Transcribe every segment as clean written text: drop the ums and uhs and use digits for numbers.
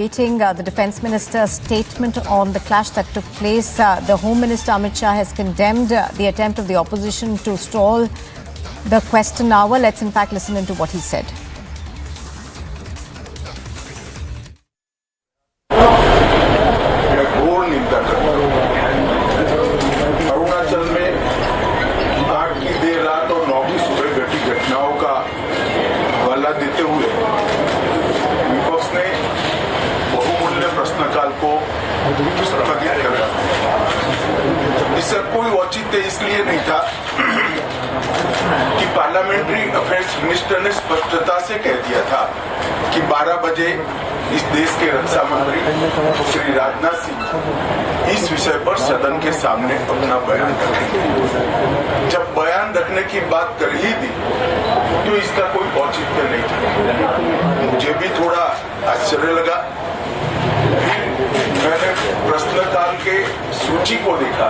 The Defence Minister's statement on the clash that took place. The Home Minister Amit Shah has condemned the attempt of the opposition to stall the question hour. Let's in fact listen into what he said. Arunachal में 8 की देर रात और 9 की सुबह घटी घटनाओं का हवाला देते हुए विपक्ष ने बहुमूल्य प्रश्नकाल को स्थगित कर दिया। इससे कोई औचित्य इसलिए नहीं था कि पार्लियामेंट्री अफेयर्स मिनिस्टर ने स्पष्टता से कह दिया था कि 12 बजे इस देश के रक्षा मंत्री श्री राजनाथ सिंह इस विषय पर सदन के सामने अपना बयान रखेंगे। जब बयान रखने की बात कर ही दी तो इसका कोई औचित्य नहीं था। मुझे भी थोड़ा आश्चर्य लगा। मैंने प्रश्नकाल के सूची को देखा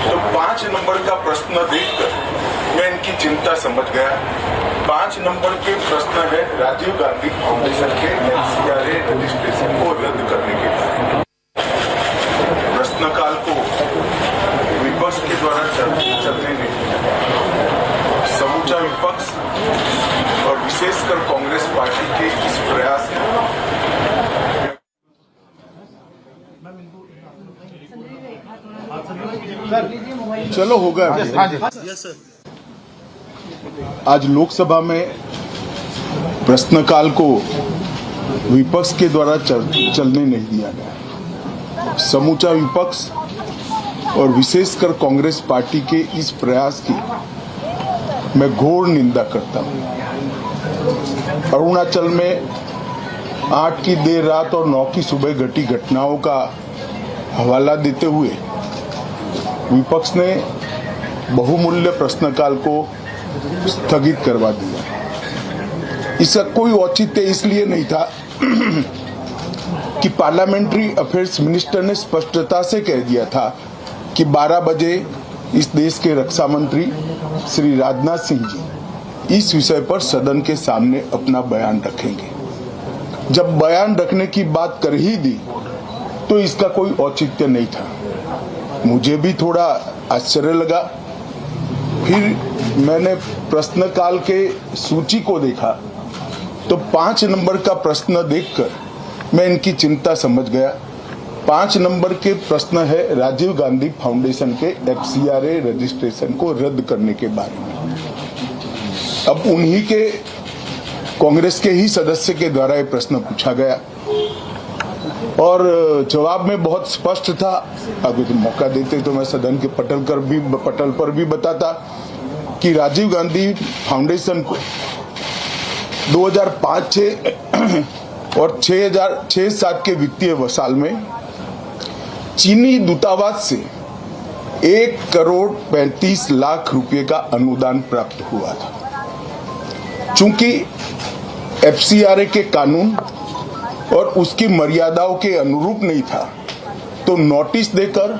तो 5 नंबर का प्रश्न देखकर मैं इनकी चिंता समझ गया। 5 नंबर के प्रश्न है राजीव गांधी फाउंडेशन के LAC रजिस्ट्रेशन को रद्द करने के बारे में। प्रश्नकाल को विपक्ष के द्वारा चलने नहीं दिया। समूचा विपक्ष और विशेषकर कांग्रेस पार्टी के इस प्रयास में चलो होगा। आज लोकसभा में प्रश्नकाल को विपक्ष के द्वारा चलने नहीं दिया गया। समूचा विपक्ष और विशेषकर कांग्रेस पार्टी के इस प्रयास की मैं घोर निंदा करता हूं। अरुणाचल में 8 की देर रात और 9 की सुबह घटी घटनाओं का हवाला देते हुए विपक्ष ने बहुमूल्य प्रश्नकाल को स्थगित करवा दिया। इसका कोई औचित्य इसलिए नहीं था कि पार्लियामेंट्री अफेयर्स मिनिस्टर ने स्पष्टता से कह दिया था कि 12 बजे इस देश के रक्षा मंत्री श्री राजनाथ सिंह जी इस विषय पर सदन के सामने अपना बयान रखेंगे। जब बयान रखने की बात कर ही दी तो इसका कोई औचित्य नहीं था। मुझे भी थोड़ा आश्चर्य लगा। फिर मैंने प्रश्नकाल के सूची को देखा तो 5 नंबर का प्रश्न देखकर मैं इनकी चिंता समझ गया। 5 नंबर के प्रश्न है राजीव गांधी फाउंडेशन के FCRA रजिस्ट्रेशन को रद्द करने के बारे में। अब उन्हीं के कांग्रेस के ही सदस्य के द्वारा यह प्रश्न पूछा गया और जवाब में बहुत स्पष्ट था। अगर तो मौका देते तो मैं सदन के पटल पर भी बताता कि राजीव गांधी फाउंडेशन को 2005-6 और 2006-07 के वित्तीय साल में चीनी दूतावास से 1 करोड़ 35 लाख रुपए का अनुदान प्राप्त हुआ था। चूंकि FCRA के कानून और उसकी मर्यादाओं के अनुरूप नहीं था तो नोटिस देकर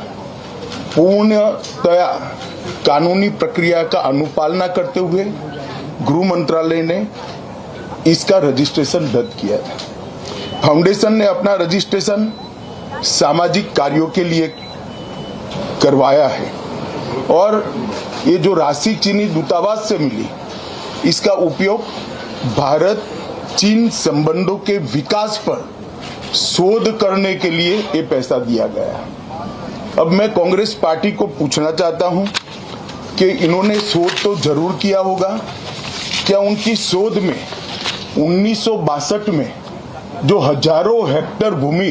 पूर्णतया कानूनी प्रक्रिया का अनुपालना करते हुए गृह मंत्रालय ने इसका रजिस्ट्रेशन रद्द किया था। फाउंडेशन ने अपना रजिस्ट्रेशन सामाजिक कार्यों के लिए करवाया है और ये जो राशि चीनी दूतावास से मिली इसका उपयोग भारत चीन संबंधों के विकास पर शोध करने के लिए ये पैसा दिया गया। अब मैं कांग्रेस पार्टी को पूछना चाहता हूं कि इन्होंने शोध तो जरूर किया होगा। क्या उनकी शोध में 1962 में जो हजारों हेक्टेयर भूमि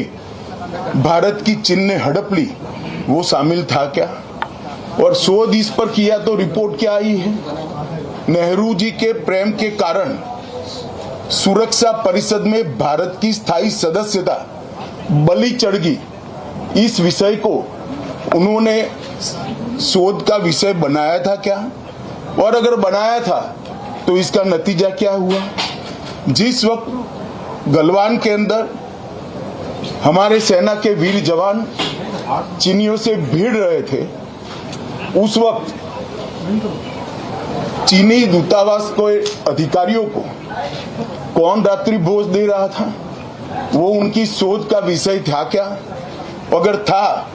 भारत की चीन ने हड़प ली वो शामिल था क्या? और शोध इस पर किया तो रिपोर्ट क्या आई है? नेहरू जी के प्रेम के कारण सुरक्षा परिषद में भारत की स्थायी सदस्यता बलि चढ़ गई। इस विषय को उन्होंने शोध का विषय बनाया था क्या? और अगर बनाया था तो इसका नतीजा क्या हुआ? जिस वक्त गलवान के अंदर हमारे सेना के वीर जवान चीनियों से भिड़ रहे थे उस वक्त चीनी दूतावास के अधिकारियों को कौन रात्रि भोज दे रहा था? वो उनकी शोध का विषय था क्या? अगर था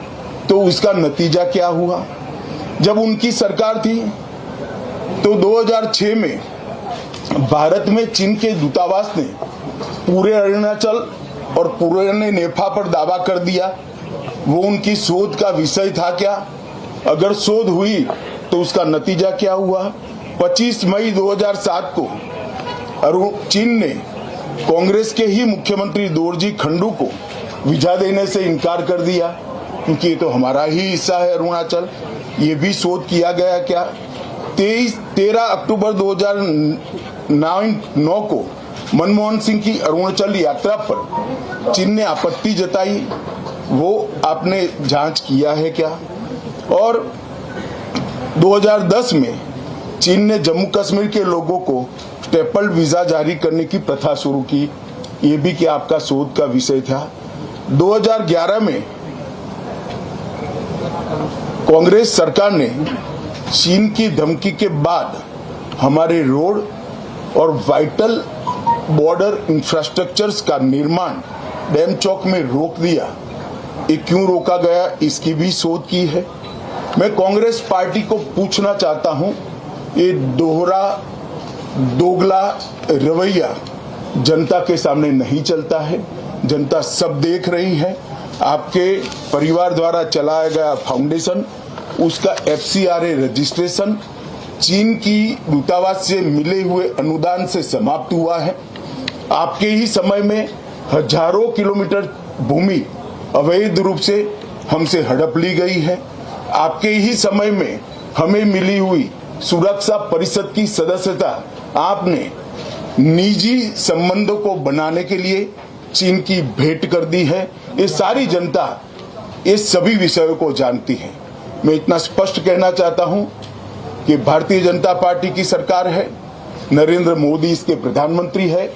तो उसका नतीजा क्या हुआ? जब उनकी सरकार थी तो 2006 में भारत में चीन के दूतावास ने पूरे अरुणाचल और पूरे नेपाल पर दावा कर दिया। वो उनकी शोध का विषय था क्या? अगर शोध हुई तो उसका नतीजा क्या हुआ? 25 मई 2007 को चीन ने कांग्रेस के ही मुख्यमंत्री दोरजी खंडू को वीजा देने से इनकार कर दिया, क्योंकि ये तो हमारा ही हिस्सा है अरुणाचल। ये भी शोध किया गया क्या? 13 अक्टूबर 2009 को मनमोहन सिंह की अरुणाचल यात्रा पर चीन ने आपत्ति जताई, वो आपने जांच किया है क्या? और 2010 में चीन ने जम्मू कश्मीर के लोगों को स्टेपल्ड वीजा जारी करने की प्रथा शुरू की, ये भी क्या आपका शोध का विषय था? 2011 में कांग्रेस सरकार ने चीन की धमकी के बाद हमारे रोड और वाइटल बॉर्डर इंफ्रास्ट्रक्चर्स का निर्माण डैम चौक में रोक दिया। ये क्यों रोका गया, इसकी भी शोध की है। मैं कांग्रेस पार्टी को पूछना चाहता हूं, ये दोगला रवैया जनता के सामने नहीं चलता है। जनता सब देख रही है। आपके परिवार द्वारा चलाया गया फाउंडेशन, उसका FCRA रजिस्ट्रेशन चीन की दूतावास से मिले हुए अनुदान से समाप्त हुआ है। आपके ही समय में हजारों किलोमीटर भूमि अवैध रूप से हमसे हड़प ली गई है। आपके ही समय में हमें मिली हुई सुरक्षा परिषद की सदस्यता आपने निजी संबंधों को बनाने के लिए चीन की भेंट कर दी है। ये सारी जनता ये सभी विषयों को जानती है। मैं इतना स्पष्ट कहना चाहता हूं कि भारतीय जनता पार्टी की सरकार है, नरेंद्र मोदी इसके प्रधानमंत्री है,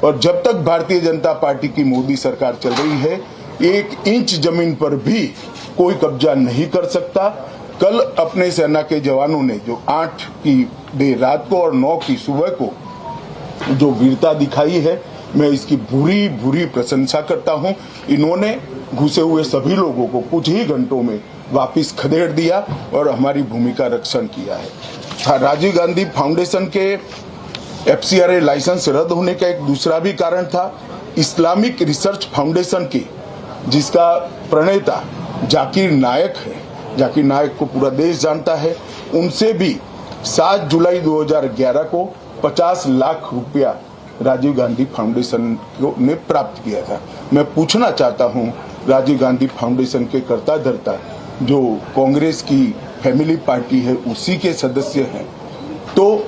और जब तक भारतीय जनता पार्टी की मोदी सरकार चल रही है, 1 इंच जमीन पर भी कोई कब्जा नहीं कर सकता। कल अपने सेना के जवानों ने जो 8 की देर रात को और 9 की सुबह को जो वीरता दिखाई है, मैं इसकी बुरी प्रशंसा करता हूं। इन्होंने घुसे हुए सभी लोगों को कुछ ही घंटों में वापस खदेड़ दिया और हमारी भूमि का रक्षण किया है। राजीव गांधी फाउंडेशन के FCRA लाइसेंस रद्द होने का एक दूसरा भी कारण था। इस्लामिक रिसर्च फाउंडेशन की, जिसका प्रणेता जाकिर नायक है, जाकिर नायक को पूरा देश जानता है, उनसे भी 7 जुलाई 2011 को 50 लाख रुपया राजीव गांधी फाउंडेशन ने प्राप्त किया था। मैं पूछना चाहता हूं, राजीव गांधी फाउंडेशन के कर्ता धर्ता जो कांग्रेस की फैमिली पार्टी है उसी के सदस्य हैं, तो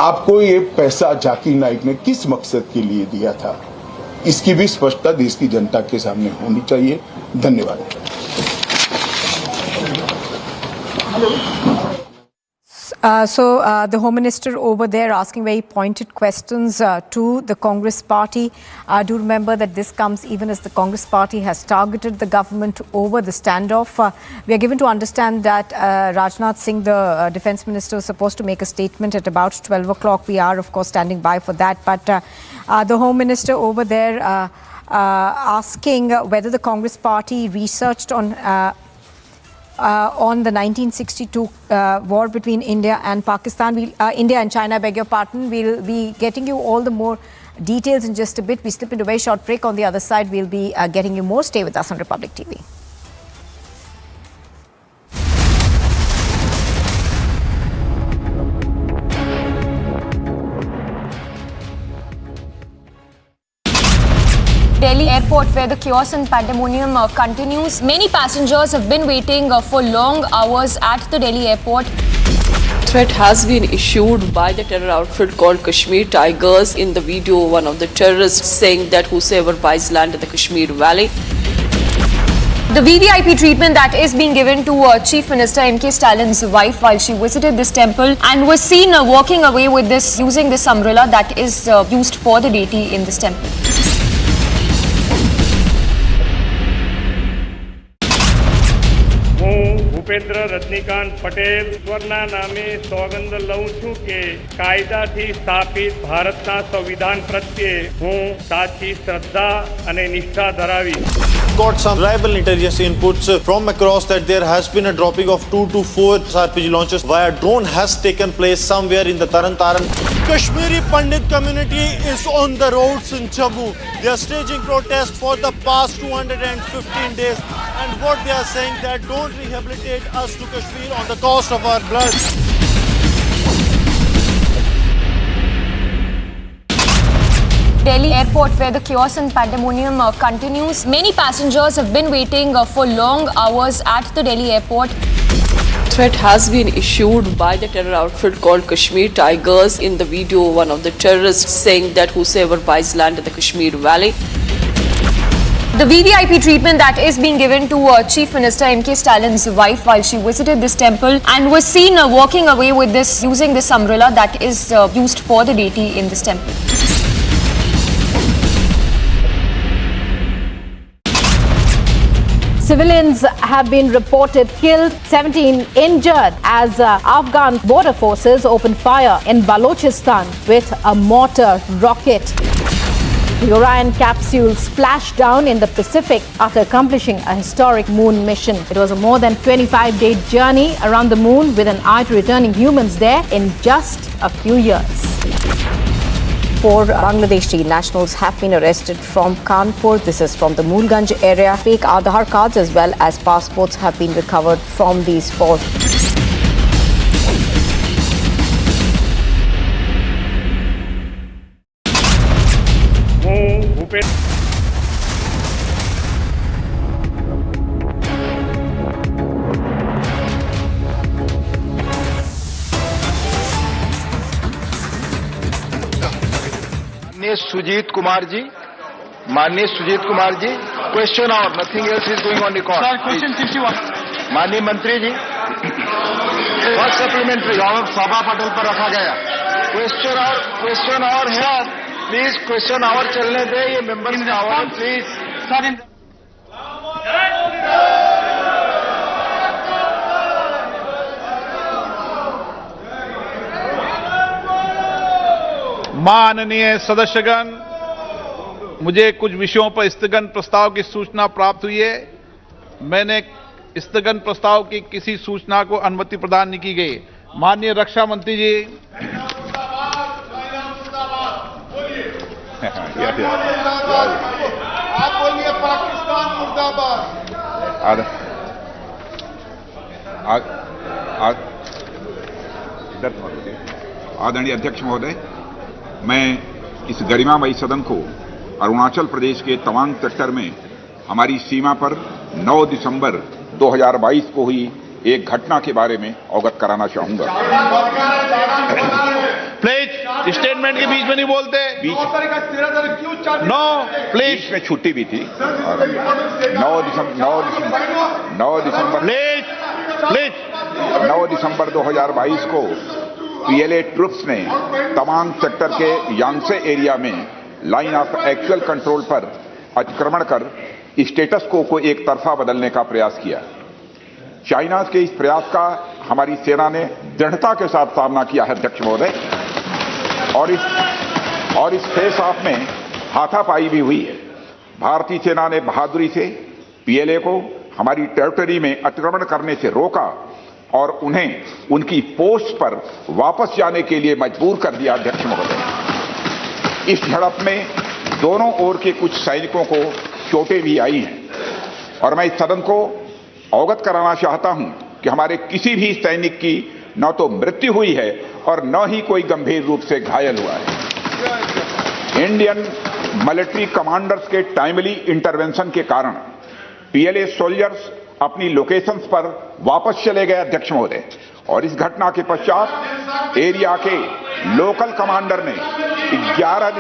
आपको ये पैसा जाकिर नाइक ने किस मकसद के लिए दिया था, इसकी भी स्पष्टता देश की जनता के सामने होनी चाहिए। धन्यवाद। The Home Minister over there asking very pointed questions to the Congress party. Do remember that this comes even as the Congress party has targeted the government over the standoff. We are given to understand that Rajnath Singh, the Defence Minister, is supposed to make a statement at about 12 o'clock. We are, of course, standing by for that. But the Home Minister over there asking whether the Congress party researched on the 1962 war between India and Pakistan. India and China, beg your pardon. We'll be getting you all the more details in just a bit. We slip into a very short break. On the other side, we'll be getting you more. Stay with us on Republic TV. Delhi airport, where the chaos and pandemonium continues. Many passengers have been waiting for long hours at the Delhi airport. Threat has been issued by the terror outfit called Kashmir Tigers. In the video, one of the terrorists saying that whosoever buys land in the Kashmir Valley. The VVIP treatment that is being given to Chief Minister M.K. Stallin's wife while she visited this temple and was seen walking away with this, using this umbrella that is used for the deity in this temple. वो ભૂપેન્દ્ર રજનીકાંત પટેલ ઈશ્વરના નામે સોગંદ લઉં છું કે કાયદાથી સ્થાપિત ભારતના સંવિધાન પ્રત્યે હું સાચી શ્રદ્ધા અને નિષ્ઠા ધરાવીશ. Got some reliable intelligence inputs from across that there has been a dropping of 2 to 4 RPG launches via drone has taken place somewhere in the Taran Taran. Kashmiri Pandit community is on the roads in Jammu. They are staging protests for the past 215 days, and what they are saying that don't rehabilitate us to Kashmir on the cost of our blood. Delhi airport, where the chaos and pandemonium continues. Many passengers have been waiting for long hours at the Delhi airport. Threat has been issued by the terror outfit called Kashmir Tigers. In the video, one of the terrorists saying that whosoever buys land in the Kashmir Valley. The VVIP treatment that is being given to Chief Minister M.K. Stalin's wife while she visited this temple and was seen walking away with this, using this umbrella that is used for the deity in this temple. Civilians have been reported killed, 17 injured as Afghan border forces opened fire in Balochistan with a mortar rocket. The Orion capsule splashed down in the Pacific after accomplishing a historic moon mission. It was a more than 25-day journey around the moon with an eye to returning humans there in just a few years. 4 Bangladeshi nationals have been arrested from Kanpur. This is from the Moolganj area. Fake Aadhaar cards as well as passports have been recovered from these 4. माननीय Sujit Kumar ji, question और nothing else is going on record. Sir, question 51. माननीय मंत्री जी, first supplementary जवाब सभा पटल पर रखा गया. क्वेश्चन और है, प्लीज क्वेश्चन और चलने दे. ये मेंबर का आवाज प्लीज. सर, माननीय सदस्यगण, मुझे कुछ विषयों पर स्थगन प्रस्ताव की सूचना प्राप्त हुई है. मैंने स्थगन प्रस्ताव की किसी सूचना को अनुमति प्रदान नहीं की गई. माननीय रक्षा मंत्री जी, आप बोलिए पाकिस्तान मुर्दाबाद. आदरणीय अध्यक्ष महोदय, मैं इस गरिमामयी सदन को अरुणाचल प्रदेश के तवांग सेक्टर में हमारी सीमा पर 9 दिसंबर 2022 को हुई एक घटना के बारे में अवगत कराना चाहूंगा. प्लीज स्टेटमेंट के बीच में नहीं बोलते. No please. में छुट्टी भी थी. 9 दिसंबर 2022 को पीएलए ट्रुप्स ने तवांग सेक्टर के यांगसे एरिया में लाइन ऑफ एक्चुअल कंट्रोल पर अतिक्रमण कर स्टेटस को एक तरफा बदलने का प्रयास किया. चाइना के इस प्रयास का हमारी सेना ने दृढ़ता के साथ सामना किया है अध्यक्ष महोदय, और इस फेस ऑफ में हाथापाई भी हुई है. भारतीय सेना ने बहादुरी से पीएलए को हमारी टेरिटरी में अतिक्रमण करने से रोका और उन्हें उनकी पोस्ट पर वापस जाने के लिए मजबूर कर दिया अध्यक्ष महोदय. इस झड़प में दोनों ओर के कुछ सैनिकों को चोटें भी आई हैं और मैं इस सदन को अवगत कराना चाहता हूं कि हमारे किसी भी सैनिक की न तो मृत्यु हुई है और न ही कोई गंभीर रूप से घायल हुआ है. इंडियन मिलिट्री कमांडर्स के टाइमली इंटरवेंशन के कारण पीएलए सोल्जर्स अपनी लोकेशंस पर वापस चले गए अध्यक्ष महोदय, और इस घटना के पश्चात एरिया के लोकल कमांडर ने 11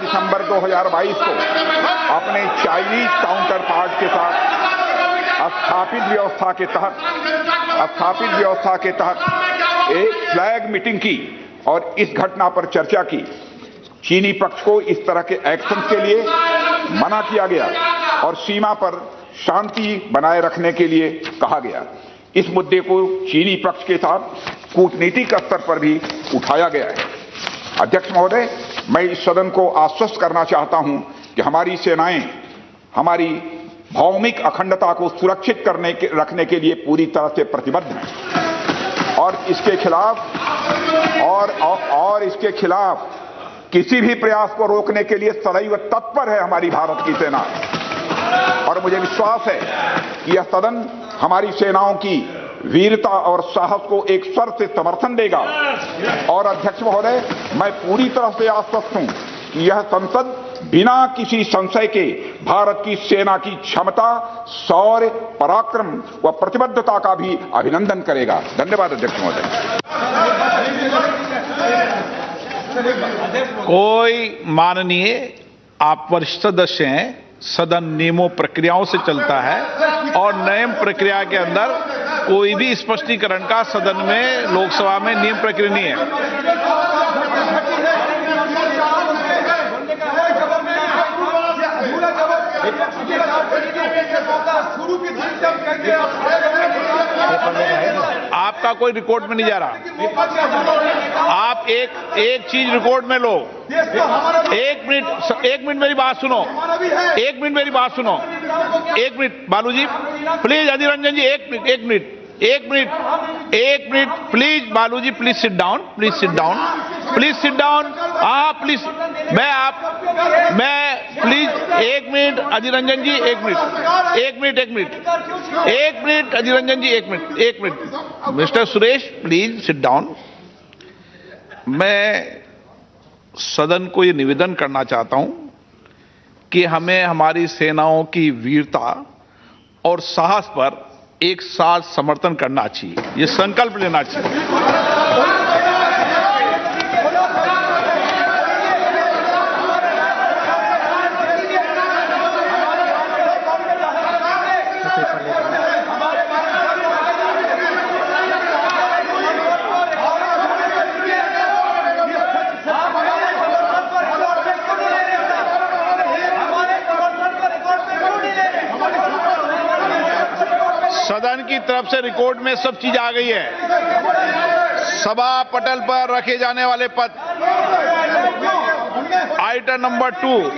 दिसंबर 2022 को अपने चाइनीज काउंटर पार्ट के साथ स्थापित व्यवस्था के तहत एक फ्लैग मीटिंग की और इस घटना पर चर्चा की. चीनी पक्ष को इस तरह के एक्शन के लिए मना किया गया और सीमा पर शांति बनाए रखने के लिए कहा गया. इस मुद्दे को चीनी पक्ष के साथ कूटनीतिक स्तर पर भी उठाया गया है। अध्यक्ष महोदय, मैं इस सदन को आश्वस्त करना चाहता हूं कि हमारी सेनाएं हमारी भौमिक अखंडता को सुरक्षित रखने के लिए पूरी तरह से प्रतिबद्ध हैं और इसके खिलाफ किसी भी प्रयास को रोकने के लिए सदैव तत्पर है हमारी भारत की सेना। और मुझे विश्वास है कि यह सदन हमारी सेनाओं की वीरता और साहस को एक स्वर से समर्थन देगा। और अध्यक्ष महोदय, मैं पूरी तरह से आश्वस्त हूं कि यह संसद बिना किसी संशय के भारत की सेना की क्षमता, शौर्य, पराक्रम व प्रतिबद्धता का भी अभिनंदन करेगा। धन्यवाद अध्यक्ष महोदय। कोई माननीय, आप वरिष्ठ सदस्य हैं, सदन नियमों प्रक्रियाओं से चलता है और नियम प्रक्रिया के अंदर कोई भी स्पष्टीकरण का सदन में, लोकसभा में नियम प्रक्रिया नहीं है। आपका कोई रिकॉर्ड में नहीं जा रहा। आप एक चीज रिकॉर्ड में लो। एक मिनट मेरी बात सुनो। एक मिनट बालू जी, प्लीज। अधीर रंजन जी, एक मिनट प्लीज। बालू जी, प्लीज सिट डाउन। हाँ प्लीज, मैं प्लीज, एक मिनट अधीर रंजन जी, एक मिनट अधीर रंजन जी, एक minute. Mister Suresh, please sit down. मैं सदन को ये निवेदन करना चाहता हूं कि हमें हमारी सेनाओं की वीरता और साहस पर एक साथ समर्थन करना चाहिए, ये संकल्प लेना चाहिए। सदन की तरफ से रिकॉर्ड में सब चीज आ गई है। सभा पटल पर रखे जाने वाले पद, आइटम नंबर 2,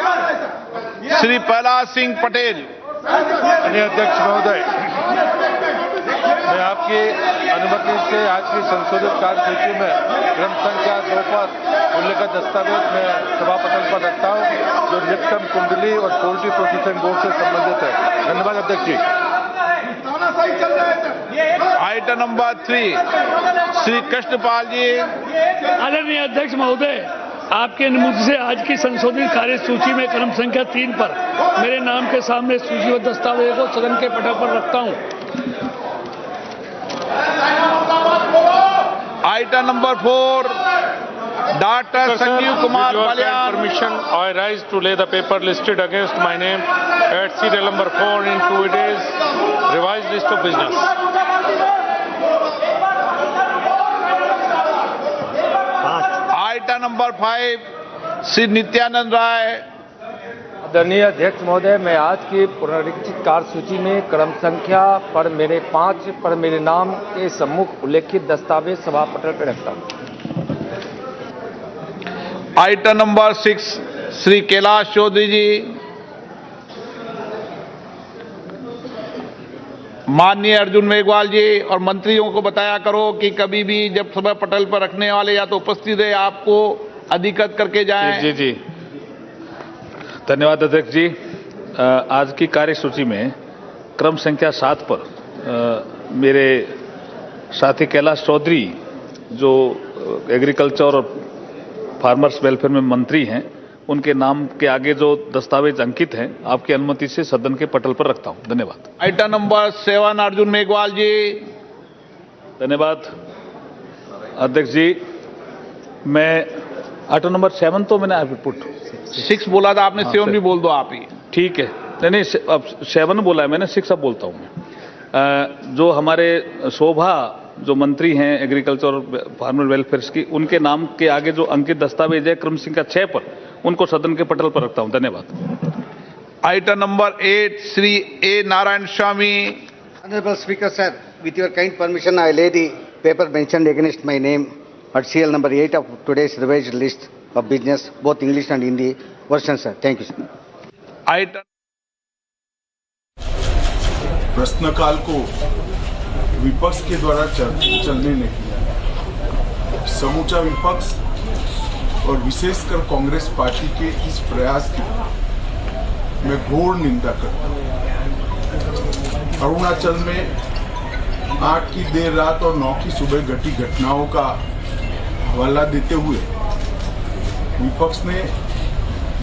श्री प्रहलाद सिंह पटेल। अध्यक्ष महोदय, मैं आपकी अनुमति से आज की संशोधित कार्यसूची में क्रम संख्या 2 पर उल्लेखित दस्तावेज में सभा पटल पर रखता हूं, जो निकटम कुंडली और पोल्ट्री प्रोसेसिंग बोर्ड से संबंधित है। धन्यवाद अध्यक्ष जी। आइटम नंबर 3, श्री कृष्णपाल जी। आदरणीय अध्यक्ष महोदय, आपके अनुमति से आज की संशोधित कार्यसूची में क्रम संख्या 3 पर मेरे नाम के सामने सूचीबद्ध दस्तावेज को सदन के पटल पर रखता हूं। Item number 4, doctor Sanjeev Kumar Baliyan. Permission, I rise to lay the paper listed against my name at serial number 4 in 2 days, revised list of business. Item number 5, Shri Nityanand Rai. आदरणीय अध्यक्ष महोदय, मैं आज की पुनरीक्षित कार्यसूची में क्रम संख्या पर मेरे 5 पर मेरे नाम के सम्मुख उल्लेखित दस्तावेज सभा पटल पर रखता हूं। आइटम नंबर 6, श्री कैलाश चौधरी जी। माननीय अर्जुन मेघवाल जी, और मंत्रियों को बताया करो कि कभी भी जब सभा पटल पर रखने वाले या तो उपस्थित है, आपको अधिकृत करके जाएं। जी। धन्यवाद अध्यक्ष जी। आज की कार्यसूची में क्रम संख्या 7 पर मेरे साथी कैलाश चौधरी, जो एग्रीकल्चर और फार्मर्स वेलफेयर में मंत्री हैं, उनके नाम के आगे जो दस्तावेज अंकित हैं, आपकी अनुमति से सदन के पटल पर रखता हूं। धन्यवाद। आइटम नंबर 7, अर्जुन मेघवाल जी। धन्यवाद अध्यक्ष जी। मैं आइटम नंबर 7 तो मैंने पुट 6 बोला था आपने, 7 भी बोल दो आप ही। ठीक है, नहीं अब 7 बोला है मैंने, 6 अब बोलता हूं मैं। जो हमारे शोभा जो मंत्री हैं एग्रीकल्चर और फार्मर वेलफेयर की, उनके नाम के आगे जो अंकित दस्तावेज है क्रम संख्या 6 पर, उनको सदन के पटल पर रखता हूं। धन्यवाद। Item number 8, Shri A Narayan Swami. Honorable Speaker, sir, with your kind permission, I lay the paper mentioned against my name at CL number 8 of today's revised list of business, both English and Hindi version, sir. Thank you, sir. प्रश्नकाल को विपक्ष के द्वारा चलने नहीं दिया। समूचा विपक्ष और विशेषकर कांग्रेस पार्टी के इस प्रयास की मैं घोर निंदा करता हूं। अरुणाचल में 8 की देर रात और 9 की सुबह घटी घटनाओं का हवाला देते हुए विपक्ष ने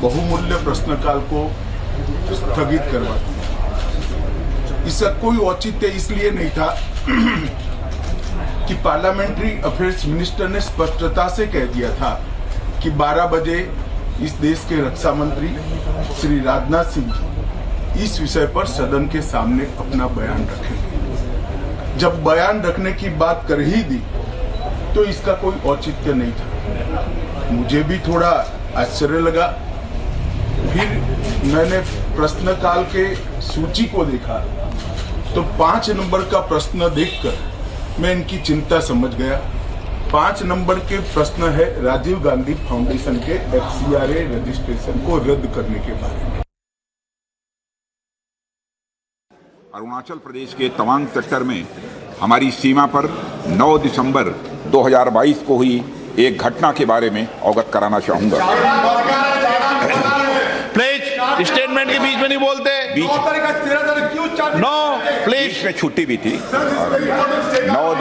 बहुमूल्य प्रश्नकाल को स्थगित करवा दिया। इसका कोई औचित्य इसलिए नहीं था कि पार्लियामेंट्री अफेयर्स मिनिस्टर ने स्पष्टता से कह दिया था कि 12 बजे इस देश के रक्षा मंत्री श्री राजनाथ सिंह इस विषय पर सदन के सामने अपना बयान रखेंगे। जब बयान रखने की बात कर ही दी तो इसका कोई औचित्य नहीं था। मुझे भी थोड़ा आश्चर्य लगा। फिर मैंने प्रश्नकाल के सूची को देखा तो 5 नंबर का प्रश्न देखकर मैं इनकी चिंता समझ गया। 5 नंबर के प्रश्न है राजीव गांधी फाउंडेशन के FCRA रजिस्ट्रेशन को रद्द करने के बारे में। अरुणाचल प्रदेश के तवांग सेक्टर में हमारी सीमा पर 9 दिसंबर 2022 को हुई एक घटना के बारे में अवगत कराना चाहूंगा। प्लीज स्टेटमेंट के बीच में नहीं बोलते। नो प्लीज में छुट्टी भी थी। 9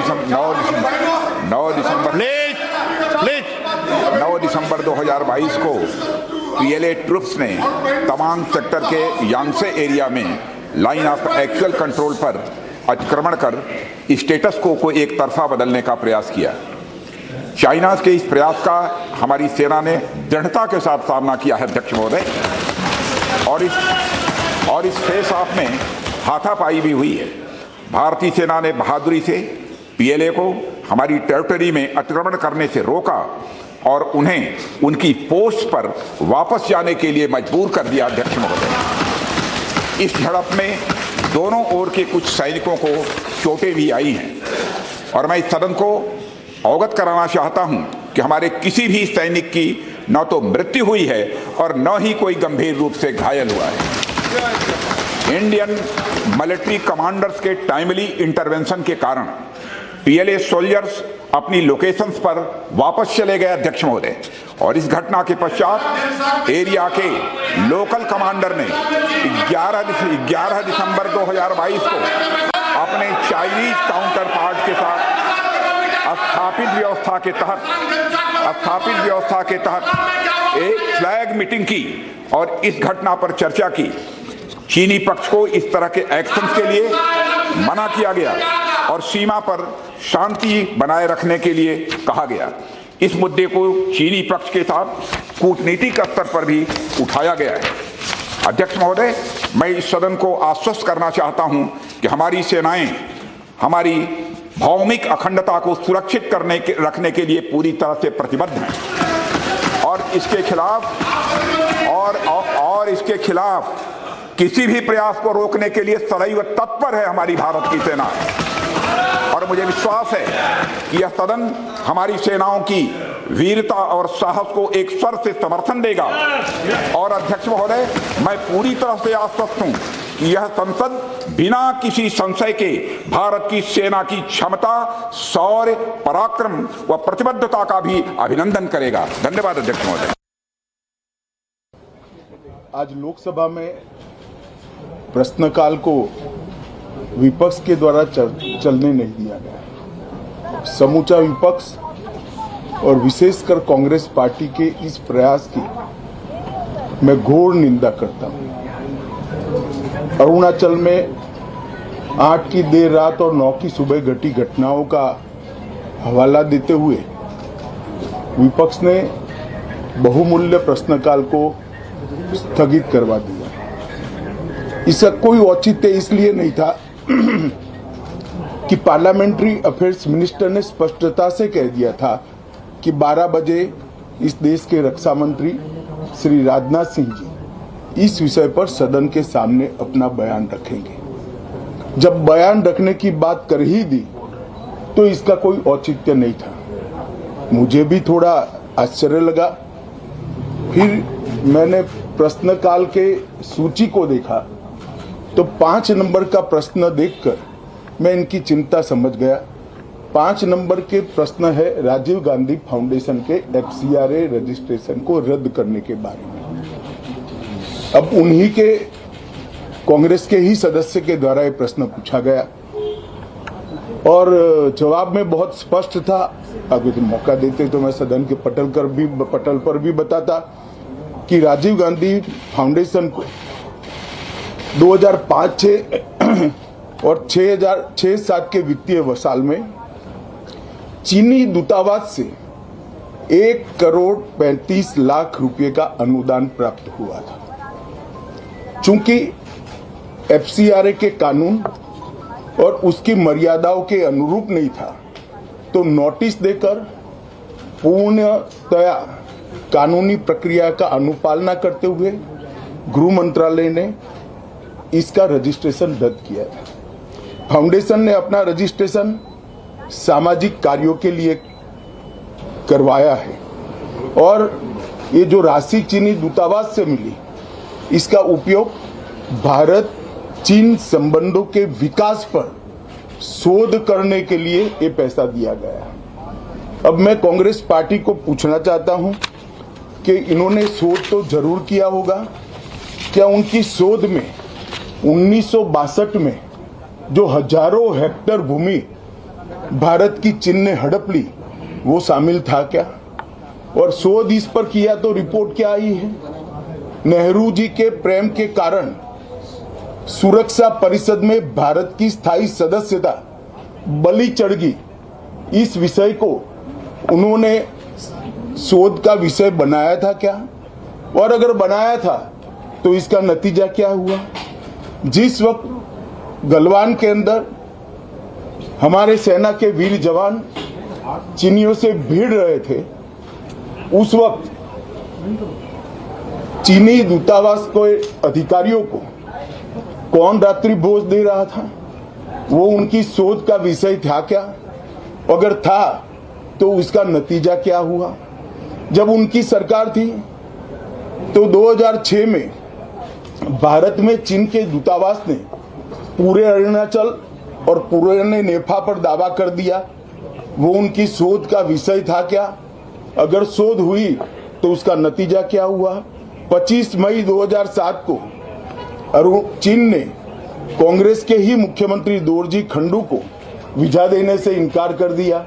दिसंबर 2022 को PLA ट्रुप्स ने तवांग सेक्टर के यांगसे एरिया में लाइन ऑफ एक्चुअल कंट्रोल पर अतिक्रमण कर स्टेटस को एक तरफा बदलने का प्रयास किया। चाइना के इस प्रयास का हमारी सेना ने दृढ़ता के साथ सामना किया है अध्यक्ष महोदय, और इस फेस ऑफ में हाथापाई भी हुई है। भारतीय सेना ने बहादुरी से PLA को हमारी टेरिटरी में अतिक्रमण करने से रोका और उन्हें उनकी पोस्ट पर वापस जाने के लिए मजबूर कर दिया अध्यक्ष महोदय। इस झड़प में दोनों ओर के कुछ सैनिकों को चोटें भी आई हैं और मैं इस सदन को अवगत कराना चाहता हूं कि हमारे किसी भी सैनिक की न तो मृत्यु हुई है और न ही कोई गंभीर रूप से घायल हुआ है। इंडियन मिलिट्री कमांडर्स के टाइमली इंटरवेंशन के कारण PLA सोल्जर्स अपनी लोकेशंस पर वापस चले गए अध्यक्ष महोदय, और इस घटना के पश्चात एरिया के लोकल कमांडर ने 11 दिसंबर 2022 को अपने चाइनीज काउंटर पार्ट के साथ स्थापित व्यवस्था के तहत एक फ्लैग मीटिंग की और इस घटना पर चर्चा की। चीनी पक्ष को इस तरह के एक्शंस के लिए मना किया गया और सीमा पर शांति बनाए रखने के लिए कहा गया। इस मुद्दे को चीनी पक्ष के साथ कूटनीतिक स्तर पर भी उठाया गया है। अध्यक्ष महोदय, मैं इस सदन को आश्वस्त करना चाहता हूं कि हमारी सेनाएं हमारी भौमिक अखंडता को सुरक्षित रखने के लिए पूरी तरह से प्रतिबद्ध हैं और इसके खिलाफ किसी भी प्रयास को रोकने के लिए सदैव तत्पर है हमारी भारत की सेना। और मुझे विश्वास है कि यह सदन हमारी सेनाओं की वीरता और साहस को एक स्वर से समर्थन देगा। और अध्यक्ष महोदय, मैं पूरी तरह से आश्वस्त हूं कि यह संसद बिना किसी संशय के भारत की सेना की क्षमता, शौर्य, पराक्रम व प्रतिबद्धता का भी अभिनंदन करेगा। धन्यवाद अध्यक्ष महोदय। आज लोकसभा में प्रश्नकाल को विपक्ष के द्वारा चलने नहीं दिया गया। समूचा विपक्ष और विशेषकर कांग्रेस पार्टी के इस प्रयास की मैं घोर निंदा करता हूं। अरुणाचल में 8 की देर रात और 9 की सुबह घटी घटनाओं का हवाला देते हुए विपक्ष ने बहुमूल्य प्रश्नकाल को स्थगित करवा दिया। इसका कोई औचित्य इसलिए नहीं था कि पार्लियामेंट्री अफेयर्स मिनिस्टर ने स्पष्टता से कह दिया था कि 12 बजे इस देश के रक्षा मंत्री श्री राजनाथ सिंह जी इस विषय पर सदन के सामने अपना बयान रखेंगे। जब बयान रखने की बात कर ही दी तो इसका कोई औचित्य नहीं था। मुझे भी थोड़ा आश्चर्य लगा। फिर मैंने प्रश्नकाल के सूची को देखा तो 5 नंबर का प्रश्न देखकर मैं इनकी चिंता समझ गया। 5 नंबर के प्रश्न है राजीव गांधी फाउंडेशन के FCRA रजिस्ट्रेशन को रद्द करने के बारे में। अब उन्हीं के कांग्रेस के ही सदस्य के द्वारा ये प्रश्न पूछा गया और जवाब में बहुत स्पष्ट था। अगर तो मौका देते तो मैं सदन के पटल पर भी बताता कि राजीव गांधी फाउंडेशन को 2005-6 और 2006-07 के वित्तीय साल में चीनी दूतावास से 1,35,00,000 रुपए का अनुदान प्राप्त हुआ था। चूंकि FCRA के कानून और उसकी मर्यादाओं के अनुरूप नहीं था तो नोटिस देकर पूर्णतया कानूनी प्रक्रिया का अनुपालना करते हुए गृह मंत्रालय ने इसका रजिस्ट्रेशन रद्द किया है। फाउंडेशन ने अपना रजिस्ट्रेशन सामाजिक कार्यों के लिए करवाया है और ये जो राशि चीनी दूतावास से मिली इसका उपयोग भारत चीन संबंधों के विकास पर शोध करने के लिए ये पैसा दिया गया। अब मैं कांग्रेस पार्टी को पूछना चाहता हूं कि इन्होंने शोध तो जरूर किया होगा, क्या उनकी शोध में 1962 में जो हजारों हेक्टेयर भूमि भारत की चीन ने हड़प ली वो शामिल था क्या? और शोध इस पर किया तो रिपोर्ट क्या आई है? नेहरू जी के प्रेम के कारण सुरक्षा परिषद में भारत की स्थायी सदस्यता बलि चढ़ गई। इस विषय को उन्होंने शोध का विषय बनाया था क्या? और अगर बनाया था तो इसका नतीजा क्या हुआ? जिस वक्त गलवान के अंदर हमारे सेना के वीर जवान चीनियों से भिड़ रहे थे, उस वक्त चीनी दूतावास के अधिकारियों को कौन रात्रि भोज दे रहा था? वो उनकी शोध का विषय था क्या? अगर था तो उसका नतीजा क्या हुआ? जब उनकी सरकार थी तो 2006 में भारत में चीन के दूतावास ने पूरे अरुणाचल और पूरे नेपाल पर दावा कर दिया। वो उनकी शोध का विषय था क्या? अगर शोध हुई तो उसका नतीजा क्या हुआ? 25 मई 2007 को चीन ने कांग्रेस के ही मुख्यमंत्री दोरजी खंडू को वीजा देने से इनकार कर दिया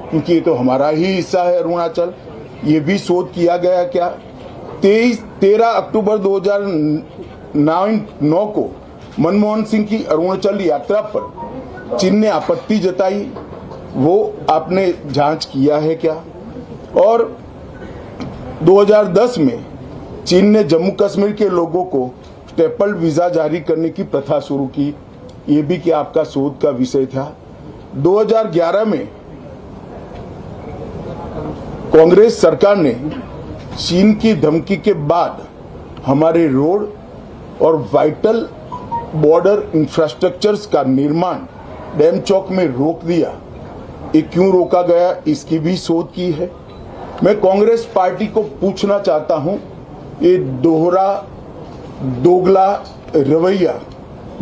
क्योंकि ये तो हमारा ही हिस्सा है अरुणाचल। ये भी शोध किया गया क्या? 13 अक्टूबर 2009 को मनमोहन सिंह की अरुणाचल यात्रा पर चीन ने आपत्ति जताई, वो आपने जांच किया है क्या? और 2010 में चीन ने जम्मू कश्मीर के लोगों को स्टेपल वीजा जारी करने की प्रथा शुरू की, ये भी क्या आपका शोध का विषय था? 2011 में कांग्रेस सरकार ने चीन की धमकी के बाद हमारे रोड और वाइटल बॉर्डर इंफ्रास्ट्रक्चर्स का निर्माण डैम चौक में रोक दिया। ये क्यों रोका गया, इसकी भी शोध की है। मैं कांग्रेस पार्टी को पूछना चाहता हूं, ये दोगला रवैया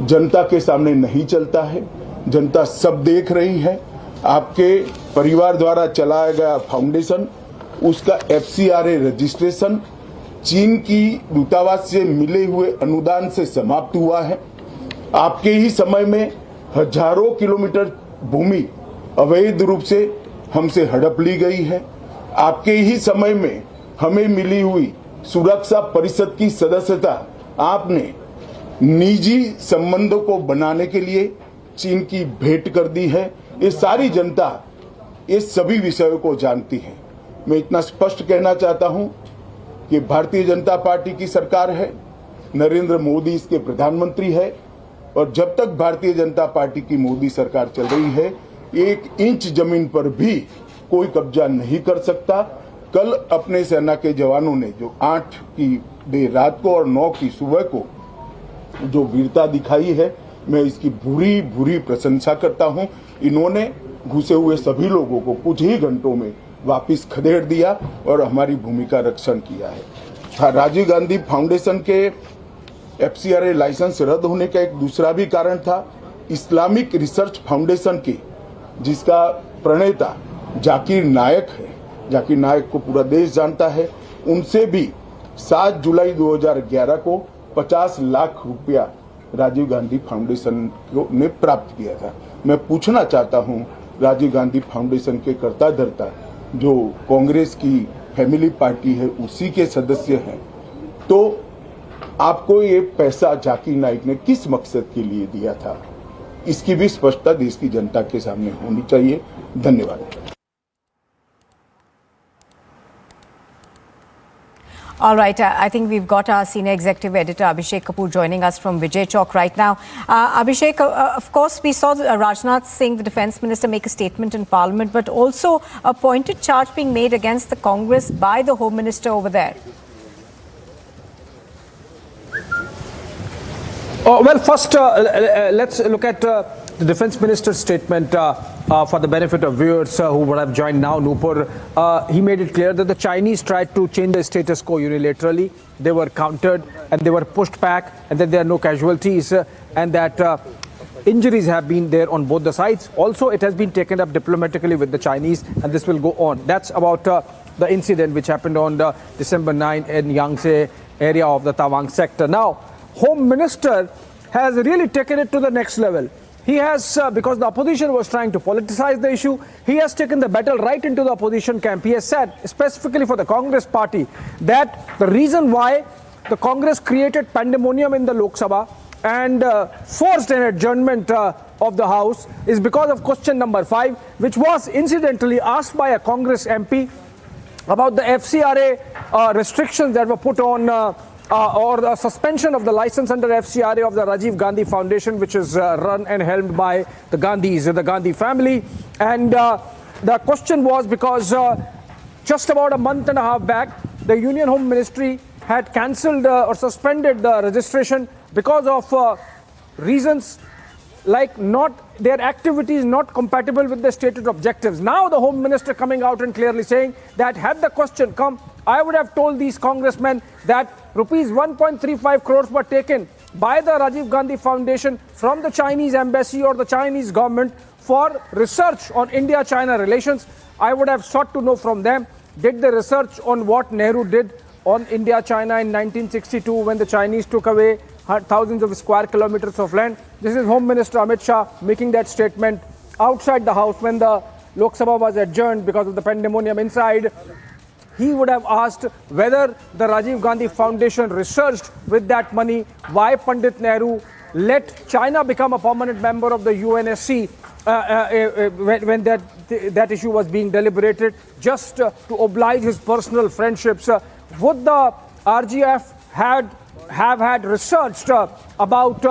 जनता के सामने नहीं चलता है। जनता सब देख रही है। आपके परिवार द्वारा चलाया गया फाउंडेशन, उसका FCRA रजिस्ट्रेशन चीन की दूतावास से मिले हुए अनुदान से समाप्त हुआ है। आपके ही समय में हजारों किलोमीटर भूमि अवैध रूप से हमसे हड़प ली गई है। आपके ही समय में हमें मिली हुई सुरक्षा परिषद की सदस्यता आपने निजी संबंधों को बनाने के लिए चीन की भेंट कर दी है। ये सारी जनता ये सभी विषयों को जानती है। मैं इतना स्पष्ट कहना चाहता हूं कि भारतीय जनता पार्टी की सरकार है, नरेंद्र मोदी इसके प्रधानमंत्री है और जब तक भारतीय जनता पार्टी की मोदी सरकार चल रही है 1 इंच जमीन पर भी कोई कब्जा नहीं कर सकता। कल अपने सेना के जवानों ने जो 8 की देर रात को और 9 की सुबह को जो वीरता दिखाई है, मैं इसकी बुरी बुरी प्रशंसा करता हूं। इन्होंने घुसे हुए सभी लोगों को कुछ ही घंटों में वापस खदेड़ दिया और हमारी भूमि का रक्षण किया है। राजीव गांधी फाउंडेशन के FCRA लाइसेंस रद्द होने का एक दूसरा भी कारण था। इस्लामिक रिसर्च फाउंडेशन की, जिसका प्रणेता जाकिर नायक है, जाकिर नायक को पूरा देश जानता है, उनसे भी 7 जुलाई 2011 को 50 लाख रुपया राजीव गांधी फाउंडेशन ने प्राप्त किया था। मैं पूछना चाहता हूं, राजीव गांधी फाउंडेशन के कर्ता धर्ता जो कांग्रेस की फैमिली पार्टी है उसी के सदस्य हैं, तो आपको ये पैसा जाकिर नाइक ने किस मकसद के लिए दिया था, इसकी भी स्पष्टता देश की जनता के सामने होनी चाहिए। धन्यवाद। All right, I think we've got our senior executive editor Abhishek Kapoor joining us from Vijay Chowk right now. Abhishek, of course, we saw Rajnath Singh, the defence minister, make a statement in Parliament, but also a pointed charge being made against the Congress by the Home Minister over there. Well, first, let's look at the Defence Minister's statement for the benefit of viewers who would have joined now. Nupur, he made it clear that the Chinese tried to change the status quo unilaterally. They were countered and they were pushed back, and that there are no casualties and that injuries have been there on both the sides. Also, it has been taken up diplomatically with the Chinese, and this will go on. That's about the incident which happened on December 9 in Yangtze area of the Tawang sector. Now, Home Minister has really taken it to the next level. He has, because the opposition was trying to politicize the issue, he has taken the battle right into the opposition camp. He has said, specifically for the Congress party, that the reason why the Congress created pandemonium in the Lok Sabha and forced an adjournment of the House is because of question number 5, which was incidentally asked by a Congress MP about the FCRA restrictions that were put on or the suspension of the license under FCRA of the Rajiv Gandhi Foundation, which is run and helmed by the Gandhis, the Gandhi family. And the question was because just about a month and a half back, the Union Home Ministry had cancelled or suspended the registration because of reasons like their activities not compatible with the stated objectives. Now the Home Minister coming out and clearly saying that had the question come, I would have told these congressmen that rupees 1.35 crores were taken by the Rajiv Gandhi Foundation from the Chinese embassy or the Chinese government for research on India-China relations. I would have sought to know from them, did the research on what Nehru did on India-China in 1962 when the Chinese took away thousands of square kilometers of land. This is Home Minister Amit Shah making that statement outside the House when the Lok Sabha was adjourned because of the pandemonium inside. He would have asked whether the Rajiv Gandhi Foundation researched with that money why Pandit Nehru let China become a permanent member of the UNSC when that issue was being deliberated, just to oblige his personal friendships. Would the RGF have had researched about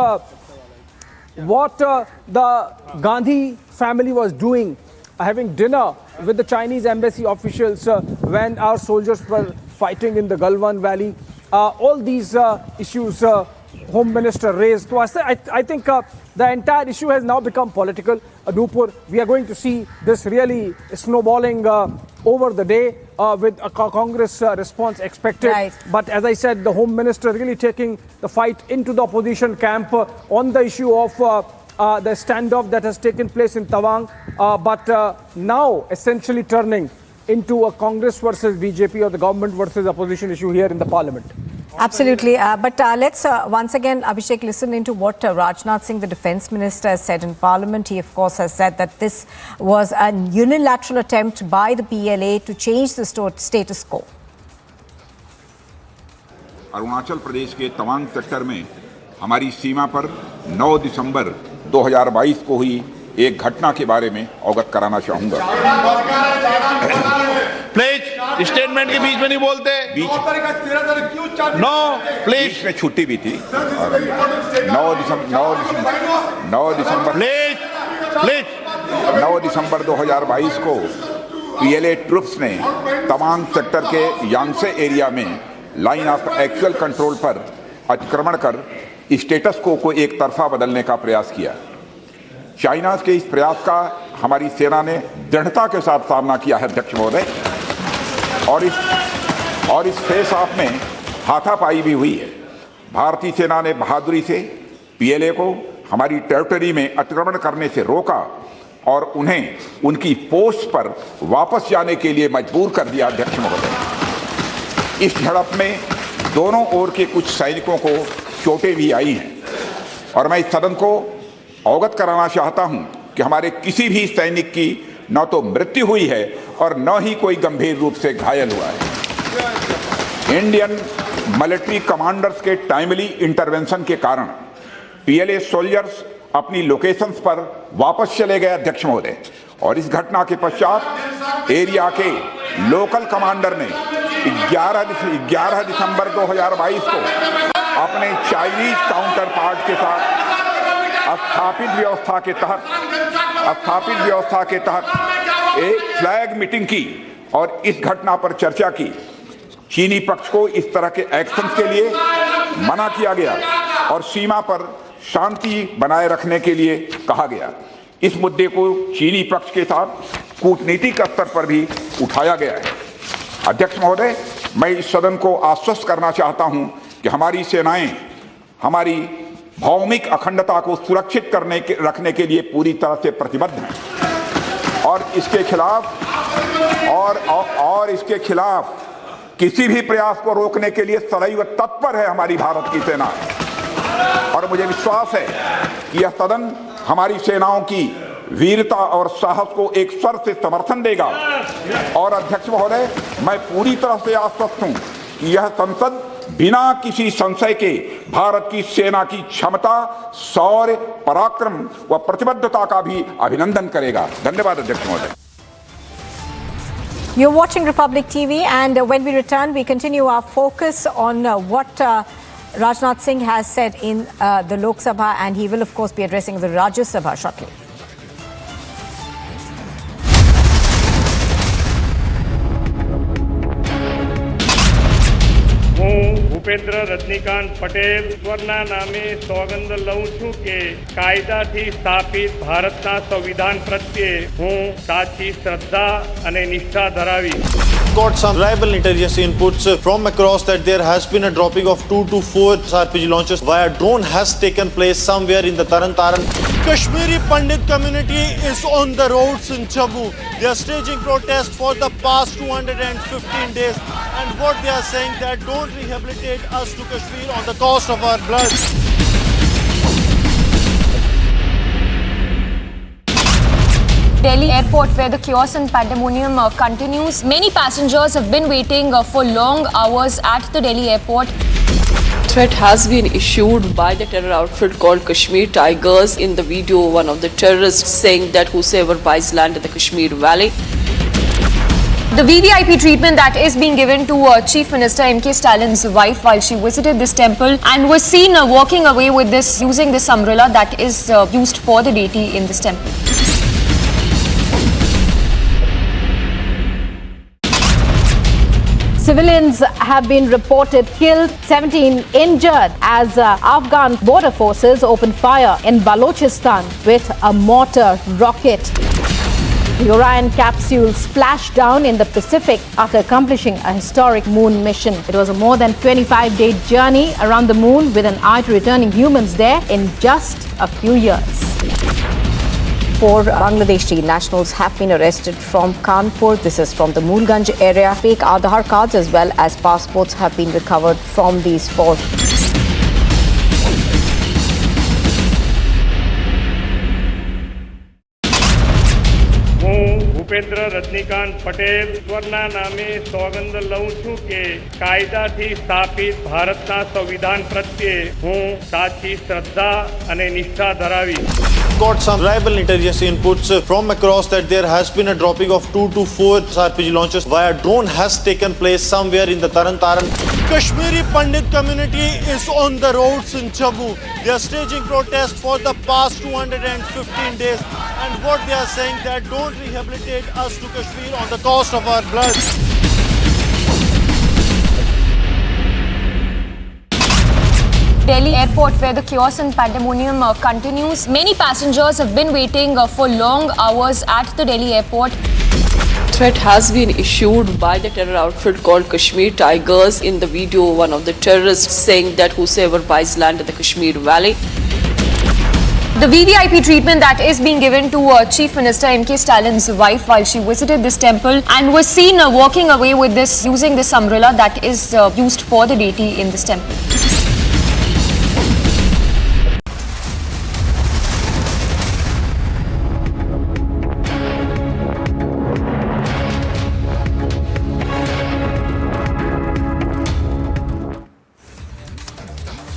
what the Gandhi family was doing, having dinner with the Chinese embassy officials when our soldiers were fighting in the Galwan Valley? All these issues Home Minister raised. So I think the entire issue has now become political. Nupur, we are going to see this really snowballing over the day with a Congress response expected. Right. But as I said, the Home Minister really taking the fight into the opposition camp on the issue of the standoff that has taken place in Tawang, but now essentially turning into a Congress versus BJP or the government versus opposition issue here in the Parliament. Absolutely. But let's once again, Abhishek, listen into what Rajnath Singh, the Defence Minister, has said in Parliament. He, of course, has said that this was a unilateral attempt by the PLA to change the status quo. Arunachal Pradesh के Tawang sector में हमारी सीमा पर 9 दिसंबर 2022 को हुई एक घटना के बारे में अवगत कराना चाहूंगा। प्लीज स्टेटमेंट के बीच में नहीं बोलते। नो प्लीज में छुट्टी भी थी। 9 दिसंबर 2022 को पीएलए ट्रुप्स ने तवांग सेक्टर के यांगसे एरिया में लाइन ऑफ एक्चुअल कंट्रोल पर अतिक्रमण कर स्टेटस को एक तरफा बदलने का प्रयास किया। चाइना के इस प्रयास का हमारी सेना ने दृढ़ता के साथ सामना किया है अध्यक्ष महोदय, और इस फेस ऑफ में हाथापाई भी हुई है। भारतीय सेना ने बहादुरी से पीएलए को हमारी टेरिटरी में अतिक्रमण करने से रोका और उन्हें उनकी पोस्ट पर वापस जाने के लिए मजबूर कर दिया अध्यक्ष महोदय। इस झड़प में दोनों ओर के कुछ सैनिकों को चोटें भी आई हैं और मैं इस सदन को अवगत कराना चाहता हूं कि हमारे किसी भी सैनिक की न तो मृत्यु हुई है और न ही कोई गंभीर रूप से घायल हुआ है। इंडियन मिलिट्री कमांडर्स के टाइमली इंटरवेंशन के कारण पीएलए सोल्जर्स अपनी लोकेशंस पर वापस चले गए अध्यक्ष महोदय, और इस घटना के पश्चात एरिया के लोकल कमांडर ने 11 दिसंबर 2022 को अपने चाइनीज काउंटर पार्ट के साथ स्थापित व्यवस्था के तहत एक फ्लैग मीटिंग की और इस घटना पर चर्चा की। चीनी पक्ष को इस तरह के एक्शंस के लिए मना किया गया और सीमा पर शांति बनाए रखने के लिए कहा गया। इस मुद्दे को चीनी पक्ष के साथ कूटनीतिक स्तर पर भी उठाया गया है। अध्यक्ष महोदय, मैं इस सदन को आश्वस्त करना चाहता हूं कि हमारी सेनाएं हमारी भौमिक अखंडता को सुरक्षित रखने के लिए पूरी तरह से प्रतिबद्ध हैं और इसके खिलाफ किसी भी प्रयास को रोकने के लिए सदैव तत्पर है हमारी भारत की सेना। और मुझे विश्वास है कि यह सदन हमारी सेनाओं की वीरता और साहस को एक स्वर से समर्थन देगा। और अध्यक्ष महोदय, मैं पूरी तरह से आश्वस्त हूं कि यह संसद बिना किसी संशय के भारत की सेना की क्षमता, शौर्य, पराक्रम व प्रतिबद्धता का भी अभिनंदन करेगा। धन्यवाद अध्यक्ष महोदय। You're watching Republic TV, and when we return, we continue our focus on what Rajnath Singh has said in the Lok Sabha, and he will, of course, be addressing the Rajya Sabha shortly. Bhupendra Rajnikant Patel ઈશ્વરના નામે સોગંદ લઉં છું કે કાયદાથી સ્થાપિત ભારતના સંવિધાન પ્રત્યે હું સાચી શ્રદ્ધા અને નિષ્ઠા ધરાવીશ. Got some reliable intelligence inputs from across that there has been a dropping of 2 to 4 RPG launches via drone has taken place somewhere in the Taran. Kashmiri Pandit community is on the roads in Jammu. They are staging protests for the past 215 days, and what they are saying that don't rehabilitate us to Kashmir on the cost of our blood. Delhi airport, where the chaos and pandemonium continues. Many passengers have been waiting for long hours at the Delhi airport. Threat has been issued by the terror outfit called Kashmir Tigers. In the video, one of the terrorists saying that whosoever buys land in the Kashmir Valley. The VVIP treatment that is being given to Chief Minister M.K. Stalin's wife while she visited this temple and was seen walking away with this, using this umbrella that is used for the deity in this temple. Civilians have been reported killed, 17 injured as Afghan border forces opened fire in Balochistan with a mortar rocket. The Orion capsule splashed down in the Pacific after accomplishing a historic moon mission. It was a more than 25-day journey around the moon with an eye to returning humans there in just a few years. 4 Bangladeshi nationals have been arrested from Kanpur. This is from the Moolganj area. Fake Aadhaar cards as well as passports have been recovered from these 4. Bhupendra Rajnikant Patel ઈશ્વરના નામે સોગંદ લઉં છું કે કાયદાથી સ્થાપિત ભારતના સંવિધાન પ્રત્યે હું સાચી શ્રદ્ધા અને નિષ્ઠા ધરાવીશ. Got some reliable intelligence inputs from across that there has been a dropping of 2 to 4 RPG launches via drone has taken place somewhere in the Taran. Kashmiri Pandit community is on the roads in Jammu. They are staging protests for the past 215 days, and what they are saying that don't rehabilitate us to Kashmir on the cost of our blood. Delhi airport, where the chaos and pandemonium continues. Many passengers have been waiting for long hours at the Delhi airport. Threat has been issued by the terror outfit called Kashmir Tigers. In the video, one of the terrorists saying that whosoever buys land in the Kashmir Valley. The VVIP treatment that is being given to Chief Minister M.K. Stalin's wife while she visited this temple and was seen walking away with this, using this umbrella that is used for the deity in this temple.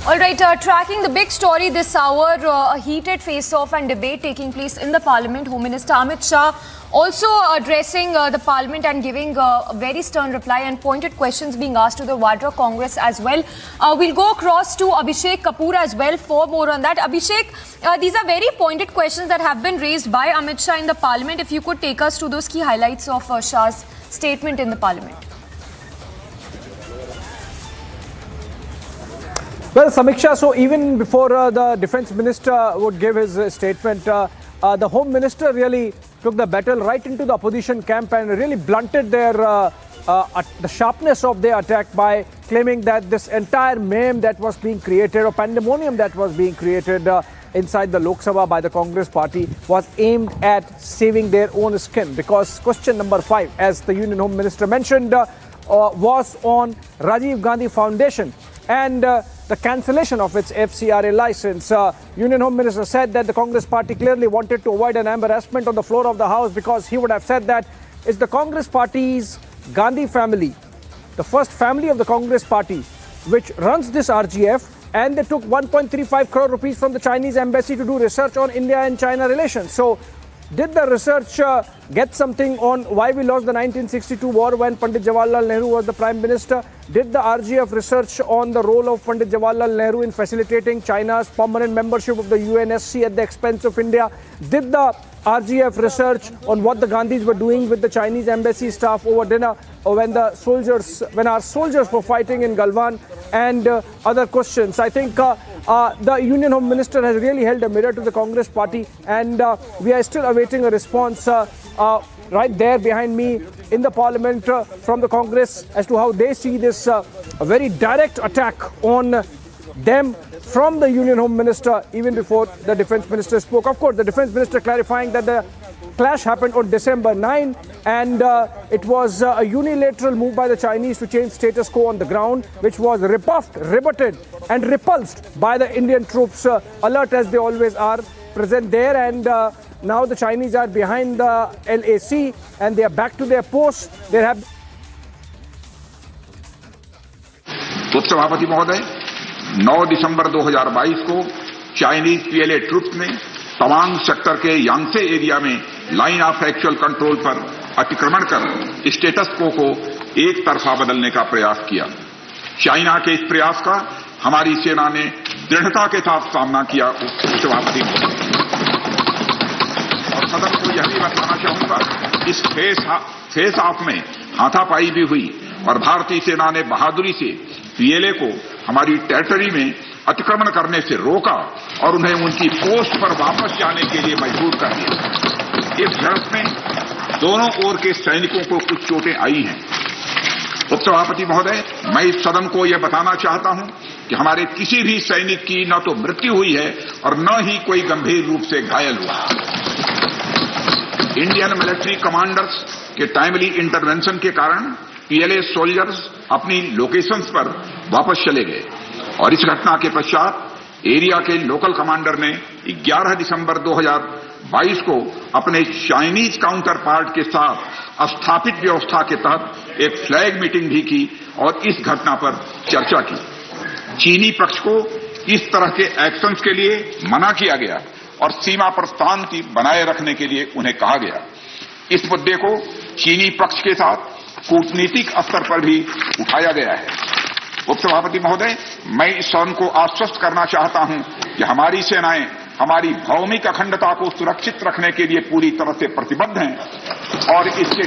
All right, tracking the big story this hour, a heated face-off and debate taking place in the Parliament. Home Minister Amit Shah also addressing the Parliament and giving a very stern reply, and pointed questions being asked to the Vadra Congress as well. We'll go across to Abhishek Kapoor as well for more on that. Abhishek, these are very pointed questions that have been raised by Amit Shah in the Parliament. If you could take us to those key highlights of Shah's statement in the Parliament. Well, Samiksha, so even before the Defence Minister would give his statement, the Home Minister really took the battle right into the opposition camp and really blunted their the sharpness of their attack by claiming that this entire mayhem that was being created, or pandemonium that was being created inside the Lok Sabha by the Congress party, was aimed at saving their own skin. Because question number 5, as the Union Home Minister mentioned, was on Rajiv Gandhi Foundation and the cancellation of its FCRA license. Union Home Minister said that the Congress party clearly wanted to avoid an embarrassment on the floor of the House, because he would have said that it's the Congress party's Gandhi family, the first family of the Congress party, which runs this RGF, and they took 1.35 crore rupees from the Chinese embassy to do research on India and China relations. So did the research get something on why we lost the 1962 war when Pandit Jawaharlal Nehru was the Prime Minister? Did the RGF research on the role of Pandit Jawaharlal Nehru in facilitating China's permanent membership of the UNSC at the expense of India? Did the RGF research on what the Gandhis were doing with the Chinese embassy staff over dinner, or when our soldiers were fighting in Galwan, and other questions? I think the Union Home Minister has really held a mirror to the Congress party, and we are still awaiting a response right there behind me in the Parliament from the Congress as to how they see this a very direct attack on them from the Union Home Minister, even before the Defence Minister spoke. Of course, the Defence Minister clarifying that the clash happened on December 9, and it was a unilateral move by the Chinese to change status quo on the ground, which was rebuffed, rebutted and repulsed by the Indian troops, alert as they always are, present there. And now the Chinese are behind the LAC and they are back to their posts. They have. उपसभापति महोदय, 9 दिसंबर 2022 को Chinese PLA troops ने Tawang sector के यांगसे area में line of actual control पर अतिक्रमण कर status को एक तरफा बदलने का प्रयास किया। चाइना के इस प्रयास का हमारी सेना ने दृढ़ता के साथ सामना किया। उपसभापति और सदन को यह भी बताना चाहूंगा, इस फेस ऑफ में हाथापाई भी हुई और भारतीय सेना ने बहादुरी से पीएलए को हमारी टेरिटरी में अतिक्रमण करने से रोका और उन्हें उनकी पोस्ट पर वापस जाने के लिए मजबूर कर दिया। इस झड़प में दोनों ओर के सैनिकों को कुछ चोटें आई हैं। उपसभापति महोदय, मैं इस सदन को यह बताना चाहता हूं कि हमारे किसी भी सैनिक की न तो मृत्यु हुई है और न ही कोई गंभीर रूप से घायल हुआ। इंडियन मिलिट्री कमांडर्स के टाइमली इंटरवेंशन के कारण पीएलए सोल्जर्स अपनी लोकेशंस पर वापस चले गए और इस घटना के पश्चात एरिया के लोकल कमांडर ने 11 दिसंबर 2022 को अपने चाइनीज काउंटर पार्ट के साथ स्थापित व्यवस्था के तहत एक फ्लैग मीटिंग भी की और इस घटना पर चर्चा की। चीनी पक्ष को इस तरह के एक्शंस के लिए मना किया गया और सीमा पर शांति बनाए रखने के लिए उन्हें कहा गया। इस मुद्दे को चीनी पक्ष के साथ कूटनीतिक स्तर पर भी उठाया गया है। उपसभापति महोदय, मैं इस सदन को आश्वस्त करना चाहता हूं कि हमारी सेनाएं हमारी भौमिक अखंडता को सुरक्षित रखने के लिए पूरी तरह से प्रतिबद्ध हैं और इसके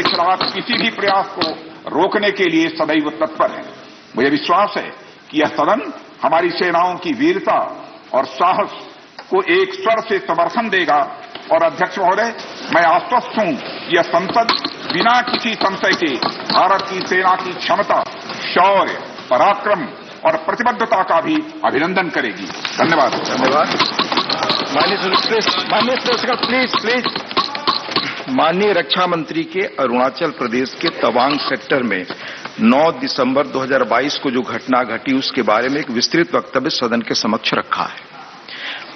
खिलाफ किसी भी प्रयास को रोकने के लिए सदैव तत्पर हैं। मुझे विश्वास है कि यह सदन हमारी सेनाओं की वीरता और साहस को एक स्वर से समर्थन देगा। और अध्यक्ष महोदय, मैं आश्वस्त हूं कि यह संसद बिना किसी संशय के भारत की सेना की क्षमता, शौर्य, पराक्रम और प्रतिबद्धता का भी अभिनंदन करेगी। धन्यवाद। माननीय स्पीकर, प्लीज। माननीय रक्षा मंत्री के अरुणाचल प्रदेश के तवांग सेक्टर में 9 दिसंबर 2022 को जो घटना घटी उसके बारे में एक विस्तृत वक्तव्य सदन के समक्ष रखा है।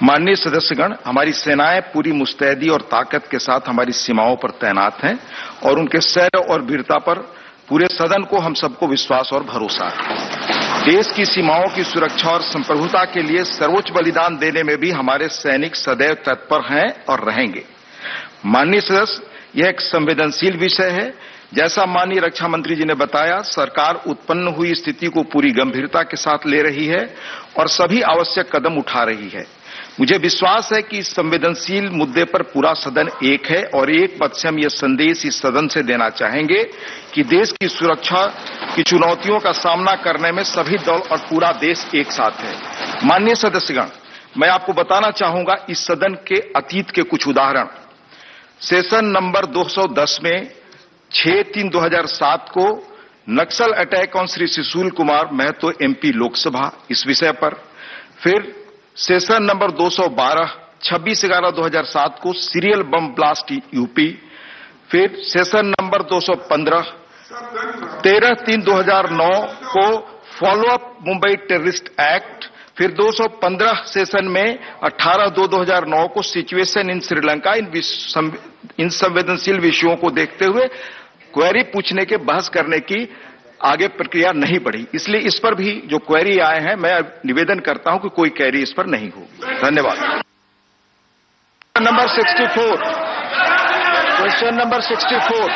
माननीय सदस्यगण, हमारी सेनाएं पूरी मुस्तैदी और ताकत के साथ हमारी सीमाओं पर तैनात हैं और उनके शौर्य और वीरता पर पूरे सदन को हम सबको विश्वास और भरोसा है। देश की सीमाओं की सुरक्षा और संप्रभुता के लिए सर्वोच्च बलिदान देने में भी हमारे सैनिक सदैव तत्पर हैं और रहेंगे। माननीय सदस्य, यह एक संवेदनशील विषय है। जैसा माननीय रक्षा मंत्री जी ने बताया, सरकार उत्पन्न हुई स्थिति को पूरी गंभीरता के साथ ले रही है और सभी आवश्यक कदम उठा रही है। मुझे विश्वास है कि इस संवेदनशील मुद्दे पर पूरा सदन एक है और एक पद से हम यह संदेश इस सदन से देना चाहेंगे कि देश की सुरक्षा की चुनौतियों का सामना करने में सभी दल और पूरा देश एक साथ है। माननीय सदस्यगण, मैं आपको बताना चाहूंगा इस सदन के अतीत के कुछ उदाहरण। सेशन नंबर 210 में 6/3/2007 को Naxal attack on Shri Sushil Kumar Mahato MP Lok Sabha, इस विषय पर। फिर सेशन नंबर 212 26/11/2007 को सीरियल बम ब्लास्ट यूपी। फिर सेशन नंबर 215 13/3/2009 को follow up Mumbai terrorist act. फिर 215 सेशन में 18/2/2009 को सिचुएशन इन श्रीलंका। इन संवेदनशील विषयों को देखते हुए क्वेरी पूछने के बहस करने की आगे प्रक्रिया नहीं बढ़ी, इसलिए इस पर भी जो क्वेरी आए हैं मैं निवेदन करता हूं कि कोई क्वेरी इस पर नहीं होगी। धन्यवाद। Number 64, question number 64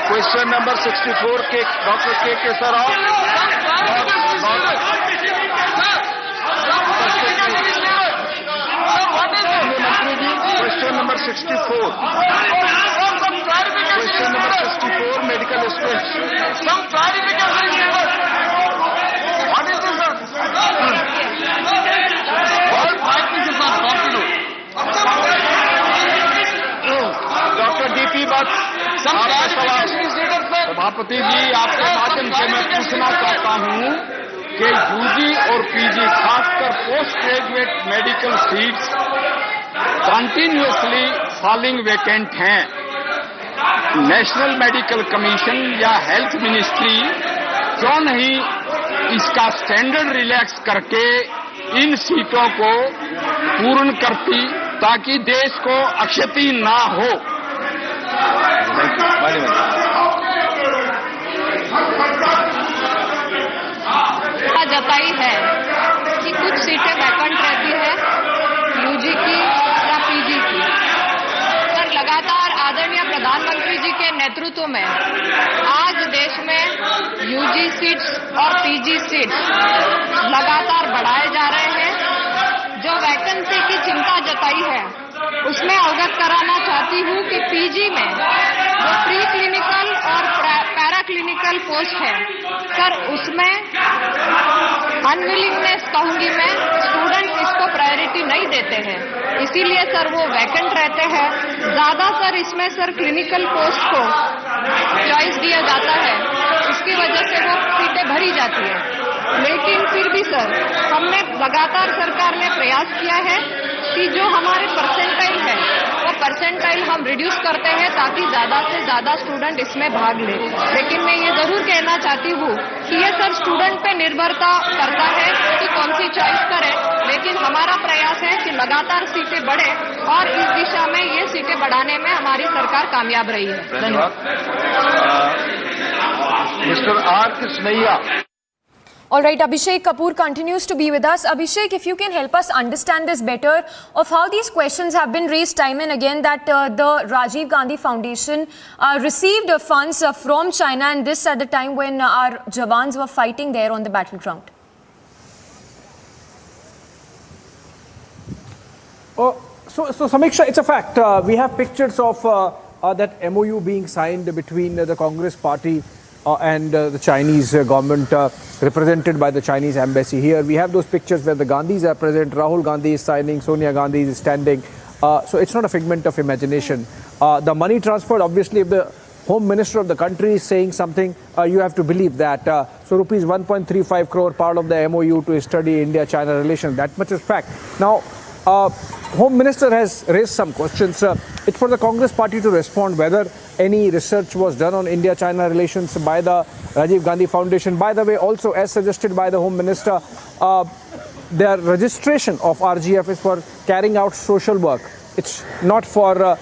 question number 64 के डॉक्टर के सर मंत्री ji, question number 64 question number 64 medical students. Doctor DP बात सभापति जी, आपके माध्यम से मैं पूछना चाहता हूं कि UG और PG खासकर post graduate medical seats continuously falling vacant हैं। नेशनल मेडिकल कमीशन या हेल्थ मिनिस्ट्री क्यों नहीं इसका स्टैंडर्ड रिलैक्स करके इन सीटों को पूर्ण करती ताकि देश को अक्षति ना हो। जताई है कि कुछ सीटें वैकेंट रहती है UG की या PG की, पर लगातार आदरणीय प्रधानमंत्री जी के नेतृत्व में आज देश में UG सीट्स और PG सीट्स लगातार बढ़ाए जा रहे हैं। जो वैकेंसी की चिंता जताई है उसमें अवगत कराना चाहती हूं कि PG में जो प्री क्लिनिकल और पैरा क्लिनिकल पोस्ट है सर, उसमें अनविलिंगनेस कहूंगी मैं, स्टूडेंट इसको प्रायोरिटी नहीं देते हैं, इसीलिए सर वो वैकेंट रहते हैं। ज्यादा सर इसमें सर क्लिनिकल पोस्ट को चॉइस दिया जाता है, इसकी वजह से वो सीटें भरी जाती है। लेकिन फिर भी सर हमने लगातार सरकार ने प्रयास किया है कि जो हमारे परसेंटाइल है वो परसेंटाइल हम रिड्यूस करते हैं ताकि ज्यादा से ज्यादा स्टूडेंट इसमें भाग ले। लेकिन मैं ये जरूर कहना चाहती हूँ कि ये सर स्टूडेंट पे निर्भरता करता है कि कौन सी चॉइस करे, लेकिन हमारा प्रयास है कि लगातार सीटें बढ़े और इस दिशा में ये सीटें बढ़ाने में हमारी सरकार कामयाब रही है। धन्यवाद। Mister R Krishnaiah. All right, Abhishek Kapoor continues to be with us. Abhishek, if you can help us understand this better of how these questions have been raised time and again, that the Rajiv Gandhi Foundation received funds from China, and this at the time when our Jawans were fighting there on the battleground. So Samiksha, it's a fact. We have pictures of that MOU being signed between the Congress party and the Chinese government represented by the Chinese embassy here. We have those pictures where the Gandhis are present, Rahul Gandhi is signing, Sonia Gandhi is standing. So it's not a figment of imagination. The money transferred, obviously, if the Home Minister of the country is saying something, you have to believe that. So rupees 1.35 crore part of the MOU to study India-China relations. That much is fact. Now, Home Minister has raised some questions. It's for the Congress party to respond whether any research was done on India-China relations by the Rajiv Gandhi Foundation. By the way, also as suggested by the Home Minister, their registration of RGF is for carrying out social work. It's not for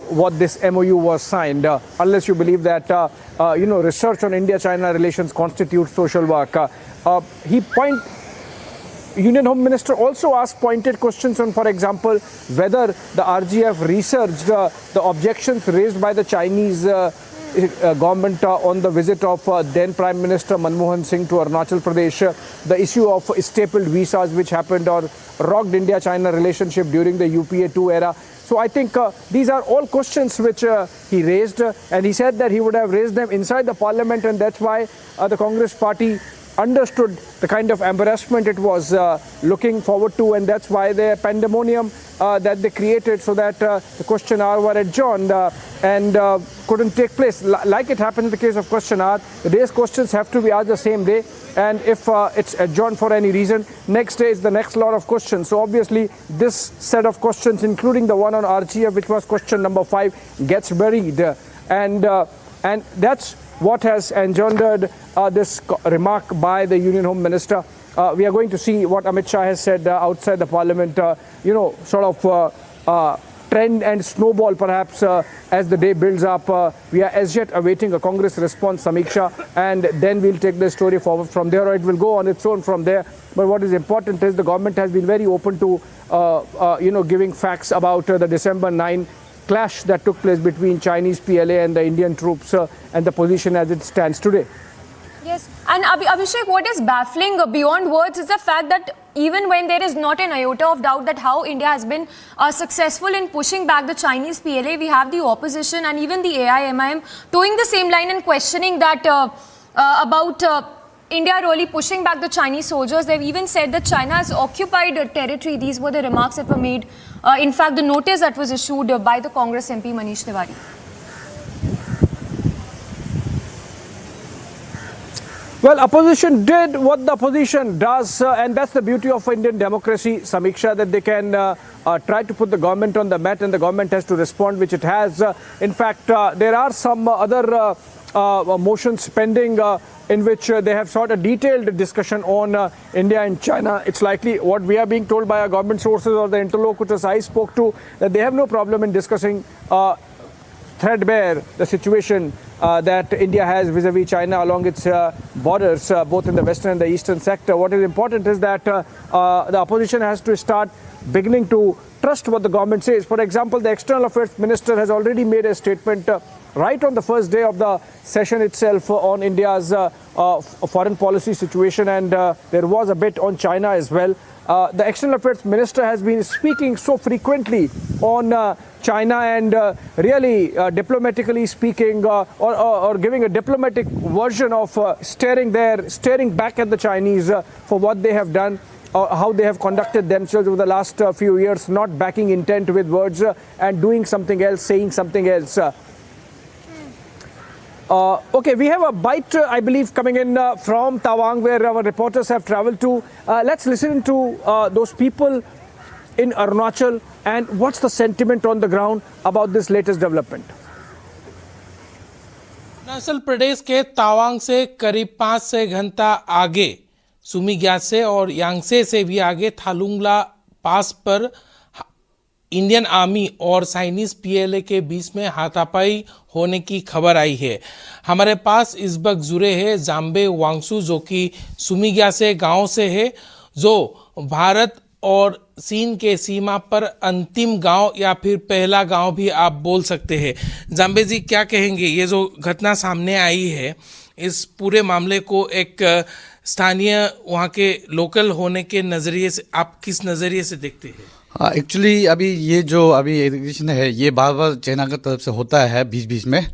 what this MOU was signed, unless you believe that, research on India-China relations constitutes social work. Union Home Minister also asked pointed questions on, for example, whether the RGF researched the objections raised by the Chinese government on the visit of then Prime Minister Manmohan Singh to Arunachal Pradesh, the issue of stapled visas which happened or rocked India-China relationship during the UPA 2 era. So I think these are all questions which he raised, and he said that he would have raised them inside the parliament, and that's why the Congress party understood the kind of embarrassment it was looking forward to, and that's why the pandemonium that they created so that the question hour were adjourned and couldn't take place. Like it happened in the case of question hour, the day's questions have to be asked the same day, and if it's adjourned for any reason, next day is the next lot of questions. So obviously this set of questions, including the one on RGF, which was question number 5, gets buried, and that's what has engendered this remark by the Union Home Minister. We are going to see what Amit Shah has said outside the parliament, sort of trend and snowball perhaps as the day builds up. We are as yet awaiting a Congress response, Samiksha, and then we'll take the story forward from there, or it will go on its own from there. But what is important is the government has been very open to, giving facts about the December 9 clash that took place between Chinese PLA and the Indian troops and the position as it stands today. Yes, and Abhishek, what is baffling beyond words is the fact that even when there is not an iota of doubt that how India has been successful in pushing back the Chinese PLA, we have the opposition and even the AIMIM towing the same line and questioning that about India really pushing back the Chinese soldiers. They've even said that China has occupied territory. These were the remarks that were made. In fact, the notice that was issued by the Congress MP Manish Tiwari. Well, opposition did what the opposition does, and that's the beauty of Indian democracy, Samiksha, that they can try to put the government on the mat and the government has to respond, which it has. In fact, there are some other motions pending in which they have sought a detailed discussion on India and China. It's likely what we are being told by our government sources or the interlocutors I spoke to, that they have no problem in discussing threadbare the situation that India has vis-a-vis China along its borders, both in the western and the eastern sector. What is important is that the opposition has to start beginning to trust what the government says. For example, the External Affairs Minister has already made a statement right on the first day of the session itself on India's foreign policy situation, and there was a bit on China as well. The External Affairs Minister has been speaking so frequently on China and really diplomatically speaking or giving a diplomatic version of staring back at the Chinese for what they have done, how they have conducted themselves over the last few years, not backing intent with words and doing something else, saying something else. Okay, we have a bite, I believe, coming in from Tawang, where our reporters have traveled to. Let's listen to those people in Arunachal and what's the sentiment on the ground about this latest development. Arunachal Pradesh के तावांग से करीब 5-6 घंटा आगे सुमीग्या से और यांगसे से भी आगे थालुंगला पास पर इंडियन आर्मी और चाइनीज पीएलए के बीच में हाथापाई होने की खबर आई है। हमारे पास इस वक्त जुड़े हैं जाम्बे वांगसू, जो कि सुमीग्या से गांव से है, जो भारत और चीन के सीमा पर अंतिम गांव या फिर पहला गांव भी आप बोल सकते हैं। जाम्बे जी, क्या कहेंगे, ये जो घटना सामने आई है, इस पूरे मामले को एक स्थानीय वहाँ के लोकल होने के नज़रिए से आप किस नज़रिए से देखते हैं? एक्चुअली अभी ये जो अभी एग्रीगेशन है ये बार बार चाइना की तरफ से होता है बीच बीच में,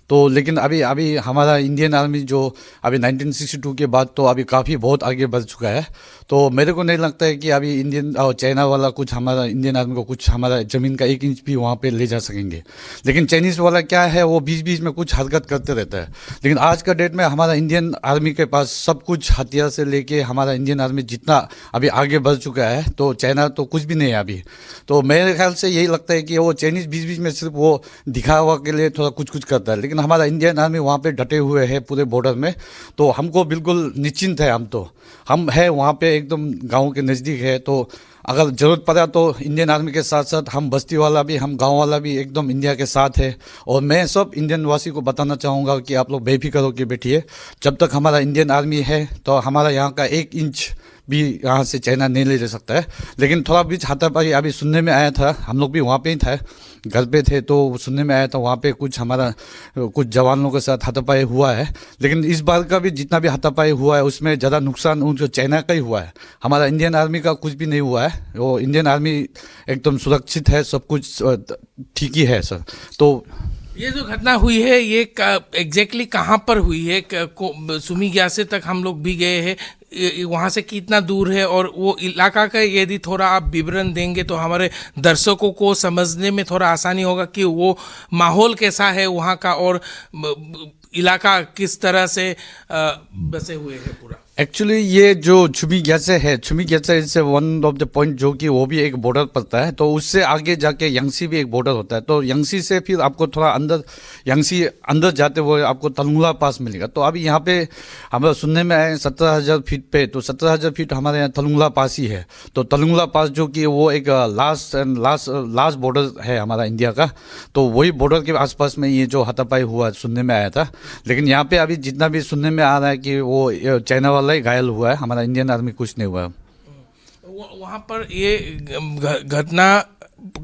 तो लेकिन अभी हमारा इंडियन आर्मी जो अभी 1962 के बाद तो अभी काफ़ी बहुत आगे बढ़ चुका है। तो मेरे को नहीं लगता है कि अभी इंडियन और चाइना वाला कुछ हमारा इंडियन आर्मी को कुछ हमारा ज़मीन का 1 इंच भी वहाँ पे ले जा सकेंगे। लेकिन चाइनीज़ वाला क्या है, वो बीच बीच में कुछ हरकत करते रहता है। लेकिन आज का डेट में हमारा इंडियन आर्मी के पास सब कुछ हथियार से लेके हमारा इंडियन आर्मी जितना अभी आगे बढ़ चुका है, तो चाइना तो कुछ भी नहीं है अभी। तो मेरे ख्याल से यही लगता है कि वो चाइनीज़ बीच बीच में सिर्फ वो दिखावा के लिए थोड़ा कुछ कुछ करता है, लेकिन हमारा इंडियन आर्मी वहाँ पे डटे हुए है पूरे बॉर्डर में। तो हमको बिल्कुल निश्चिंत है, हम है वहाँ पे एकदम गांव के नज़दीक है। तो अगर ज़रूरत पड़ा तो इंडियन आर्मी के साथ साथ हम बस्ती वाला भी, हम गांव वाला भी एकदम इंडिया के साथ है। और मैं सब इंडियन वासी को बताना चाहूँगा कि आप लोग बेफिक्र होकर बैठिए, जब तक हमारा इंडियन आर्मी है तो हमारा यहाँ का 1 इंच भी यहाँ से चाइना नहीं ले जा सकता है। लेकिन थोड़ा बीच हाथापाई अभी सुनने में आया था, हम लोग भी वहाँ पे ही था, घर पे थे, तो सुनने में आया था वहाँ पे कुछ हमारा कुछ जवानों के साथ हाथापाई हुआ है। लेकिन इस बार का भी जितना भी हाथापाई हुआ है उसमें ज़्यादा नुकसान उनको चाइना का ही हुआ है, हमारा इंडियन आर्मी का कुछ भी नहीं हुआ है। वो इंडियन आर्मी एकदम सुरक्षित है, सब कुछ ठीक ही है सर। तो ये जो घटना हुई है ये एग्जैक्टली कहाँ पर हुई है? सुमी ग्यासे तक हम लोग भी गए हैं, वहाँ से कितना दूर है और वो इलाका का यदि थोड़ा आप विवरण देंगे तो हमारे दर्शकों को समझने में थोड़ा आसानी होगा कि वो माहौल कैसा है वहाँ का और इलाका किस तरह से बसे हुए है पूरा। एक्चुअली ये जो छुमी ग्यासे है, छुमी ग्यासे is one of the point जो कि वो भी एक बॉर्डर पड़ता है। तो उससे आगे जाके यांगसी भी एक बॉर्डर होता है। तो यांगसी से फिर आपको थोड़ा अंदर, यांगसी अंदर जाते हुए आपको तलुंगला पास मिलेगा। तो अभी यहाँ पे हमारा सुनने में आए 17,000 फीट पे, तो 17,000 फीट हमारे यहाँ तलुंगला पास ही है। तो तलुंगला पास जो कि वो एक लास्ट बॉर्डर है हमारा इंडिया का, तो वही बॉर्डर के आसपास में ये जो हाथापाई हुआ सुनने में आया था। लेकिन यहाँ पे अभी जितना भी सुनने में आ रहा है कि वो चाइना वाला ही घायल हुआ है, हमारा इंडियन आर्मी कुछ नहीं हुआ। वहाँ पर ये घटना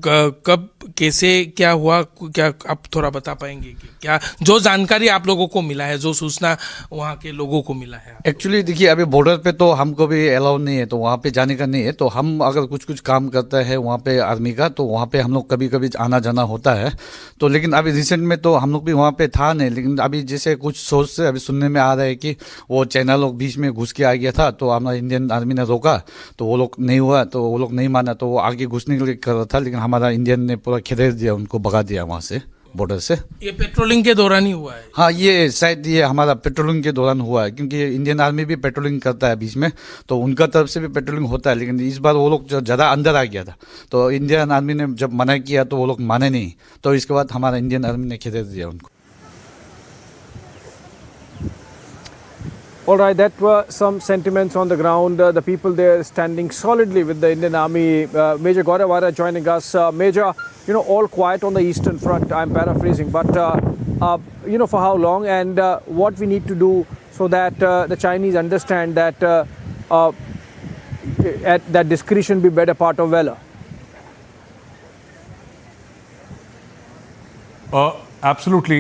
कब कैसे क्या हुआ, क्या आप थोड़ा बता पाएंगे कि क्या जो जानकारी आप लोगों को मिला है, जो सूचना वहाँ के लोगों को मिला है? एक्चुअली देखिए अभी बॉर्डर पे तो हमको भी अलाउ नहीं है, तो वहाँ पे जाने का नहीं है। तो हम अगर कुछ काम करता है वहाँ पे आर्मी का, तो वहाँ पे हम लोग कभी कभी आना जाना होता है। तो लेकिन अभी रिसेंट में तो हम लोग भी वहाँ पे था नहीं, लेकिन अभी जैसे कुछ सोर्स से अभी सुनने में आ रहा है कि वो चाइना लोग बीच में घुस के आ गया था, तो हमारा इंडियन आर्मी ने रोका, तो वो लोग नहीं हुआ, तो वो लोग नहीं माना, तो वो आगे घुसने के लिए कर रहा था। लेकिन हमारा इंडियन ने पूरा खदेड़ दिया, उनको भगा दिया वहाँ से बॉर्डर से। ये पेट्रोलिंग के दौरान ही हुआ है? हाँ, ये शायद ये हमारा पेट्रोलिंग के दौरान हुआ है, क्योंकि इंडियन आर्मी भी पेट्रोलिंग करता है बीच में, तो उनका तरफ से भी पेट्रोलिंग होता है। लेकिन इस बार वो लोग जो ज़्यादा अंदर आ गया था, तो इंडियन आर्मी ने जब मना किया तो वो लोग माने नहीं, तो इसके बाद हमारा इंडियन आर्मी ने खदेड़ दिया उनको। All right, that were some sentiments on the ground. The people there standing solidly with the Indian Army. Major Gauravara joining us. Major, all quiet on the Eastern Front. I'm paraphrasing, but for how long and what we need to do so that the Chinese understand that that discretion be better part of valor. Absolutely.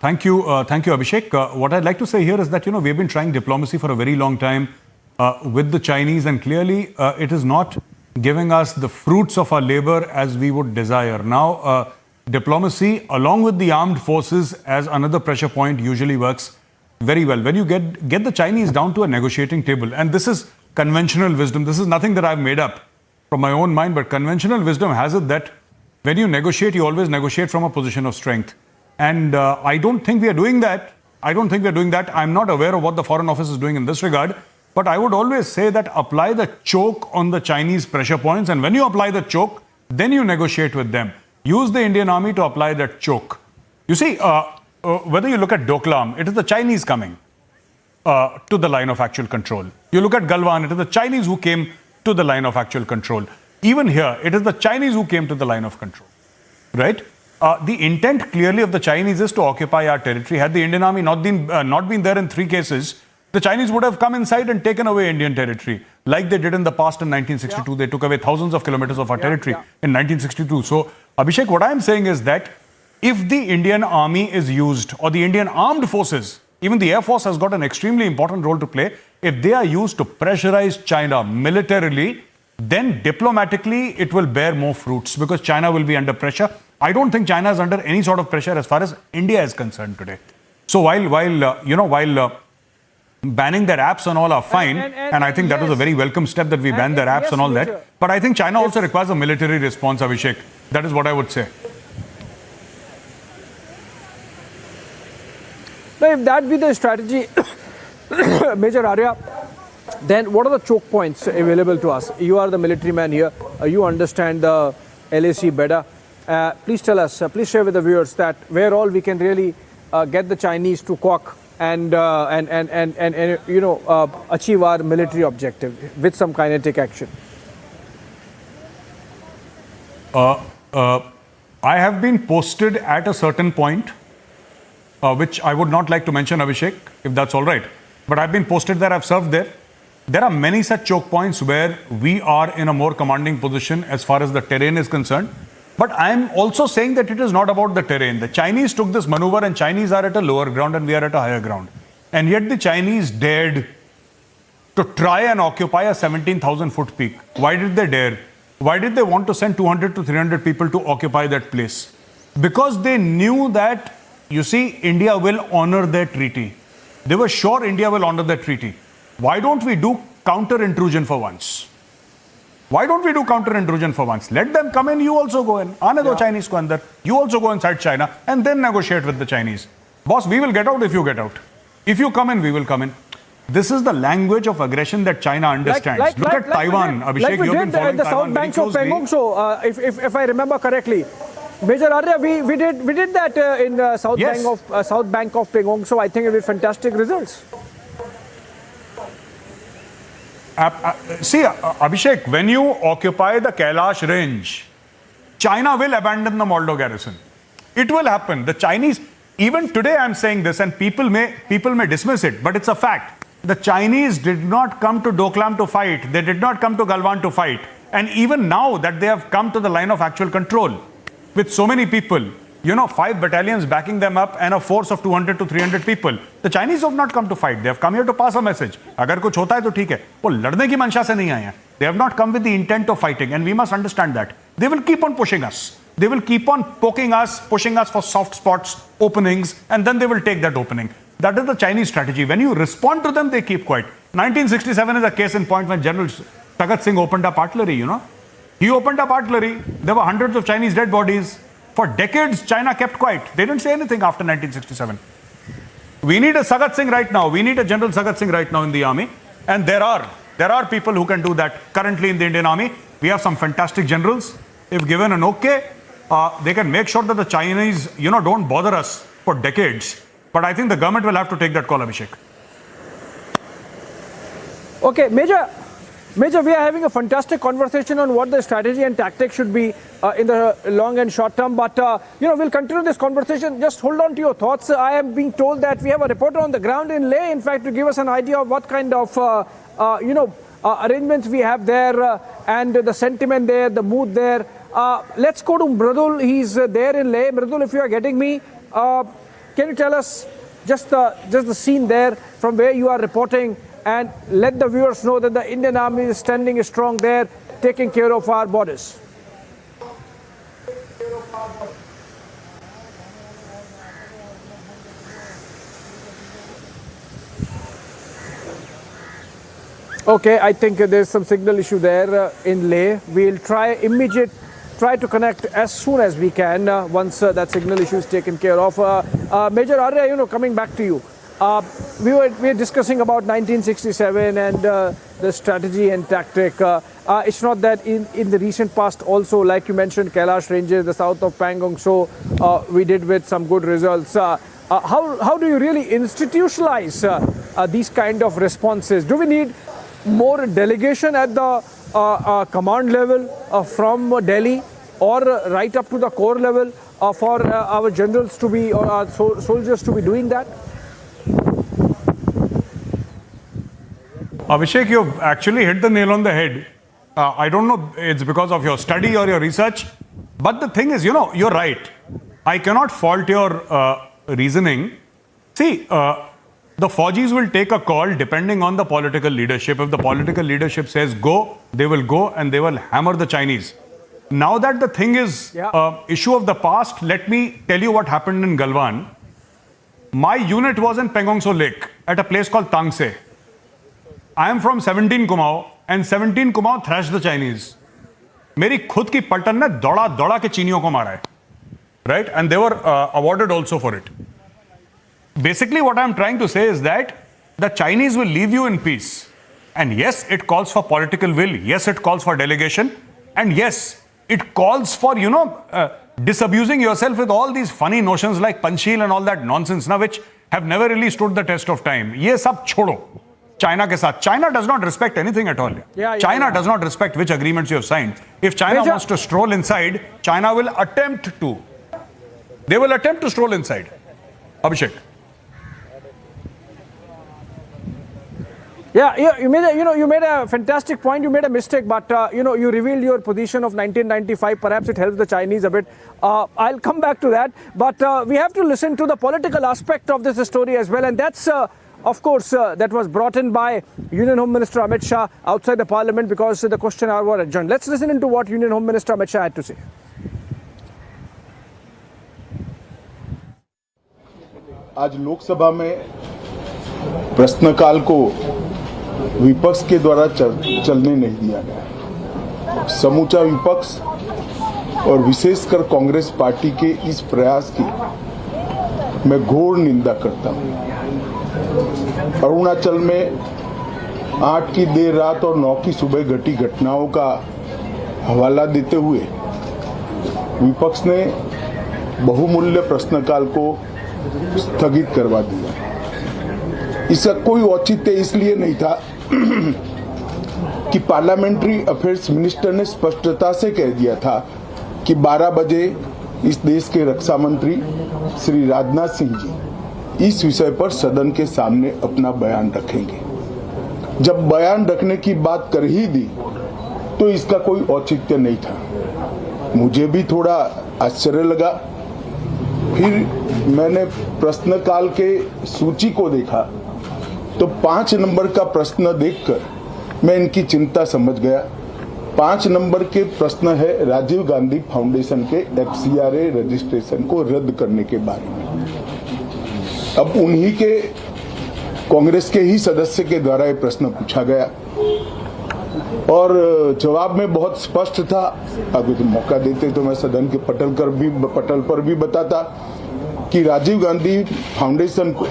Thank you, Abhishek. What I'd like to say here is that, we've been trying diplomacy for a very long time with the Chinese, and clearly it is not giving us the fruits of our labor as we would desire. Now, diplomacy, along with the armed forces as another pressure point, usually works very well. When you get the Chinese down to a negotiating table, and this is conventional wisdom, this is nothing that I've made up from my own mind, but conventional wisdom has it that when you negotiate, you always negotiate from a position of strength. And I don't think we are doing that. I'm not aware of what the Foreign Office is doing in this regard. But I would always say that apply the choke on the Chinese pressure points. And when you apply the choke, then you negotiate with them. Use the Indian Army to apply that choke. You see, whether you look at Doklam, it is the Chinese coming to the line of actual control. You look at Galwan, it is the Chinese who came to the line of actual control. Even here, it is the Chinese who came to the line of control. Right? The intent clearly of the Chinese is to occupy our territory. Had the Indian Army not been there in 3 cases, the Chinese would have come inside and taken away Indian territory, like they did in the past in 1962. They took away thousands of kilometers of our territory in 1962. So, Abhishek, what I am saying is that if the Indian Army is used, or the Indian armed forces, even the Air Force has got an extremely important role to play, if they are used to pressurize China militarily, then diplomatically it will bear more fruits because China will be under pressure. I don't think China is under any sort of pressure as far as India is concerned today. So while banning their apps and all are fine, and I think that was a very welcome step that we banned their apps and all that. But I think China also requires a military response, Abhishek. That is what I would say. Now, if that be the strategy, Major Arya, then what are the choke points available to us? You are the military man here. You understand the LAC better. Please tell us, please share with the viewers that where all we can really get the Chinese to quack and achieve our military objective with some kinetic action. I have been posted at a certain point, which I would not like to mention, Abhishek, if that's all right. But I've been posted there, I've served there. There are many such choke points where we are in a more commanding position as far as the terrain is concerned. But I'm also saying that it is not about the terrain. The Chinese took this maneuver and Chinese are at a lower ground and we are at a higher ground. And yet the Chinese dared to try and occupy a 17,000 foot peak. Why did they dare? Why did they want to send 200 to 300 people to occupy that place? Because they knew that, you see, India will honor their treaty. They were sure India will honor their treaty. Why don't we do counter-intrusion for once? Why don't we do counter-intrusion for once? Let them come in, you also go in. Aane do Chinese ko andar. You also go inside China and then negotiate with the Chinese. Boss, we will get out if you get out. If you come in, we will come in. This is the language of aggression that China understands. Look at Taiwan, Abhishek. Like we did at the South Bank of Pangong. So, if I remember correctly, Major Arya, we did that in South Bank of Pangong. So I think it was fantastic results. See, Abhishek, when you occupy the Kailash range, China will abandon the Moldo garrison. It will happen. The Chinese, even today I'm saying this and people may dismiss it, but it's a fact. The Chinese did not come to Doklam to fight. They did not come to Galwan to fight. And even now that they have come to the line of actual control with so many people, 5 battalions backing them up and a force of 200 to 300 people. The Chinese have not come to fight. They have come here to pass a message. Agar kuch hota hai to theek hai. वो लड़ने की मंशा से नहीं आए हैं. They have not come with the intent of fighting, and we must understand that. They will keep on pushing us. They will keep on poking us, pushing us for soft spots, openings, and then they will take that opening. That is the Chinese strategy. When you respond to them, they keep quiet. 1967 is a case in point when General Sagat Singh opened up artillery, He opened up artillery. There were hundreds of Chinese dead bodies. For decades, China kept quiet. They didn't say anything after 1967. We need a Sagat Singh right now. We need a General Sagat Singh right now in the army. And there are people who can do that currently in the Indian army. We have some fantastic generals. If given an okay, they can make sure that the Chinese, don't bother us for decades. But I think the government will have to take that call, Abhishek. Okay, Major, we are having a fantastic conversation on what the strategy and tactics should be in the long and short term. But, we'll continue this conversation. Just hold on to your thoughts. I am being told that we have a reporter on the ground in Leh, in fact, to give us an idea of what kind of, arrangements we have there and the sentiment there, the mood there. Let's go to Mridul. He's there in Leh. Mridul, if you are getting me, can you tell us just the scene there from where you are reporting, and let the viewers know that the Indian Army is standing strong there, taking care of our borders. Okay, I think there's some signal issue there in Leh. We'll try to connect as soon as we can once that signal issue is taken care of. Major Arya, coming back to you. We were discussing about 1967 and the strategy and tactic. It's not that in the recent past also, like you mentioned, Kailash Ranges, the south of Pangong, so we did with some good results. How do you really institutionalize these kind of responses? Do we need more delegation at the command level from Delhi or right up to the corps level for our generals to be, or our soldiers to be doing that? Abhishek, you've actually hit the nail on the head. I don't know, it's because of your study or your research. But the thing is, you're right. I cannot fault your reasoning. See, the the Fauji's will take a call depending on the political leadership. If the political leadership says go, they will go and they will hammer the Chinese. Now that the thing is issue of the past, let me tell you what happened in Galwan. My unit was in Pengongso Lake at a place called Tangse. I am from 17 Kumaon and 17 Kumaon thrashed the Chinese. मेरी खुद की पलटन ने दौड़ा के चीनियों को मारा है, right? And they were awarded also for it. Basically, what I'm trying to say is that the Chinese will leave you in peace. And yes, it calls for political will. Yes, it calls for delegation. And yes, it calls for, disabusing yourself with all these funny notions like Panchil and all that nonsense, which have never really stood the test of time. Ye sab chodo. China ke saath. China does not respect anything at all. China does not respect which agreements you have signed. If China wants to stroll inside, China will attempt to. They will attempt to stroll inside. Abhishek. Yeah, you made a fantastic point. You made a mistake, but you revealed your position of 1995. Perhaps it helps the Chinese a bit. I'll come back to that, but we have to listen to the political aspect of this story as well, and that's. Of course, that was brought in by Union Home Minister Amit Shah outside the Parliament because the question hour was adjourned. Let's listen into what Union Home Minister Amit Shah had to say. आज लोकसभा में प्रश्नकाल को विपक्ष के द्वारा चलने नहीं दिया गया। समूचा विपक्ष और विशेषकर कांग्रेस पार्टी के इस प्रयास की मैं घोर निंदा करता हूं। अरुणाचल में 8 की देर रात और 9 की सुबह घटी घटनाओं का हवाला देते हुए विपक्ष ने बहुमूल्य प्रश्नकाल को स्थगित करवा दिया। इसका कोई औचित्य इसलिए नहीं था कि पार्लियामेंट्री अफेयर्स मिनिस्टर ने स्पष्टता से कह दिया था कि 12 बजे इस देश के रक्षा मंत्री श्री राजनाथ सिंह जी इस विषय पर सदन के सामने अपना बयान रखेंगे। जब बयान रखने की बात कर ही दी तो इसका कोई औचित्य नहीं था। मुझे भी थोड़ा आश्चर्य लगा। फिर मैंने प्रश्नकाल के सूची को देखा तो 5 नंबर का प्रश्न देखकर मैं इनकी चिंता समझ गया। 5 नंबर के प्रश्न है राजीव गांधी फाउंडेशन के FCRA रजिस्ट्रेशन को रद्द करने के बारे में। अब उन्हीं के कांग्रेस के ही सदस्य के द्वारा ये प्रश्न पूछा गया और जवाब में बहुत स्पष्ट था। अगर तो मौका देते तो मैं सदन के पटल पर भी बताता कि राजीव गांधी फाउंडेशन को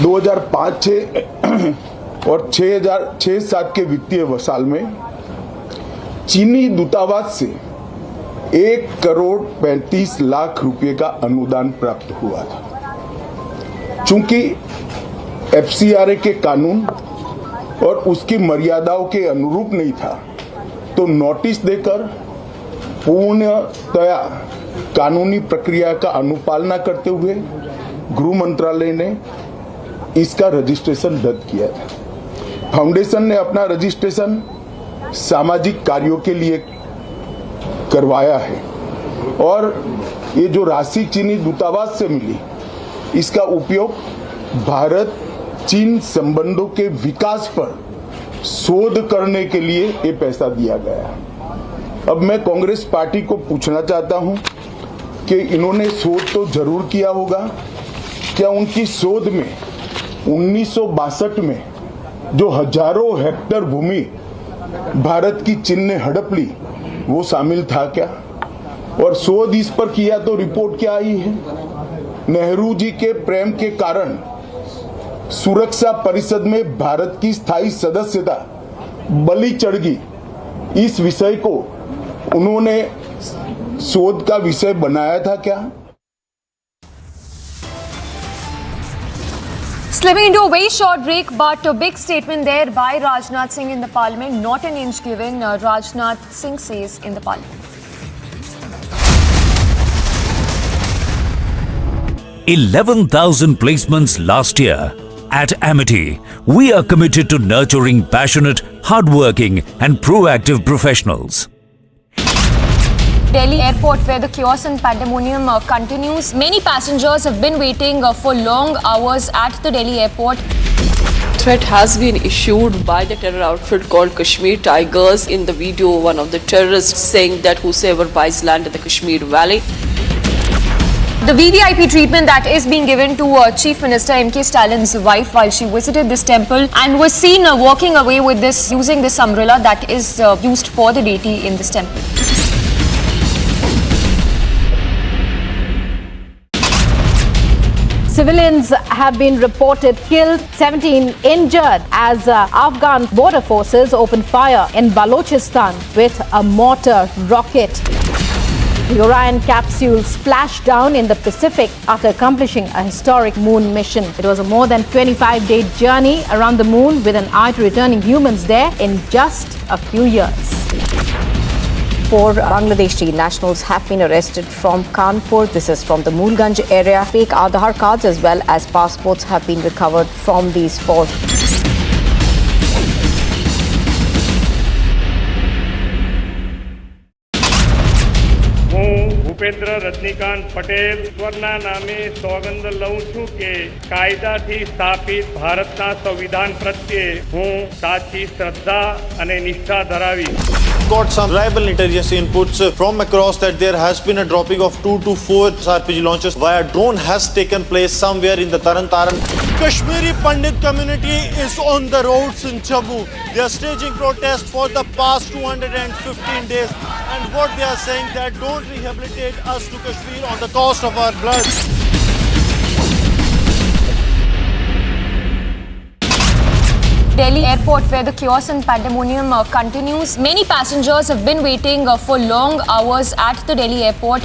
2005-6 और 2006-07 के वित्तीय साल में चीनी दूतावास से 1,35 लाख रुपए का अनुदान प्राप्त हुआ था। चूंकि FCRA के कानून और उसकी मर्यादाओं के अनुरूप नहीं था तो नोटिस देकर पूर्णतया कानूनी प्रक्रिया का अनुपालना करते हुए गृह मंत्रालय ने इसका रजिस्ट्रेशन रद्द किया था। फाउंडेशन ने अपना रजिस्ट्रेशन सामाजिक कार्यों के लिए करवाया है और ये जो राशि चीनी दूतावास से मिली इसका उपयोग भारत चीन संबंधों के विकास पर शोध करने के लिए ये पैसा दिया गया। अब मैं कांग्रेस पार्टी को पूछना चाहता हूं कि इन्होंने शोध तो जरूर किया होगा, क्या उनकी शोध में 1962 में जो हजारों हेक्टेयर भूमि भारत की चीन ने हड़प ली वो शामिल था क्या? और शोध इस पर किया तो रिपोर्ट क्या आई है? नेहरू जी के प्रेम के कारण सुरक्षा परिषद में भारत की स्थायी सदस्यता बलि चढ़ गई। इस विषय को उन्होंने शोध का विषय बनाया था क्या? Slipping into a very short break, but a big statement there by Rajnath Singh in the Parliament. Not an inch given, Rajnath Singh says in the Parliament. 11,000 placements last year. At Amity, we are committed to nurturing passionate, hardworking and proactive professionals. Delhi airport, where the chaos and pandemonium continues. Many passengers have been waiting for long hours at the Delhi airport. Threat has been issued by the terror outfit called Kashmir Tigers. In the video, one of the terrorists saying that whosoever buys land in the Kashmir Valley. The VVIP treatment that is being given to Chief Minister M.K. Stalin's wife while she visited this temple and was seen walking away with this, using this umbrella that is used for the deity in this temple. Civilians have been reported killed, 17 injured as Afghan border forces opened fire in Balochistan with a mortar rocket. The Orion capsule splashed down in the Pacific after accomplishing a historic moon mission. It was a more than 25-day journey around the moon with an eye to returning humans there in just a few years. 4 Bangladeshi nationals have been arrested from Kanpur. This is from the Moolganj area. Fake Aadhaar cards as well as passports have been recovered from these 4. Bhupendra Rajnikant Patel ઈશ્વરના નામે સોગંદ લઉં છું કે કાયદાથી સ્થાપિત ભારતના સંવિધાન પ્રત્યે હું સાચી શ્રદ્ધા અને નિષ્ઠા ધરાવીશ. Got some reliable intelligence inputs from across that there has been a dropping of 2 to 4 RPG launches via drone has taken place somewhere in the Taran. Kashmiri Pandit community is on the roads in Jammu. They are staging protests for the past 215 days, and what they are saying that don't rehabilitate us to Kashmir on the cost of our blood. Delhi airport, where the chaos and pandemonium continues. Many passengers have been waiting for long hours at the Delhi airport.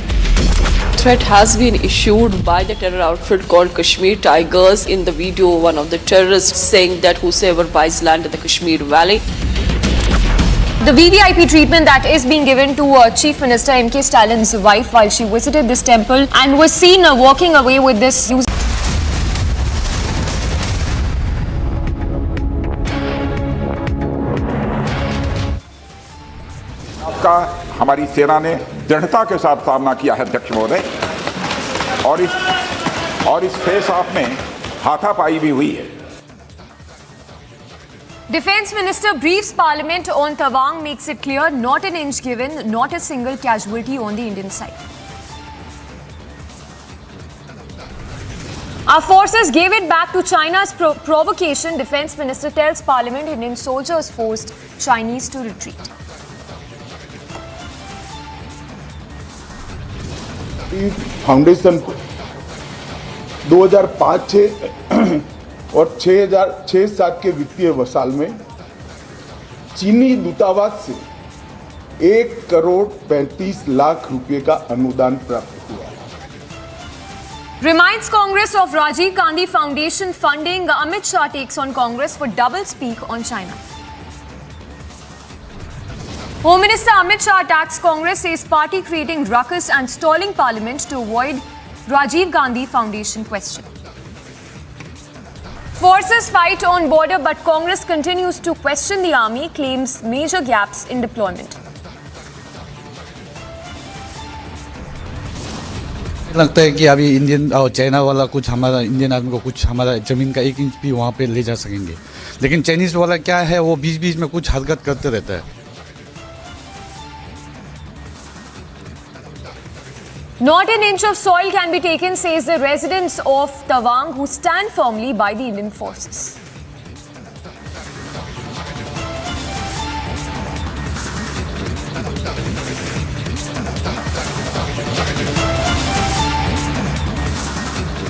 Threat has been issued by the terror outfit called Kashmir Tigers. In the video, one of the terrorists saying that whosoever buys land in the Kashmir Valley. The VVIP treatment that is being given to Chief Minister M.K. Stalin's wife while she visited this temple and was seen walking away with this. का हमारी सेना ने दृढ़ता के साथ सामना किया है अध्यक्ष महोदय, और इस फेस ऑफ में हाथापाई भी हुई है. Defence Minister briefs Parliament on Tawang, makes it clear not an inch given, not a single casualty on the Indian side. Our forces gave it back to China's provocation. Defence Minister tells Parliament Indian soldiers forced Chinese to retreat. Foundation 2005-6 और 6-7 के वित्तीय साल में चीनी दूतावास से 1,35 लाख रुपए का अनुदान प्राप्त हुआ. Reminds Congress of Rajiv Gandhi Foundation funding. Amit Shah takes on Congress for double speak on China. Home Minister Amit Shah attacks Congress, says party creating ruckus and stalling Parliament to avoid Rajiv Gandhi Foundation question. Forces fight on border, but Congress continues to question the army, claims major gaps in deployment. लगता है कि अभी Indian और China वाला कुछ हमारा Indian army को कुछ हमारा जमीन का 1 इंच भी वहाँ पे ले जा सकेंगे, लेकिन चाइनीज वाला क्या है वो बीच में कुछ हरकत करते रहता है. Not an inch of soil can be taken, says the residents of Tawang, who stand firmly by the Indian forces.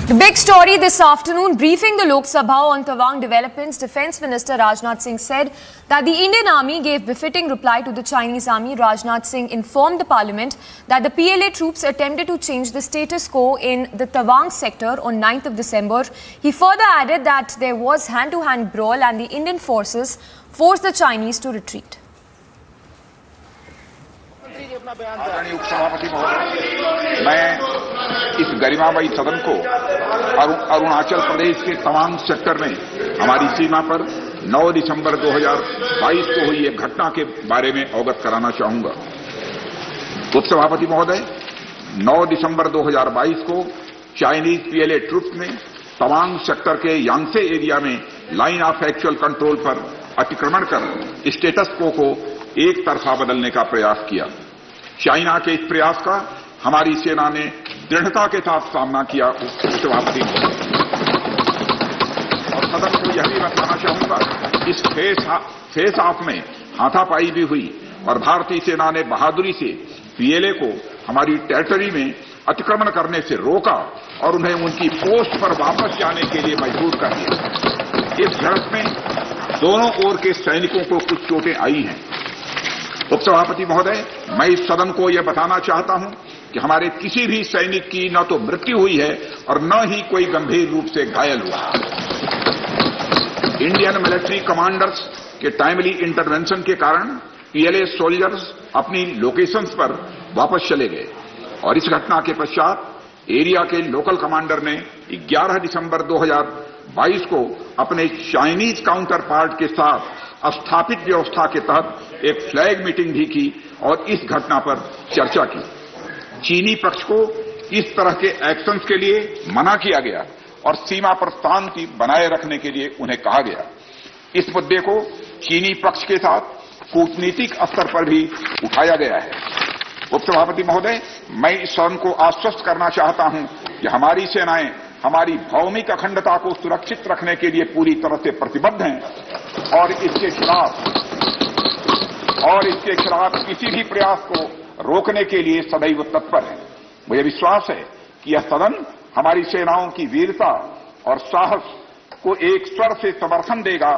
The big story this afternoon, briefing the Lok Sabha on Tawang developments, Defence Minister Rajnath Singh said that the Indian Army gave befitting reply to the Chinese army. Rajnath Singh informed the Parliament that the PLA troops attempted to change the status quo in the Tawang sector on 9th of December. He further added that there was hand-to-hand brawl and the Indian forces forced the Chinese to retreat. आदरणीय उपसभापति महोदय, मैं इस गरिमामयी सदन को अरुणाचल प्रदेश के Tawang sector में हमारी सीमा पर 9 दिसंबर 2022 को हुई एक घटना के बारे में अवगत कराना चाहूंगा. उपसभापति महोदय, 9 दिसंबर 2022 को चाइनीज पीएलए ट्रुप्स ने तवांग सेक्टर के यांगसे एरिया में लाइन ऑफ एक्चुअल कंट्रोल पर अतिक्रमण कर स्टेटस को एक तरफा बदलने का प्रयास किया। चाइना के इस प्रयास का हमारी सेना ने दृढ़ता के साथ सामना किया। उपसभापति और सदन को यह भी बताना चाहूंगा, इस फेस ऑफ में हाथापाई भी हुई और भारतीय सेना ने बहादुरी से पीएलए को हमारी टेरिटरी में अतिक्रमण करने से रोका और उन्हें उनकी पोस्ट पर वापस जाने के लिए मजबूर कर दिया। इस झड़प में दोनों ओर के सैनिकों को कुछ चोटें आई हैं। उपसभापति महोदय, मैं इस सदन को यह बताना चाहता हूं कि हमारे किसी भी सैनिक की न तो मृत्यु हुई है और न ही कोई गंभीर रूप से घायल हुआ। इंडियन मिलिट्री कमांडर्स के टाइमली इंटरवेंशन के कारण पीएलए सोल्जर्स अपनी लोकेशंस पर वापस चले गए और इस घटना के पश्चात एरिया के लोकल कमांडर ने 11 दिसंबर 2022 को अपने चाइनीज काउंटर पार्ट के साथ स्थापित व्यवस्था के तहत एक फ्लैग मीटिंग भी की और इस घटना पर चर्चा की। चीनी पक्ष को इस तरह के एक्शंस के लिए मना किया गया और सीमा पर शांति बनाए रखने के लिए उन्हें कहा गया। इस मुद्दे को चीनी पक्ष के साथ कूटनीतिक स्तर पर भी उठाया गया है। उपसभापति महोदय, मैं इस सदन को आश्वस्त करना चाहता हूं कि हमारी सेनाएं हमारी भौमिक अखंडता को सुरक्षित रखने के लिए पूरी तरह से प्रतिबद्ध हैं और इसके खिलाफ किसी भी प्रयास को रोकने के लिए सदैव तत्पर है। मुझे विश्वास है कि यह सदन हमारी सेनाओं की वीरता और साहस को एक स्वर से समर्थन देगा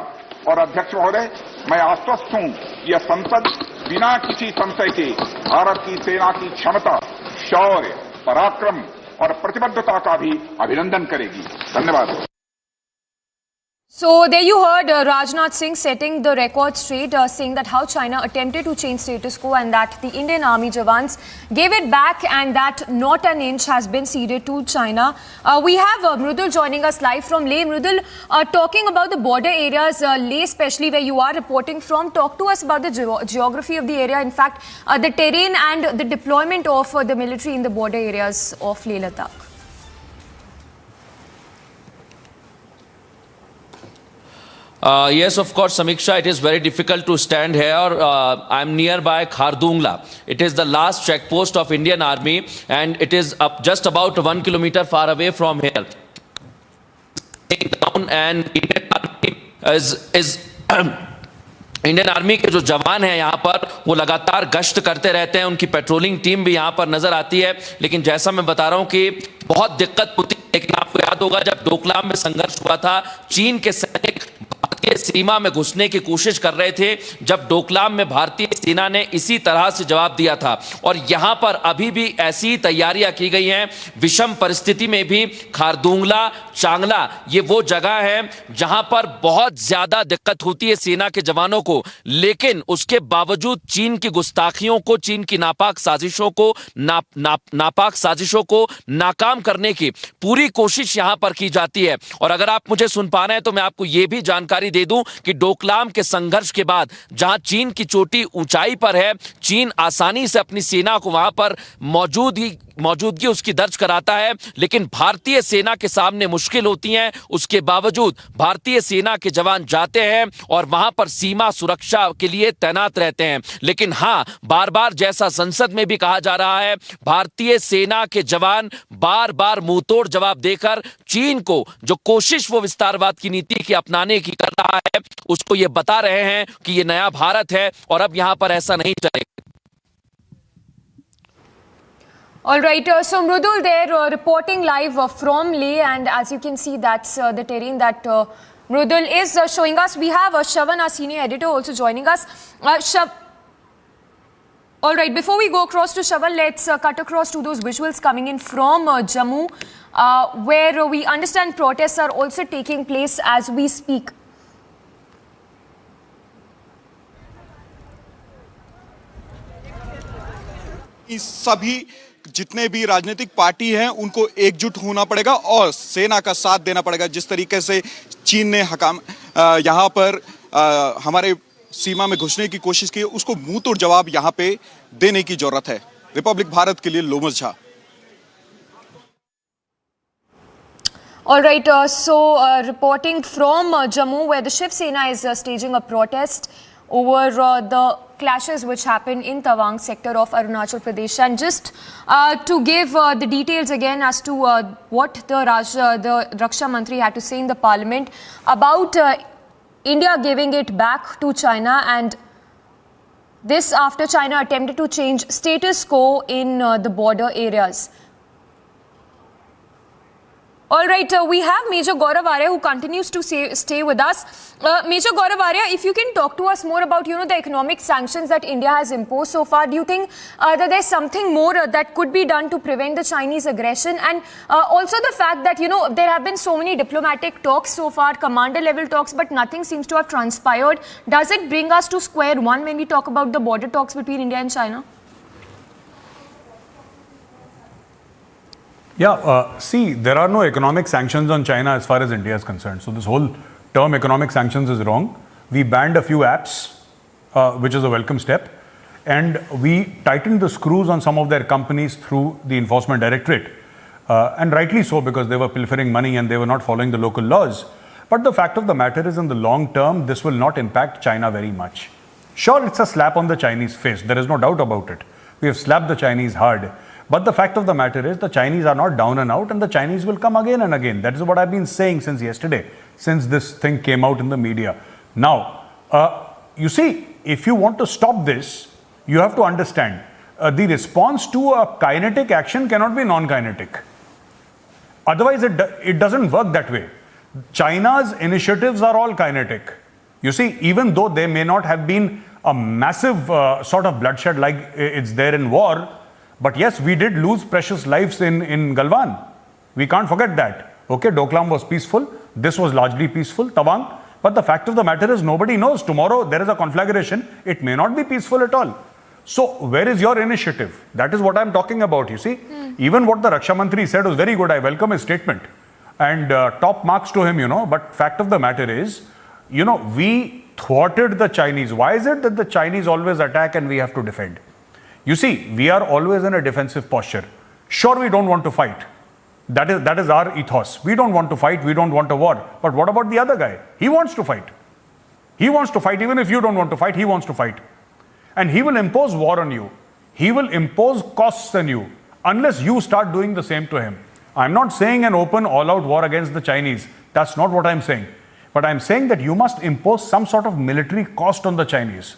और अध्यक्ष महोदय, मैं आश्वस्त हूं कि यह संसद बिना किसी संशय के भारत की सेना की क्षमता, शौर्य, पराक्रम और प्रतिबद्धता का भी अभिनंदन करेगी। धन्यवाद। So there you heard Rajnath Singh setting the record straight, saying that how China attempted to change status quo and that the Indian army jawans gave it back and that not an inch has been ceded to China. We have Mrudul joining us live from Leh. Mrudul, talking about the border areas, Leh especially where you are reporting from, talk to us about the geography of the area, in fact the terrain and the deployment of the military in the border areas of Leh Ladakh. Yes, of course, Samiksha, it is very difficult to stand here. I'm nearby Khardungla. It is the last checkpost of Indian Army and it is up just about 1 kilometer far away from here. And Indian Army Indian army के जो जवान हैं यहाँ पर वो लगातार गश्त करते रहते हैं, उनकी पेट्रोलिंग टीम भी यहाँ पर नजर आती है। लेकिन जैसा मैं बता रहा हूँ कि बहुत दिक्कत होती है। लेकिन आपको याद होगा जब डोकलाम में संघर्ष हुआ था, चीन के सैनिक भारतीय सीमा में घुसने की कोशिश कर रहे थे, जब डोकलाम में भारतीय सेना ने इसी तरह से जवाब दिया था। और यहाँ पर अभी भी ऐसी तैयारियां की गई हैं। विषम परिस्थिति में भी खारदुंगला, चांगला ये वो जगह है जहां पर बहुत ज्यादा दिक्कत होती है सेना के जवानों को। लेकिन उसके बावजूद चीन की गुस्ताखियों को, चीन की नापाक साजिशों को नापाक साजिशों को नाकाम करने की पूरी कोशिश यहां पर की जाती है। और अगर आप मुझे सुन पा रहे हैं तो मैं आपको यह भी जानकारी दे दूं कि डोकलाम के संघर्ष के बाद जहां चीन की चोटी ऊंचाई पर है, चीन आसानी से अपनी सेना को वहां पर मौजूदगी उसकी दर्ज कराता है। लेकिन भारतीय सेना के सामने मुश्किल होती हैं, उसके बावजूद भारतीय सेना के जवान जाते हैं और वहां पर सीमा सुरक्षा के लिए तैनात रहते हैं। लेकिन हां, बार बार जैसा संसद में भी कहा जा रहा है, भारतीय सेना के जवान बार बार मुंहतोड़ जवाब देकर चीन को जो कोशिश वो विस्तारवाद की नीति की अपनाने की कर रहा है, उसको ये बता रहे हैं कि ये नया भारत है और अब यहां पर ऐसा नहीं चलेगा। All right, so Mrudul there reporting live from Leh, and as you can see, that's the terrain that Mrudul is showing us. We have Shavan, our senior editor, also joining us. All right, before we go across to Shavan, let's cut across to those visuals coming in from Jammu, where we understand protests are also taking place as we speak. सभी जितने भी राजनीतिक party हैं उनको एकजुट होना पड़ेगा और सेना का साथ देना पड़ेगा। जिस तरीके से चीन ने यहाँ पर हमारे सीमा में घुसने की कोशिश की, उसको मुंह तोड़ जवाब यहाँ पे देने की जरूरत है। रिपब्लिक भारत के लिए Lomash Jha. All right, reporting from Jammu, where the Shiv Sena is staging a protest over the clashes which happened in Tawang sector of Arunachal Pradesh. And just to give the details again as to what the Raksha Mantri had to say in the parliament about India giving it back to China, and this after China attempted to change status quo in the border areas. All right, we have Major Gaurav Arya who continues to stay with us. Major Gaurav Arya, if you can talk to us more about, the economic sanctions that India has imposed so far, do you think that there's something more that could be done to prevent the Chinese aggression? And also the fact that, there have been so many diplomatic talks so far, commander level talks, but nothing seems to have transpired. Does it bring us to square one when we talk about the border talks between India and China? Yeah, see, there are no economic sanctions on China as far as India is concerned. So this whole term economic sanctions is wrong. We banned a few apps, which is a welcome step. And we tightened the screws on some of their companies through the Enforcement Directorate. And rightly so, because they were pilfering money and they were not following the local laws. But the fact of the matter is, in the long term, this will not impact China very much. Sure, it's a slap on the Chinese face. There is no doubt about it. We have slapped the Chinese hard. But the fact of the matter is, the Chinese are not down and out, and the Chinese will come again and again. That is what I've been saying since yesterday, since this thing came out in the media. Now, you see, if you want to stop this, you have to understand, the response to a kinetic action cannot be non-kinetic. Otherwise, it doesn't work that way. China's initiatives are all kinetic. You see, even though they may not have been a massive sort of bloodshed like it's there in war, but yes, we did lose precious lives in Galwan. We can't forget that. Okay, Doklam was peaceful. This was largely peaceful, Tawang. But the fact of the matter is, nobody knows. Tomorrow there is a conflagration. It may not be peaceful at all. So where is your initiative? That is what I'm talking about, you see. Even what the Raksha Mantri said was very good. I welcome his statement. And top marks to him, But fact of the matter is, we thwarted the Chinese. Why is it that the Chinese always attack and we have to defend? You see, we are always in a defensive posture. Sure, we don't want to fight. That is our ethos. We don't want to fight. We don't want a war. But what about the other guy? He wants to fight. He wants to fight. Even if you don't want to fight, he wants to fight. And he will impose war on you. He will impose costs on you unless you start doing the same to him. I'm not saying an open all-out war against the Chinese. That's not what I'm saying. But I'm saying that you must impose some sort of military cost on the Chinese.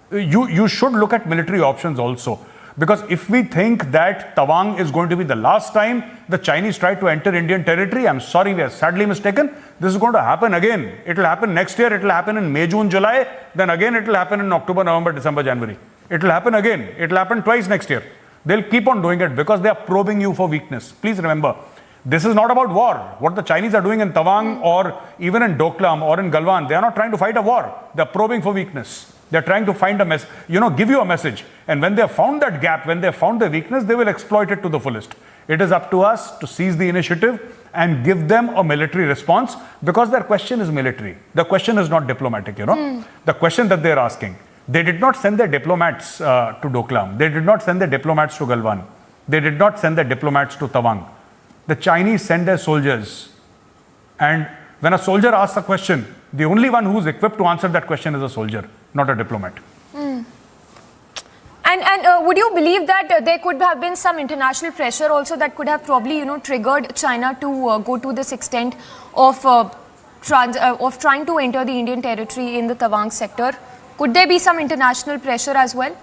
You should look at military options also. Because if we think that Tawang is going to be the last time the Chinese try to enter Indian territory, I'm sorry, we are sadly mistaken. This is going to happen again. It will happen next year. It will happen in May, June, July. Then again it will happen in October, November, December, January. It will happen again. It will happen twice next year. They'll keep on doing it because they are probing you for weakness. Please remember, this is not about war. What the Chinese are doing in Tawang or even in Doklam or in Galwan, they are not trying to fight a war. They are probing for weakness. They're trying to find a message, give you a message. And when they have found that gap, when they have found the weakness, they will exploit it to the fullest. It is up to us to seize the initiative and give them a military response, because their question is military. The question is not diplomatic, The question that they're asking. They did not send their diplomats to Doklam. They did not send their diplomats to Galwan. They did not send their diplomats to Tawang. The Chinese send their soldiers. And when a soldier asks a question, the only one who's equipped to answer that question is a soldier, not a diplomat. And would you believe that there could have been some international pressure also that could have probably, triggered China to go to this extent of trying to enter the Indian territory in the Tawang sector? Could there be some international pressure as well?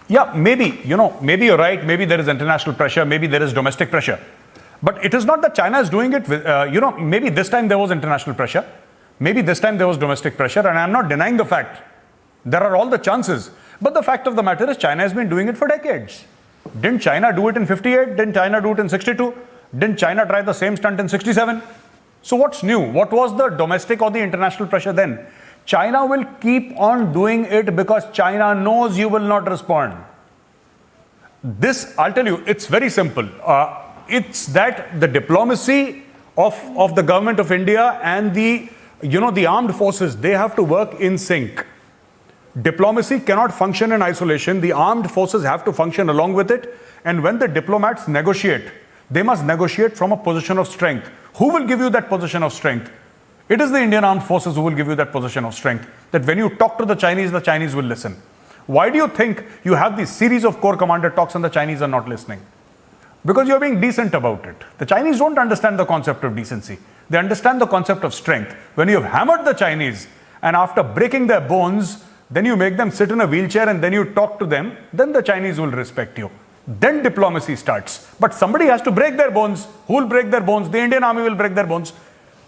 Yeah, maybe, maybe you're right. Maybe there is international pressure. Maybe there is domestic pressure. But it is not that China is doing it with, maybe this time there was international pressure. Maybe this time there was domestic pressure. And I'm not denying the fact. There are all the chances. But the fact of the matter is, China has been doing it for decades. Didn't China do it in 58? Didn't China do it in 62? Didn't China try the same stunt in 67? So what's new? What was the domestic or the international pressure then? China will keep on doing it because China knows you will not respond. This, I'll tell you, it's very simple. It's that the diplomacy of the government of India and the armed forces, they have to work in sync. Diplomacy cannot function in isolation. The armed forces have to function along with it. And when the diplomats negotiate, they must negotiate from a position of strength. Who will give you that position of strength? It is the Indian armed forces who will give you that position of strength. That when you talk to the Chinese will listen. Why do you think you have these series of corps commander talks and the Chinese are not listening? Because you're being decent about it. The Chinese don't understand the concept of decency. They understand the concept of strength. When you have hammered the Chinese and after breaking their bones, then you make them sit in a wheelchair and then you talk to them, then the Chinese will respect you. Then diplomacy starts. But somebody has to break their bones. Who will break their bones? The Indian army will break their bones.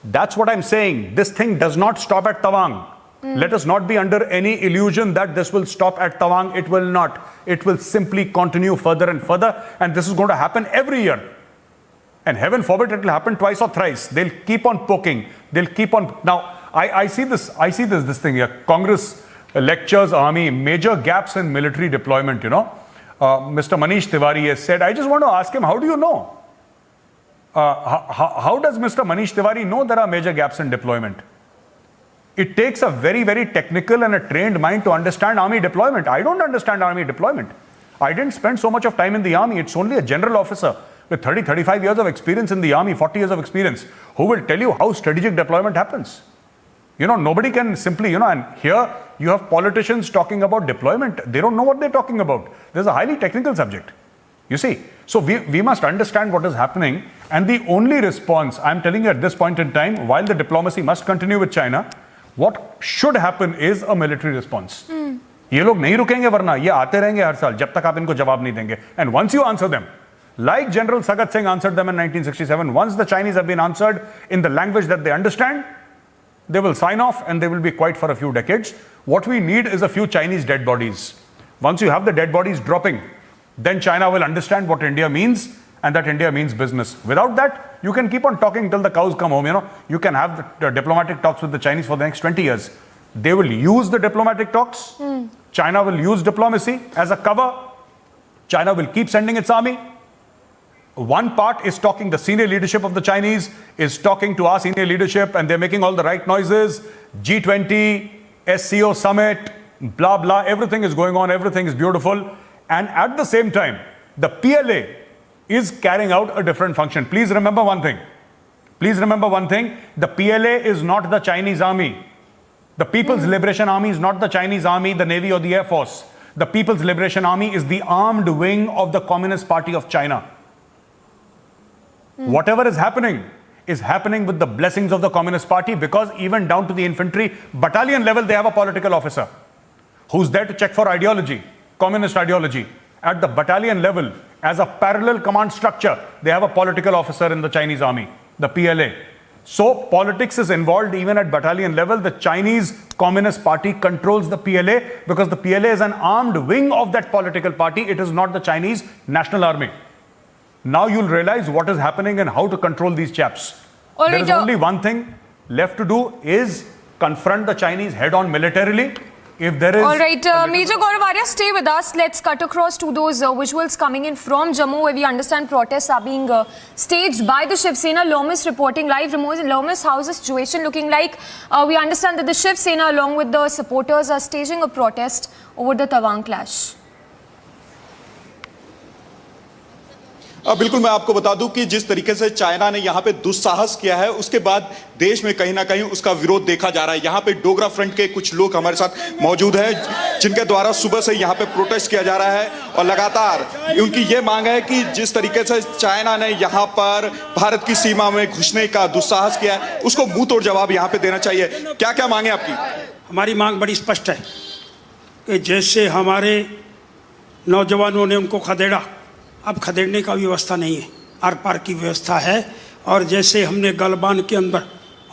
That's what I'm saying. This thing does not stop at Tawang. Let us not be under any illusion that this will stop at Tawang. It will not. It will simply continue further and further. And this is going to happen every year. And heaven forbid it will happen twice or thrice. They'll keep on poking. They'll keep on. Now, I see this thing here. Congress lectures army, major gaps in military deployment, Mr. Manish Tiwari has said, I just want to ask him, how do you know? How does Mr. Manish Tiwari know there are major gaps in deployment? It takes a very, very technical and a trained mind to understand army deployment. I don't understand army deployment. I didn't spend so much of time in the army. It's only a general officer with 30, 35 years of experience in the army, 40 years of experience, who will tell you how strategic deployment happens. Nobody can simply, and here you have politicians talking about deployment. They don't know what they're talking about. There's a highly technical subject. You see, so we must understand what is happening. And the only response, I'm telling you at this point in time, while the diplomacy must continue with China, what should happen is a military response. ये लोग नहीं रुकेंगे वरना ये आते रहेंगे हर साल जब तक आप इनको जवाब नहीं देंगे. And once you answer them, like General Sagat Singh answered them in 1967, once the Chinese have been answered in the language that they understand, they will sign off and they will be quiet for a few decades. What we need is a few Chinese dead bodies. Once you have the dead bodies dropping, then China will understand what India means and that India means business. Without that, you can keep on talking till the cows come home. You can have the diplomatic talks with the Chinese for the next 20 years. They will use the diplomatic talks. China will use diplomacy as a cover. China will keep sending its army. One part is talking, the senior leadership of the Chinese is talking to our senior leadership and they're making all the right noises. G20, SCO summit, blah, blah, everything is going on, everything is beautiful. And at the same time, the PLA is carrying out a different function. Please remember one thing. Please remember one thing. The PLA is not the Chinese army. The People's Liberation Army is not the Chinese army, the Navy or the Air Force. The People's Liberation Army is the armed wing of the Communist Party of China. Whatever is happening with the blessings of the Communist Party, because even down to the infantry battalion level, they have a political officer who's there to check for ideology, communist ideology. At the battalion level, as a parallel command structure, they have a political officer in the Chinese army, the PLA. So politics is involved even at battalion level. The Chinese Communist Party controls the PLA because the PLA is an armed wing of that political party. It is not the Chinese National Army. Now you'll realize what is happening and how to control these chaps. There is only one thing left to do is confront the Chinese head-on militarily. If there is... All right, Major Gaurav Arya, stay with us. Let's cut across to those visuals coming in from Jammu, where we understand protests are being staged by the Shiv Sena. Lomis reporting live. Lomis, how's the situation looking like? We understand that the Shiv Sena, along with the supporters, are staging a protest over the Tawang clash. बिल्कुल मैं आपको बता दूं कि जिस तरीके से China ने यहां पे दुस्साहस किया है उसके बाद देश में कहीं ना कहीं उसका विरोध देखा जा रहा है। यहां पे डोगरा फ्रंट के कुछ लोग हमारे साथ मौजूद हैं जिनके द्वारा सुबह से यहां पे प्रोटेस्ट किया जा रहा है और लगातार उनकी ये मांग है कि जिस तरीके से चाइना ने यहां पर भारत की सीमा में घुसने का दुस्साहस किया है उसको मुंह तोड़ जवाब यहां पे देना चाहिए। क्या क्या मांगे आपकी? हमारी मांग बड़ी स्पष्ट है कि जैसे हमारे नौजवानों ने उनको खदेड़ा, अब खदेड़ने का व्यवस्था नहीं है, आर पार की व्यवस्था है। और जैसे हमने गलबान के अंदर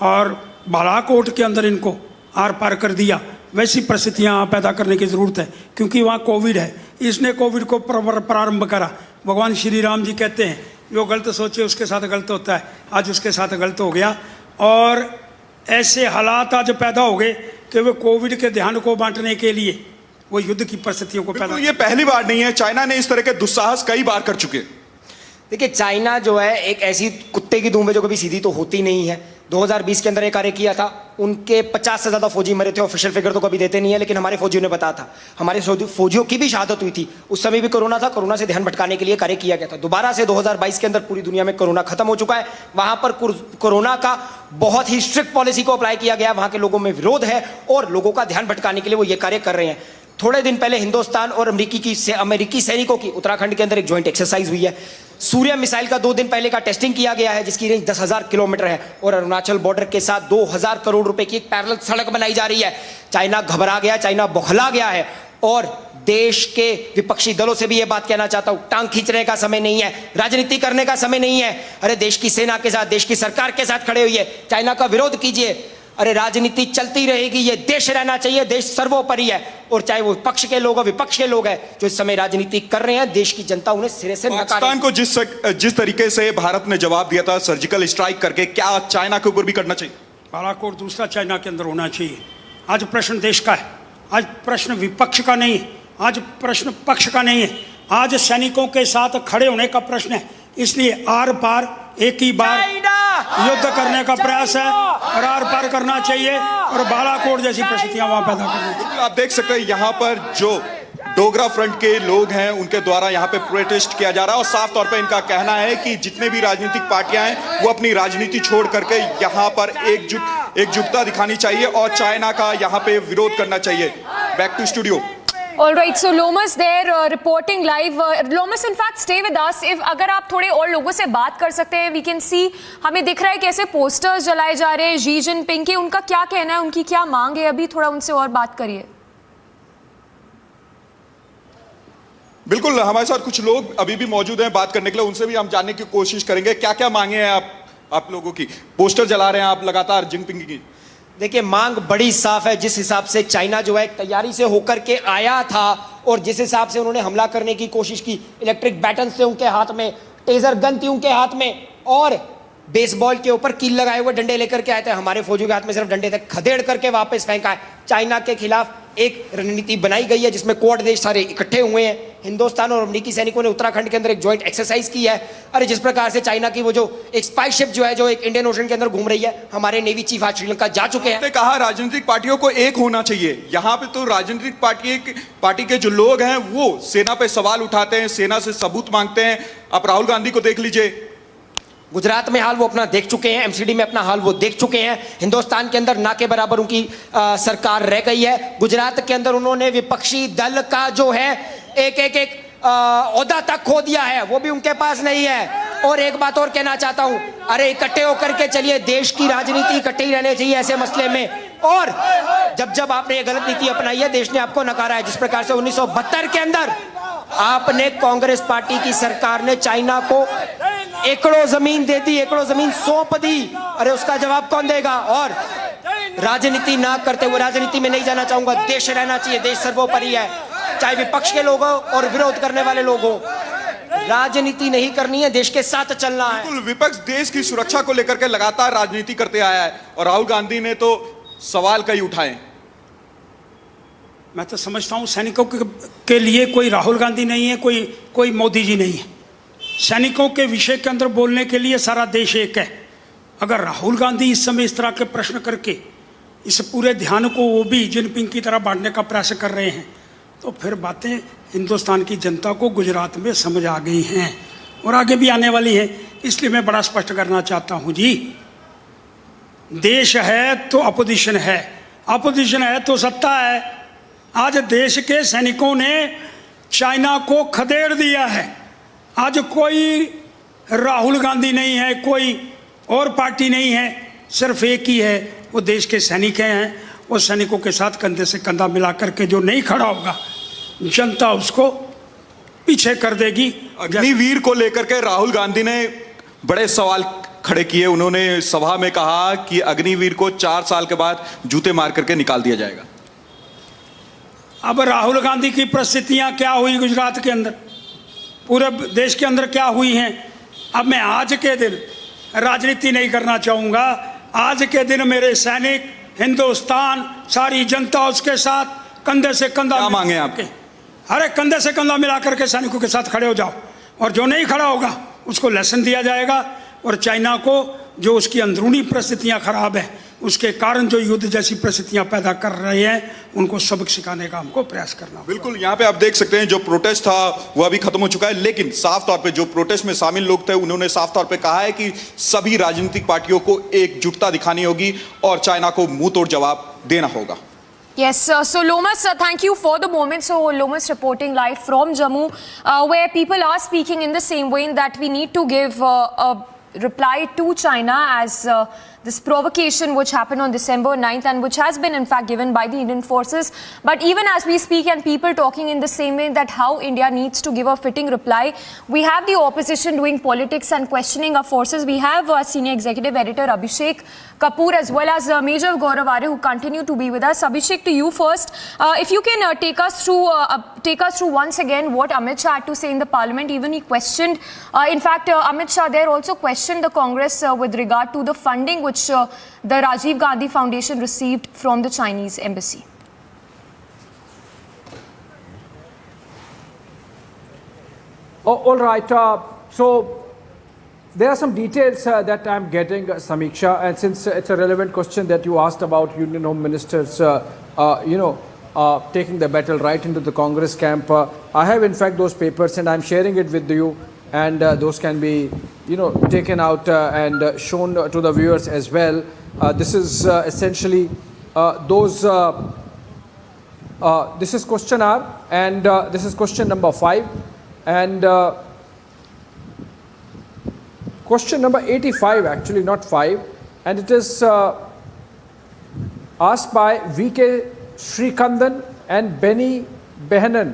और बालाकोट के अंदर इनको आर पार कर दिया, वैसी परिस्थितियाँ पैदा करने की ज़रूरत है क्योंकि वहाँ कोविड है। इसने कोविड को प्रारंभ करा। भगवान श्री राम जी कहते हैं जो गलत सोचे उसके साथ गलत होता है, आज उसके साथ गलत हो गया और ऐसे हालात आज पैदा हो गए कि वे कोविड के ध्यान को बांटने के लिए वो युद्ध की परिस्थितियों को पैदा। ये पहली बार नहीं है, चाइना ने इस तरह के दुस्साहस कई बार कर चुके। देखिए चाइना जो है एक ऐसी कुत्ते की दुम है जो कभी सीधी तो होती नहीं है। 2020 के अंदर एक कार्य किया था, उनके 50 से ज़्यादा फौजी मरे थे। ऑफिशियल फिगर तो कभी देते नहीं है, लेकिन हमारे फौजियों ने बताया था, हमारे फौजियों की भी शहादत हुई थी। उस समय भी कोरोना था, कोरोना से ध्यान भटकाने के लिए कार्य किया गया था। दोबारा से 2022 के अंदर पूरी दुनिया में कोरोना खत्म हो चुका है, वहां पर कोरोना का बहुत ही स्ट्रिक्ट पॉलिसी को अप्लाई किया गया, वहां के लोगों में विरोध है और लोगों का ध्यान भटकाने के लिए वो ये कार्य कर रहे हैं। थोड़े दिन पहले हिंदुस्तान और अमेरिकी सैनिकों की उत्तराखंड के अंदर एक ज्वाइंट एक्सरसाइज हुई है। सूर्य मिसाइल का 2 दिन पहले का टेस्टिंग किया गया है, जिसकी रेंज 10,000 किलोमीटर है और अरुणाचल बॉर्डर के साथ 2,000 करोड़ रुपए की एक पैरेलल सड़क बनाई जा रही है। चाइना घबरा गया, चाइना बौखला गया है और देश के विपक्षी दलों से भी यह बात कहना चाहता हूं, टांग खींचने का समय नहीं है, राजनीति करने का समय नहीं है। अरे देश की सेना के साथ, देश की सरकार के साथ खड़े हुए, चाइना का विरोध कीजिए। अरे राजनीति चलती रहेगी, ये देश रहना चाहिए, देश सर्वोपरि है। और चाहे वो पक्ष के लोग हो, विपक्ष के लोग हैं जो इस समय राजनीति कर रहे हैं, देश की जनता उन्हें सिरे से पाकिस्तान को जिस तरीके से भारत ने जवाब दिया था सर्जिकल स्ट्राइक करके, क्या चाइना के ऊपर भी करना चाहिए? बालाकोट दूसरा चाइना के अंदर होना चाहिए। आज प्रश्न देश का है, आज प्रश्न विपक्ष का नहीं है, आज प्रश्न पक्ष का नहीं है, आज सैनिकों के साथ खड़े होने का प्रश्न है। इसलिए आर पार एक ही बार युद्ध करने का प्रयास है और आर पार करना चाहिए और बालाकोट जैसी परिस्थितियां वहां पैदा करनी चाहिए। आप देख सकते हैं यहाँ पर जो डोगरा फ्रंट के लोग हैं उनके द्वारा यहाँ पे प्रोटेस्ट किया जा रहा है और साफ तौर पे इनका कहना है कि जितने भी राजनीतिक पार्टियां हैं वो अपनी राजनीति छोड़ करके यहाँ पर एकजुटता दिखानी चाहिए और चाइना का यहाँ पे विरोध करना चाहिए। Back to studio. All right, so Lomas there reporting live. Lomas, in fact, stay with us. If अगर आप थोड़े और लोगों से बात कर सकते हैं, we can see हमें दिख रहा है कैसे पोस्टर्स जलाए जा रहे हैं शी जिनपिंग के, उनका क्या कहना है, उनकी क्या मांग है, अभी थोड़ा उनसे और बात करिए। बिल्कुल, हमारे साथ कुछ लोग अभी भी मौजूद हैं बात करने के लिए, उनसे भी हम जानने की कोशिश करेंगे क्या क्या मांगे हैं आप लोगों की। पोस्टर जला रहे हैं आप लगातार जिनपिंग की। देखिए, मांग बड़ी साफ है। जिस हिसाब से चाइना जो है तैयारी से होकर के आया था और जिस हिसाब से उन्होंने हमला करने की कोशिश की, इलेक्ट्रिक बैटन थे उनके हाथ में, टेजर गन थी उनके हाथ में और बेसबॉल के ऊपर कील लगाए हुए डंडे लेकर के आए थे। हमारे फौजियों के हाथ में सिर्फ डंडे थे, खदेड़ करके वापस फेंका है। चाइना के खिलाफ एक रणनीति बनाई गई है जिसमें क्वाड देश सारे इकट्ठे हुए हैं। हिंदुस्तान और अमेरिकी सैनिकों ने उत्तराखंड के अंदर एक ज्वाइंट एक्सरसाइज की है। अरे जिस प्रकार से चाइना की वो जो एक स्पाई शिप जो है जो एक इंडियन ओशन के अंदर घूम रही है, हमारे नेवी चीफ आज श्रीलंका जा चुके हैं। कहा राजनीतिक पार्टियों को एक होना चाहिए। यहाँ पे तो राजनीतिक पार्टी के जो लोग हैं वो सेना पे सवाल उठाते हैं, सेना से सबूत मांगते हैं। आप राहुल गांधी को देख लीजिए, गुजरात में हाल वो अपना देख चुके हैं, एमसीडी में अपना हाल वो देख चुके हैं। हिंदुस्तान के अंदर ना के बराबर उनकी सरकार रह गई है। गुजरात के अंदर उन्होंने विपक्षी दल का जो है एक ओहदा तक खो दिया है, वो भी उनके पास नहीं है। और एक बात और कहना चाहता हूं, अरे इकट्ठे होकर के चलिए, देश की राजनीति इकट्ठे ही रहने चाहिए ऐसे मसले में। और जब आपने ये गलत नीति अपनाई है, देश ने आपको नकारा है। जिस प्रकार से 1972 के अंदर आपने कांग्रेस पार्टी की सरकार ने चाइना को एकड़ों जमीन दे दी, एकड़ों जमीन सौंप दी। अरे उसका जवाब कौन देगा? और राजनीति ना करते हुए, राजनीति में नहीं जाना चाहूंगा, देश रहना चाहिए, देश सर्वोपरि है। चाहे विपक्ष के लोग हो और विरोध करने वाले लोग हो, राजनीति नहीं करनी है, देश के साथ चलना है। बिल्कुल, विपक्ष देश की सुरक्षा को लेकर के लगातार राजनीति करते आया है और राहुल गांधी ने तो सवाल कई उठाए। मैं तो समझता हूं सैनिकों के लिए कोई राहुल गांधी नहीं है, कोई मोदी जी नहीं है। सैनिकों के विषय के अंदर बोलने के लिए सारा देश एक है। अगर राहुल गांधी इस समय इस तरह के प्रश्न करके इस पूरे ध्यान को वो भी जिनपिंग की तरह बांटने का प्रयास कर रहे हैं, तो फिर बातें हिंदुस्तान की जनता को गुजरात में समझ आ गई हैं और आगे भी आने वाली हैं। इसलिए मैं बड़ा स्पष्ट करना चाहता हूं जी, देश है तो अपोजिशन है, अपोजिशन है तो सत्ता है। आज देश के सैनिकों ने चाइना को खदेड़ दिया है। आज कोई राहुल गांधी नहीं है, कोई और पार्टी नहीं है, सिर्फ एक ही है, वो देश के सैनिक हैं। वो सैनिकों के साथ कंधे से कंधा मिला करके जो नहीं खड़ा होगा, जनता उसको पीछे कर देगी। अग्निवीर को लेकर के राहुल गांधी ने बड़े सवाल खड़े किए। उन्होंने सभा में कहा कि अग्निवीर को 4 साल के बाद जूते मार करके निकाल दिया जाएगा। अब राहुल गांधी की परिस्थितियां क्या हुई गुजरात के अंदर, पूरे देश के अंदर क्या हुई हैं। अब मैं आज के दिन राजनीति नहीं करना चाहूँगा। आज के दिन मेरे सैनिक, हिंदुस्तान, सारी जनता उसके साथ कंधे से कंधा मांगे आपके। अरे कंधे से कंधा मिला करके सैनिकों के साथ खड़े हो जाओ और जो नहीं खड़ा होगा उसको लेसन दिया जाएगा और चाइना को जो उसकी अंदरूनी परिस्थितियां खराब है, उसके कारण जो युद्ध जैसी परिस्थितियां पैदा कर रहे हैं, उनको सबक सिखाने का हमको प्रयास करना। बिल्कुल, यहाँ पे आप देख सकते हैं जो प्रोटेस्ट था वो अभी खत्म हो चुका है, लेकिन साफ तौर पे जो प्रोटेस्ट में शामिल लोग थे उन्होंने साफ तौर पे कहा है कि सभी राजनीतिक पार्टियों को एकजुटता दिखानी होगी और चाइना को मुंह तोड़ जवाब देना होगा। Yes, so Lomas, thank you for the moment. So Lomas reporting live from Jammu, where people are speaking in the same way that we need to give a reply to China as this provocation which happened on December 9th and which has been in fact given by the Indian forces. But even as we speak and people talking in the same way that how India needs to give a fitting reply, we have the opposition doing politics and questioning our forces. We have senior executive editor Abhishek Kapoor as well as Major Gaurav Arya who continue to be with us. Abhishek, to you first. If you can take us through once again what Amit Shah had to say in the Parliament. Even he questioned, in fact, Amit Shah there also questioned the Congress with regard to the funding which the Rajiv Gandhi Foundation received from the Chinese embassy. All right. So there are some details that I'm getting, Samiksha, and since it's a relevant question that you asked about Union Home Ministers, taking the battle right into the Congress camp, I have in fact those papers and I'm sharing it with you, and those can be, taken out and shown to the viewers as well. This is essentially this is question R, and this is question number 5, and question number 85, actually not 5, and it is asked by V.K. Srikandan and Benny Behanan.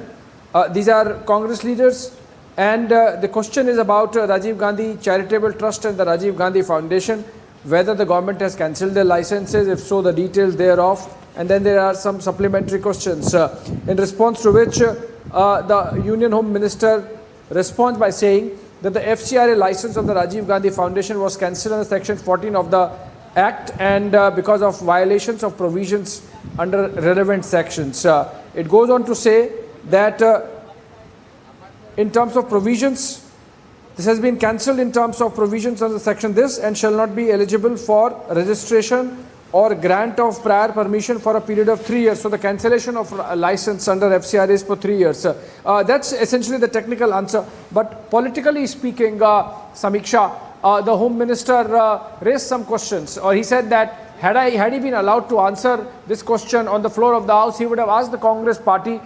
These are Congress leaders, and the question is about Rajiv Gandhi Charitable Trust and the Rajiv Gandhi Foundation, whether the government has cancelled their licenses, if so, the details thereof, and then there are some supplementary questions, in response to which the Union Home Minister responds by saying that the FCRA license of the Rajiv Gandhi Foundation was cancelled under Section 14 of the Act and because of violations of provisions under relevant sections. It goes on to say that in terms of provisions, this has been cancelled in terms of provisions under section this and shall not be eligible for registration or grant of prior permission for a period of 3 years. So the cancellation of a license under FCRA is for 3 years. That's essentially the technical answer. But politically speaking, Samiksha, the Home Minister raised some questions, or he said that had he been allowed to answer this question on the floor of the House, he would have asked the Congress party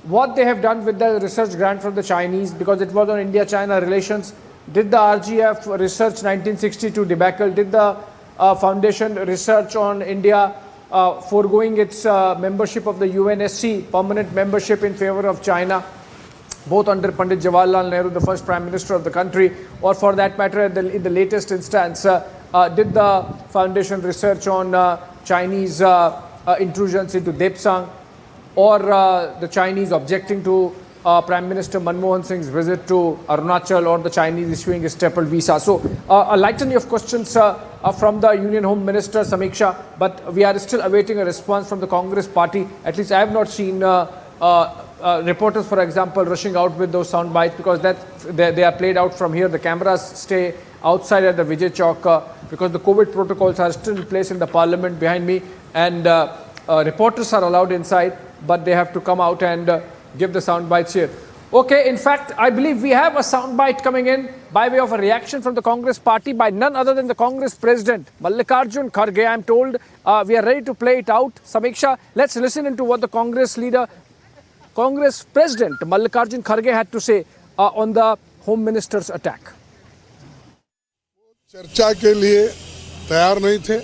what they have done with the research grant from the Chinese, because it was on India-China relations. Did the RGF research 1962 debacle? Did the foundation research on India foregoing its membership of the UNSC, permanent membership in favor of China, both under Pandit Jawaharlal Nehru, the first Prime Minister of the country, or for that matter in the latest instance, did the foundation research on Chinese intrusions into Depsang, or the Chinese objecting to Prime Minister Manmohan Singh's visit to Arunachal, or the Chinese issuing a stapled visa? So a litany of questions from the Union Home Minister, Samiksha, but we are still awaiting a response from the Congress party. At least I have not seen reporters, for example, rushing out with those sound bites, because they are played out from here. The cameras stay outside at the Vijay Chowk because the COVID protocols are still in place in the Parliament behind me, and reporters are allowed inside, but they have to come out and give the sound bites here. Okay, in fact, I believe we have a sound bite coming in by way of a reaction from the Congress party by none other than the Congress President, Mallikarjun Kharge. I am told we are ready to play it out. Samiksha, let's listen into what the Congress President Mallikarjun Kharge had to say on the Home Minister's attack. चर्चा के लिए तैयार नहीं थे.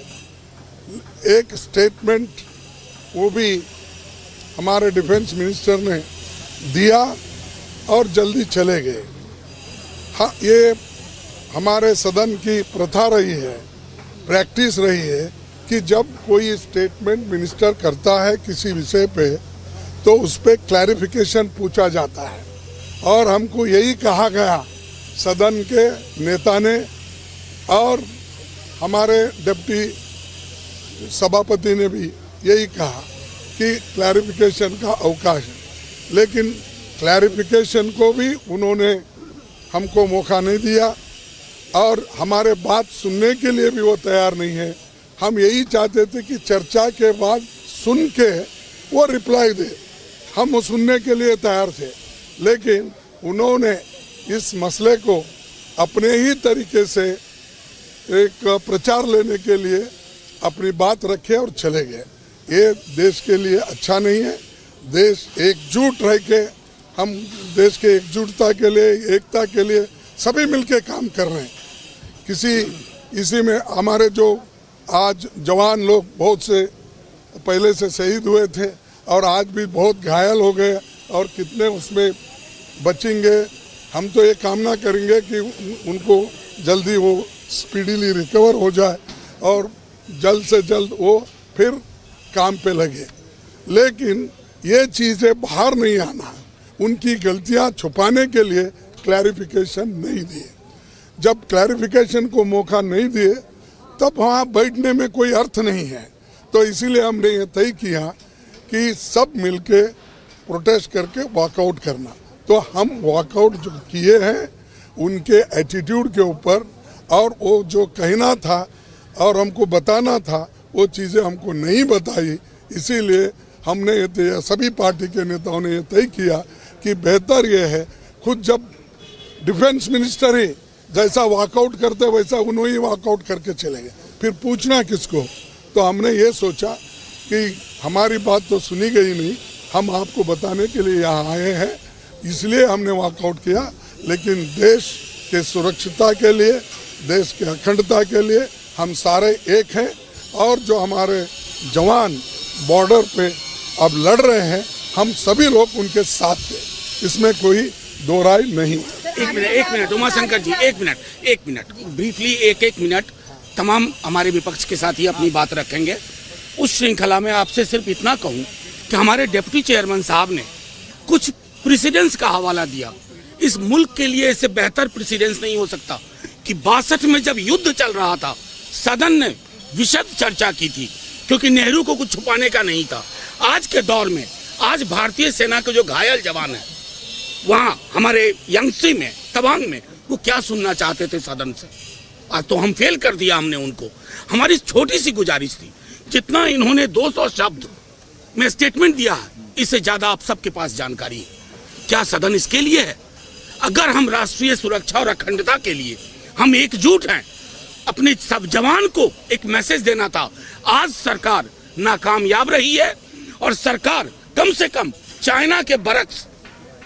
एक statement वो भी हमारे डिफेंस मिनिस्टर ने दिया और जल्दी चले गए. हाँ, ये हमारे सदन की प्रथा रही है, प्रैक्टिस रही है कि जब कोई स्टेटमेंट मिनिस्टर करता है किसी विषय पे तो उस पर क्लैरिफिकेशन पूछा जाता है, और हमको यही कहा गया सदन के नेता ने, और हमारे डिप्टी सभापति ने भी यही कहा कि क्लैरिफिकेशन का अवकाश है. लेकिन क्लैरिफिकेशन को भी उन्होंने हमको मौका नहीं दिया. और हमारे बात सुनने के लिए भी वो तैयार नहीं है। हम यही चाहते थे कि चर्चा के बाद सुन के वो रिप्लाई दे, हम वो सुनने के लिए तैयार थे, लेकिन उन्होंने इस मसले को अपने ही तरीके से एक प्रचार लेने के लिए अपनी बात रखे और चले गए। ये देश के लिए अच्छा नहीं है। देश एकजुट रह के, हम देश के एकजुटता के लिए, एकता के लिए सभी मिलके काम कर रहे हैं। इसी में हमारे जो आज जवान लोग बहुत से पहले से शहीद हुए थे और आज भी बहुत घायल हो गए और कितने उसमें बचेंगे, हम तो ये कामना करेंगे कि उनको जल्दी वो स्पीडीली रिकवर हो जाए और जल्द से जल्द वो फिर काम पे लगे। लेकिन ये चीज़ें बाहर नहीं आना, उनकी गलतियां छुपाने के लिए क्लैरिफिकेशन नहीं दिए। जब क्लैरिफिकेशन को मौका नहीं दिए तब वहाँ बैठने में कोई अर्थ नहीं है। तो इसीलिए हमने ये तय किया कि सब मिलके प्रोटेस्ट करके वॉकआउट करना। तो हम वॉकआउट जो किए हैं उनके एटीट्यूड के ऊपर, और वो जो कहना था और हमको बताना था वो चीज़ें हमको नहीं बताई। इसीलिए हमने ये सभी पार्टी के नेताओं ने ये तय किया कि बेहतर ये है, खुद जब डिफेंस मिनिस्टर ही जैसा वॉकआउट करते वैसा उन्होंने ही वॉकआउट करके चले गए, फिर पूछना किसको। तो हमने ये सोचा कि हमारी बात तो सुनी गई नहीं, हम आपको बताने के लिए यहाँ आए हैं, इसलिए हमने वॉकआउट किया। लेकिन देश के सुरक्षिता के लिए, देश के अखंडता के लिए हम सारे एक हैं, और जो हमारे जवान बॉर्डर पे अब लड़ रहे हैं, हम सभी लोग उनके साथ थे, इसमें कोई दो राय नहीं। एक मिनट उमाशंकर जी, एक मिनट ब्रीफली, एक मिनट तमाम हमारे विपक्ष के साथ ही अपनी बात रखेंगे। उस श्रृंखला में आपसे सिर्फ इतना कहूं कि हमारे डिप्टी चेयरमैन साहब ने कुछ प्रेसिडेंस का हवाला दिया। इस मुल्क के लिए इससे बेहतर प्रेसिडेंस नहीं हो सकता कि 62 में जब युद्ध चल रहा था, सदन ने विशद चर्चा की थी, क्योंकि नेहरू को कुछ छुपाने का नहीं था। आज के दौर में, आज भारतीय सेना के जो घायल जवान हैं वहाँ हमारे यांगसी में, तवांग में, वो क्या सुनना चाहते थे सदन से? आज तो हम फेल कर दिया हमने उनको। हमारी छोटी सी गुजारिश थी, जितना इन्होंने 200 शब्द में स्टेटमेंट दिया है, इससे ज्यादा आप सबके पास जानकारी है। क्या सदन इसके लिए है? अगर हम राष्ट्रीय सुरक्षा और अखंडता के लिए हम एकजुट हैं, अपने सब जवान को एक मैसेज देना था। आज सरकार नाकामयाब रही है, और सरकार कम से कम चाइना के बरक्स,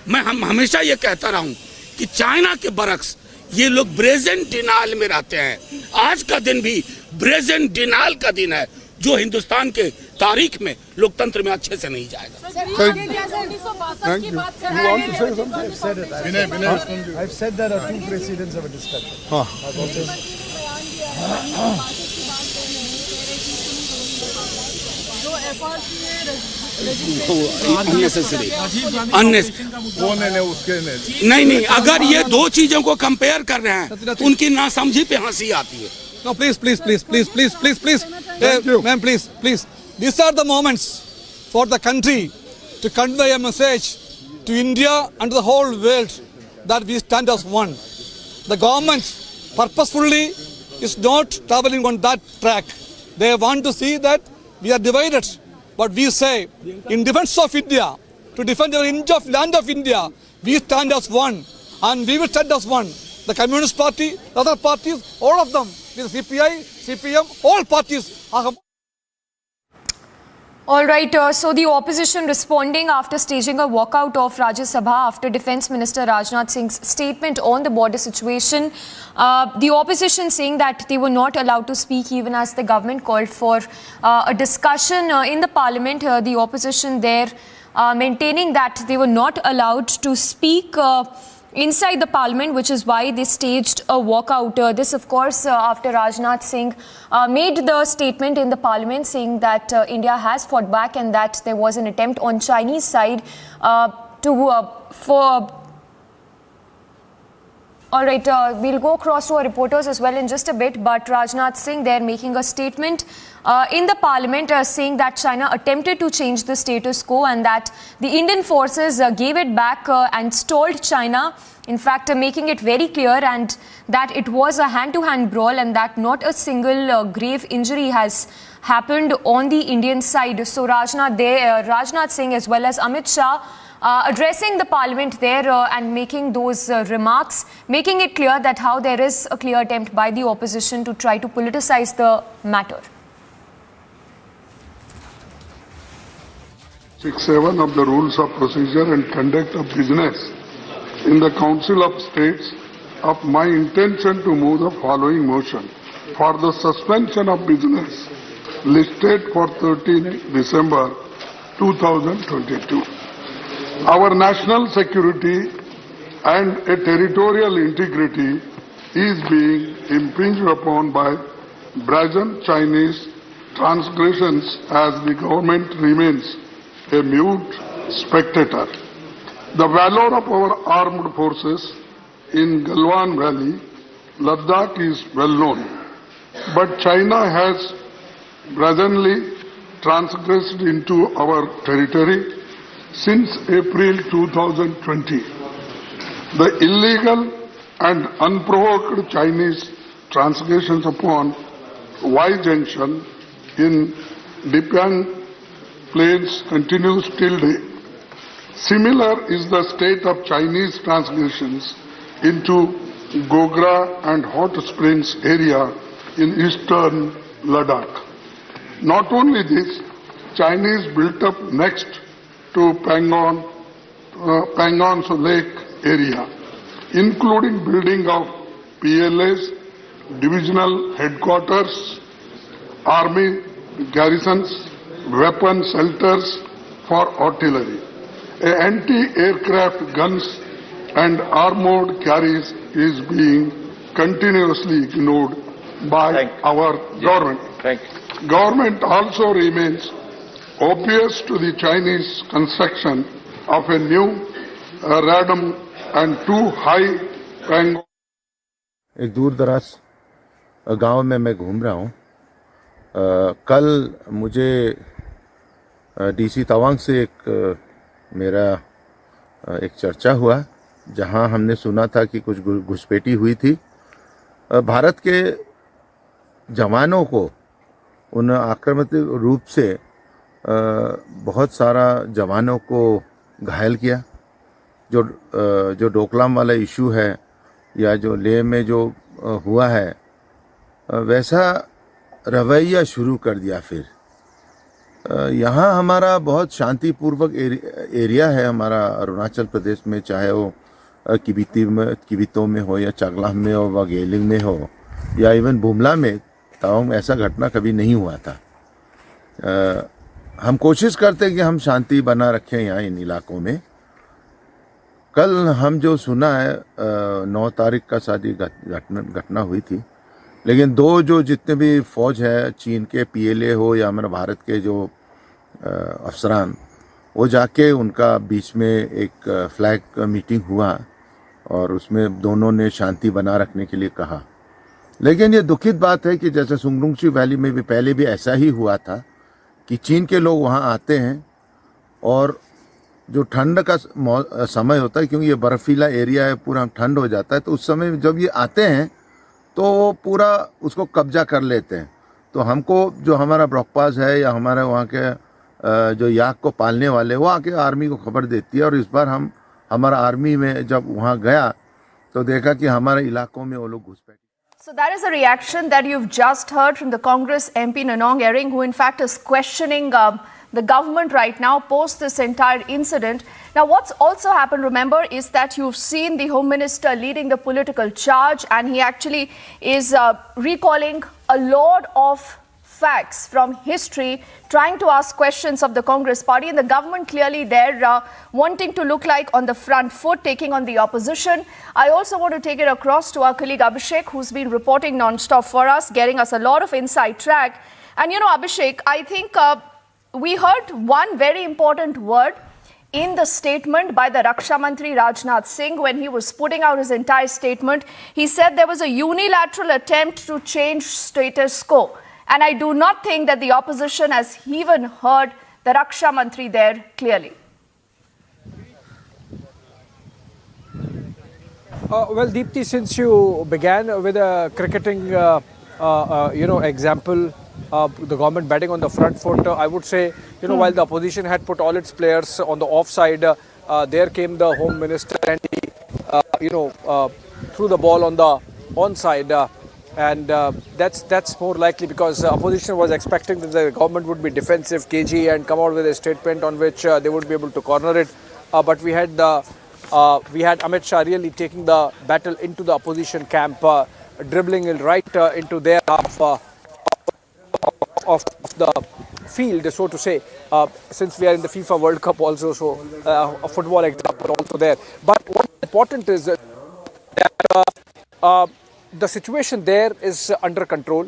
हम हमेशा ये कहता रहा हूं कि चाइना के बरक्स ये लोग ब्रेजन डिनाल में रहते हैं। आज का दिन भी ब्रेजन डिनाल का दिन है, जो हिंदुस्तान के तारीख में लोकतंत्र में अच्छे से नहीं जाएगा। नहीं, अगर ये दो चीजों को कंपेयर कर रहे हैं, उनकी नासमझी पे हंसी आती है। No, please, ma'am, please. These are the moments for the country to convey a message to India and the whole world that we stand as one. The government purposefully is not traveling on that track. They want to see that we are divided. But we say, in defense of India, to defend our inch of land of India, we stand as one, and we will stand as one. The Communist Party, the other parties, all of them, the CPI, CPM, all parties are. All right, so the opposition responding after staging a walkout of Rajya Sabha after Defence Minister Rajnath Singh's statement on the border situation. The opposition saying that they were not allowed to speak even as the government called for a discussion in the parliament. The opposition there maintaining that they were not allowed to speak inside the parliament, which is why they staged a walkout. This, of course, after Rajnath Singh made the statement in the parliament saying that India has fought back and that there was an attempt on Chinese side All right, we'll go across to our reporters as well in just a bit, but Rajnath Singh, they're making a statement in the parliament saying that China attempted to change the status quo and that the Indian forces gave it back and stalled China, in fact making it very clear and that it was a hand-to-hand brawl and that not a single grave injury has happened on the Indian side. So Rajnath Singh as well as Amit Shah addressing the parliament there and making those remarks, making it clear that how there is a clear attempt by the opposition to try to politicize the matter. 6(7) of the Rules of Procedure and Conduct of Business in the Council of States of my intention to move the following motion for the suspension of business listed for 13 December 2022. Our national security and a territorial integrity is being impinged upon by brazen Chinese transgressions as the government remains a mute spectator. The valor of our armed forces in Galwan Valley, Ladakh is well known, but China has brazenly transgressed into our territory since April 2020. The illegal and unprovoked Chinese transgressions upon Y Junction in Dipiang Plains continues till date. Similar is the state of Chinese transgressions into Gogra and Hot Springs area in eastern Ladakh. Not only this, Chinese built up next to Pangon's Lake area, including building of PLAs, divisional headquarters, army garrisons, weapon shelters for artillery. Anti-aircraft guns and armored carriers is being continuously ignored by our government. Government also remains oblivious to the Chinese construction of a new radom and two high Pangon. एक दूर दराज गांव में मैं घूम रहा हूं। कल मुझे डीसी तवांग से मेरा एक चर्चा हुआ जहां हमने सुना था कि कुछ घुसपैठी हुई थी। भारत के जवानों को उन आक्रामक रूप से बहुत सारा जवानों को घायल किया। जो डोकलाम वाला इशू है या जो लेह में जो हुआ है वैसा रवैया शुरू कर दिया। फिर यहाँ हमारा बहुत शांतिपूर्वक एरिया है हमारा अरुणाचल प्रदेश में, चाहे वो किबितो में हो या चागलाम में हो व गेलिंग में हो या इवन बुमला में तवांग ऐसा घटना कभी नहीं हुआ था। हम कोशिश करते हैं कि हम शांति बना रखें यहाँ इन इलाकों में। कल हम जो सुना है 9 तारीख का शादी घटना हुई थी, लेकिन दो जो जितने भी फौज है चीन के PLA हो या हमारे भारत के जो अफसरान, वो जाके उनका बीच में एक फ्लैग मीटिंग हुआ और उसमें दोनों ने शांति बना रखने के लिए कहा। लेकिन ये दुखित बात है कि जैसे सुंगरुंगची वैली में भी पहले भी ऐसा ही हुआ था कि चीन के लोग वहाँ आते हैं और जो ठंड का समय होता है, क्योंकि ये बर्फीला एरिया है, पूरा ठंड हो जाता है, तो उस समय जब ये आते हैं तो वो पूरा उसको कब्जा कर लेते हैं। तो हमको जो हमारा ब्रॉकपास है या हमारे वहाँ के जो याक को पालने वाले वो आके आर्मी को खबर देती है। और इस बार हमारा आर्मी में जब वहाँ गया तो देखा कि हमारे इलाकों में वो लोग घुसपैठ। So that is a reaction that you've just heard from the Congress MP Nanong Ering, who in fact is questioning the government right now post this entire incident. Now, what's also happened, remember, is that you've seen the Home Minister leading the political charge, and he actually is recalling a lot of facts from history, trying to ask questions of the Congress party, and the government clearly there wanting to look like on the front foot, taking on the opposition. I also want to take it across to our colleague Abhishek, who's been reporting non-stop for us, getting us a lot of inside track. And you know, Abhishek, I think we heard one very important word in the statement by the Raksha Mantri Rajnath Singh when he was putting out his entire statement. He said there was a unilateral attempt to change status quo. And I do not think that the opposition has even heard the Raksha Mantri there clearly. Well, Deepti, since you began with a cricketing, example, the government batting on the front foot, I would say, while the opposition had put all its players on the offside, there came the Home Minister and he, threw the ball on the onside. And that's more likely because opposition was expecting that the government would be defensive, cagey, and come out with a statement on which they would be able to corner it. But we had Amit Shah really taking the battle into the opposition camp, dribbling it right into their half of the field, so to say. Since we are in the FIFA World Cup also, so a football example also there. But what's important is that the situation there is under control.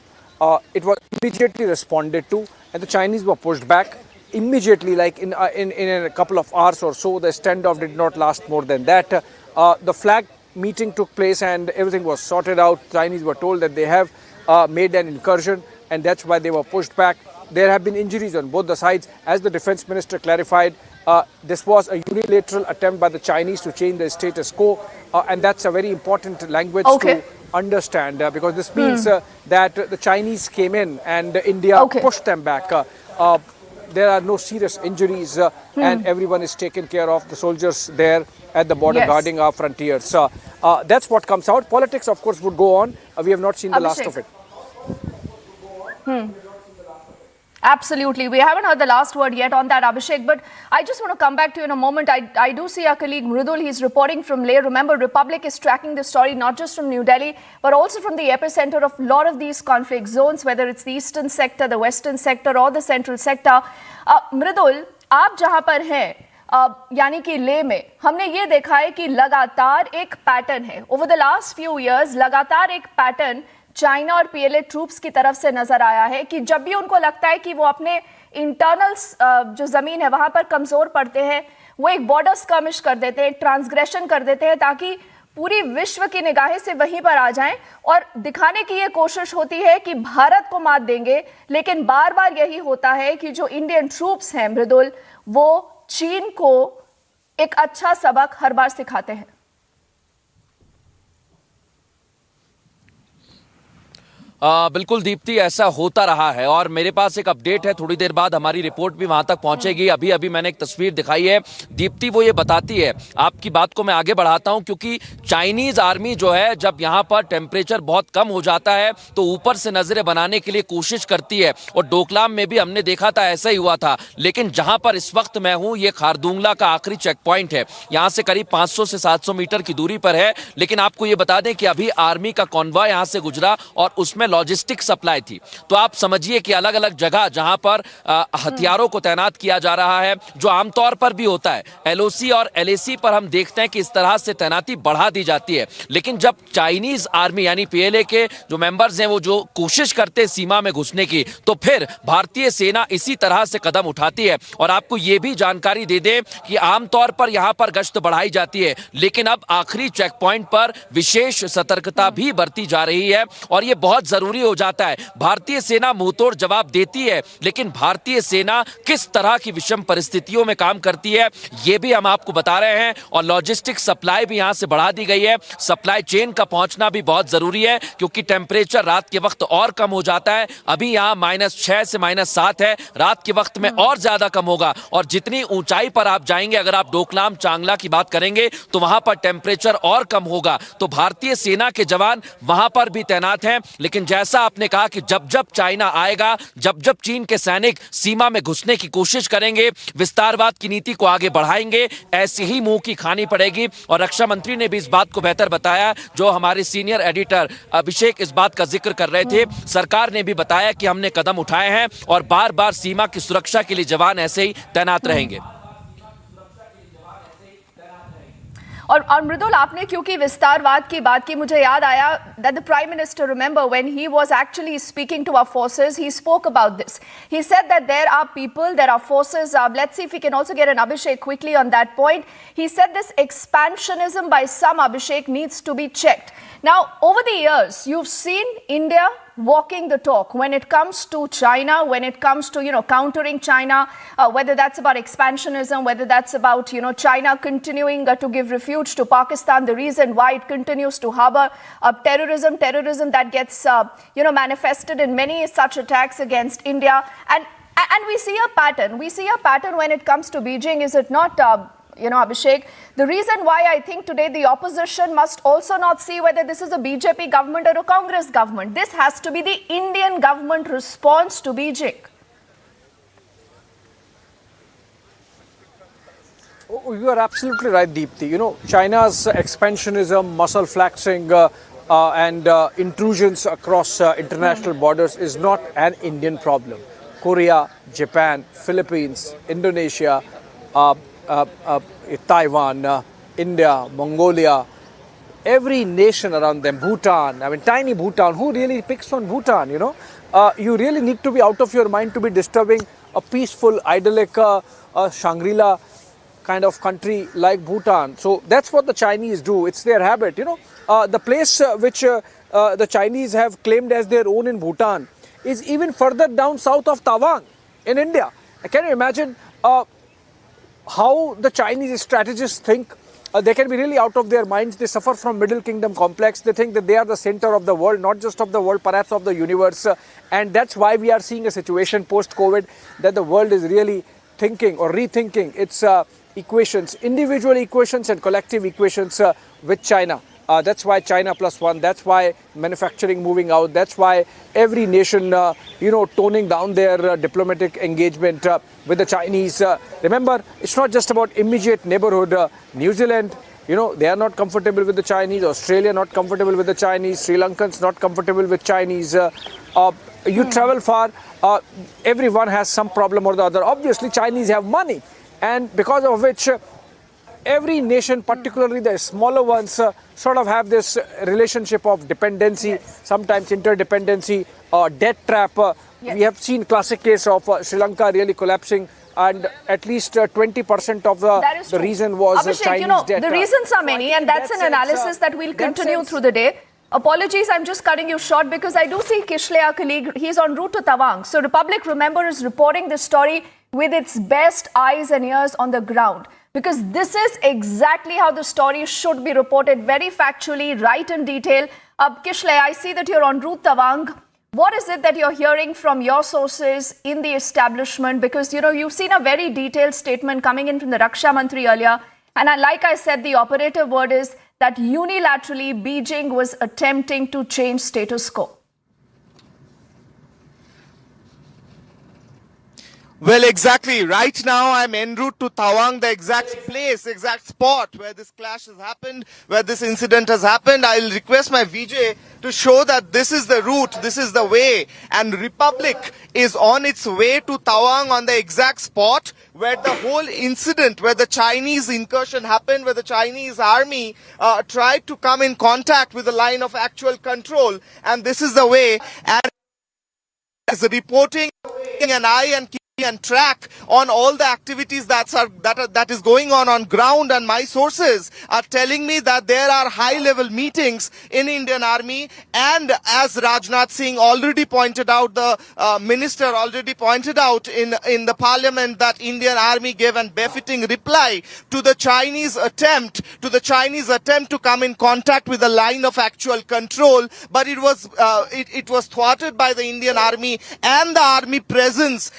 It was immediately responded to, and the Chinese were pushed back immediately, like in a couple of hours or so. The standoff did not last more than that. The flag meeting took place and everything was sorted out. Chinese were told that they have made an incursion, and that's why they were pushed back. There have been injuries on both the sides. As the defense minister clarified, this was a unilateral attempt by the Chinese to change the status quo, and that's a very important language to understand, because this means that the Chinese came in and India pushed them back. There are no serious injuries and everyone is taken care of, the soldiers there at the border guarding our frontiers. That's what comes out. Politics, of course, would go on. We have not seen the last of it. Absolutely. We haven't heard the last word yet on that, Abhishek, but I just want to come back to you in a moment. I do see our colleague Mridul. He's reporting from Leh. Remember, Republic is tracking this story not just from New Delhi, but also from the epicenter of a lot of these conflict zones, whether it's the eastern sector, the western sector, or the central sector. Mridul, आप जहां पर हैं, यानी कि लेह में, हमने ये देखा है कि लगातार एक पैटर्न है. Over the last few years, लगातार एक पैटर्न चाइना और पीएलए ट्रूप्स की तरफ से नजर आया है कि जब भी उनको लगता है कि वो अपने इंटरनल जो जमीन है वहां पर कमजोर पड़ते हैं, वो एक बॉर्डर स्कर्मिश कर देते हैं, ट्रांसग्रेशन कर देते हैं, ताकि पूरी विश्व की निगाहें से वहीं पर आ जाएं और दिखाने की ये कोशिश होती है कि भारत को मात देंगे. लेकिन बार बार यही होता है कि जो इंडियन ट्रूप्स हैं मृदुल, वो चीन को एक अच्छा सबक हर बार सिखाते हैं. बिल्कुल दीप्ति, ऐसा होता रहा है और मेरे पास एक अपडेट है. थोड़ी देर बाद हमारी रिपोर्ट भी वहां तक पहुंचेगी. अभी अभी मैंने एक तस्वीर दिखाई है दीप्ति, वो ये बताती है. आपकी बात को मैं आगे बढ़ाता हूं क्योंकि चाइनीज आर्मी जो है जब यहां पर टेम्परेचर बहुत कम हो जाता है तो ऊपर से नजरें बनाने के लिए कोशिश करती है, और डोकलाम में भी हमने देखा था ऐसा ही हुआ था. लेकिन जहां पर इस वक्त मैं हूं, ये खारदुंगला का आखिरी चेक पॉइंट है. यहां से करीब 500 से 700 मीटर की दूरी पर है. लेकिन आपको ये बता दें कि अभी आर्मी का कॉन्वॉय यहां से गुजरा और उसमें लॉजिस्टिक सप्लाई थी. तो आप समझिए कि अलग अलग जगह जहां पर हथियारों को तैनात किया जा रहा है, जो आमतौर पर भी होता है. एलओसी और एलएसी पर हम देखते हैं कि इस तरह से तैनाती बढ़ा दी जाती है. लेकिन जब चाइनीज आर्मी यानी पीएलए के जो मेंबर्स हैं वो जो कोशिश करते हैं सीमा में घुसने की, तो फिर भारतीय सेना इसी तरह से कदम उठाती है. और आपको यह भी जानकारी दे दें कि आमतौर पर यहां पर गश्त बढ़ाई जाती है, लेकिन अब आखिरी चेक पॉइंट पर विशेष सतर्कता भी बरती जा रही है और यह बहुत जरूरी हो जाता है. भारतीय सेना मुंहतोड़ जवाब देती है, लेकिन भारतीय सेना किस तरह की विषम परिस्थितियों में काम करती है यह भी हम आपको बता रहे हैं. और लॉजिस्टिक सप्लाई भी यहां से बढ़ा दी गई है. सप्लाई चेन का पहुंचना भी बहुत जरूरी है क्योंकि टेम्परेचर रात के वक्त और कम हो जाता है. अभी यहां -6 से -7 है, रात के वक्त में और ज्यादा कम होगा. और जितनी ऊंचाई पर आप जाएंगे, अगर आप डोकलाम चांगला की बात करेंगे तो वहां पर टेम्परेचर और कम होगा. तो भारतीय सेना के जवान वहां पर भी तैनात हैं. लेकिन जैसा आपने कहा कि जब जब चाइना आएगा, जब जब चीन के सैनिक सीमा में घुसने की कोशिश करेंगे, विस्तारवाद की नीति को आगे बढ़ाएंगे, ऐसे ही मुंह की खानी पड़ेगी. और रक्षा मंत्री ने भी इस बात को बेहतर बताया, जो हमारे सीनियर एडिटर अभिषेक इस बात का जिक्र कर रहे थे. सरकार ने भी बताया कि हमने कदम उठाए हैं और बार बार सीमा की सुरक्षा के लिए जवान ऐसे ही तैनात रहेंगे. और मृदुल, आपने क्योंकि विस्तारवाद की बात की, मुझे याद आया that the Prime Minister, remember, when he was actually speaking to our forces, he spoke about this. He said that there are people, there are forces, let's see if we can also get an Abhishek quickly on that point. He said this expansionism by some, Abhishek, needs to be checked. Now, over the years, you've seen India walking the talk when it comes to China, when it comes to, countering China, whether that's about expansionism, whether that's about, China continuing to give refuge to Pakistan, the reason why it continues to harbor terrorism that gets, manifested in many such attacks against India. And we see a pattern. We see a pattern when it comes to Beijing, is it not, Abhishek? The reason why I think today the opposition must also not see whether this is a BJP government or a Congress government. This has to be the Indian government response to Beijing. Oh, you are absolutely right, Deepthi. China's expansionism, muscle flexing, and intrusions across international borders is not an Indian problem. Korea, Japan, Philippines, Indonesia, Taiwan, India, Mongolia, every nation around them, Bhutan, tiny Bhutan, who really picks on Bhutan, you really need to be out of your mind to be disturbing a peaceful, idyllic Shangri-La kind of country like Bhutan. So that's what the Chinese do. It's their habit, the place which the Chinese have claimed as their own in Bhutan is even further down south of Tawang in India. Can you imagine how the Chinese strategists think? They can be really out of their minds. They suffer from Middle Kingdom complex. They think that they are the center of the world, not just of the world, perhaps of the universe. And that's why we are seeing a situation post-COVID that the world is really thinking or rethinking its equations, individual equations and collective equations with China. That's why China +1, that's why manufacturing moving out, that's why every nation, toning down their diplomatic engagement with the Chinese. Remember, it's not just about immediate neighborhood. New Zealand, they are not comfortable with the Chinese. Australia not comfortable with the Chinese. Sri Lankans not comfortable with Chinese. You travel far, everyone has some problem or the other. Obviously, Chinese have money, and because of which every nation, particularly the smaller ones, sort of have this relationship of dependency, sometimes interdependency, debt trap. We have seen classic case of Sri Lanka really collapsing, and at least 20% of the reason was Abhishek, Chinese debt. The reasons are many, and that's an analysis that we'll continue through the day. Apologies, I'm just cutting you short because I do see Kishle, our colleague, he's en route to Tawang. So Republic, remember, is reporting this story with its best eyes and ears on the ground. Because this is exactly how the story should be reported, very factually, right in detail. Kishle, I see that you're en route Tawang. What is it that you're hearing from your sources in the establishment? Because, you've seen a very detailed statement coming in from the Raksha Mantri earlier. And like I said, the operative word is that unilaterally Beijing was attempting to change status quo. Well, exactly. Right now, I'm en route to Tawang, the exact place, exact spot where this clash has happened, where this incident has happened. I'll request my VJ to show that this is the route, this is the way. And Republic is on its way to Tawang on the exact spot where the whole incident, where the Chinese incursion happened, where the Chinese army tried to come in contact with the line of actual control. And this is the way. And is reporting an eye and track on all the activities that is going on ground, and my sources are telling me that there are high-level meetings in Indian Army, and as Rajnath Singh already pointed out, the minister already pointed out in the parliament, that Indian Army gave a befitting reply to the Chinese attempt to come in contact with the line of actual control, but it was thwarted by the Indian Army, and the army presence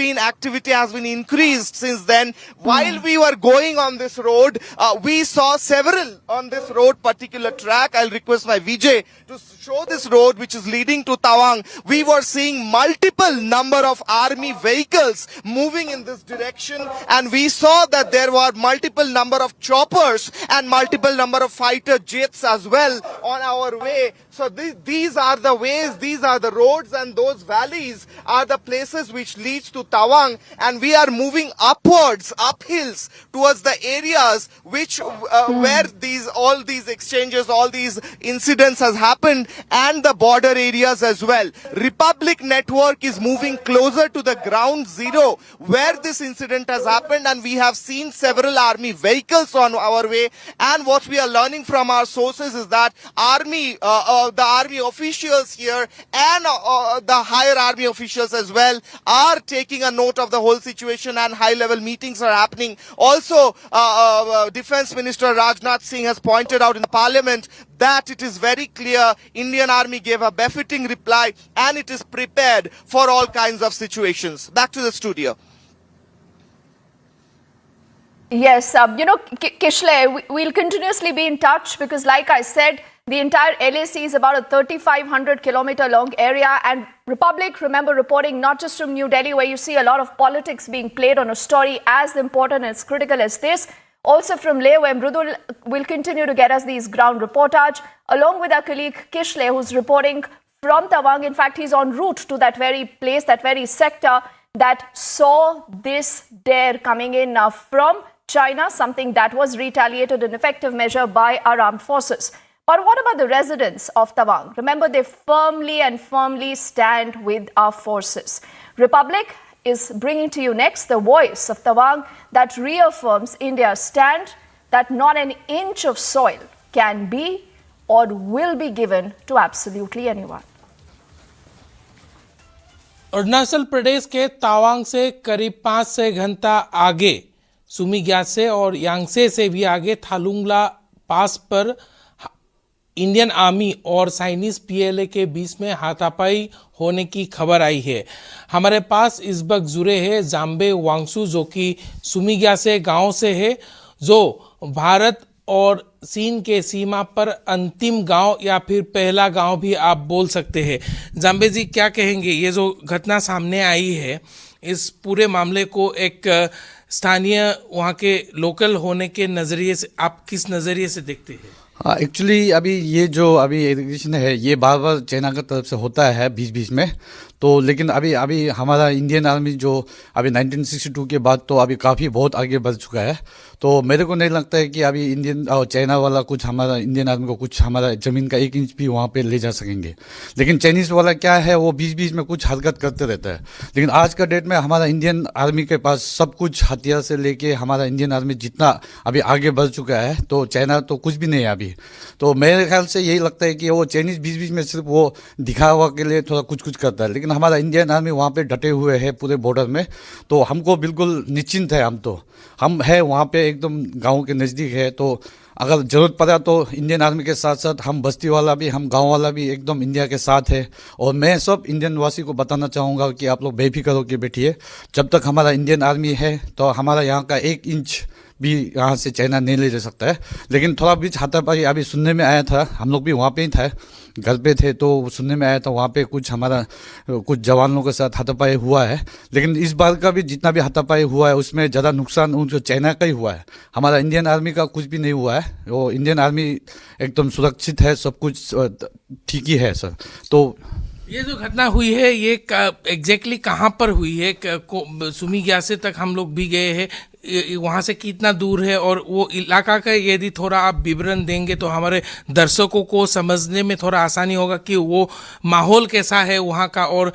activity has been increased since then. While we were going on this road, we saw several on this road particular track. I'll request my VJ to show this road which is leading to Tawang. We were seeing multiple number of army vehicles moving in this direction, and we saw that there were multiple number of choppers and multiple number of fighter jets as well on our way. So these are the ways, these are the roads, and those valleys are the places which leads to Tawang, and we are moving upwards, uphills, towards the areas which where all these exchanges, all these incidents has happened, and the border areas as well. Republic Network is moving closer to the ground zero where this incident has happened, and we have seen several army vehicles on our way. And what we are learning from our sources is that the army officials here and the higher army officials as well are taking a note of the whole situation, and high-level meetings are happening. Also, Defense Minister Rajnath Singh has pointed out in the Parliament that it is very clear Indian Army gave a befitting reply and it is prepared for all kinds of situations. Back to the studio. Yes, Kishle, we'll continuously be in touch because, like I said, the entire LAC is about a 3,500-kilometer long area, and Republic, remember, reporting not just from New Delhi, where you see a lot of politics being played on a story as important and as critical as this, also from Leh, where Mrudul will continue to get us these ground reportage, along with our colleague Kishle, who's reporting from Tawang. In fact, he's en route to that very place, that very sector that saw this dare coming in from China, something that was retaliated in effective measure by our armed forces. But what about the residents of Tawang? Remember, they firmly stand with our forces. Republic is bringing to you next the voice of Tawang that reaffirms India's stand that not an inch of soil can be or will be given to absolutely anyone. Arunachal Pradesh के तावांग से करीब 5 घंटा आगे सुमीग्यासे और यांगसे से भी आगे थालुंगला पास पर इंडियन आर्मी और चाइनीज पीएलए के बीच में हाथापाई होने की खबर आई है। हमारे पास इस वक्त जुड़े हैं जाम्बे वांगसू, जो कि सुमीग्यासे गांव से है, जो भारत और चीन के सीमा पर अंतिम गांव या फिर पहला गांव भी आप बोल सकते हैं। जाम्बे जी, क्या कहेंगे? ये जो घटना सामने आई है, इस पूरे मामले को एक स्थानीय वहाँ के लोकल होने के नज़रिए से आप किस नज़रिए से देखते हैं? एक्चुअली अभी ये जो एग्रीगेशन है, ये बार बार चाइना की तरफ से होता है बीच बीच में, तो लेकिन अभी हमारा इंडियन आर्मी जो अभी 1962 के बाद तो अभी काफ़ी बहुत आगे बढ़ चुका है। तो मेरे को नहीं लगता है कि अभी इंडियन और चाइना वाला कुछ हमारा इंडियन आर्मी को कुछ हमारा ज़मीन का 1 इंच भी वहाँ पे ले जा सकेंगे। लेकिन चाइनीज़ वाला क्या है, वो बीच बीच में कुछ हरकत करते रहता है। लेकिन आज का डेट में हमारा इंडियन आर्मी के पास सब कुछ हथियार से लेके हमारा इंडियन आर्मी जितना अभी आगे बढ़ चुका है, तो चाइना तो कुछ भी नहीं है अभी। तो मेरे ख्याल से यही लगता है कि वो चाइनीज़ बीच बीच में सिर्फ वो दिखावा के लिए थोड़ा कुछ करता है, लेकिन हमारा इंडियन आर्मी वहाँ पे डटे हुए है पूरे बॉर्डर में। तो हमको बिल्कुल निश्चिंत है, हम है वहाँ पे एकदम गांव के नज़दीक है। तो अगर ज़रूरत पड़ा तो इंडियन आर्मी के साथ साथ हम बस्ती वाला भी, हम गांव वाला भी एकदम इंडिया के साथ है। और मैं सब इंडियन वासी को बताना चाहूँगा कि आप लोग बेफिक्र होकर बैठिए, जब तक हमारा इंडियन आर्मी है तो हमारा यहाँ का 1 इंच भी यहाँ से चाइना नहीं ले जा सकता है। लेकिन थोड़ा बीच हाथापाई अभी सुनने में आया था, हम लोग भी वहाँ पे ही था, घर पे थे, तो सुनने में आया था वहाँ पे कुछ जवानों के साथ हाथापाई हुआ है। लेकिन इस बार का भी जितना भी हाथापाई हुआ है उसमें ज़्यादा नुकसान उनको चाइना का ही हुआ है, हमारा इंडियन आर्मी का कुछ भी नहीं हुआ है। वो इंडियन आर्मी एकदम सुरक्षित है, सब कुछ ठीक ही है सर। तो ये जो घटना हुई है ये एग्जैक्टली कहाँ पर हुई है? सुमीग्यासे तक हम लोग भी गए हैं, वहाँ से कितना दूर है? और वो इलाका का यदि थोड़ा आप विवरण देंगे तो हमारे दर्शकों को समझने में थोड़ा आसानी होगा कि वो माहौल कैसा है वहाँ का और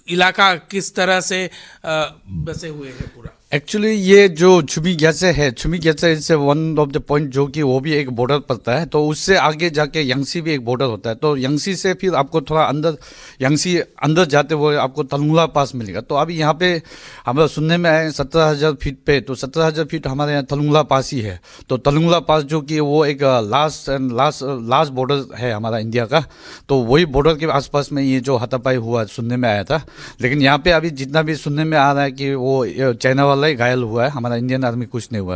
इलाका किस तरह से बसे हुए हैं पूरा। एक्चुअली ये जो सुमीग्यासे है, सुमीग्यासे is one of the point जो कि वो भी एक बॉर्डर पड़ता है। तो उससे आगे जाके यांगसी भी एक बॉर्डर होता है। तो यांगसी से फिर आपको थोड़ा अंदर जाते हुए आपको तलुंगला पास मिलेगा। तो अभी यहाँ पे हमारा सुनने में आए 17,000 फीट पे, तो 17,000 फीट हमारे यहाँ तलुंगला पास ही है। तो तलुंगला पास जो कि वो एक लास्ट बॉर्डर है हमारा इंडिया का, तो वही बॉर्डर के आसपास में ये जो हाथापाई हुआ सुनने में आया था। लेकिन यहाँ पे अभी जितना भी सुनने में आ रहा है कि वो चाइना वाला ही घायल हुआ है, हमारा इंडियन आर्मी कुछ नहीं हुआ।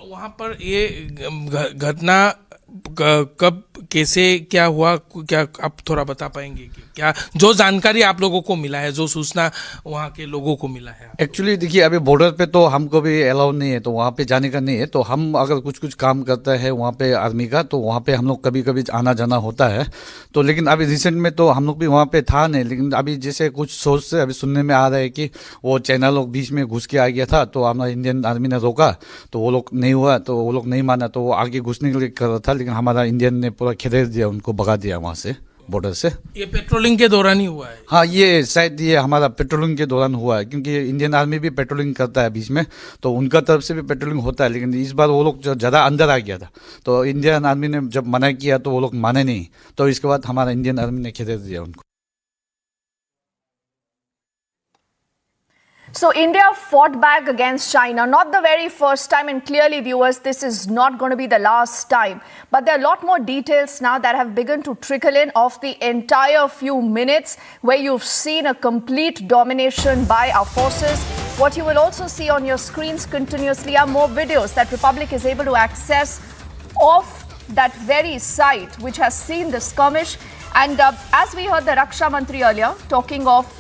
वहाँ पर ये घटना कब कैसे क्या हुआ, क्या आप थोड़ा बता पाएंगे कि क्या जो जानकारी आप लोगों को मिला है, जो सूचना वहाँ के लोगों को मिला है? एक्चुअली देखिए, अभी बॉर्डर पे तो हमको भी अलाउ नहीं है, तो वहाँ पे जाने का नहीं है। तो हम अगर कुछ काम करता है वहाँ पे आर्मी का, तो वहाँ पे हम लोग कभी कभी आना जाना होता है। तो लेकिन अभी रिसेंट में तो हम लोग भी वहाँ पे था नहीं, लेकिन अभी जैसे कुछ सोर्स से अभी सुनने में आ रहा है कि वो चाइना लोग बीच में घुस के आ गया था, तो हमारा इंडियन आर्मी ने रोका, तो वो लोग नहीं हुआ, तो वो लोग नहीं माना, तो वो आगे घुसने के लिए कर रहा था, लेकिन हमारा इंडियन ने पूरा खदेड़ दिया, उनको भगा दिया वहाँ से, बॉर्डर से। ये पेट्रोलिंग के दौरान ही हुआ है? हाँ, ये शायद ये हमारा पेट्रोलिंग के दौरान हुआ है, क्योंकि इंडियन आर्मी भी पेट्रोलिंग करता है बीच में, तो उनका तरफ से भी पेट्रोलिंग होता है। लेकिन इस बार वो लोग जो ज़्यादा अंदर आ गया था, तो इंडियन आर्मी ने जब मना किया तो वो लोग माने नहीं, तो इसके बाद हमारा इंडियन आर्मी ने खदेड़ दिया उनको। So India fought back against China, not the very first time, and clearly, viewers, this is not going to be the last time. But there are a lot more details now that have begun to trickle in of the entire few minutes where you've seen a complete domination by our forces. What you will also see on your screens continuously are more videos that Republic is able to access of that very site which has seen the skirmish. And as we heard the Raksha Mantri earlier talking of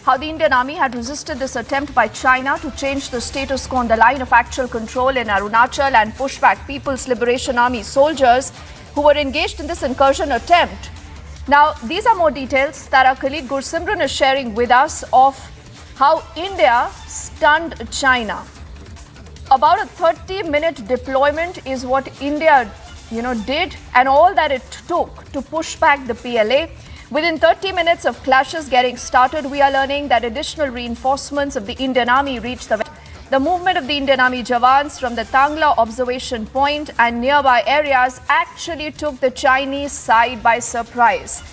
how the Indian Army had resisted this attempt by China to change the status quo on the line of actual control in Arunachal and push back People's Liberation Army soldiers who were engaged in this incursion attempt. Now, these are more details that our colleague Gursimran is sharing with us of how India stunned China. About a 30-minute deployment is what India, did, and all that it took to push back the PLA. Within 30 minutes of clashes getting started, we are learning that additional reinforcements of the Indian Army reached the movement of the Indian Army Jawans from the Tangla observation point and nearby areas actually took the Chinese side by surprise.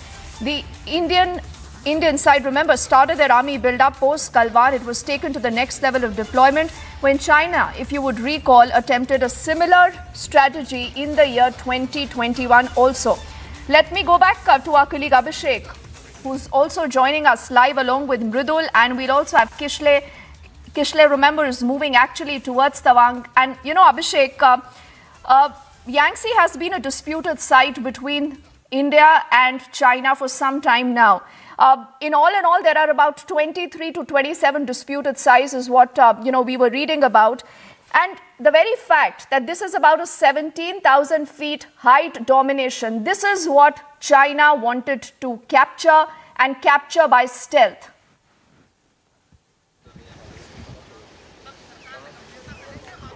The Indian side, remember, started their army build-up post Kalwan. It was taken to the next level of deployment when China, if you would recall, attempted a similar strategy in the year 2021 also. Let me go back to our colleague Abhishek, who's also joining us live along with Mridul, and we'll also have Kishle. Kishle, remember, is moving actually towards Tawang. And, Abhishek, Yangtze has been a disputed site between India and China for some time now. In all, there are about 23 to 27 disputed sites is what, we were reading about. And the very fact that this is about a 17,000 feet height domination, this is what China wanted to capture and capture by stealth.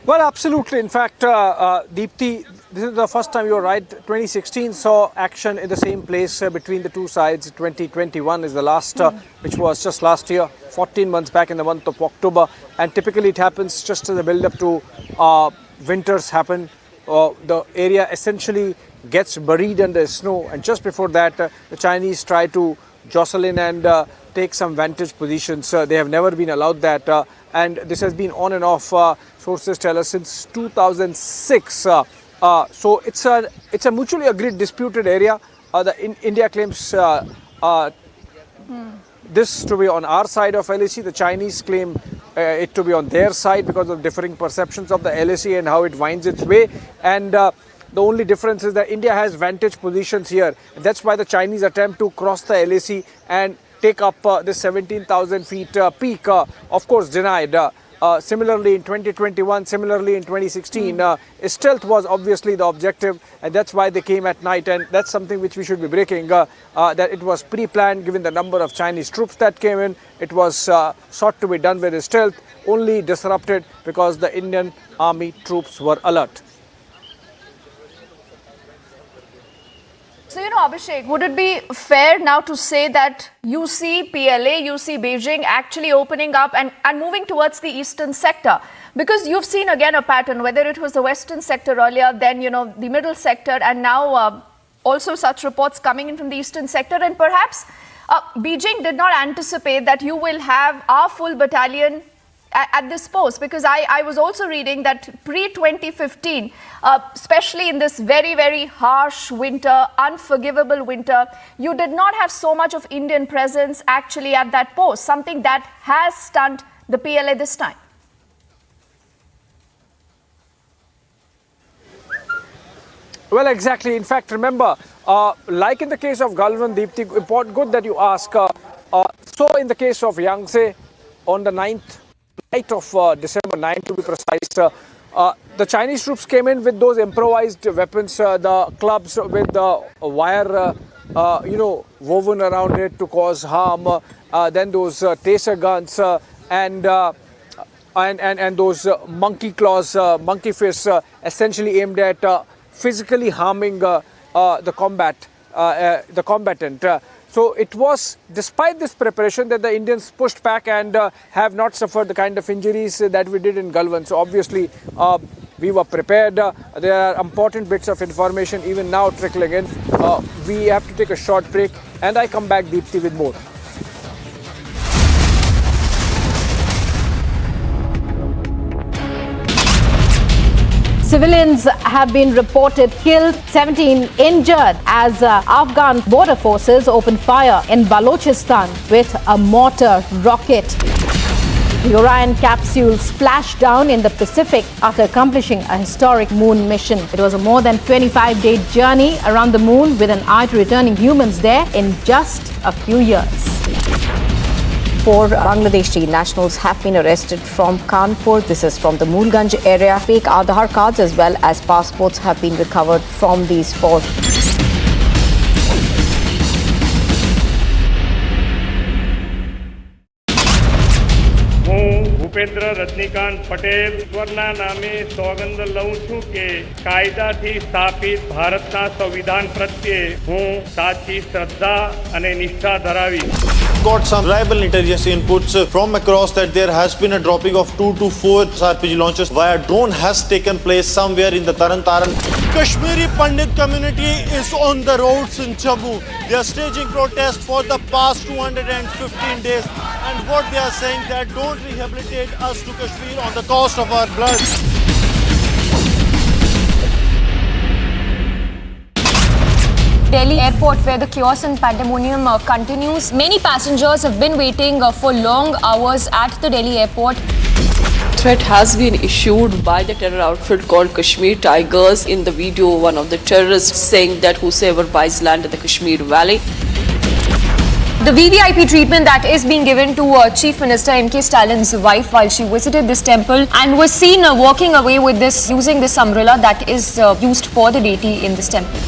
Well, absolutely. In fact, Deepthi, this is the first time you're right. 2016 saw action in the same place between the two sides. 2021 is the last, which was just last year, 14 months back in the month of October. And typically it happens just as a build-up to winters happen. The area essentially gets buried under snow. And just before that, the Chinese try to jostle in and take some vantage positions. They have never been allowed that. And this has been on and off, sources tell us, since 2006. So it's a mutually agreed disputed area. India claims this to be on our side of LAC. The Chinese claim it to be on their side because of differing perceptions of the LAC and how it winds its way. And the only difference is that India has vantage positions here. That's why the Chinese attempt to cross the LAC and take up this 17,000 feet peak, of course, denied. Similarly in 2021, similarly in 2016, stealth was obviously the objective, and that's why they came at night, and that's something which we should be breaking, that it was pre-planned given the number of Chinese troops that came in. It was sought to be done with stealth, only disrupted because the Indian army troops were alert. So, Abhishek, would it be fair now to say that you see PLA, you see Beijing actually opening up and moving towards the eastern sector? Because you've seen again a pattern, whether it was the western sector earlier, then, the middle sector, and now also such reports coming in from the eastern sector. And perhaps Beijing did not anticipate that you will have our full battalion at this post, because I was also reading that pre-2015, especially in this very, very harsh winter, unforgivable winter, you did not have so much of Indian presence actually at that post, something that has stunned the PLA this time. Well, exactly. In fact, remember, like in the case of Galwan, Deepti, good that you ask. So in the case of Yangtze, on the 9th night of December 9 to be precise, the Chinese troops came in with those improvised weapons, the clubs with the wire, woven around it to cause harm. Then those taser guns and those monkey claws, monkey fists, essentially aimed at physically harming the combatant. So it was despite this preparation that the Indians pushed back and have not suffered the kind of injuries that we did in Galwan. So obviously we were prepared. There are important bits of information even now trickling in. We have to take a short break and I come back, Deepti, with more. Civilians have been reported killed, 17 injured as Afghan border forces opened fire in Balochistan with a mortar rocket. The Orion capsule splashed down in the Pacific after accomplishing a historic moon mission. It was a more than 25-day journey around the moon with an eye to returning humans there in just a few years. 4 Bangladeshi nationals have been arrested from Kanpur. This is from the Moolganj area. Fake Aadhaar cards as well as passports have been recovered from these 4. Bhupendra Rajnikant Patel ઈશ્વરના નામે સોગંદ લઉં છું કે કાયદાથી સ્થાપિત ભારતના સંવિધાન પ્રત્યે હું સાચી શ્રદ્ધા અને નિષ્ઠા ધરાવીશ. Got some reliable intelligence inputs from across that there has been a dropping of 2 to 4 RPG launches via drone has taken place somewhere in the Taran. Kashmiri Pandit community is on the roads in Jammu. They are staging protests for the past 215 days and what they are saying that don't rehabilitate us to Kashmir on the cost of our blood. Delhi airport, where the chaos and pandemonium continues. Many passengers have been waiting for long hours at the Delhi airport. Threat has been issued by the terror outfit called Kashmir Tigers. In the video, one of the terrorists saying that whosoever buys land in the Kashmir Valley. The VVIP treatment that is being given to Chief Minister M.K. Stalin's wife while she visited this temple and was seen walking away with this, using this umbrella that is used for the deity in this temple.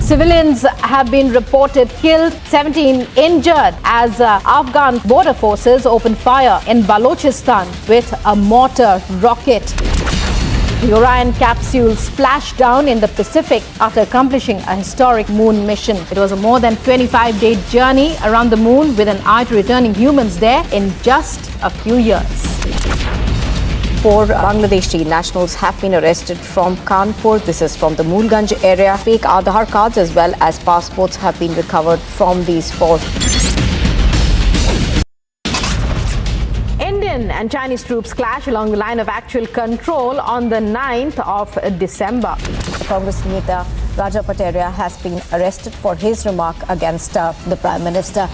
Civilians have been reported killed, 17 injured as Afghan border forces opened fire in Balochistan with a mortar rocket. The Orion capsule splashed down in the Pacific after accomplishing a historic moon mission. It was a more than 25-day journey around the moon with an eye to returning humans there in just a few years. 4 Bangladeshi nationals have been arrested from Kanpur. This is from the Moolganj area. Fake Aadhaar cards as well as passports have been recovered from these 4. Indian and Chinese troops clash along the line of actual control on the 9th of December. Congress Neta Rajnath has been arrested for his remark against the Prime Minister.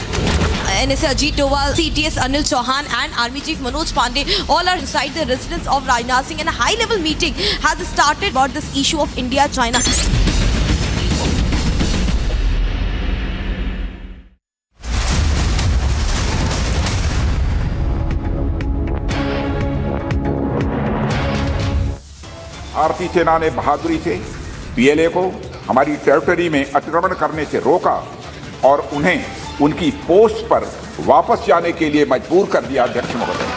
NSA Ajit Doval, CTS Anil Chauhan and Army Chief Manoj Pandey all are inside the residence of Rajnath Singh, and a high-level meeting has started about this issue of India-China. भारतीय सेना ने बहादुरी से PLA को हमारी territory में अतिक्रमण करने से रोका और उन्हें उनकी पोस्ट पर वापस जाने के लिए मजबूर कर दिया. अध्यक्ष महोदय.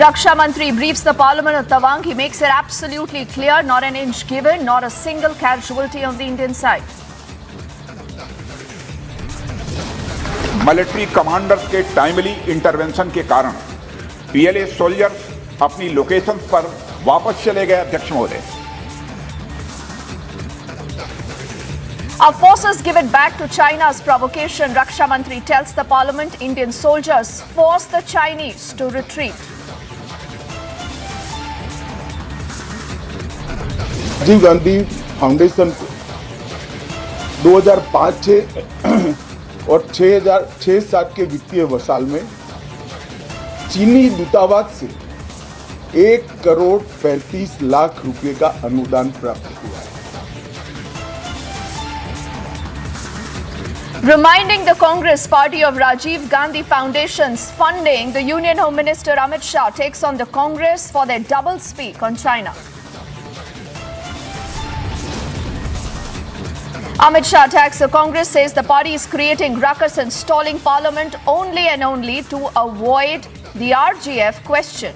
Raksha Mantri briefs the Parliament of Tawang. He makes it absolutely clear, not an inch given, not a single casualty on the Indian side. Military commanders के टाइमली इंटरवेंशन के कारण पीएलए सोल्जर्स अपनी लोकेशन पर वापस चले गए. अध्यक्ष महोदय. Our forces give it back to China's provocation. Raksha Mantri tells the Parliament Indian soldiers forced the Chinese to retreat. Rajiv Gandhi foundation को 2005-6 और 2006-7 के वित्तीय साल में चीनी दूतावास से 1,35,00,000 रुपए का अनुदान प्राप्त हुआ है। Reminding the Congress party of Rajiv Gandhi Foundation's funding, the Union Home Minister Amit Shah takes on the Congress for their double speak on China. Amit Shah attacks the Congress, says the party is creating ruckus and stalling Parliament only and only to avoid the RGF question.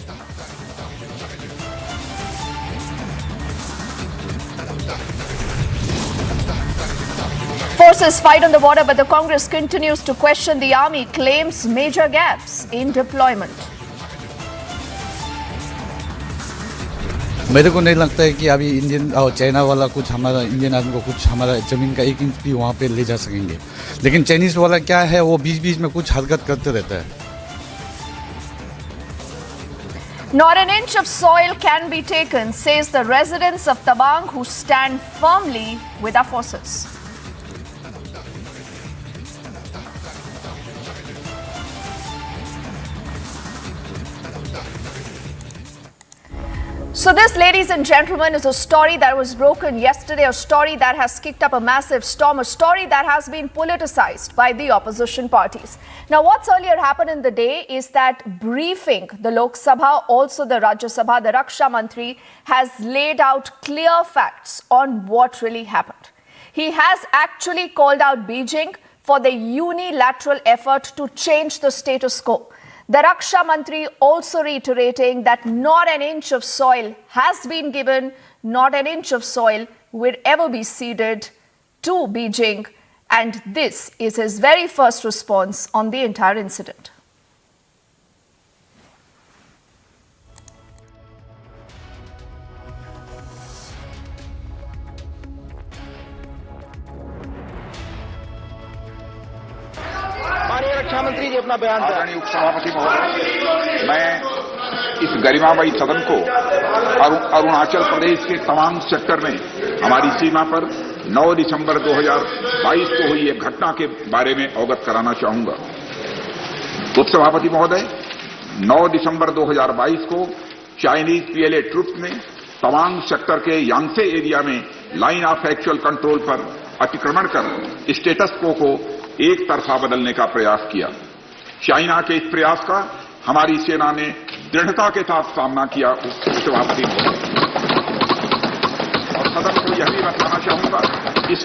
Forces fight on the border, but the Congress continues to question the army, claims major gaps in deployment. मेरे को नहीं लगता है कि अभी Indian और China वाला कुछ हमारा इंडियन आर्मी को कुछ हमारा ज़मीन का 1 इंच भी वहाँ पे ले जा सकेंगे, लेकिन चाइनीज़ वाला क्या है, वो बीच-बीच में कुछ हरकत करते रहता है। Not an inch of soil can be taken, says the residents of Tawang, who stand firmly with our forces. So this, ladies and gentlemen, is a story that was broken yesterday, a story that has kicked up a massive storm, a story that has been politicized by the opposition parties. Now, what's earlier happened in the day is that briefing the Lok Sabha, also the Rajya Sabha, the Raksha Mantri has laid out clear facts on what really happened. He has actually called out Beijing for the unilateral effort to change the status quo. The Raksha Mantri also reiterating that not an inch of soil has been given, not an inch of soil will ever be ceded to Beijing, and this is his very first response on the entire incident. रक्षा मंत्री जी अपना बयान। आदरणीय उपसभापति महोदय, मैं इस गरिमामयी सदन को अरुणाचल प्रदेश के तवांग सेक्टर में हमारी सीमा पर 9 दिसंबर 2022 को हुई एक घटना के बारे में अवगत कराना चाहूंगा। उपसभापति महोदय, 9 दिसंबर 2022 को चाइनीज पीएलए ट्रुप्स ने तवांग सेक्टर के यांगसे एरिया में लाइन ऑफ एक्चुअल कंट्रोल पर अतिक्रमण कर स्टेटस को एक तरफा बदलने का प्रयास किया। चाइना के इस प्रयास का हमारी सेना ने दृढ़ता के साथ सामना किया। उपसभापति और सदन को यह भी बताना चाहूंगा, इस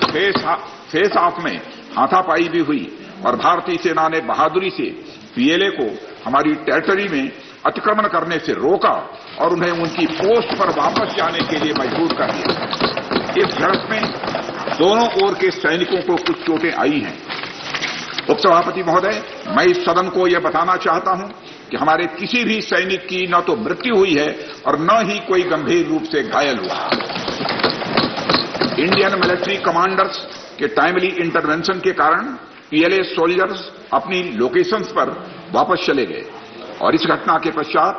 फेस ऑफ में हाथापाई भी हुई और भारतीय सेना ने बहादुरी से पीएलए को हमारी टेरिटरी में अतिक्रमण करने से रोका और उन्हें उनकी पोस्ट पर वापस जाने के लिए मजबूर कर दिया। इस झड़प में दोनों ओर के सैनिकों को कुछ चोटें आई हैं। उपसभापति महोदय, मैं इस सदन को यह बताना चाहता हूं कि हमारे किसी भी सैनिक की न तो मृत्यु हुई है और न ही कोई गंभीर रूप से घायल हुआ। इंडियन मिलिट्री कमांडर्स के टाइमली इंटरवेंशन के कारण पीएलए सोल्जर्स अपनी लोकेशंस पर वापस चले गए और इस घटना के पश्चात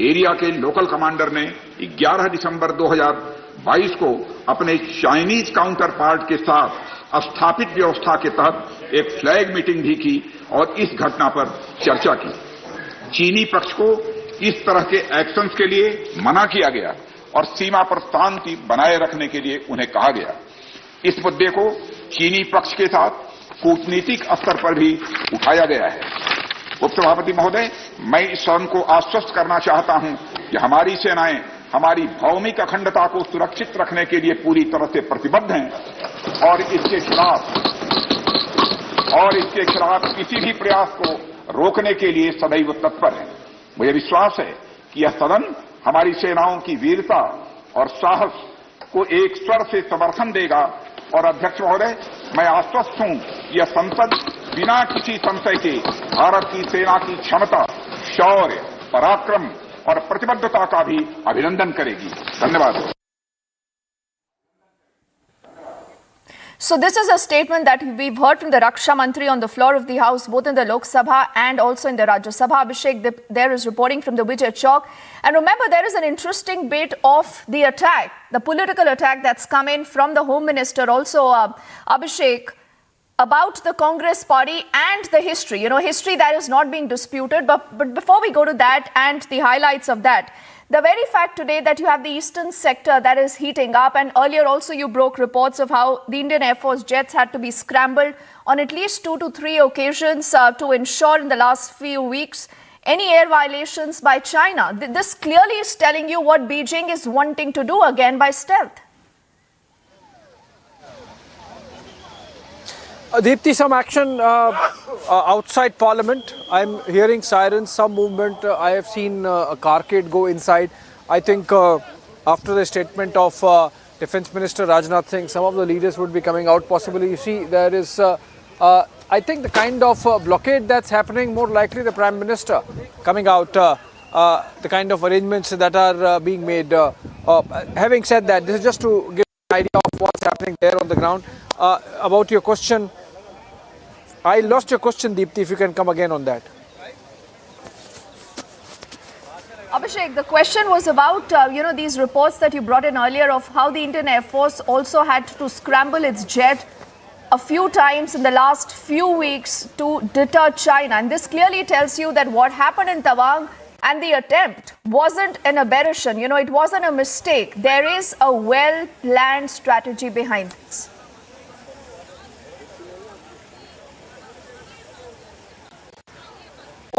एरिया के लोकल कमांडर ने 11 दिसंबर 2022 को अपने चाइनीज काउंटर पार्ट के साथ स्थापित व्यवस्था के तहत एक फ्लैग मीटिंग भी की और इस घटना पर चर्चा की। चीनी पक्ष को इस तरह के एक्शंस के लिए मना किया गया और सीमा पर शांति बनाए रखने के लिए उन्हें कहा गया। इस मुद्दे को चीनी पक्ष के साथ कूटनीतिक स्तर पर भी उठाया गया है। उपसभापति महोदय, मैं इस सदन को आश्वस्त करना चाहता हूं कि हमारी सेनाएं हमारी भौमिक अखंडता को सुरक्षित रखने के लिए पूरी तरह से प्रतिबद्ध हैं और इसके खिलाफ किसी भी प्रयास को रोकने के लिए सदैव तत्पर है। मुझे विश्वास है कि यह सदन हमारी सेनाओं की वीरता और साहस को एक स्वर से समर्थन देगा और अध्यक्ष महोदय, मैं आश्वस्त हूं कि यह संसद बिना किसी संशय के भारत की सेना की क्षमता, शौर्य, पराक्रम और प्रतिबद्धता का भी अभिनंदन करेगी। धन्यवाद। So this is a statement that we've heard from the Raksha Mantri on the floor of the House, both in the Lok Sabha and also in the Rajya Sabha. Abhishek, there is reporting from the Vijay Chowk. And remember, there is an interesting bit of the attack, the political attack that's come in from the Home Minister also, Abhishek. about the Congress party and the history. You know, history that is not being disputed. But before we go to that and the highlights of that, the very fact today that you have the eastern sector that is heating up, and earlier also you broke reports of how the Indian Air Force jets had to be scrambled on at least 2 to 3 occasions to ensure in the last few weeks any air violations by China. This clearly is telling you what Beijing is wanting to do again by stealth. Deepthi, some action outside Parliament. I'm hearing sirens, some movement. I have seen a carcade go inside. I think after the statement of Defence Minister Rajnath Singh, some of the leaders would be coming out possibly. You see, there is, I think, the kind of blockade that's happening, more likely the Prime Minister coming out, the kind of arrangements that are being made. Having said that, this is just to give an idea of what's happening there on the ground. About your question, I lost your question, Deepthi, if you can come again on that. Abhishek, the question was about, these reports that you brought in earlier of how the Indian Air Force also had to scramble its jet a few times in the last few weeks to deter China. And this clearly tells you that what happened in Tawang and the attempt wasn't an aberration. You know, it wasn't a mistake. There is a well-planned strategy behind this.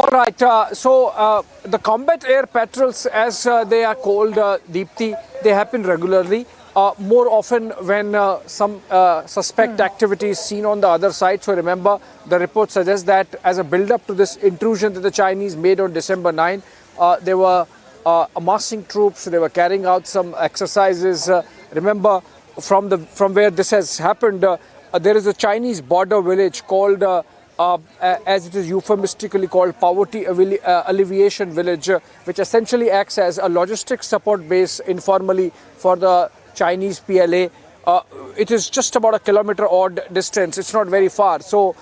All right, so the combat air patrols, as they are called, Deepthi, they happen regularly. More often when some suspect activity is seen on the other side. So remember, the report suggests that as a build-up to this intrusion that the Chinese made on December 9, they were amassing troops, they were carrying out some exercises. Remember, from where this has happened, there is a Chinese border village called, as it is euphemistically called, Poverty Alleviation Village, which essentially acts as a logistics support base informally for the Chinese PLA. It is just about a kilometer odd distance. It's not very far. So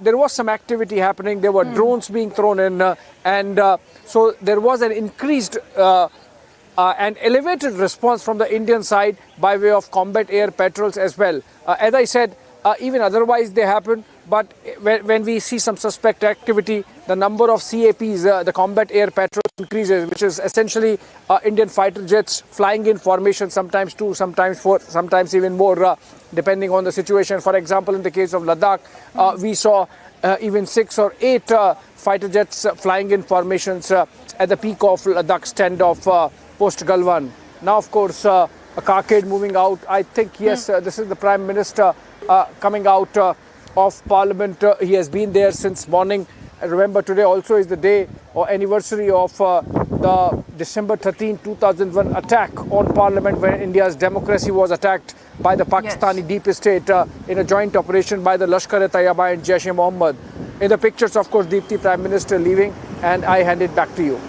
there was some activity happening. There were drones being thrown in, and so there was an increased and elevated response from the Indian side by way of combat air patrols as well. As I said, even otherwise they happen. But when we see some suspect activity, the number of CAPs, the combat air patrols, increases, which is essentially Indian fighter jets flying in formation, sometimes 2, sometimes 4, sometimes even more, depending on the situation. For example, in the case of Ladakh, we saw even 6 or 8 fighter jets flying in formations at the peak of Ladakh standoff post Galwan. Now, of course, a carcade moving out. I think, yes, this is the Prime Minister coming out of Parliament. He has been there since morning. And remember, today also is the day or anniversary of the December 13, 2001 attack on Parliament, when India's democracy was attacked by the Pakistani deep state in a joint operation by the Lashkar-e-Taiba and Jaish-e-Mohammed. In the pictures, of course, Deepthi, Prime Minister leaving, and I hand it back to you.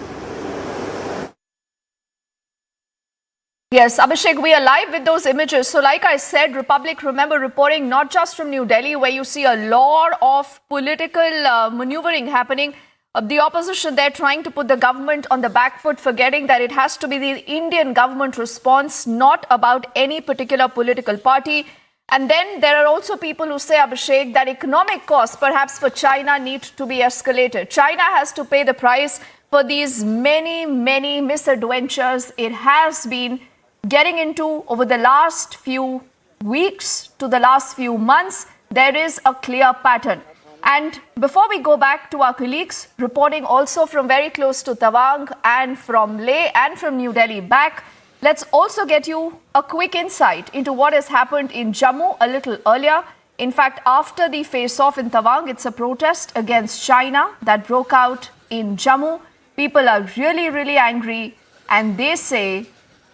Yes, Abhishek, we are live with those images. So like I said, Republic, remember, reporting not just from New Delhi, where you see a lot of political maneuvering happening. The opposition, they're trying to put the government on the back foot, forgetting that it has to be the Indian government response, not about any particular political party. And then there are also people who say, Abhishek, that economic costs, perhaps for China, need to be escalated. China has to pay the price for these many, many misadventures it has been getting into over the last few weeks to the last few months. There is a clear pattern. And before we go back to our colleagues reporting also from very close to Tawang and from Leh and from New Delhi back, let's also get you a quick insight into what has happened in Jammu a little earlier. In fact, after the face-off in Tawang, it's a protest against China that broke out in Jammu. People are really, really angry, and they say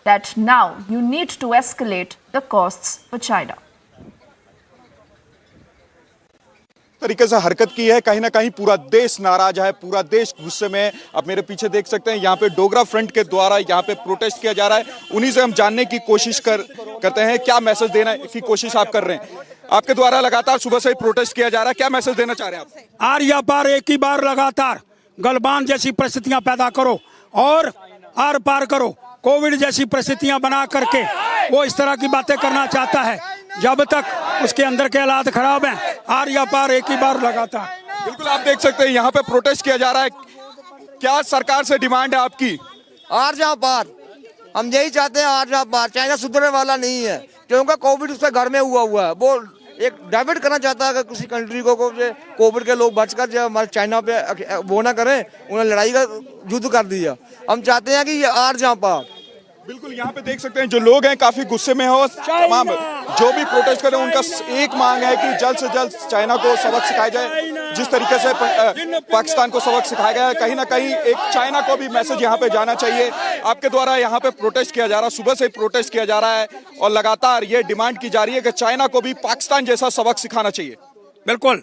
that now you need to escalate the costs for China. तरीके से हरकत की है, कहीं ना कहीं पूरा देश नाराज है, पूरा देश गुस्से में है। आप मेरे पीछे देख सकते हैं, यहाँ पे डोगरा फ्रंट के द्वारा यहाँ पे प्रोटेस्ट किया जा रहा है। उन्हीं से हम जानने की कोशिश करते हैं, क्या मैसेज देने की कोशिश आप कर रहे हैं। आपके द्वारा लगातार सुबह से ही प्रोटेस्ट किया जा रहा है, क्या मैसेज देना चाह रहे हैं आप? आर्या पार एक ही बार लगातार गलबान जैसी परिस्थितियां पैदा करो और आर पार करो। कोविड जैसी परिस्थितियां बना करके वो इस तरह की बातें करना चाहता है। जब तक उसके अंदर के हालात खराब हैं, आर या पार एक ही बार लगाता है। बिल्कुल आप देख सकते हैं यहाँ पे प्रोटेस्ट किया जा रहा है। क्या सरकार से डिमांड है आपकी? आर जहाँ पार, हम यही चाहते हैं, आर जहाँ पार। चाइना सुधरने वाला नहीं है, क्योंकि कोविड उसके घर में हुआ है। वो एक डाइवर्ट करना चाहता है किसी कंट्री को कोविड के लोग बचकर जो हमारे चाइना पे वो ना करें, उन्हें लड़ाई का युद्ध कर दिया। हम चाहते हैं कि ये आर जहाँ पार। बिल्कुल यहाँ पे देख सकते हैं जो लोग हैं काफी गुस्से में हो। तमाम जो भी प्रोटेस्ट कर रहे हैं उनका एक मांग है कि जल्द से जल्द चाइना को सबक सिखाया जाए, जिस तरीके से पाकिस्तान को सबक सिखाया गया है। कहीं ना कहीं एक चाइना को भी मैसेज यहाँ पे जाना चाहिए। आपके द्वारा यहाँ पे प्रोटेस्ट किया जा रहा है, सुबह से प्रोटेस्ट किया जा रहा है और लगातार ये डिमांड की जा रही है कि चाइना को भी पाकिस्तान जैसा सबक सिखाना चाहिए। बिल्कुल,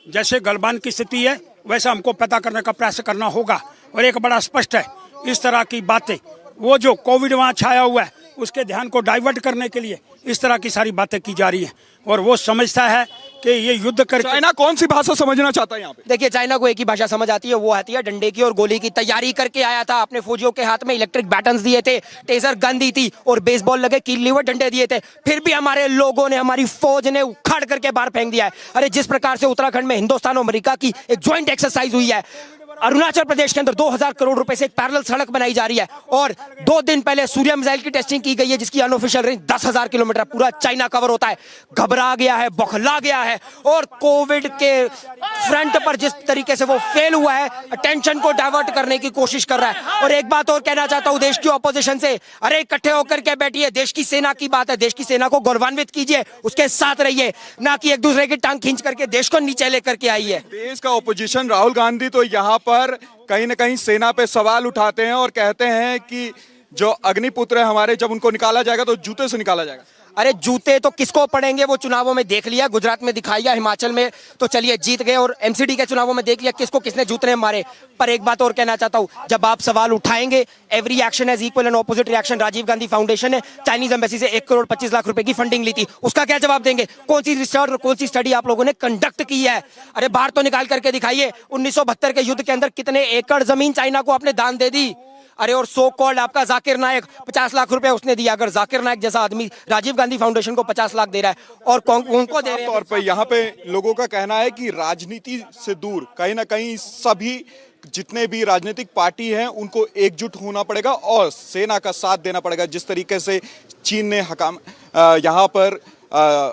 जैसे गलबान की स्थिति है वैसा हमको पता करने का प्रयास करना होगा। और एक बड़ा स्पष्ट है, इस तरह की बातें, वो जो कोविड वहाँ छाया हुआ है उसके ध्यान को डाइवर्ट करने के लिए इस तरह की सारी बातें की जा रही हैं। और वो समझता है कि ये युद्ध कर, चाइना कौन सी भाषा समझना चाहता है यहाँ पे? देखिए, चाइना को एक ही भाषा समझ आती है, वो आती है डंडे की और गोली की। तैयारी करके आया था, अपने फौजियों के हाथ में इलेक्ट्रिक बैटन्स दिए थे, टेजर गन दी थी और बेसबॉल लगे कीलीवर डंडे दिए थे। फिर भी हमारे लोगों ने, हमारी फौज ने उखाड़ करके बाहर फेंक दिया है। अरे जिस प्रकार से उत्तराखंड में हिंदुस्तान और अमेरिका की एक ज्वाइंट एक्सरसाइज हुई है, अरुणाचल प्रदेश के अंदर 2000 करोड़ रुपए से एक पैरेलल सड़क बनाई जा रही है, और 2 दिन पहले सूर्य मिसाइल की टेस्टिंग की गई है जिसकी अनऑफिशियल रेंज 10,000 किलोमीटर, पूरा चाइना कवर होता है। घबरा गया है, बौखला गया है, और कोविड के फ्रंट पर जिस तरीके से वो फेल हुआ है, अटेंशन को डाइवर्ट करने की कोशिश कर रहा है। और एक बात और कहना चाहता हूं देश की ऑपोजिशन से, अरे इकट्ठे होकर के बैठिए, देश की सेना की बात है, देश की सेना को गौरवान्वित कीजिए, उसके साथ रहिए, ना कि एक दूसरे की टांग खींच करके देश को नीचे लेकर के आइए। देश का ऑपोजिशन राहुल गांधी तो यहाँ पर कहीं ना कहीं सेना पे सवाल उठाते हैं और कहते हैं कि जो अग्निपुत्र है हमारे, जब उनको निकाला जाएगा तो जूते से निकाला जाएगा। अरे जूते तो किसको पड़ेंगे, वो चुनावों में देख लिया, गुजरात में दिखाई है, हिमाचल में तो चलिए जीत गए, और एमसीडी के चुनावों में देख लिया किसको किसने जूते मारे। पर एक बात और कहना चाहता हूं, जब आप सवाल उठाएंगे, every action has equal and opposite reaction. Rajiv Gandhi foundation ने चाइनीज एम्बेसी से 1 करोड़ 25 लाख रुपए की फंडिंग ली थी, उसका क्या जवाब देंगे? कौन सी रिसर्च और कौन सी स्टडी आप लोगों ने कंडक्ट की है? अरे बाहर तो निकाल करके दिखाइए, 1972 के युद्ध के अंदर कितने एकड़ जमीन चाइना को आपने दान दे दी। अरे और सो कॉल्ड आपका जाकिर नायक 50 लाख रुपए उसने दिया। अगर जाकिर नायक जैसा आदमी राजीव गांधी फाउंडेशन को 50 लाख दे रहा है और उनको दे रहे हैं, तौर पर यहाँ पे लोगों का कहना है कि राजनीति से दूर कहीं ना कहीं सभी जितने भी राजनीतिक पार्टी हैं उनको एकजुट होना पड़ेगा और सेना का साथ देना पड़ेगा। जिस तरीके से चीन ने यहाँ पर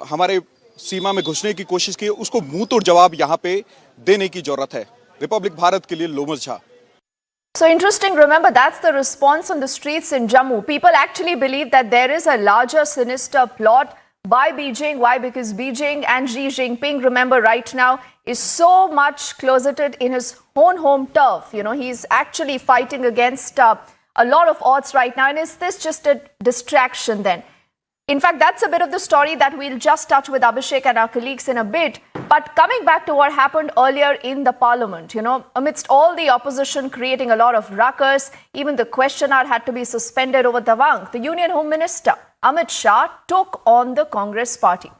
हमारे सीमा में घुसने की कोशिश की, उसको मुंह तोड़ जवाब यहाँ पे देने की जरूरत है। रिपब्लिक भारत के लिए Amit Shah. So interesting, remember that's the response on the streets in Jammu. People actually believe that there is a larger sinister plot by Beijing. Why? Because Beijing and Xi Jinping, remember right now, is so much closeted in his own home turf. You know, he's actually fighting against a lot of odds right now. And is this just a distraction then? In fact, that's a bit of the story that we'll just touch with Abhishek and our colleagues in a bit. But coming back to what happened earlier in the parliament, you know, amidst all the opposition creating a lot of ruckus, even the question hour had to be suspended over Tawang. The Union Home Minister, Amit Shah, took on the Congress party.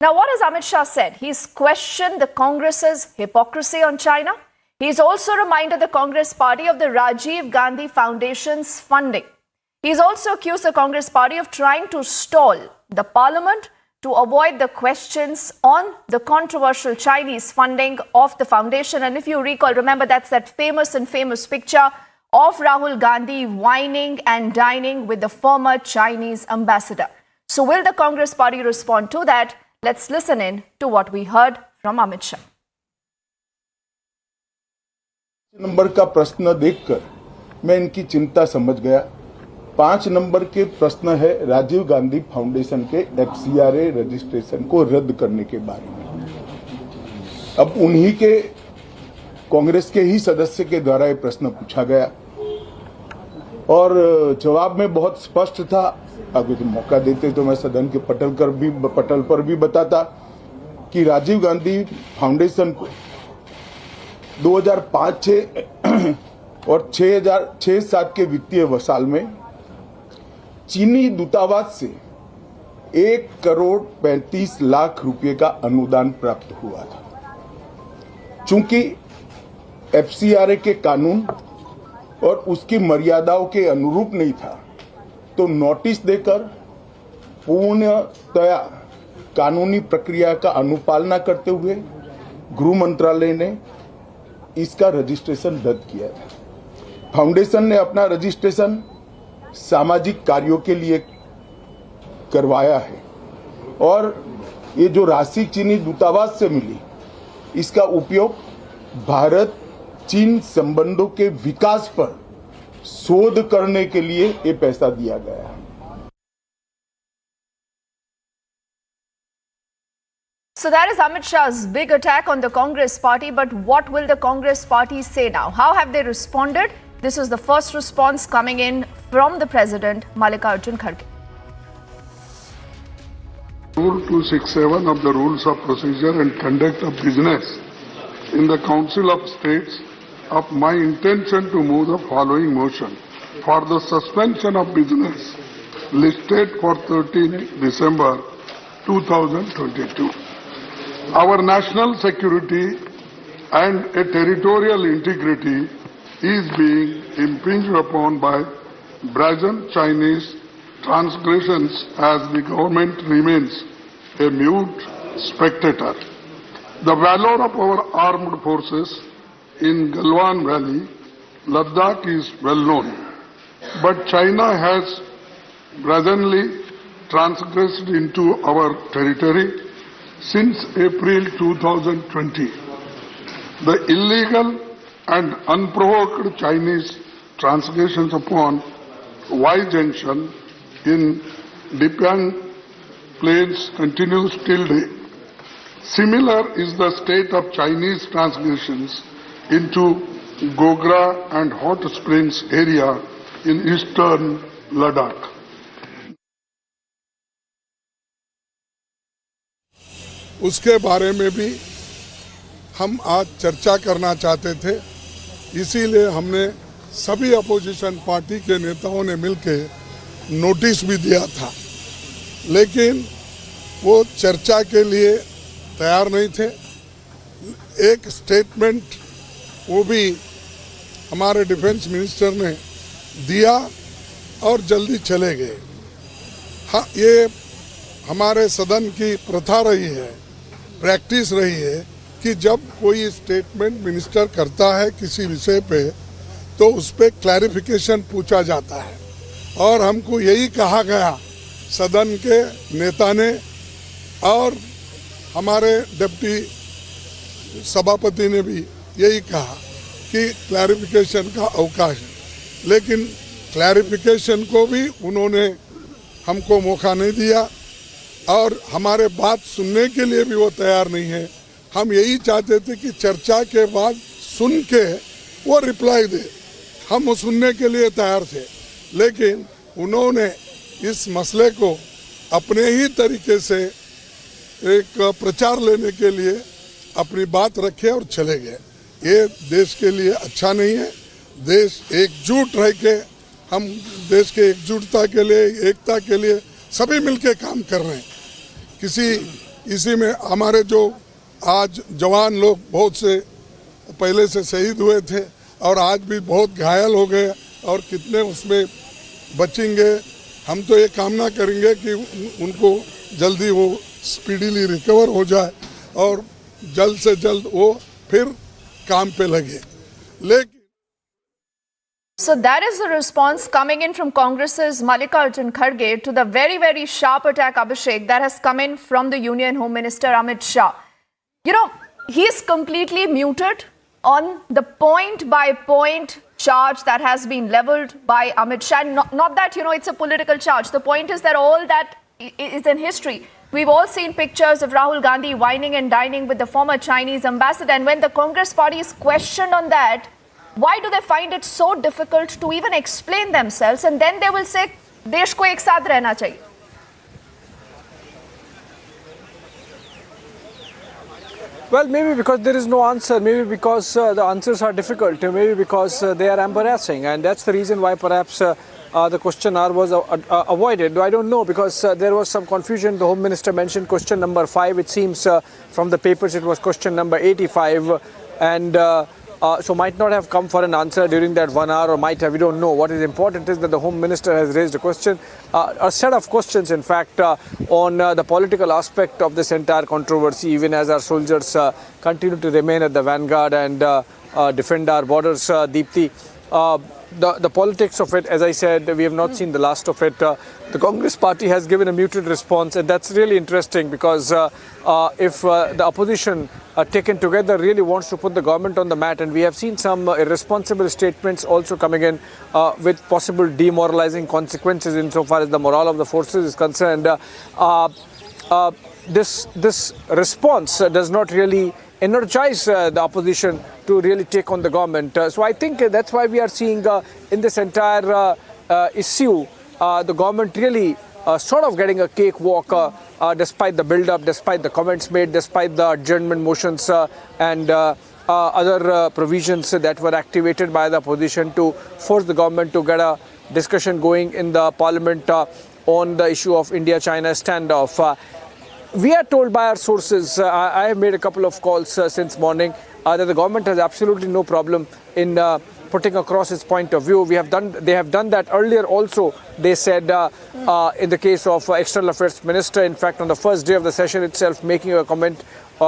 Now, what has Amit Shah said? He's questioned the Congress's hypocrisy on China. He's also reminded the Congress party of the Rajiv Gandhi Foundation's funding. He's also accused the Congress party of trying to stall the parliament to avoid the questions on the controversial Chinese funding of the foundation. And if you recall, remember that's that famous picture of Rahul Gandhi whining and dining with the former Chinese ambassador. So will the Congress party respond to that? Let's listen in to what we heard from Amit Shah. Number का प्रश्न देखकर मैं इनकी चिंता समझ गया। 5 number के प्रश्न है राजीव गांधी फाउंडेशन के FCRA रजिस्ट्रेशन को रद्द करने के बारे में। अब उन्हीं के कांग्रेस के ही सदस्य के द्वारा ये प्रश्न पूछा गया और जवाब में बहुत स्पष्ट था। अगर तो मौका देते तो मैं सदन के पटल पर भी बताता कि राजीव गांधी फाउंडेशन को 2005-6 और 6-7 के वित्तीय वर्षाल में चीनी दूतावास से 1 करोड़ 35 लाख रुपए का अनुदान प्राप्त हुआ था। चूंकि FCRA के कानून और उसकी मर्यादाओं के अनुरूप नहीं था, तो नोटिस देकर पूर्णतया कानूनी प्रक्रिया का अनुपालना करते हुए गृह मंत्रालय ने इसका रजिस्ट्रेशन रद्द किया है। फाउंडेशन ने अपना रजिस्ट्रेशन सामाजिक कार्यों के लिए करवाया है और ये जो राशि चीनी दूतावास से मिली इसका उपयोग भारत चीन संबंधों के विकास पर शोध करने के लिए ये पैसा दिया गया है। So that is Amit Shah's big attack on the Congress party, but what will the Congress party say now? How have they responded? This is the first response coming in from the President, Mallikarjun Kharge. Rule 267 of the Rules of Procedure and Conduct of Business in the Council of States of my intention to move the following motion for the suspension of business listed for 13 December 2022. Our national security and a territorial integrity is being impinged upon by brazen Chinese transgressions as the government remains a mute spectator. The valor of our armed forces in Galwan Valley, Ladakh is well known, but China has brazenly transgressed into our territory since April 2020. The illegal and unprovoked Chinese transgressions upon Y Junction in Dipiang Plains continues till date. Similar is the state of Chinese transgressions into Gogra and Hot Springs area in eastern Ladakh. उसके बारे में भी हम आज चर्चा करना चाहते थे, इसीलिए हमने सभी अपोजिशन पार्टी के नेताओं ने मिलकर नोटिस भी दिया था, लेकिन वो चर्चा के लिए तैयार नहीं थे। एक स्टेटमेंट वो भी हमारे डिफेंस मिनिस्टर ने दिया और जल्दी चले गए। हाँ, ये हमारे सदन की प्रथा रही है, प्रैक्टिस रही है कि जब कोई स्टेटमेंट मिनिस्टर करता है किसी विषय पे तो उस पर क्लैरिफिकेशन पूछा जाता है और हमको यही कहा गया सदन के नेता ने और हमारे डिप्टी सभापति ने भी यही कहा कि क्लैरिफिकेशन का अवकाश है, लेकिन क्लैरिफिकेशन को भी उन्होंने हमको मौका नहीं दिया और हमारे बात सुनने के लिए भी वो तैयार नहीं है। हम यही चाहते थे कि चर्चा के बाद सुन के वो रिप्लाई दे, हम वो सुनने के लिए तैयार थे, लेकिन उन्होंने इस मसले को अपने ही तरीके से एक प्रचार लेने के लिए अपनी बात रखे और चले गए। ये देश के लिए अच्छा नहीं है। देश एकजुट रह के, हम देश के एकजुटता के लिए, एकता के लिए सभी मिलके काम कर रहे हैं। इसी में हमारे जो आज जवान लोग बहुत से पहले से शहीद हुए थे और आज भी बहुत घायल हो गए और कितने उसमें बचेंगे, हम तो ये कामना करेंगे कि उनको जल्दी वो स्पीडीली रिकवर हो जाए और जल्द से जल्द वो फिर काम पे लगे। लेकिन So that is the response coming in from Congress's Mallikarjun Kharge to the very, very sharp attack, Abhishek, that has come in from the Union Home Minister Amit Shah. You know, he is completely muted on the point-by-point charge that has been leveled by Amit Shah. Not that, you know, it's a political charge. The point is that all that is in history. We've all seen pictures of Rahul Gandhi wining and dining with the former Chinese ambassador. And when the Congress party is questioned on that, why do they find it so difficult to even explain themselves? And then they will say, देश को एक साथ रहना चाहिए. Well, maybe because there is no answer, maybe because the answers are difficult, maybe because they are embarrassing, and that's the reason why perhaps the question hour was avoided. I don't know, because there was some confusion. The Home Minister mentioned question number 5. It seems from the papers it was question number 85, and so might not have come for an answer during that 1 hour, or might have, we don't know. What is important is that the Home Minister has raised a question, a set of questions in fact, on the political aspect of this entire controversy, even as our soldiers continue to remain at the vanguard and defend our borders. Deepti, the politics of it, as I said, we have not seen the last of it. The Congress party has given a muted response, and that's really interesting because if the opposition taken together really wants to put the government on the mat, and we have seen some irresponsible statements also coming in with possible demoralizing consequences insofar as the morale of the forces is concerned. This response does not really energize the opposition to really take on the government. So I think that's why we are seeing in this entire issue the government really sort of getting a cakewalk despite the build-up, despite the comments made, despite the adjournment motions and other provisions that were activated by the opposition to force the government to get a discussion going in the parliament on the issue of India-China standoff. We are told by our sources, I have made a couple of calls since morning, that the government has absolutely no problem in putting across its point of view. They have done that earlier also, they said, in the case of External Affairs Minister. In fact, on the first day of the session itself, making a comment,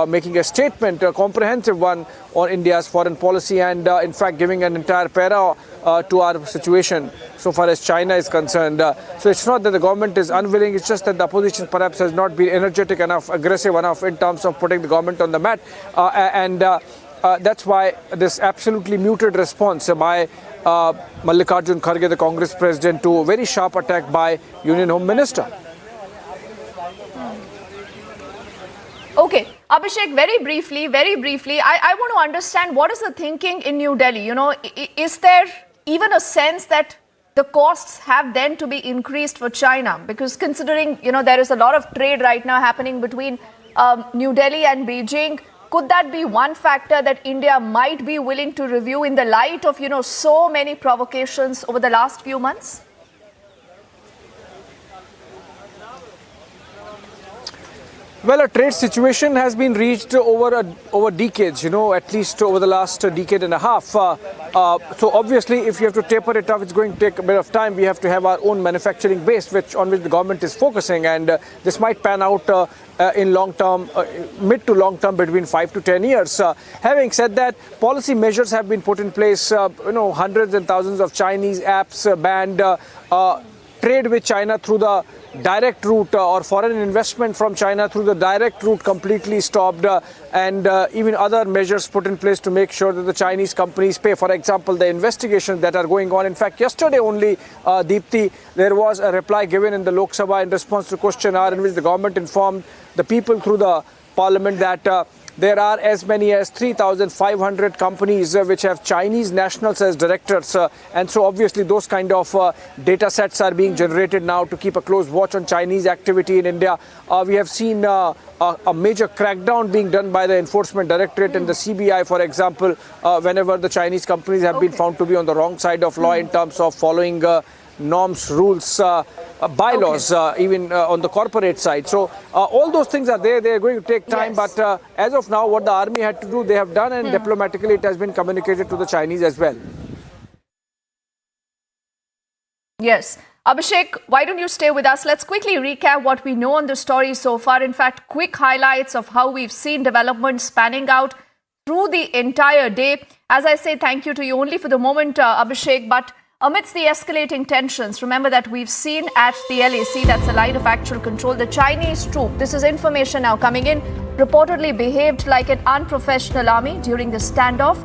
making a statement, a comprehensive one on India's foreign policy, and in fact giving an entire para to our situation so far as China is concerned. So it's not that the government is unwilling, it's just that the opposition perhaps has not been energetic enough, aggressive enough in terms of putting the government on the mat. That's why this absolutely muted response by Mallikarjun Kharge, the Congress president, to a very sharp attack by Union Home Minister. Okay, Abhishek, very briefly, I want to understand what is the thinking in New Delhi. You know, is there even a sense that the costs have then to be increased for China? Because considering, you know, there is a lot of trade right now happening between New Delhi and Beijing, could that be one factor that India might be willing to review in the light of, you know, so many provocations over the last few months? Well, a trade situation has been reached over decades, you know, at least over the last decade and a half. So obviously, if you have to taper it off, it's going to take a bit of time. We have to have our own manufacturing base, on which the government is focusing, and this might pan out in long term, mid to long term, between 5 to 10 years. Having said that, policy measures have been put in place. You know, hundreds and thousands of Chinese apps banned. Trade with China through the direct route or foreign investment from China through the direct route completely stopped, and even other measures put in place to make sure that the Chinese companies pay. For example, the investigations that are going on. In fact, yesterday only, Deepti, there was a reply given in the Lok Sabha in response to question hour, in which the government informed the people through the parliament that there are as many as 3,500 companies which have Chinese nationals as directors, and so obviously those kind of data sets are being generated now to keep a close watch on Chinese activity in India. We have seen a major crackdown being done by the Enforcement Directorate and the CBI, for example, whenever the Chinese companies have been found to be on the wrong side of law in terms of following norms, rules, bylaws, even on the corporate side. So all those things are there. They are going to take time. Yes. But as of now, what the army had to do, they have done, and diplomatically it has been communicated to the Chinese as well. Yes. Abhishek, why don't you stay with us? Let's quickly recap what we know on the story so far. In fact, quick highlights of how we've seen developments spanning out through the entire day. As I say, thank you to you only for the moment, Abhishek, but amidst the escalating tensions, remember that we've seen at the LAC, that's the line of actual control, the Chinese troop, this is information now coming in, reportedly behaved like an unprofessional army during the standoff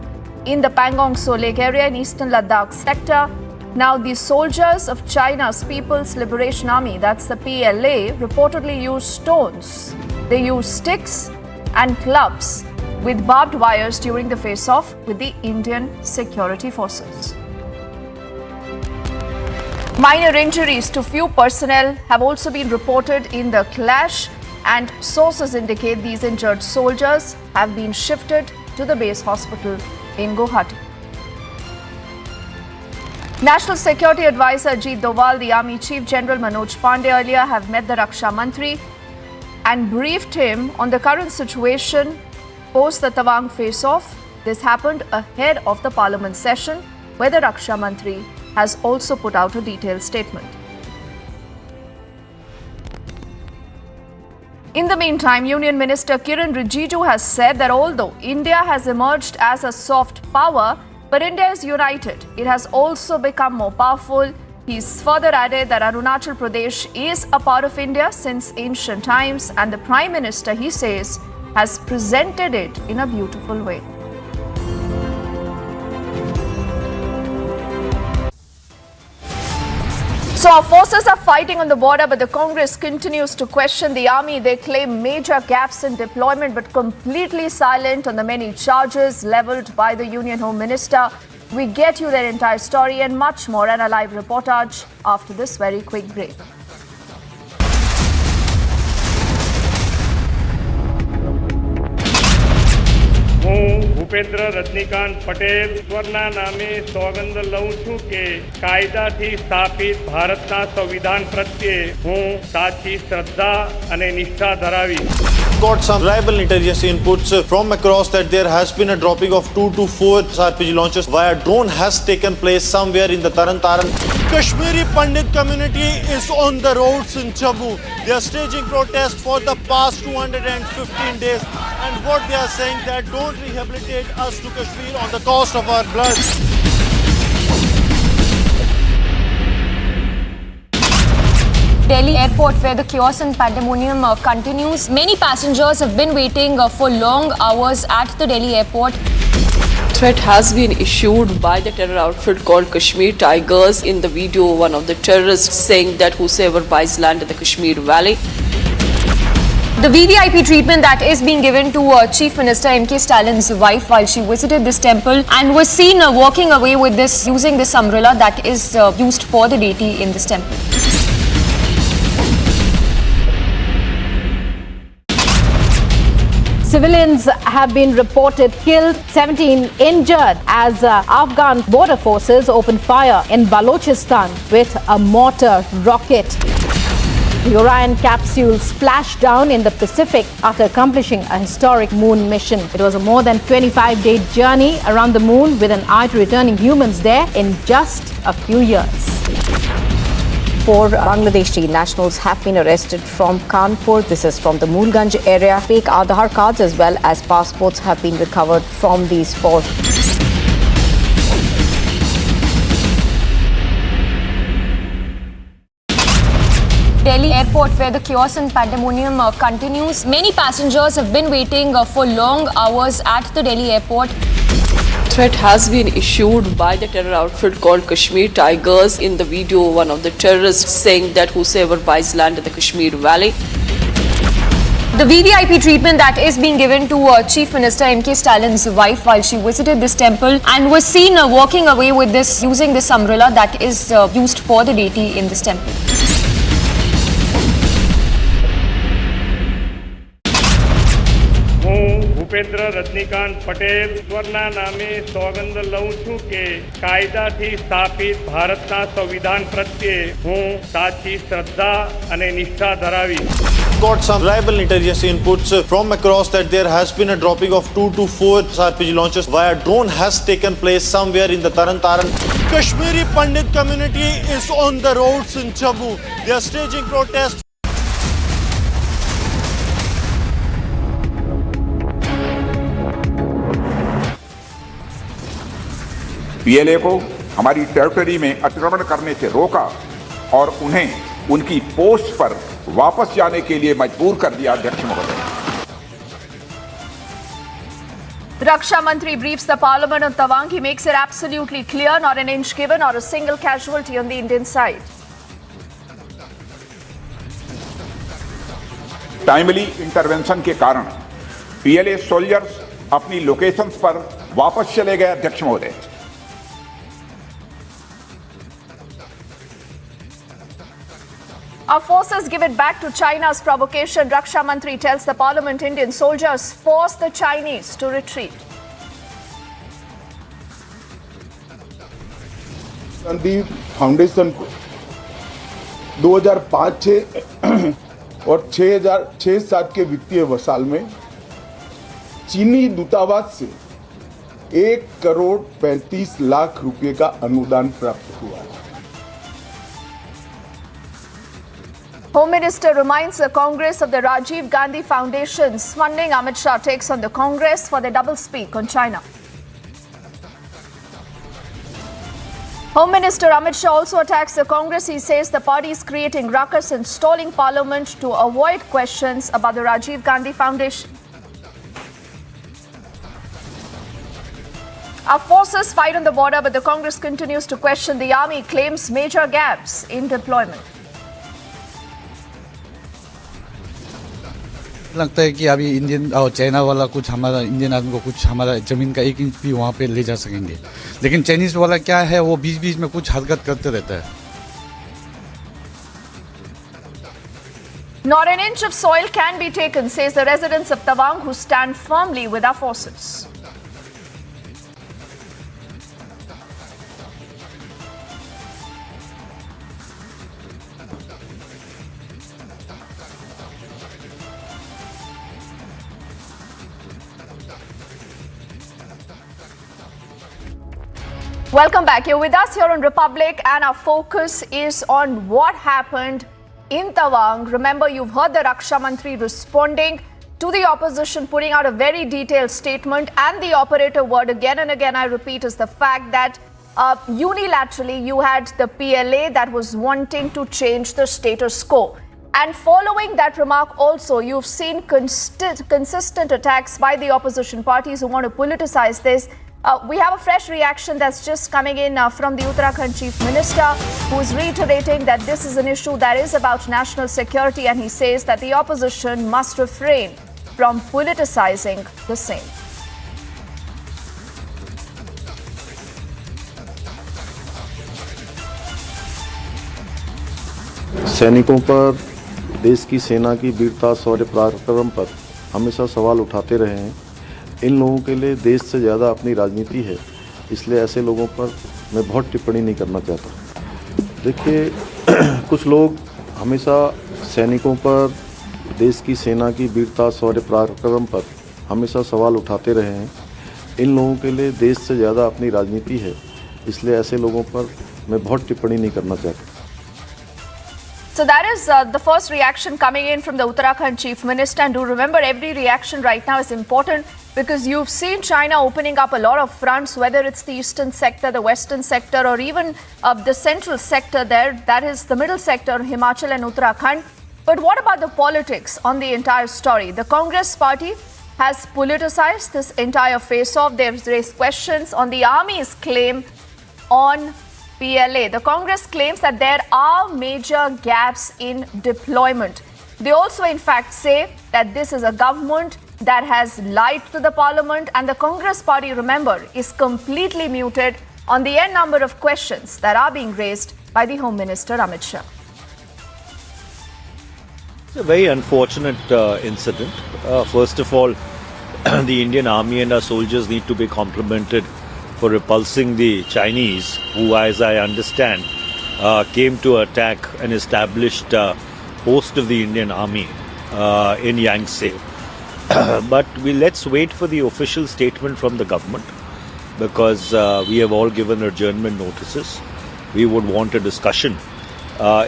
in the Pangong Tso Lake area in eastern Ladakh sector. Now, the soldiers of China's People's Liberation Army, that's the PLA, reportedly used stones. They used sticks and clubs with barbed wires during the face-off with the Indian security forces. Minor injuries to few personnel have also been reported in the clash, and sources indicate these injured soldiers have been shifted to the base hospital in Guwahati. National Security Advisor Ajit Doval, the Army Chief General Manoj Pandey earlier have met the Raksha Mantri and briefed him on the current situation post the Tawang face-off This happened ahead of the Parliament session, where the Raksha Mantri has also put out a detailed statement. In the meantime, Union Minister Kiren Rijiju has said that although India has emerged as a soft power, but India is united. It has also become more powerful. He's further added that Arunachal Pradesh is a part of India since ancient times, and the Prime Minister, he says, has presented it in a beautiful way. So our forces are fighting on the border, but the Congress continues to question the army. They claim major gaps in deployment, but completely silent on the many charges leveled by the Union Home Minister. We get you their entire story and much more in a live reportage after this very quick break. હું ભૂપેન્દ્ર રજનીકાંત પટેલ ઈશ્વરના નામે સોગંદ લઉં છું કે કાયદાથી સ્થાપિત ભારતના સંવિધાન પ્રત્યે હું સાચી શ્રદ્ધા અને નિષ્ઠા ધરાવીશ. Got some reliable intelligence inputs from across that there has been a dropping of 2 to 4 RPG launches via drone has taken place somewhere in the Taran. Kashmiri Pandit community is on the roads in Jammu. They are staging protests for the past 215 days, and what they are saying that don't rehabilitate us to Kashmir on the cost of our blood. Delhi airport, where the chaos and pandemonium continues. Many passengers have been waiting for long hours at the Delhi airport. Threat has been issued by the terror outfit called Kashmir Tigers. In the video, one of the terrorists saying that whosoever buys land in the Kashmir Valley. The VVIP treatment that is being given to Chief Minister M.K. Stalin's wife while she visited this temple and was seen walking away with this, using this umbrella that is used for the deity in this temple. Civilians have been reported killed, 17 injured as Afghan border forces opened fire in Balochistan with a mortar rocket. The Orion capsule splashed down in the Pacific after accomplishing a historic moon mission. It was a more than 25-day journey around the moon with an eye to returning humans there in just a few years. 4 Bangladeshi nationals have been arrested from Kanpur. This is from the Moolganj area. Fake Aadhaar cards as well as passports have been recovered from these 4. Delhi airport, where the chaos and pandemonium continues. Many passengers have been waiting for long hours at the Delhi airport. Threat has been issued by the terror outfit called Kashmir Tigers. In the video, one of the terrorists saying that whosoever buys land in the Kashmir Valley. The VVIP treatment that is being given to Chief Minister M.K. Stalin's wife while she visited this temple and was seen walking away with this, using this umbrella that is used for the deity in this temple. Bhupendra Rajnikant Patel ઈશ્વરના નામે સોગંદ લઉં છું કે કાયદાથી સ્થાપિત ભારતના સંવિધાન પ્રત્યે હું સાચી શ્રદ્ધા અને નિષ્ઠા ધરાવીશ. Got some reliable intelligence inputs from across that there has been a dropping of 2 to 4 RPG launches via drone has taken place somewhere in the Taran. Kashmiri Pandit community is on the roads in Jammu. They are staging protests. PLA को हमारी territory में अतिक्रमण करने से रोका और उन्हें उनकी पोस्ट पर वापस जाने के लिए मजबूर कर दिया. अध्यक्ष महोदय. Raksha Mantri briefs the Parliament on Tawang. He makes it absolutely clear, not an inch given or a single casualty on the Indian side. Timely intervention के कारण पीएलए सोल्जर्स अपनी लोकेशंस पर वापस चले गए. अध्यक्ष महोदय. Our forces give it back to China's provocation. Raksha Mantri tells the Parliament Indian soldiers forced the Chinese to retreat. Gandhi foundation को 2005-6 और 2006-7 के वित्तीय साल में चीनी दूतावास से 1,35,00,000 रुपए का अनुदान प्राप्त हुआ है। Home Minister reminds the Congress of the Rajiv Gandhi Foundation's funding. Amit Shah takes on the Congress for the doublespeak on China. Home Minister Amit Shah also attacks the Congress. He says the party is creating ruckus and stalling Parliament to avoid questions about the Rajiv Gandhi Foundation. Our forces fight on the border, but the Congress continues to question the army, claims major gaps in deployment. लगता है कि अभी Indian और China वाला कुछ हमारा Indian army को कुछ हमारा ज़मीन का 1 इंच भी वहाँ पे ले जा सकेंगे, लेकिन चाइनीज़ वाला क्या है वो बीच-बीच में कुछ हरकत करते रहता है। Not an inch of soil can be taken, says the residents of Tawang, who stand firmly with our forces. Welcome back. You're with us here on Republic, and our focus is on what happened in Tawang. Remember, you've heard the Raksha Mantri responding to the opposition, putting out a very detailed statement, and the operative word again and again, I repeat, is the fact that unilaterally you had the PLA that was wanting to change the status quo. And following that remark also, you've seen consistent attacks by the opposition parties who want to politicize this. We have a fresh reaction that's just coming in from the Uttarakhand Chief Minister, who is reiterating that this is an issue that is about national security, and he says that the opposition must refrain from politicizing the same. सैनिकों पर, देश की सेना की वीरता शौर्य पराक्रम पर हमेशा सवाल उठाते रहे हैं। इन लोगों के लिए देश से ज़्यादा अपनी राजनीति है, इसलिए ऐसे लोगों पर मैं बहुत टिप्पणी नहीं करना चाहता। देखिए, कुछ लोग हमेशा सैनिकों पर, देश की सेना की वीरता शौर्य पराक्रम पर हमेशा सवाल उठाते रहे हैं। इन लोगों के लिए देश से ज़्यादा अपनी राजनीति है, इसलिए ऐसे लोगों पर मैं बहुत टिप्पणी नहीं करना चाहता। So that is the first reaction coming in from the Uttarakhand Chief Minister. And do remember, every reaction right now is important, because you've seen China opening up a lot of fronts, whether it's the eastern sector, the western sector, or even the central sector there, that is the middle sector, Himachal and Uttarakhand. But what about the politics on the entire story? The Congress party has politicized this entire face-off. They've raised questions on the army's claim on PLA. The Congress claims that there are major gaps in deployment. They also, in fact, say that this is a government that has lied to the parliament, and the Congress party, remember, is completely muted on the n number of questions that are being raised by the Home Minister Amit Shah. It's a very unfortunate incident. First of all, the Indian Army and our soldiers need to be complimented for repulsing the Chinese, who, as I understand, came to attack an established post of the Indian Army in Yangtze. But let's wait for the official statement from the government, because we have all given adjournment notices. We would want a discussion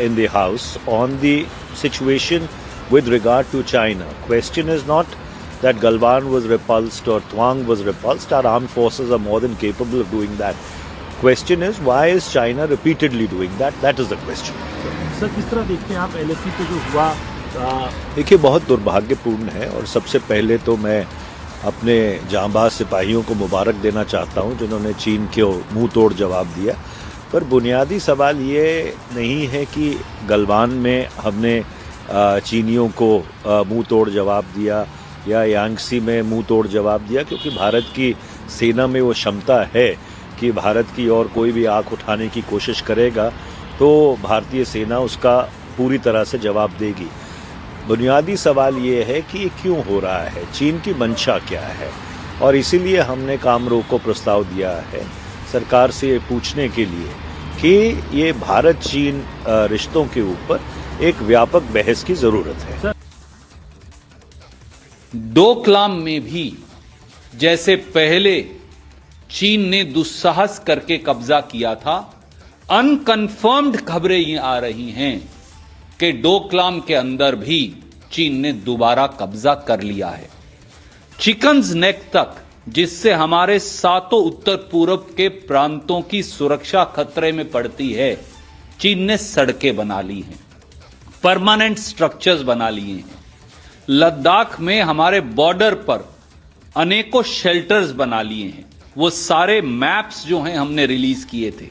in the House on the situation with regard to China. Question is not that Galwan was repulsed or Tawang was repulsed. Our armed forces are more than capable of doing that. Question is, why is China repeatedly doing that? That is the question. Sir, किस तरह देखते हैं आप LAC पे जो हुआ? देखिए, बहुत दुर्भाग्यपूर्ण है, और सबसे पहले तो मैं अपने जांबाज सिपाहियों को मुबारक देना चाहता हूं, जिन्होंने चीन को मुंह तोड़ जवाब दिया। पर बुनियादी सवाल ये नहीं है कि गलवान में हमने चीनियों को मुंह तोड़ जवाब दिया या यांगसी में मुंह तोड़ जवाब दिया, क्योंकि भारत की सेना में वो क्षमता है कि भारत की और कोई भी आंख उठाने की कोशिश करेगा तो भारतीय सेना उसका पूरी तरह से जवाब देगी। बुनियादी सवाल ये है कि ये क्यों हो रहा है, चीन की मंशा क्या है, और इसीलिए हमने काम रोको प्रस्ताव दिया है सरकार से ये पूछने के लिए कि ये भारत चीन रिश्तों के ऊपर एक व्यापक बहस की जरूरत है। डोकलाम में भी जैसे पहले चीन ने दुस्साहस करके कब्जा किया था। अनकन्फर्म्ड खबरें ये आ रही हैं कि डोकलाम के अंदर भी चीन ने दोबारा कब्जा कर लिया है। चिकन्स नेक तक, जिससे हमारे सातों उत्तर पूर्व के प्रांतों की सुरक्षा खतरे में पड़ती है, चीन ने सड़कें बना ली हैं, परमानेंट स्ट्रक्चर्स बना लिए हैं। लद्दाख में हमारे बॉर्डर पर अनेकों शेल्टर्स बना लिए हैं। वो सारे मैप्स जो हैं हमने रिलीज किए थे,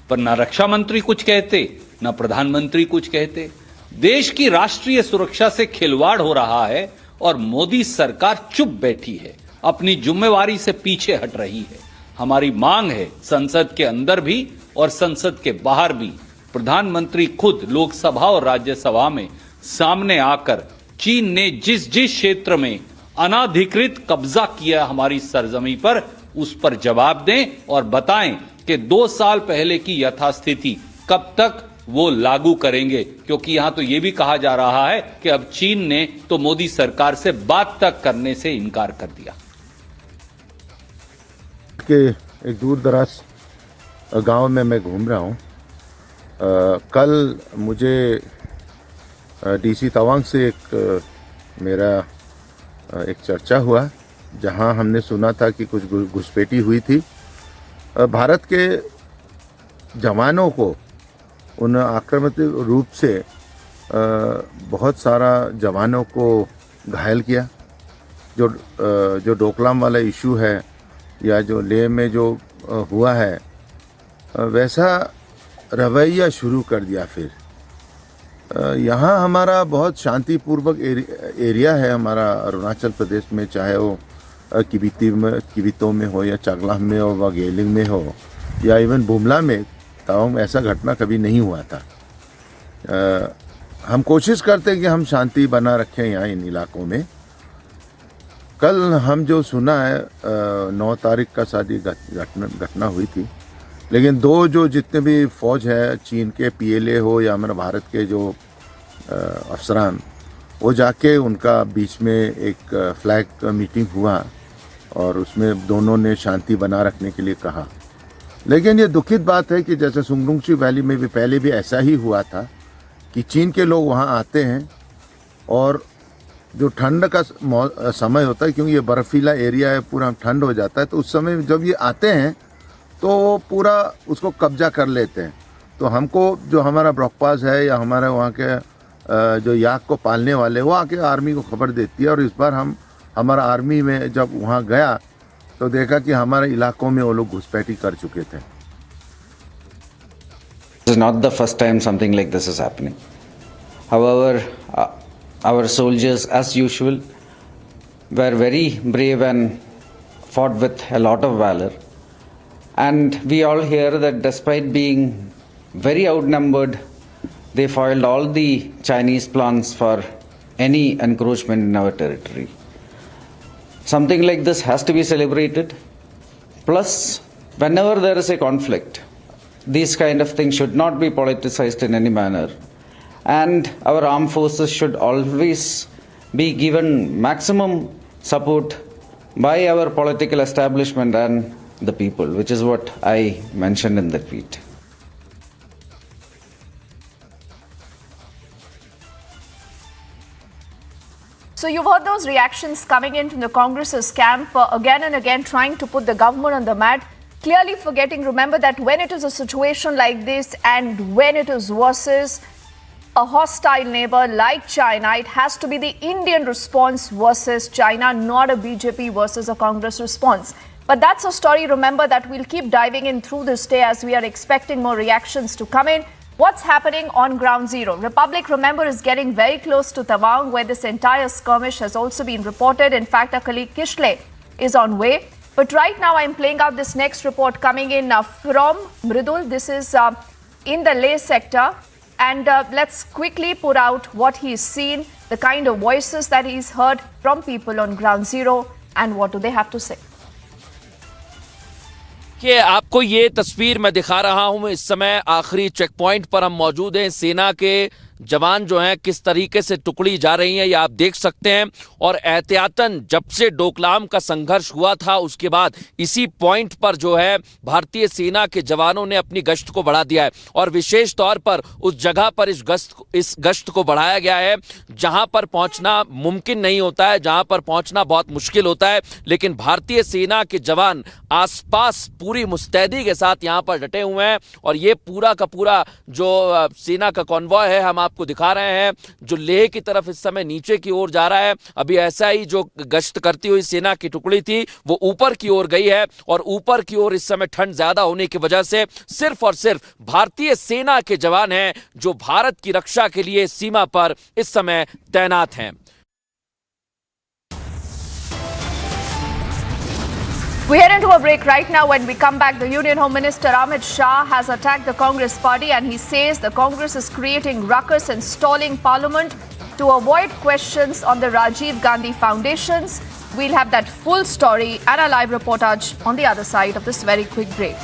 पर ना रक्षा मंत्री कुछ कहते, ना प्रधानमंत्री कुछ कहते। देश की राष्ट्रीय सुरक्षा से खिलवाड़ हो रहा है और मोदी सरकार चुप बैठी है, अपनी जिम्मेवारी से पीछे हट रही है। हमारी मांग है संसद के अंदर भी और संसद के बाहर भी प्रधानमंत्री खुद लोकसभा और राज्यसभा में सामने आकर चीन ने जिस जिस क्षेत्र में अनाधिकृत कब्जा किया हमारी सरजमी पर, उस पर जवाब दें और बताएं कि 2 साल पहले की यथास्थिति कब तक वो लागू करेंगे। क्योंकि यहां तो यह भी कहा जा रहा है कि अब चीन ने तो मोदी सरकार से बात तक करने से इनकार कर दिया। के एक दूर दराज गांव में मैं घूम रहा हूं। कल मुझे डीसी तवांग से मेरा एक चर्चा हुआ, जहां हमने सुना था कि कुछ घुसपैठी हुई थी। भारत के जवानों को उन आक्रामक रूप से बहुत सारा जवानों को घायल किया। जो डोकलाम वाला इशू है या जो लेह में जो हुआ है, वैसा रवैया शुरू कर दिया। फिर यहाँ हमारा बहुत शांतिपूर्वक एरिया है, हमारा अरुणाचल प्रदेश में, चाहे वो किबितों में हो या चांगलाम में हो, वागेलिंग में हो या इवन बुमला में, तवांग में ऐसा घटना कभी नहीं हुआ था। हम कोशिश करते हैं कि हम शांति बना रखें यहाँ इन इलाकों में। कल हम जो सुना है 9 तारीख का सारी घटना हुई थी, लेकिन जो जितने भी फौज है, चीन के पीएलए हो या हमारे भारत के जो अफसरान, वो जाके उनका बीच में एक फ्लैग मीटिंग हुआ और उसमें दोनों ने शांति बना रखने के लिए कहा। लेकिन ये दुखित बात है कि जैसे सुंगरुंगची वैली में भी पहले भी ऐसा ही हुआ था कि चीन के लोग वहाँ आते हैं और जो ठंड का समय होता है, क्योंकि ये बर्फीला एरिया है, पूरा ठंड हो जाता है, तो उस समय जब ये आते हैं तो वो पूरा उसको कब्जा कर लेते हैं। तो हमको जो हमारा ब्रॉकपास है या हमारे वहाँ के जो याक को पालने वाले, वो आके आर्मी को खबर देती है। और इस बार हमारा आर्मी में जब वहाँ गया तो देखा कि हमारे इलाकों में वो लोग घुसपैठी कर चुके थे। This is not the first time something like this is happening. However, our soldiers, as usual, were very brave and fought with a lot of valor. And we all hear that despite being very outnumbered, they foiled all the Chinese plans for any encroachment in our territory. Something like this has to be celebrated. Plus, whenever there is a conflict, these kind of things should not be politicized in any manner. And our armed forces should always be given maximum support by our political establishment and the people, which is what I mentioned in the tweet. So you've heard those reactions coming in from the Congress's camp again and again, trying to put the government on the mat, clearly forgetting, remember, that when it is a situation like this and when it is versus a hostile neighbor like China, it has to be the Indian response versus China, not a BJP versus a Congress response. But that's a story, remember, that we'll keep diving in through this day as we are expecting more reactions to come in. What's happening on ground zero? Republic, remember, is getting very close to Tawang, where this entire skirmish has also been reported. In fact, our colleague Kishle is on way. But right now, I'm playing out this next report coming in from Mridul. This is in the LAC sector. And let's quickly put out what he's seen, the kind of voices that he's heard from people on ground zero, and what do they have to say. कि आपको ये तस्वीर मैं दिखा रहा हूं, इस समय आखिरी चेक पॉइंट पर हम मौजूद हैं। सेना के जवान जो हैं किस तरीके से टुकड़ी जा रही हैं, ये आप देख सकते हैं। और एहतियातन जब से डोकलाम का संघर्ष हुआ था उसके बाद इसी पॉइंट पर जो है भारतीय सेना के जवानों ने अपनी गश्त को बढ़ा दिया है और विशेष तौर पर उस जगह पर इस गश्त को बढ़ाया गया है जहां पर पहुंचना मुमकिन नहीं होता है, जहां पर पहुंचना बहुत मुश्किल होता है। लेकिन भारतीय सेना के जवान आसपास पूरी मुस्तैदी के साथ यहां पर डटे हुए हैं और ये पूरा का पूरा जो सेना का कॉन्वॉय है हम आपको दिखा रहे हैं, जो लेह की तरफ इस समय नीचे की ओर जा रहा है। अभी ऐसा ही जो गश्त करती हुई सेना की टुकड़ी थी वो ऊपर की ओर गई है और ऊपर की ओर इस समय ठंड ज्यादा होने की वजह से सिर्फ और सिर्फ भारतीय सेना के जवान हैं जो भारत की रक्षा के लिए सीमा पर इस समय तैनात हैं। We head into a break right now. When we come back, the Union Home Minister Amit Shah has attacked the Congress party and he says the Congress is creating ruckus and stalling Parliament to avoid questions on the Rajiv Gandhi foundations. We'll have that full story and a live reportage on the other side of this very quick break.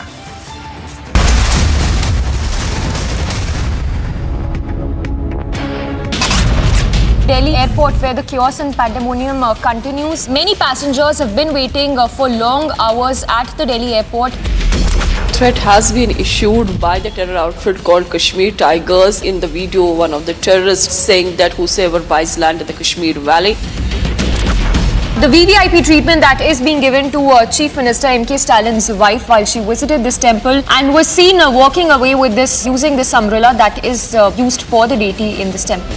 Delhi airport, where the chaos and pandemonium continues. Many passengers have been waiting for long hours at the Delhi airport. Threat has been issued by the terror outfit called Kashmir Tigers. In the video, one of the terrorists saying that whosoever buys land in the Kashmir Valley. The VVIP treatment that is being given to Chief Minister M.K. Stalin's wife while she visited this temple and was seen walking away with this, using this umbrella that is used for the deity in this temple.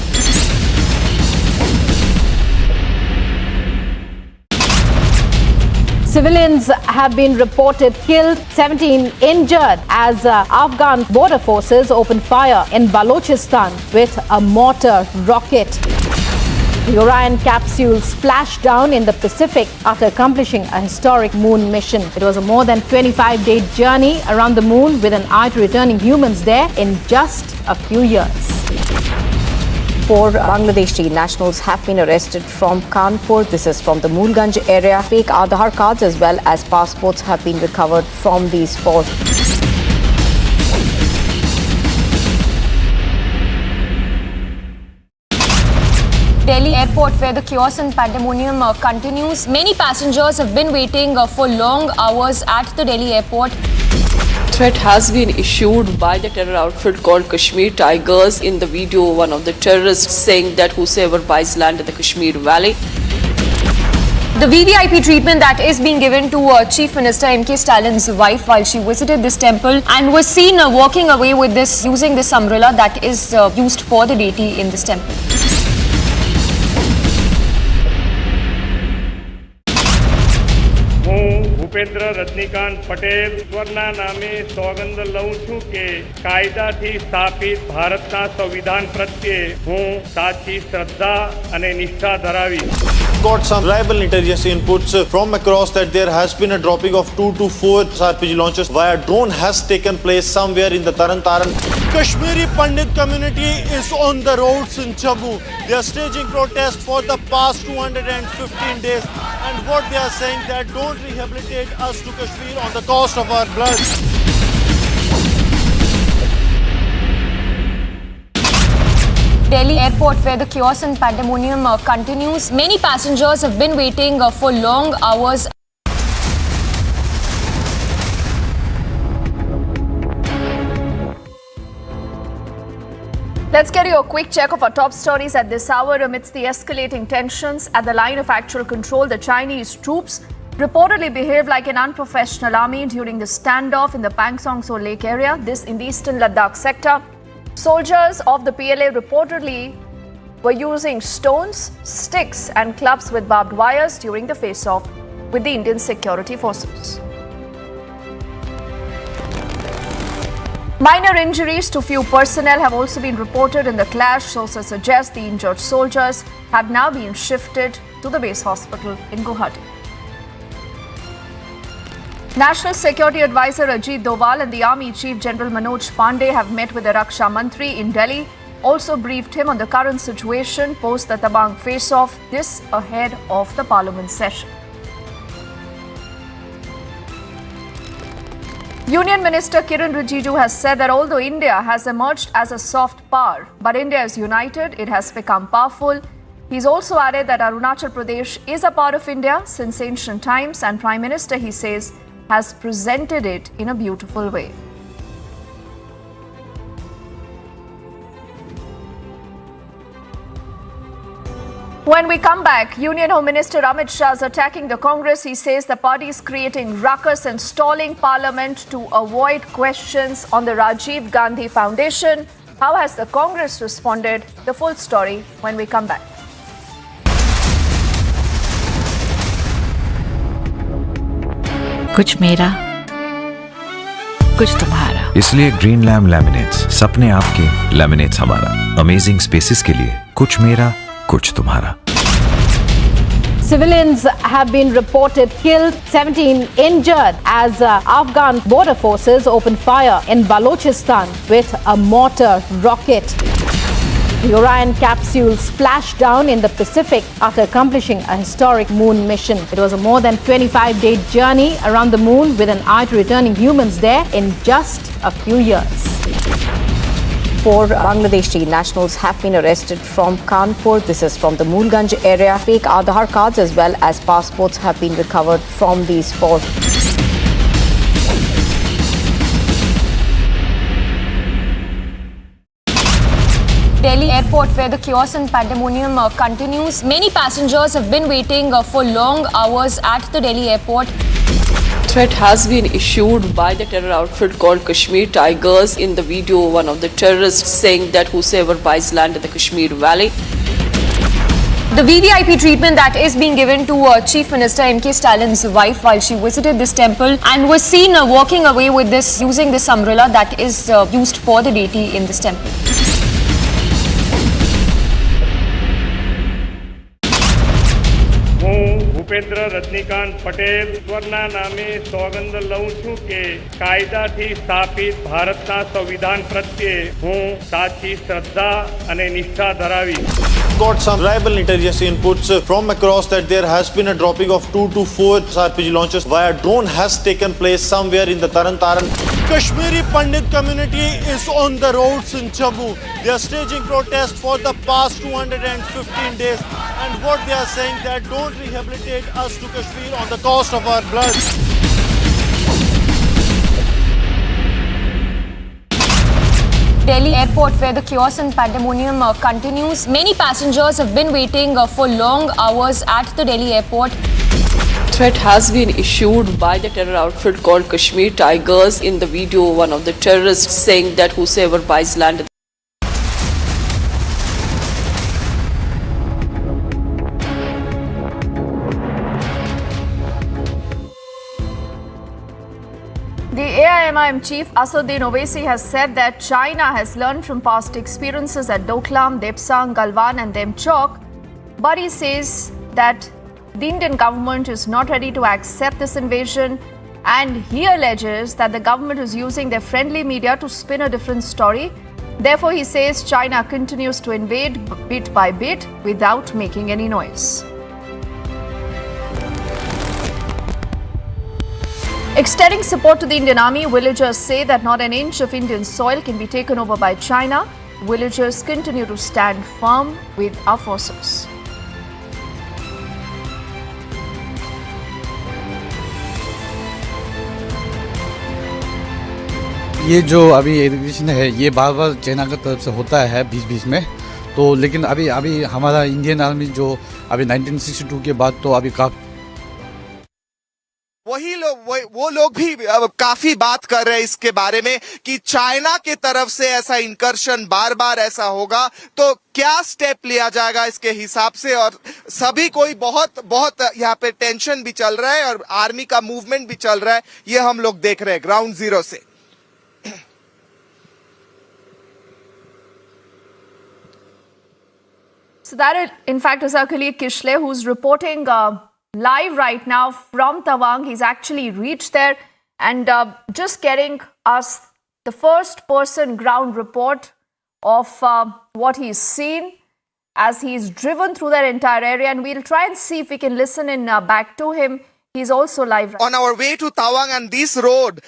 Civilians have been reported killed, 17 injured as Afghan border forces opened fire in Balochistan with a mortar rocket. The Orion capsule splashed down in the Pacific after accomplishing a historic moon mission. It was a more than 25-day journey around the moon with an eye to returning humans there in just a few years. 4 Bangladeshi nationals have been arrested from Kanpur. This is from the Mulganj area. Fake Aadhaar cards as well as passports have been recovered from these 4. Delhi airport, where the chaos and pandemonium continues. Many passengers have been waiting for long hours at the Delhi airport. Threat has been issued by the terror outfit called Kashmir Tigers. In the video, one of the terrorists saying that whosoever buys land in the Kashmir Valley. The VVIP treatment that is being given to Chief Minister M.K. Stalin's wife while she visited this temple and was seen walking away with this, using this umbrella that is used for the deity in this temple. Bhupendra Rajnikant Patel ઈશ્વરના નામે સોગંદ લઉં છું કે કાયદાથી સ્થાપિત ભારતના સંવિધાન પ્રત્યે હું સાચી શ્રદ્ધા અને નિષ્ઠા ધરાવીશ. Got some reliable intelligence inputs from across that there has been a dropping of 2 to 4 RPG launches via drone has taken place somewhere in the Taran. Kashmiri Pandit community is on the roads in Jammu. They are staging protests for the past 215 days and what they are saying that don't rehabilitate us to Kashmir on the cost of our blood. Delhi airport, where the chaos and pandemonium continues. Many passengers have been waiting for long hours. Let's get you a quick check of our top stories at this hour. Amidst the escalating tensions at the line of actual control, the Chinese troops reportedly behaved like an unprofessional army during the standoff in the Pangsong-So Lake area, this in the eastern Ladakh sector. Soldiers of the PLA reportedly were using stones, sticks and clubs with barbed wires during the face-off with the Indian security forces. Minor injuries to few personnel have also been reported in the clash. Sources suggest the injured soldiers have now been shifted to the base hospital in Guwahati. National Security Advisor Ajit Doval and the Army Chief General Manoj Pandey have met with the Raksha Mantri in Delhi, also briefed him on the current situation post the Tawang face-off, this ahead of the Parliament session. Union Minister Kiran Rijiju has said that although India has emerged as a soft power, but India is united, it has become powerful. He's also added that Arunachal Pradesh is a part of India since ancient times, and Prime Minister, he says, has presented it in a beautiful way. When we come back, Union Home Minister Amit Shah is attacking the Congress. He says the party is creating ruckus and stalling Parliament to avoid questions on the Rajiv Gandhi Foundation. How has the Congress responded? The full story when we come back. कुछ मेरा, कुछ तुम्हारा। इसलिए green lamb laminates, सपने आपके, laminates हमारा। Amazing spaces के लिए कुछ मेरा, कुछ तुम्हारा। Civilians have been reported killed, 17 injured as Afghan border forces opened fire in Balochistan with a mortar rocket. The Orion capsule splashed down in the Pacific after accomplishing a historic moon mission. It was a more than 25-day journey around the moon with an eye to returning humans there in just a few years. 4 Bangladeshi nationals have been arrested from Kanpur. This is from the Mulganj area. Fake Aadhaar cards as well as passports have been recovered from these 4. Delhi airport, where the chaos and pandemonium continues. Many passengers have been waiting for long hours at the Delhi airport. Threat has been issued by the terror outfit called Kashmir Tigers. In the video, one of the terrorists saying that whosoever buys land in the Kashmir Valley. The VVIP treatment that is being given to Chief Minister M.K. Stalin's wife while she visited this temple and was seen walking away with this, using this umbrella that is used for the deity in this temple. Bhupendra Rajnikant Patel ઈશ્વરના નામે સોગંદ લઉં છું કે કાયદાથી સ્થાપિત ભારતના સંવિધાન પ્રત્યે હું સાચી શ્રદ્ધા અને નિષ્ઠા ધરાવીશ. Got some reliable intelligence inputs from across that there has been a dropping of 2 to 4 RPG launches via drone has taken place somewhere in the Taran. Kashmiri Pandit community is on the roads in Jammu. They are staging protests for the past 215 days, and what they are saying that don't rehabilitate us to Kashmir on the cost of our blood. Delhi airport, where the chaos and pandemonium continues. Many passengers have been waiting for long hours at the Delhi airport. Threat has been issued by the terror outfit called Kashmir Tigers. In the video, one of the terrorists saying that whosoever buys land. The AIMIM chief Assaduddin Owaisi has said that China has learned from past experiences at Doklam, Depsang, Galwan and Demchok, but he says that the Indian government is not ready to accept this invasion, and he alleges that the government is using their friendly media to spin a different story. Therefore, he says China continues to invade bit by bit without making any noise. Extending support to the Indian Army, villagers say that not an inch of Indian soil can be taken over by China. Villagers continue to stand firm with our forces. ये जो अभी aggregation है ये बार बार China की तरफ से होता है बीच में, तो लेकिन अभी हमारा इंडियन आर्मी जो अभी 1962 के बाद तो अभी वो लोग भी काफी बात कर रहे हैं इसके बारे में कि चाइना की तरफ से ऐसा इंकर्शन बार बार ऐसा होगा तो क्या स्टेप लिया जाएगा इसके हिसाब से, और सभी कोई बहुत यहाँ पे टेंशन भी चल रहा है और आर्मी का मूवमेंट भी चल रहा है, ये हम लोग देख रहे हैं ग्राउंड जीरो से. So that, in fact, is our colleague Kishle, who's reporting live right now from Tawang. He's actually reached there and just getting us the first-person ground report of what he's seen as he's driven through that entire area. And we'll try and see if we can listen in back to him. He's also live. On our way to Tawang, and this road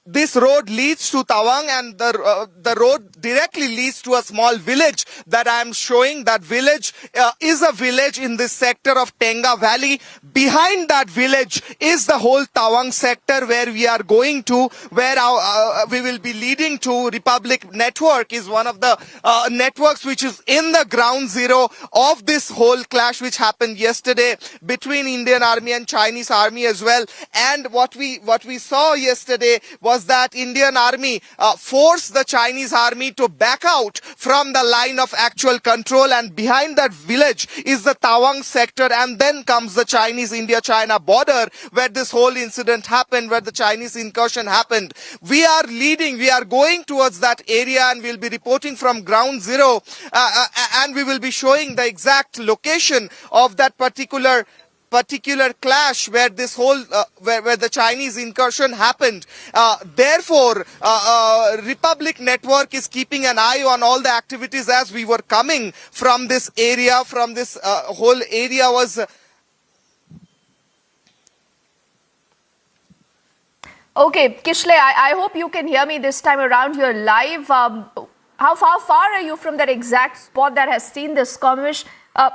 this road leads to Tawang, and the road directly leads to a small village that I am showing. That village is a village in this sector of Tenga Valley. Behind that village is the whole Tawang sector where we are going to, where we will be leading to. Republic Network is one of the networks which is in the ground zero of this whole clash which happened yesterday between Indian Army and Chinese Army as well. And what we saw yesterday was that Indian Army forced the Chinese Army to back out from the line of actual control, and behind that village is the Tawang sector, and then comes the Chinese India-China border where this whole incident happened, where the Chinese incursion happened. We are going towards that area, and we'll be reporting from ground zero, and we will be showing the exact location of that particular clash where this whole where the Chinese incursion happened. Therefore, Republic Network is keeping an eye on all the activities as we were coming from this area. From this whole area was. Okay, Kishle, I hope you can hear me this time around. You're live. How far are you from that exact spot that has seen this skirmish?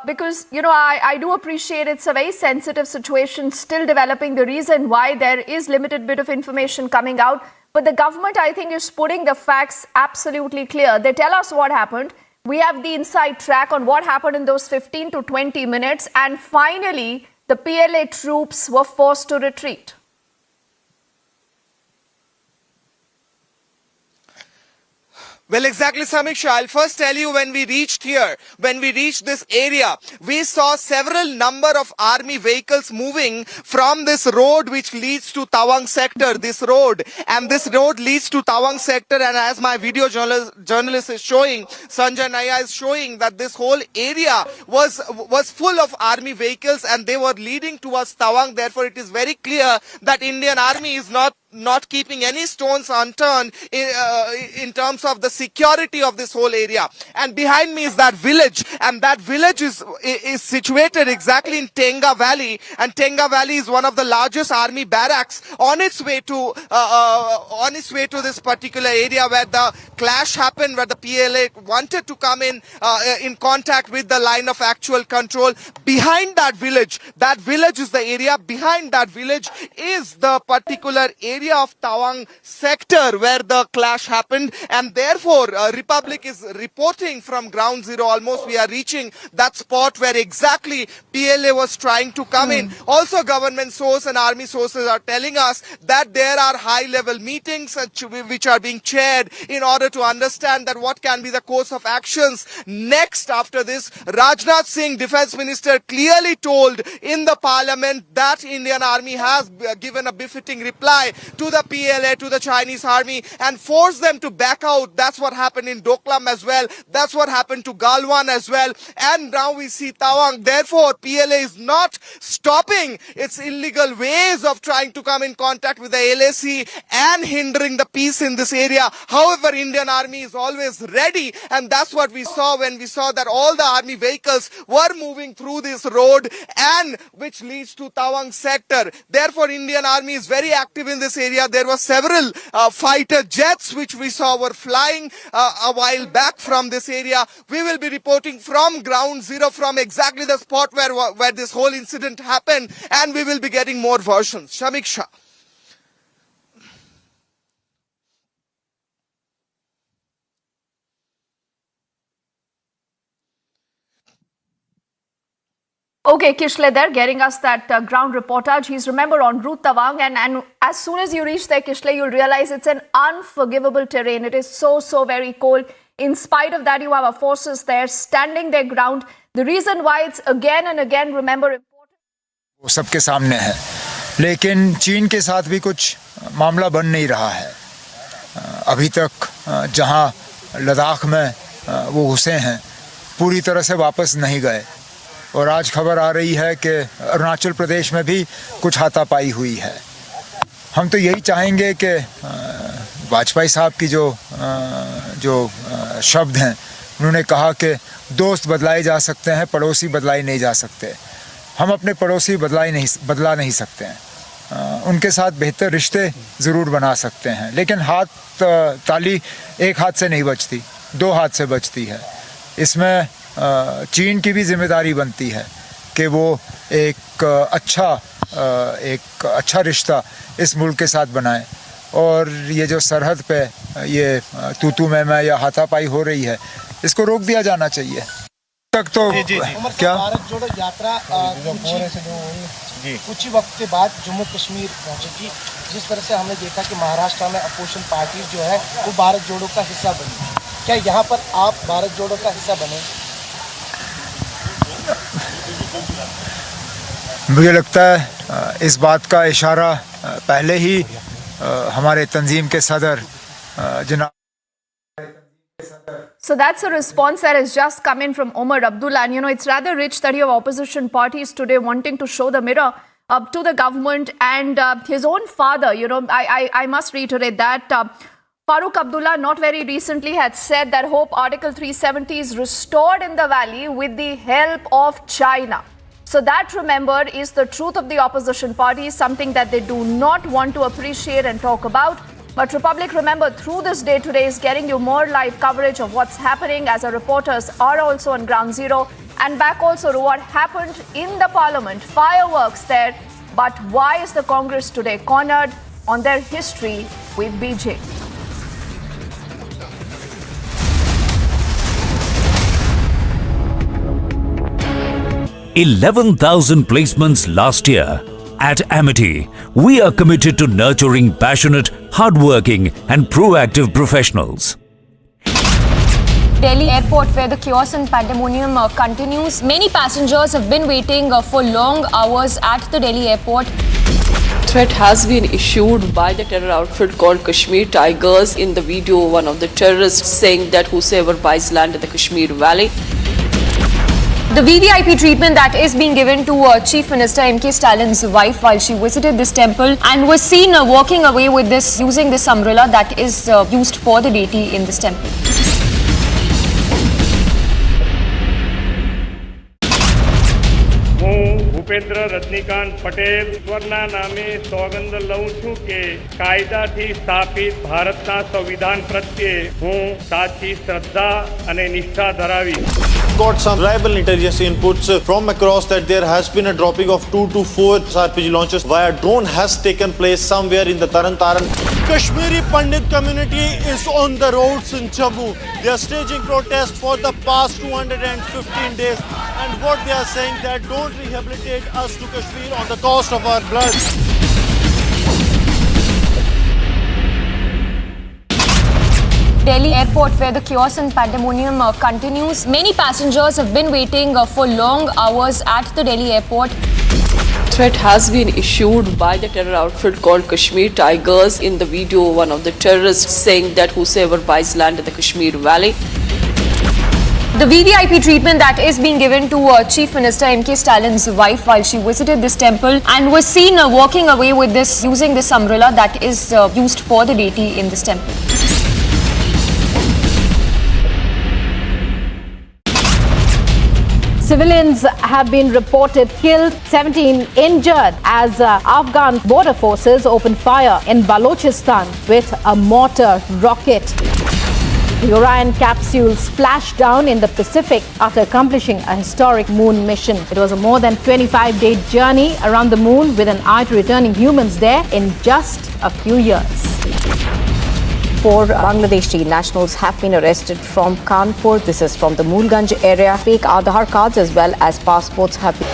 Because, you know, I do appreciate it's a very sensitive situation still developing, the reason why there is limited bit of information coming out. But the government, I think, is putting the facts absolutely clear. They tell us what happened. We have the inside track on what happened in those 15 to 20 minutes. And finally, the PLA troops were forced to retreat. Well, exactly, Samiksha. I'll first tell you, when we reached here, when we reached this area, we saw several number of army vehicles moving from this road which leads to Tawang sector, this road. And this road leads to Tawang sector, and as my video journalist is showing, Sanjay Naya is showing, that this whole area was full of army vehicles and they were leading towards Tawang. Therefore, it is very clear that Indian Army is not keeping any stones unturned in terms of the security of this whole area. And behind me is that village, and that village is situated exactly in Tenga Valley, and Tenga Valley is one of the largest army barracks on its way to this particular area where the clash happened, where the PLA wanted to come in contact with the line of actual control. Behind that village is the area. Behind that village is the particular area of Tawang sector where the clash happened, and therefore Republic is reporting from ground zero. Almost we are reaching that spot where exactly PLA was trying to come in. Also, government source and army sources are telling us that there are high level meetings which are being chaired in order to understand that what can be the course of actions next after this. Rajnath Singh, Defence Minister, clearly told in the Parliament that Indian Army has given a befitting reply to the PLA, to the Chinese Army, and forced them to back out. That's what happened in Doklam as well. That's what happened to Galwan as well. And now we see Tawang. Therefore, PLA is not stopping its illegal ways of trying to come in contact with the LAC and hindering the peace in this area. However, Indian Army is always ready, and that's what we saw when we saw that all the army vehicles were moving through this road, and which leads to Tawang sector. Therefore, Indian Army is very active in this area. There were several fighter jets which we saw were flying a while back from this area. We will be reporting from ground zero, from exactly the spot where this whole incident happened, and we will be getting more versions. Samiksha. Okay, Kishle there getting us that ground reportage. He's, remember, en route Tawang, and as soon as you reach there, Kishle, you'll realize it's an unforgivable terrain. It is so very cold. In spite of that, you have our forces there standing their ground. The reason why it's again and again, remember, important. वो सबके सामने है, लेकिन चीन के साथ भी कुछ मामला बन नहीं रहा है। अभी तक जहां लद्दाख में वो घुसे हैं, पूरी तरह से वापस नहीं गए, और आज खबर आ रही है कि अरुणाचल प्रदेश में भी कुछ हाथापाई हुई है। हम तो यही चाहेंगे कि वाजपेयी साहब की जो शब्द हैं, उन्होंने कहा कि दोस्त बदलाए जा सकते हैं, पड़ोसी बदलाए नहीं जा सकते। हम अपने पड़ोसी बदला नहीं सकते हैं। उनके साथ बेहतर रिश्ते ज़रूर बना सकते हैं। लेकिन ताली एक हाथ से नहीं बजती, 2 हाथ से बजती है। इसमें चीन की भी जिम्मेदारी बनती है कि वो एक अच्छा रिश्ता इस मुल्क के साथ बनाए। और ये जो सरहद पे ये तू मैं या हाथापाई हो रही है, इसको रोक दिया जाना चाहिए। तक तो क्या भारत जोड़ो यात्रा कुछ ही वक्त के बाद जम्मू कश्मीर पहुंचेगी। जिस तरह से हमने देखा कि महाराष्ट्र में अपोजिशन पार्टी जो है वो भारत जोड़ो का हिस्सा बनी, क्या यहाँ पर आप भारत जोड़ो का हिस्सा बने? मुझे लगता है इस बात का इशारा पहले ही हमारे तंजीम के सदर जनाब। So that's a response that has just come in from Omar Abdullah. And, it's rather rich that you have opposition parties today wanting to show the mirror up to the government and his own father. I must reiterate that Farooq Abdullah not very recently had said that hope Article 370 is restored in the valley with the help of China. So that, remember, is the truth of the opposition parties, something that they do not want to appreciate and talk about. But Republic, remember, through this day today is getting you more live coverage of what's happening as our reporters are also on ground zero and back also to what happened in the parliament. Fireworks there. But why is the Congress today cornered on their history with BJ? $11,000 placements last year. At Amity, we are committed to nurturing passionate, hardworking and proactive professionals. Delhi airport, where the chaos and pandemonium continues. Many passengers have been waiting for long hours at the Delhi airport. Threat has been issued by the terror outfit called Kashmir Tigers. In the video, one of the terrorists saying that whosoever buys land in the Kashmir Valley. The VVIP treatment that is being given to Chief Minister M.K. Stalin's wife while she visited this temple and was seen walking away with this, using this umbrella that is used for the deity in this temple. Bhupendra Rajnikant Patel ઈશ્વરના નામે સોગંદ લઉં છું કે કાયદાથી સ્થાપિત ભારતના સંવિધાન પ્રત્યે હું સાચી શ્રદ્ધા અને નિષ્ઠા ધરાવીશ. Got some reliable intelligence inputs from across that there has been a dropping of 2 to 4 RPG launches via drone has taken place somewhere in the Taran. Kashmiri Pandit community is on the roads in Jammu. They are staging protests for the past 215 days, and what they are saying that don't rehabilitate us to Kashmir on the cost of our blood. Delhi airport, where the chaos and pandemonium continues. Many passengers have been waiting for long hours at the Delhi airport. Threat has been issued by the terror outfit called Kashmir Tigers. In the video, one of the terrorists saying that whosoever buys land in the Kashmir Valley. The VVIP treatment that is being given to Chief Minister M.K. Stalin's wife while she visited this temple and was seen walking away with this, using this umbrella that is used for the deity in this temple. Civilians have been reported killed, 17 injured as Afghan border forces opened fire in Balochistan with a mortar rocket. The Orion capsule splashed down in the Pacific after accomplishing a historic moon mission. It was a more than 25-day journey around the moon with an eye to returning humans there in just a few years. 4 Bangladeshi nationals have been arrested from Kanpur. This is from the Mulganj area. Fake Aadhaar cards as well as passports have been...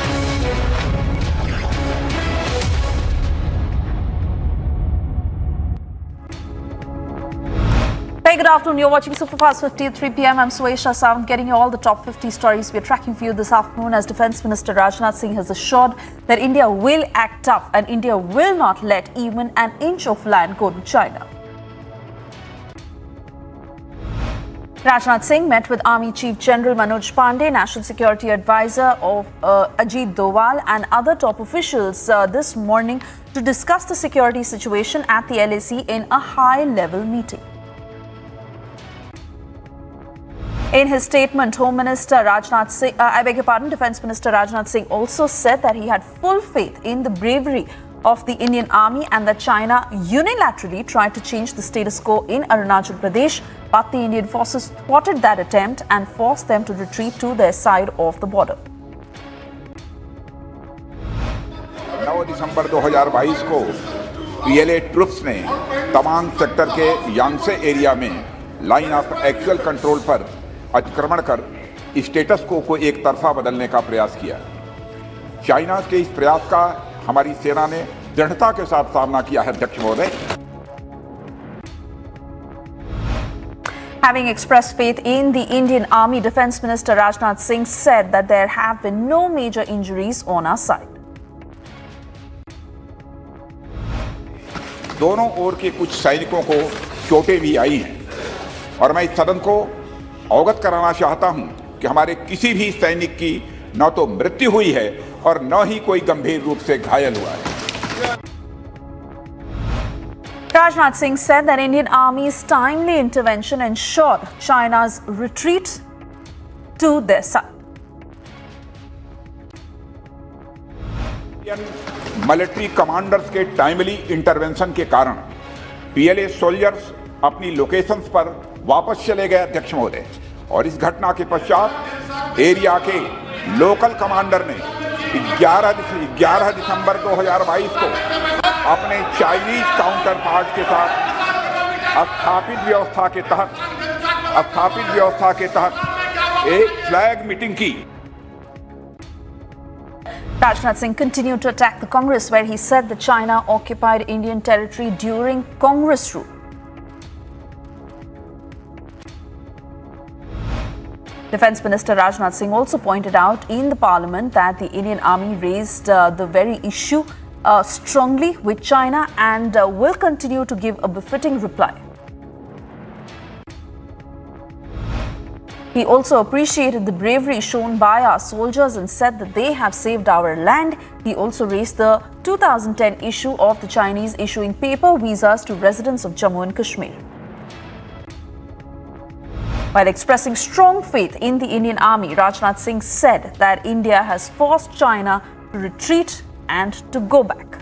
Hey, good afternoon. You're watching Superfast 50 at 3 p.m. I'm Suesha Sound, getting you all the top 50 stories we're tracking for you this afternoon as Defence Minister Rajnath Singh has assured that India will act tough and India will not let even an inch of land go to China. Rajnath Singh met with Army Chief General Manoj Pandey, National Security Advisor of Ajit Doval and other top officials this morning to discuss the security situation at the LAC in a high-level meeting. In his statement, Home Minister Rajnath Singh, Defence Minister Rajnath Singh also said that he had full faith in the bravery of the Indian Army and that China unilaterally tried to change the status quo in Arunachal Pradesh, but the Indian forces thwarted that attempt and forced them to retreat to their side of the border. 9 दिसंबर 2022 को PLA troops ने Tawang sector के यांगसे area में line of actual control पर अतिक्रमण कर status को एक तरफा बदलने का प्रयास किया। चाइना के इस प्रयास का हमारी सेना ने दृढ़ता के साथ सामना किया है, अध्यक्ष महोदय। Having expressed faith in the Indian Army, Defence Minister Rajnath Singh said that there have been no major injuries on our side. दोनों ओर के कुछ सैनिकों को चोटें भी आई हैं और मैं इस सदन को अवगत कराना चाहता हूं कि हमारे किसी भी सैनिक की न तो मृत्यु हुई है और न ही कोई गंभीर रूप से घायल हुआ है। Rajnath Singh said that Indian Army's timely intervention ensured China's retreat to their side. Military commanders के टाइमली इंटरवेंशन के कारण पीएलए सोल्जर्स अपनी लोकेशंस पर वापस चले गए, अध्यक्ष महोदय। और इस घटना के पश्चात एरिया के लोकल कमांडर ने 11 दिसंबर 2022 को अपने चाइनीज काउंटर पार्ट के साथ स्थापित व्यवस्था के तहत एक फ्लैग मीटिंग की। Rajnath Singh continued to attack the Congress, where he said that China occupied Indian territory during Congress rule. Defence Minister Rajnath Singh also pointed out in the Parliament that the Indian Army raised the very issue strongly with China and will continue to give a befitting reply. He also appreciated the bravery shown by our soldiers and said that they have saved our land. He also raised the 2010 issue of the Chinese issuing paper visas to residents of Jammu and Kashmir. While expressing strong faith in the Indian Army, Rajnath Singh said that India has forced China to retreat and to go back.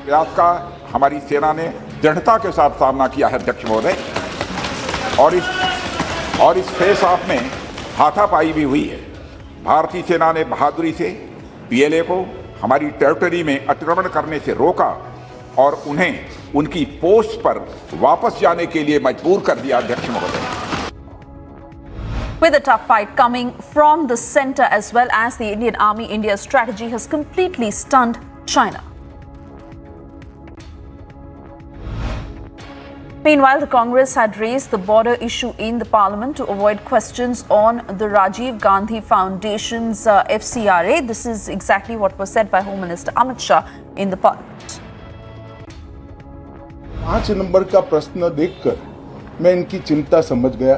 प्रयास का हमारी सेना ने दृढ़ता के साथ सामना किया है, अध्यक्ष महोदय। और इस फेस ऑफ में हाथापाई भी हुई है। भारतीय सेना ने बहादुरी से पीएलए को हमारी टेरिटरी में अतिक्रमण करने से रोका और उन्हें उनकी पोस्ट पर वापस जाने के लिए मजबूर कर दिया, अध्यक्ष महोदय। With a tough fight coming from the center as well as the Indian Army, India's strategy has completely stunned China. Meanwhile, the Congress had raised the border issue in the Parliament to avoid questions on the Rajiv Gandhi Foundation's FCRA. This is exactly what was said by Home Minister Amit Shah in the Parliament. 5 number का प्रश्न देखकर मैं इनकी चिंता समझ गया।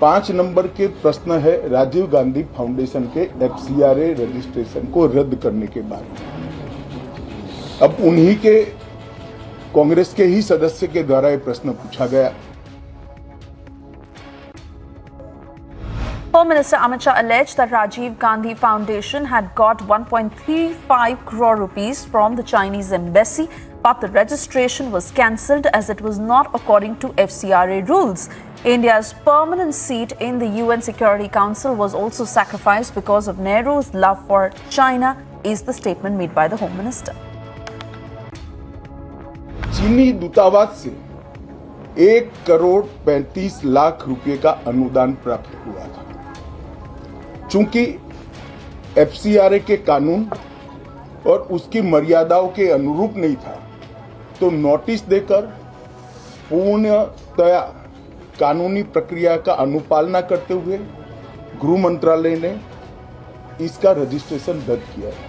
5 number के प्रश्न है राजीव गांधी फाउंडेशन के FCRA रजिस्ट्रेशन को रद्द करने के बारे में। अब उन्हीं के कांग्रेस के ही सदस्य के द्वारा यह प्रश्न पूछा गया। Home Minister Amit Shah alleged that Rajiv Gandhi Foundation had got 1.35 crore rupees from the Chinese embassy, but the registration was cancelled as it was not according to FCRA rules. India's permanent seat in the UN Security Council was also sacrificed because of Nehru's love for China, is the statement made by the Home Minister. चीनी दूतावास से 1 करोड़ 35 लाख रुपए का अनुदान प्राप्त हुआ था। चूंकि FCRA के कानून और उसकी मर्यादाओं के अनुरूप नहीं था, तो नोटिस देकर पूर्णतया कानूनी प्रक्रिया का अनुपालना करते हुए गृह मंत्रालय ने इसका रजिस्ट्रेशन रद्द किया है।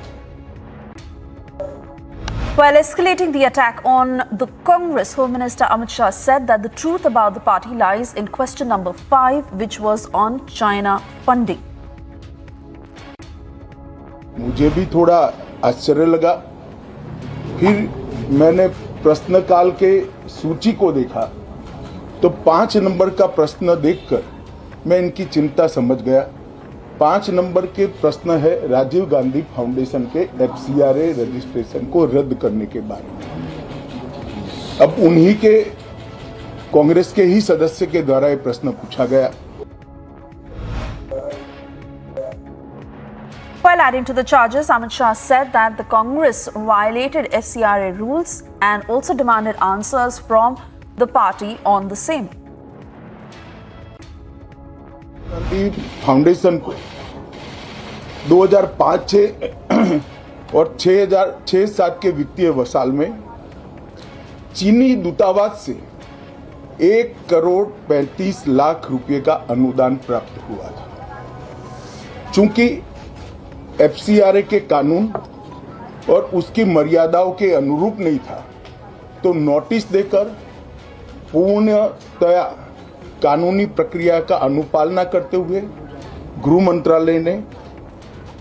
While escalating the attack on the Congress, Home Minister Amit Shah said that the truth about the party lies in question number 5, which was on China funding. मुझे भी थोड़ा आश्चर्य लगा। फिर मैंने प्रश्नकाल के सूची को देखा तो 5 नंबर का प्रश्न देखकर मैं इनकी चिंता समझ गया। 5 नंबर के प्रश्न है राजीव गांधी फाउंडेशन के FCRA रजिस्ट्रेशन को रद्द करने के बारे में। अब उन्हीं के कांग्रेस के ही सदस्य के द्वारा ये प्रश्न पूछा गया। While adding to the charges, Amit Shah said that the Congress violated FCRA rules and also demanded answers from the party on the same. Gandhi foundation को 2005-6 और 2006-7 के वित्तीय साल में चीनी दूतावास से 1,35,00,000 रुपए का अनुदान प्राप्त हुआ था। चूंकि FCRA के कानून और उसकी मर्यादाओं के अनुरूप नहीं था, तो नोटिस देकर पूर्णतया कानूनी प्रक्रिया का अनुपालना करते हुए गृह मंत्रालय ने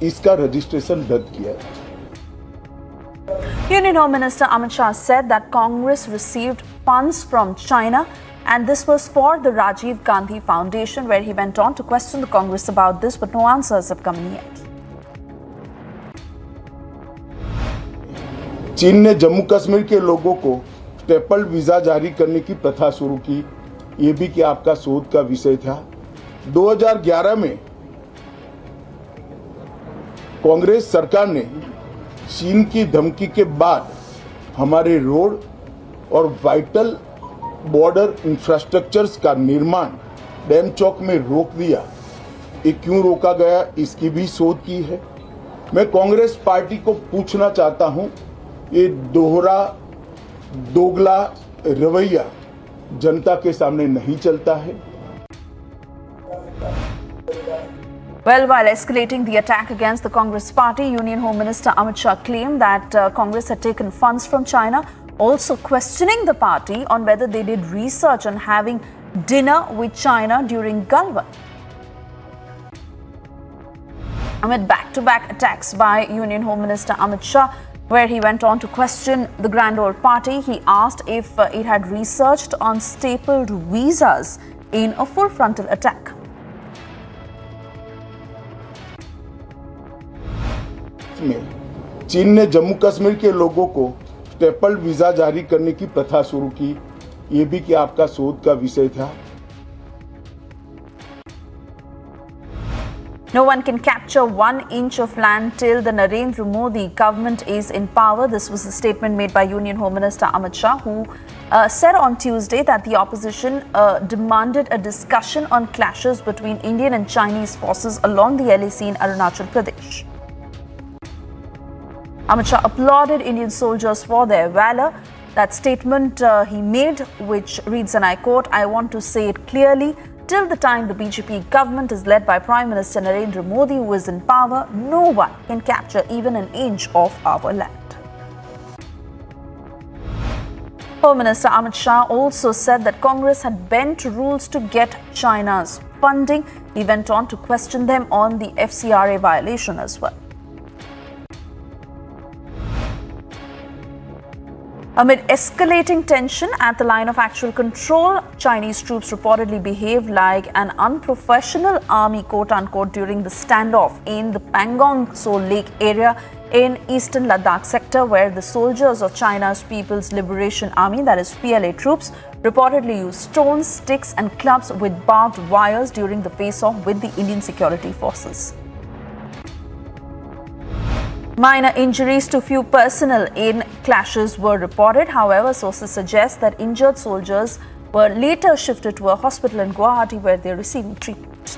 इसका रजिस्ट्रेशन रद्द किया था। Union Home Minister Amit Shah said that Congress received funds from China and this was for the Rajiv Gandhi Foundation, where he went on to question the Congress about this, but no answers have come in yet. चीन ने जम्मू कश्मीर के लोगों को staple visa जारी करने की प्रथा शुरू की, ये भी क्या आपका शोध का विषय था। 2011 में कांग्रेस सरकार ने चीन की धमकी के बाद हमारे रोड और वाइटल बॉर्डर इंफ्रास्ट्रक्चर्स का निर्माण डैम चौक में रोक दिया। ये क्यों रोका गया, इसकी भी शोध की है। मैं कांग्रेस पार्टी को पूछना चाहता हूं, ये दोगला रवैया जनता के सामने नहीं चलता है। Well, while escalating the attack against the Congress party, Union Home Minister Amit Shah claimed that Congress had taken funds from China, also questioning the party on whether they did research on having dinner with China during Galwan. Amid back-to-back attacks by Union Home Minister Amit Shah, where he went on to question the Grand Old Party, he asked if it had researched on stapled visas in a full-frontal attack. में चीन ने जम्मू कश्मीर के लोगों को staple visa जारी करने की प्रथा शुरू की, ये भी क्या आपका शोध का विषय था। No one can capture 1 inch of land till the Narendra Modi government is in power. This was a statement made by Union Home Minister Amit Shah, who said on Tuesday that the opposition demanded a discussion on clashes between Indian and Chinese forces along the LAC in Arunachal Pradesh. Amit Shah applauded Indian soldiers for their valor. That statement he made, which reads, and I quote, "I want to say it clearly, till the time the BJP government is led by Prime Minister Narendra Modi, who is in power, no one can capture even an inch of our land." Home Minister Amit Shah also said that Congress had bent rules to get China's funding. He went on to question them on the FCRA violation as well. Amid escalating tension at the line of actual control, Chinese troops reportedly behaved like an unprofessional army, quote-unquote, during the standoff in the Pangong Tso Lake area in eastern Ladakh sector, where the soldiers of China's People's Liberation Army, that is PLA troops, reportedly used stones, sticks and clubs with barbed wires during the face-off with the Indian security forces. Minor injuries to few personnel in clashes were reported. However, sources suggest that injured soldiers were later shifted to a hospital in Guwahati, where they are receiving treatment.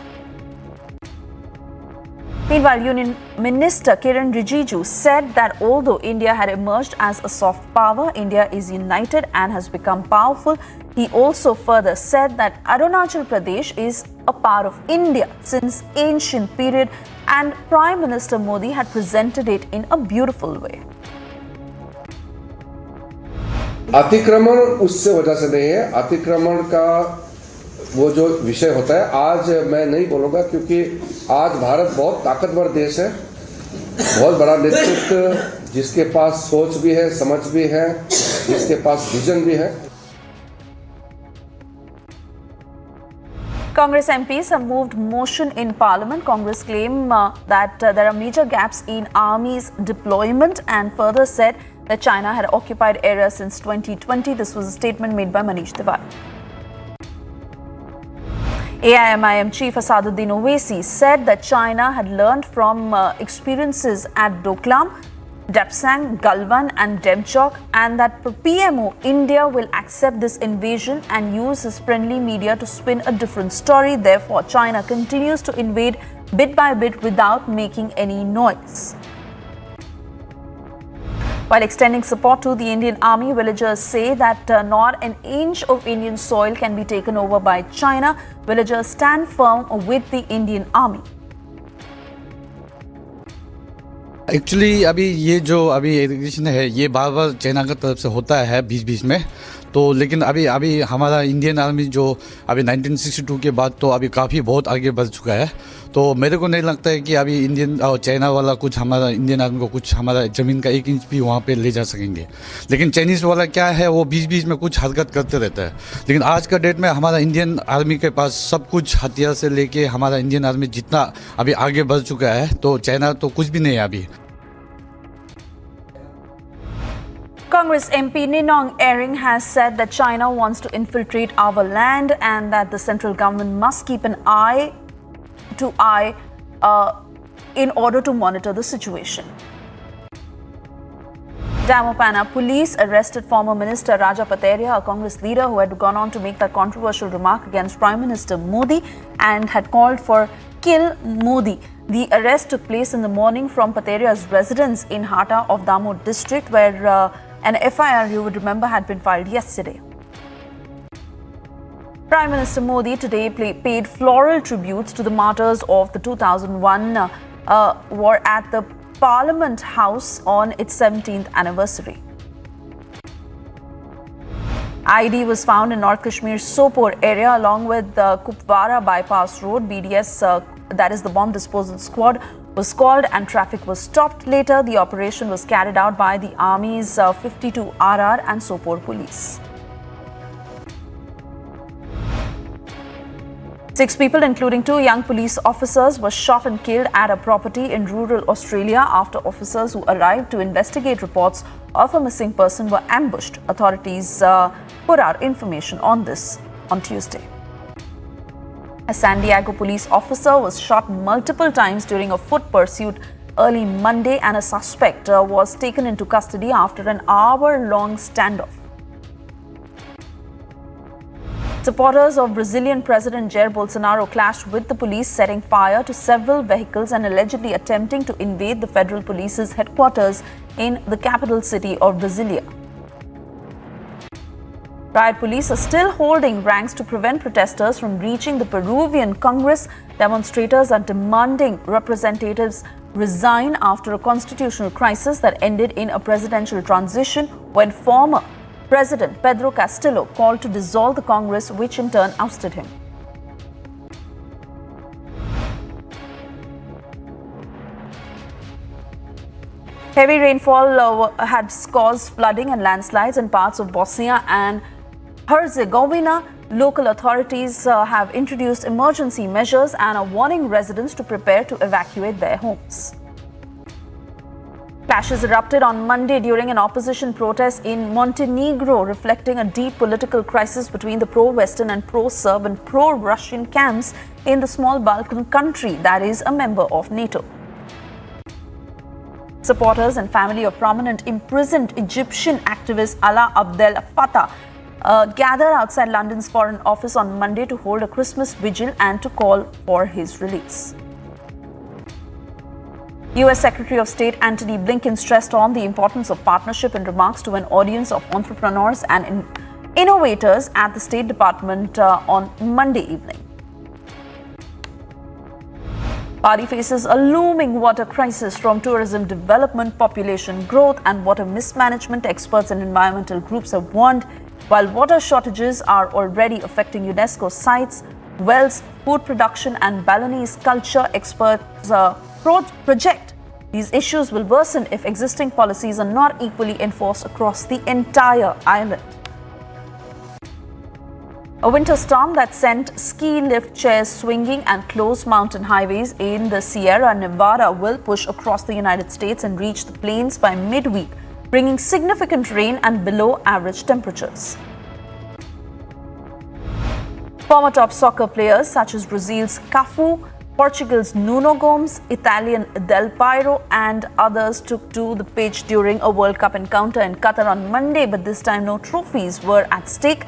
Meanwhile, Union Minister Kiran Rijiju said that although India had emerged as a soft power, India is united and has become powerful. He also further said that Arunachal Pradesh is a part of India since ancient period, and Prime Minister Modi had presented it in a beautiful way. अतिक्रमण उससे वजह से नहीं है, अतिक्रमण का वो जो विषय होता है आज मैं नहीं बोलूँगा, क्योंकि आज भारत बहुत ताकतवर देश है, बहुत बड़ा नेतृत्व जिसके पास सोच भी है, समझ भी है, जिसके पास विजन भी है। Congress MPs have moved motion in Parliament. Congress claim that there are major gaps in Army's deployment and further said that China had occupied areas since 2020. This was a statement made by Manish Tiwari. AIMIM Chief Asaduddin Owaisi said that China had learned from experiences at Doklam, Dapsang, Galwan and Demchok, and that for PMO, India will accept this invasion and use his friendly media to spin a different story. Therefore, China continues to invade bit by bit without making any noise. While extending support to the Indian Army, villagers say that not an inch of Indian soil can be taken over by China. Villagers stand firm with the Indian Army. Actually अभी ये जो अभी aggression है ये बार बार China की तरफ से होता है बीच बीच में, तो लेकिन अभी हमारा इंडियन आर्मी जो अभी 1962 के बाद तो अभी काफ़ी बहुत आगे बढ़ चुका है, तो मेरे को नहीं लगता है कि अभी इंडियन और चाइना वाला कुछ हमारा इंडियन आर्मी को कुछ हमारा ज़मीन का 1 इंच भी वहाँ पे ले जा सकेंगे। लेकिन चाइनीज़ वाला क्या है, वो बीच बीच में कुछ हरकत करते रहता है। लेकिन आज का डेट में हमारा इंडियन आर्मी के पास सब कुछ हथियार से लेके हमारा इंडियन आर्मी जितना अभी आगे बढ़ चुका है, तो चाइना तो कुछ भी नहीं है अभी। Congress MP Ninong Ering has said that China wants to infiltrate our land and that the central government must keep an eye in order to monitor the situation. Damopana police arrested former Minister Raja Pateria, a Congress leader who had gone on to make that controversial remark against Prime Minister Modi and had called for "Kill Modi." The arrest took place in the morning from Pateria's residence in Hata of Damo district, where an FIR, you would remember, had been filed yesterday. Prime Minister Modi today paid floral tributes to the martyrs of the 2001 war at the Parliament House on its 17th anniversary. IED was found in North Kashmir's Sopore area along with the Kupwara bypass road. BDS, that is the bomb disposal squad, was called and traffic was stopped. Later, the operation was carried out by the Army's 52 RR and Sopore police. 6 people, including 2 young police officers, were shot and killed at a property in rural Australia after officers who arrived to investigate reports of a missing person were ambushed. Authorities put out information on this on Tuesday. A San Diego police officer was shot multiple times during a foot pursuit early Monday, and a suspect was taken into custody after an hour-long standoff. Supporters of Brazilian President Jair Bolsonaro clashed with the police, setting fire to several vehicles and allegedly attempting to invade the federal police's headquarters in the capital city of Brasilia. Riot police are still holding ranks to prevent protesters from reaching the Peruvian Congress. Demonstrators are demanding representatives resign after a constitutional crisis that ended in a presidential transition when former President Pedro Castillo called to dissolve the Congress, which in turn ousted him. Heavy rainfall had caused flooding and landslides in parts of Bosnia and Herzegovina. Local authorities have introduced emergency measures and are warning residents to prepare to evacuate their homes. Clashes erupted on Monday during an opposition protest in Montenegro, reflecting a deep political crisis between the pro-Western and pro-Serb and pro-Russian camps in the small Balkan country that is a member of NATO. Supporters and family of prominent imprisoned Egyptian activist Alaa Abdel Fattah gathered outside London's Foreign Office on Monday to hold a Christmas vigil and to call for his release. U.S. Secretary of State Antony Blinken stressed on the importance of partnership in remarks to an audience of entrepreneurs and innovators at the State Department on Monday evening. Bali faces a looming water crisis from tourism development, population growth, and water mismanagement. Experts and environmental groups have warned while water shortages are already affecting UNESCO sites, wells, food production, and Balinese culture, experts project these issues will worsen if existing policies are not equally enforced across the entire island. A winter storm that sent ski lift chairs swinging and closed mountain highways in the Sierra Nevada will push across the United States and reach the plains by midweek, bringing significant rain and below average temperatures. Former top soccer players such as Brazil's Cafu, Portugal's Nuno Gomes, Italian Del Piero and others took to the pitch during a World Cup encounter in Qatar on Monday, but this time no trophies were at stake.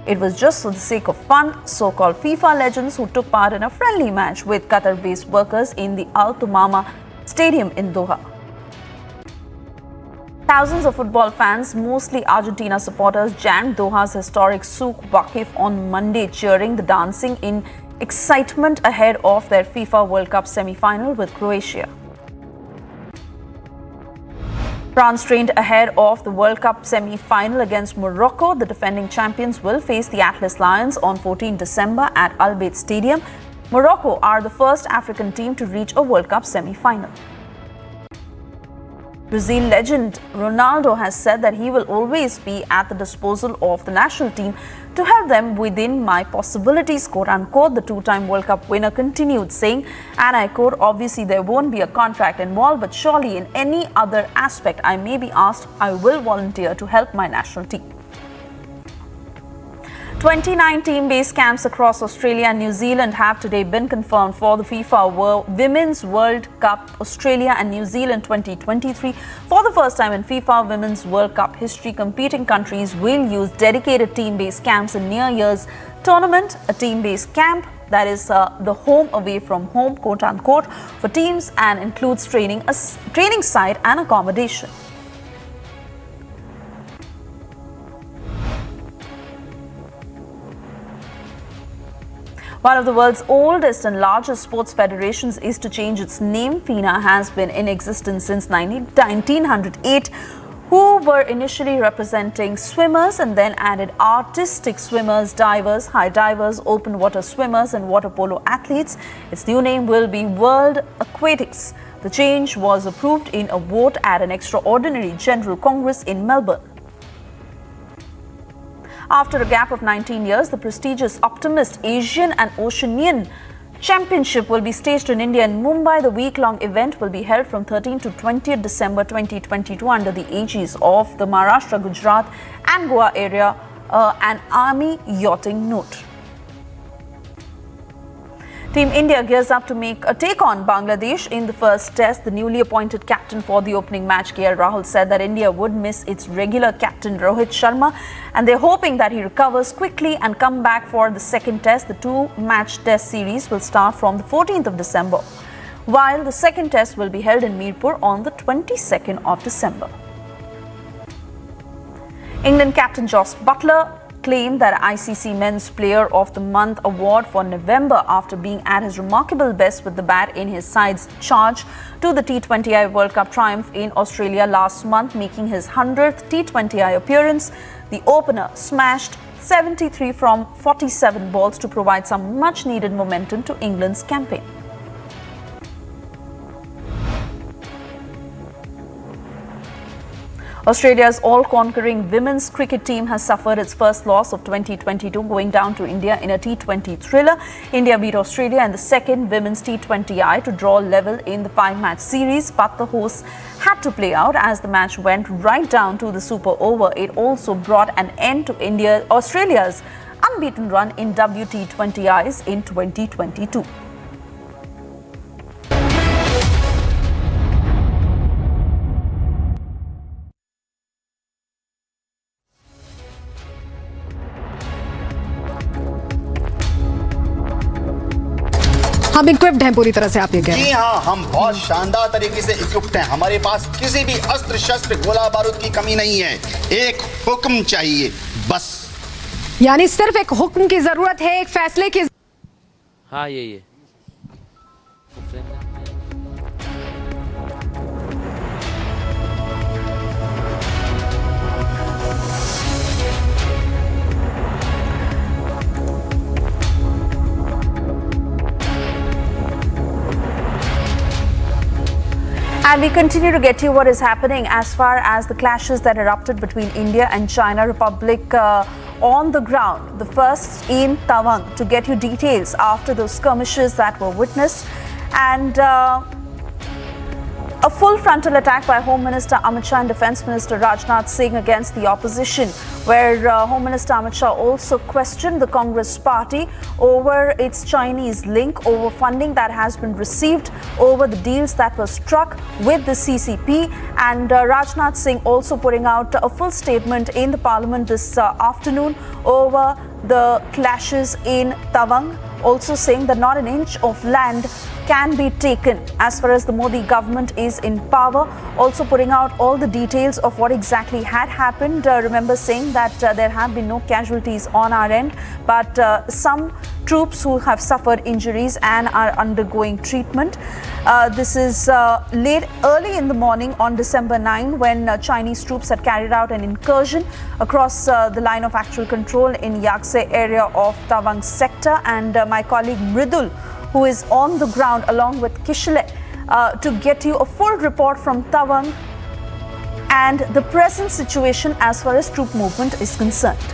It was just for the sake of fun. So-called FIFA legends who took part in a friendly match with Qatar-based workers in the Al Tumama Stadium in Doha. Thousands of football fans, mostly Argentina supporters, jammed Doha's historic Souk Waqif on Monday, cheering the dancing in excitement ahead of their FIFA World Cup semi-final with Croatia. France trained ahead of the World Cup semi-final against Morocco. The defending champions will face the Atlas Lions on 14 December at Al Bayt Stadium. Morocco are the first African team to reach a World Cup semi-final. Brazil legend Ronaldo has said that he will always be at the disposal of the national team to help them within my possibilities, quote-unquote. The two-time World Cup winner continued saying, and I quote, obviously there won't be a contract involved, but surely in any other aspect I may be asked, I will volunteer to help my national team. 29 team-based camps across Australia and New Zealand have today been confirmed for the FIFA Women's World Cup Australia and New Zealand 2023. For the first time in FIFA Women's World Cup history, competing countries will use dedicated team-based camps in near year's tournament. A team-based camp, that is the home away from home, quote-unquote, for teams and includes training site and accommodation. One of the world's oldest and largest sports federations is to change its name. FINA has been in existence since 1908, who were initially representing swimmers and then added artistic swimmers, divers, high divers, open water swimmers and water polo athletes. Its new name will be World Aquatics. The change was approved in a vote at an extraordinary General Congress in Melbourne. After a gap of 19 years, the prestigious Optimist Asian and Oceanian Championship will be staged in India in Mumbai. The week-long event will be held from 13 to 20th December 2022 under the aegis of the Maharashtra, Gujarat and Goa area and Army Yachting Note. Team India gears up to make a take on Bangladesh in the first test. The newly appointed captain for the opening match, KL Rahul, said that India would miss its regular captain Rohit Sharma and they're hoping that he recovers quickly and come back for the second test. The two-match test series will start from the 14th of December, while the second test will be held in Mirpur on the 22nd of December. England captain Jos Buttler claimed that ICC Men's Player of the Month award for November after being at his remarkable best with the bat in his side's charge to the T20I World Cup triumph in Australia last month, making his 100th T20I appearance. The opener smashed 73 from 47 balls to provide some much-needed momentum to England's campaign. Australia's all-conquering women's cricket team has suffered its first loss of 2022, going down to India in a T20 thriller. India beat Australia in the second women's T20I to draw level in the 5-match series, but the hosts had to play out as the match went right down to the super over. It also brought an end to Australia's unbeaten run in WT20Is in 2022. हम equipped हैं पूरी तरह से, आप ये कह रहे हैं? जी हाँ, हम बहुत शानदार तरीके से इक्विप्ड हैं। हमारे पास किसी भी अस्त्र शस्त्र गोला बारूद की कमी नहीं है। एक हुक्म चाहिए बस। यानी सिर्फ एक हुक्म की जरूरत है, एक फैसले की। हाँ ये And we continue to get you what is happening as far as the clashes that erupted between India and China. Republic on the ground, the first in Tawang, to get you details after those skirmishes that were witnessed. And a full frontal attack by Home Minister Amit Shah and Defence Minister Rajnath Singh against the opposition, where Home Minister Amit Shah also questioned the Congress party over its Chinese link, over funding that has been received, over the deals that were struck with the CCP, and Rajnath Singh also putting out a full statement in the Parliament this afternoon over the clashes in Tawang, also saying that not an inch of land can be taken as far as the Modi government is in power, also putting out all the details of what exactly had happened. Remember saying that there have been no casualties on our end, but some troops who have suffered injuries and are undergoing treatment. This is early in the morning on December 9 when Chinese troops had carried out an incursion across the line of actual control in Yakse area of Tawang sector, and my colleague Mridul, who is on the ground along with Kishale, to get you a full report from Tawang and the present situation as far as troop movement is concerned.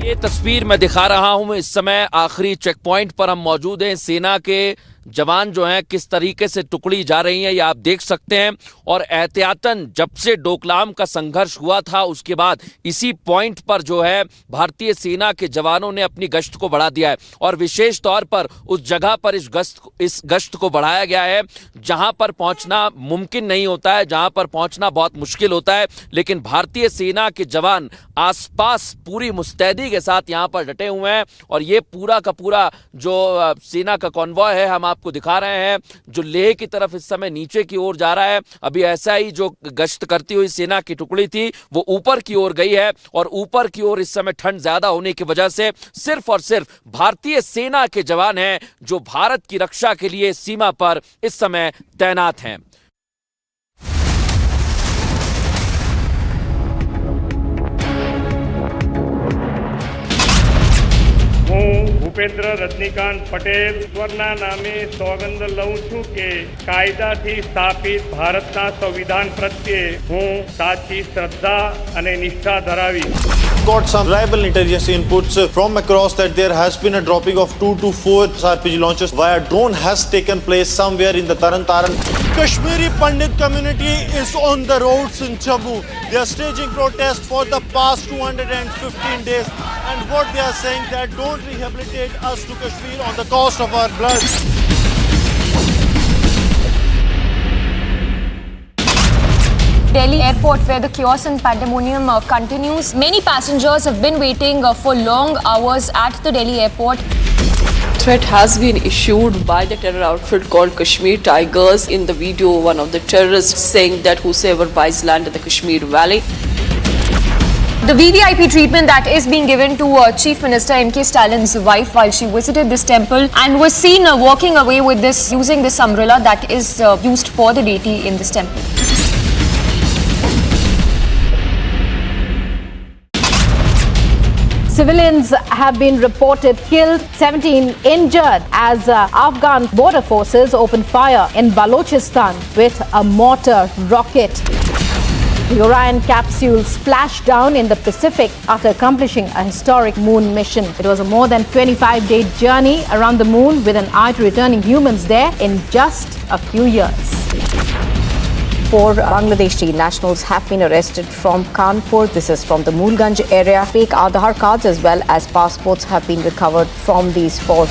ये तस्वीर मैं दिखा रहा हूं, इस समय आखिरी check point पर हम मौजूद हैं। सेना के जवान जो हैं किस तरीके से टुकड़ी जा रही हैं ये आप देख सकते हैं, और एहतियातन जब से डोकलाम का संघर्ष हुआ था उसके बाद इसी पॉइंट पर जो है भारतीय सेना के जवानों ने अपनी गश्त को बढ़ा दिया है, और विशेष तौर पर उस जगह पर इस गश्त को बढ़ाया गया है जहां पर पहुंचना मुमकिन नहीं होता है, जहां पर पहुंचना बहुत मुश्किल होता है, लेकिन भारतीय सेना के जवान आसपास पूरी मुस्तैदी के साथ यहां पर डटे हुए हैं। और ये पूरा का पूरा जो सेना का कॉन्वॉय है हम आपको दिखा रहे हैं, जो लेह की तरफ इस समय नीचे की ओर जा रहा है। अभी ऐसा ही जो गश्त करती हुई सेना की टुकड़ी थी वो ऊपर की ओर गई है, और ऊपर की ओर इस समय ठंड ज्यादा होने की वजह से सिर्फ और सिर्फ भारतीय सेना के जवान हैं जो भारत की रक्षा के लिए सीमा पर इस समय तैनात हैं। હું ભૂપેન્દ્ર રજનીકાંત પટેલ ઈશ્વરના નામે સોગંદ લઉં છું કે કાયદાથી સ્થાપિત ભારતના સંવિધાન પ્રત્યે હું સાચી શ્રદ્ધા અને નિષ્ઠા ધરાવીશ. Got some reliable intelligence inputs from across that there has been a dropping of 2 to 4 RPG launches via drone has taken place somewhere in the Taran. Kashmiri Pandit community is on the roads in Jammu. They are staging protest for the past 215 days, and what they are saying that don't rehabilitate us to Kashmir on the cost of our blood. Delhi airport, where the chaos and pandemonium continues. Many passengers have been waiting for long hours at the Delhi airport. Threat has been issued by the terror outfit called Kashmir Tigers. In the video, one of the terrorists saying that whosoever buys land in the Kashmir Valley. The VVIP treatment that is being given to Chief Minister M.K. Stalin's wife while she visited this temple and was seen walking away with this, using this umbrella that is used for the deity in this temple. Civilians have been reported killed, 17 injured as Afghan border forces opened fire in Balochistan with a mortar rocket. The Orion capsule splashed down in the Pacific after accomplishing a historic moon mission. It was a more than 25-day journey around the moon with an eye to returning humans there in just a few years. 4 Bangladeshi nationals have been arrested from Kanpur. This is from the Mulganj area. Fake Aadhaar cards as well as passports have been recovered from these 4.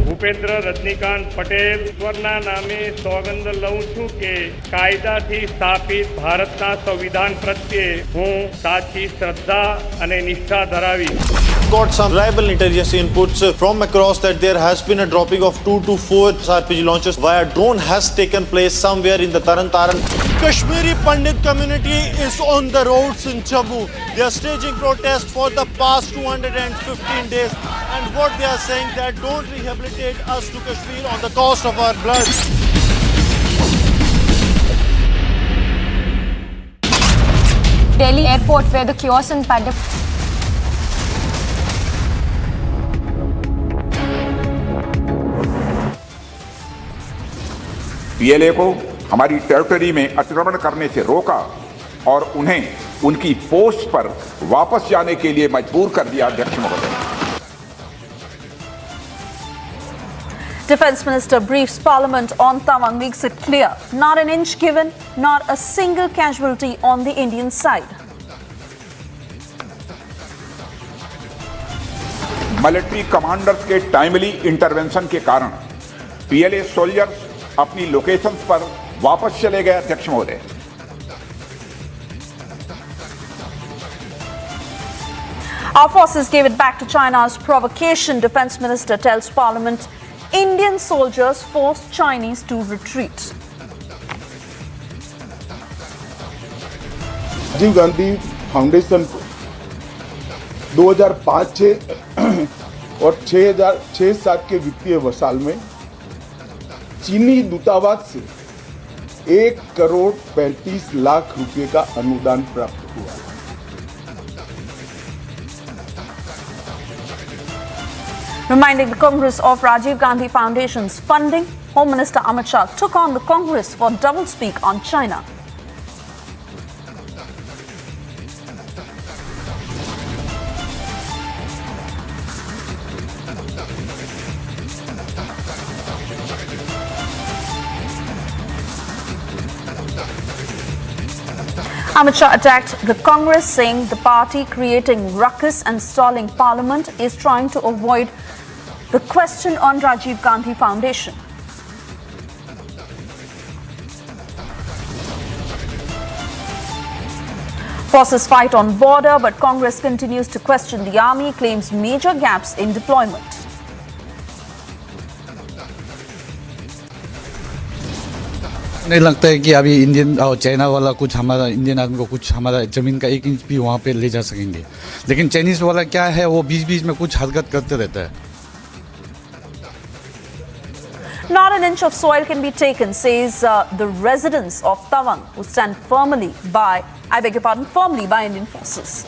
Bhupendra Rajnikant Patel ઈશ્વરના નામે સોગંદ લઉં છું કે કાયદાથી સ્થાપિત ભારતના સંવિધાન પ્રત્યે હું સાચી શ્રદ્ધા અને નિષ્ઠા ધરાવીશ. Got some reliable intelligence inputs from across that there has been a dropping of 2 to 4 RPG launches via drone has taken place somewhere in the Taran. Kashmiri Pandit community is on the roads in Jammu. They are staging protest for the past 215 days, and what they are saying that don't rehabilitate us to Kashmir on the cost of our blood. Delhi airport, where the chaos and pandemonium. PLA को हमारी territory में अतिक्रमण करने से रोका और उन्हें उनकी पोस्ट पर वापस जाने के लिए मजबूर कर दिया। अध्यक्ष महोदय, Defence Minister briefs Parliament on Tawang, makes it clear not an inch given, not a single casualty on the Indian side. Military commanders के टाइमली इंटरवेंशन के कारण पीएलए सोल्जर्स अपनी लोकेशंस पर वापस चले गए। अध्यक्ष महोदय, Our forces gave it back to China's provocation. Defence Minister tells Parliament Indian soldiers forced Chinese to retreat. Rajiv Gandhi foundation को 2005-6 और 2006-7 के वित्तीय वर्षाल में चीनी दूतावास से 1,35,00,000 रुपए का अनुदान प्राप्त हुआ। Reminding the Congress of Rajiv Gandhi Foundation's funding, Home Minister Amit Shah took on the Congress for doublespeak on China. Amit Shah attacked the Congress, saying the party creating ruckus and stalling Parliament is trying to avoid the question on Rajiv Gandhi Foundation. Forces fight on border, but Congress continues to question the army, claims major gaps in deployment. नहीं लगता है कि अभी Indian और China वाला कुछ हमारा Indian army को कुछ हमारा ज़मीन का 1 इंच भी वहाँ पे ले जा सकेंगे, लेकिन चाइनीज़ वाला क्या है, वो बीच-बीच में कुछ हरकत करते रहता है। Not an inch of soil can be taken, says the residents of Tawang, who stand firmly by Indian forces.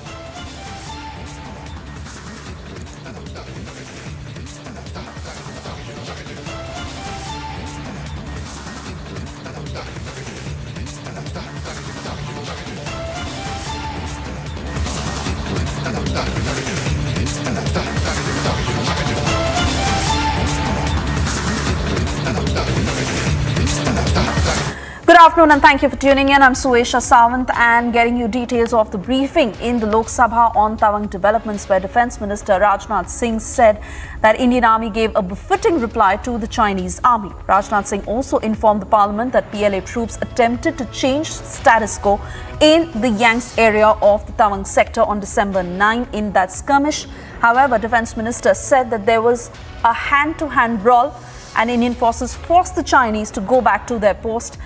Good afternoon and thank you for tuning in. I'm Suesha Sawant and getting you details of the briefing in the Lok Sabha on Tawang developments, where Defence Minister Rajnath Singh said that Indian Army gave a befitting reply to the Chinese Army. Rajnath Singh also informed the Parliament that PLA troops attempted to change status quo in the Yangs area of the Tawang sector on December 9 in that skirmish. However, Defence Minister said that there was a hand-to-hand brawl and Indian forces forced the Chinese to go back to their post.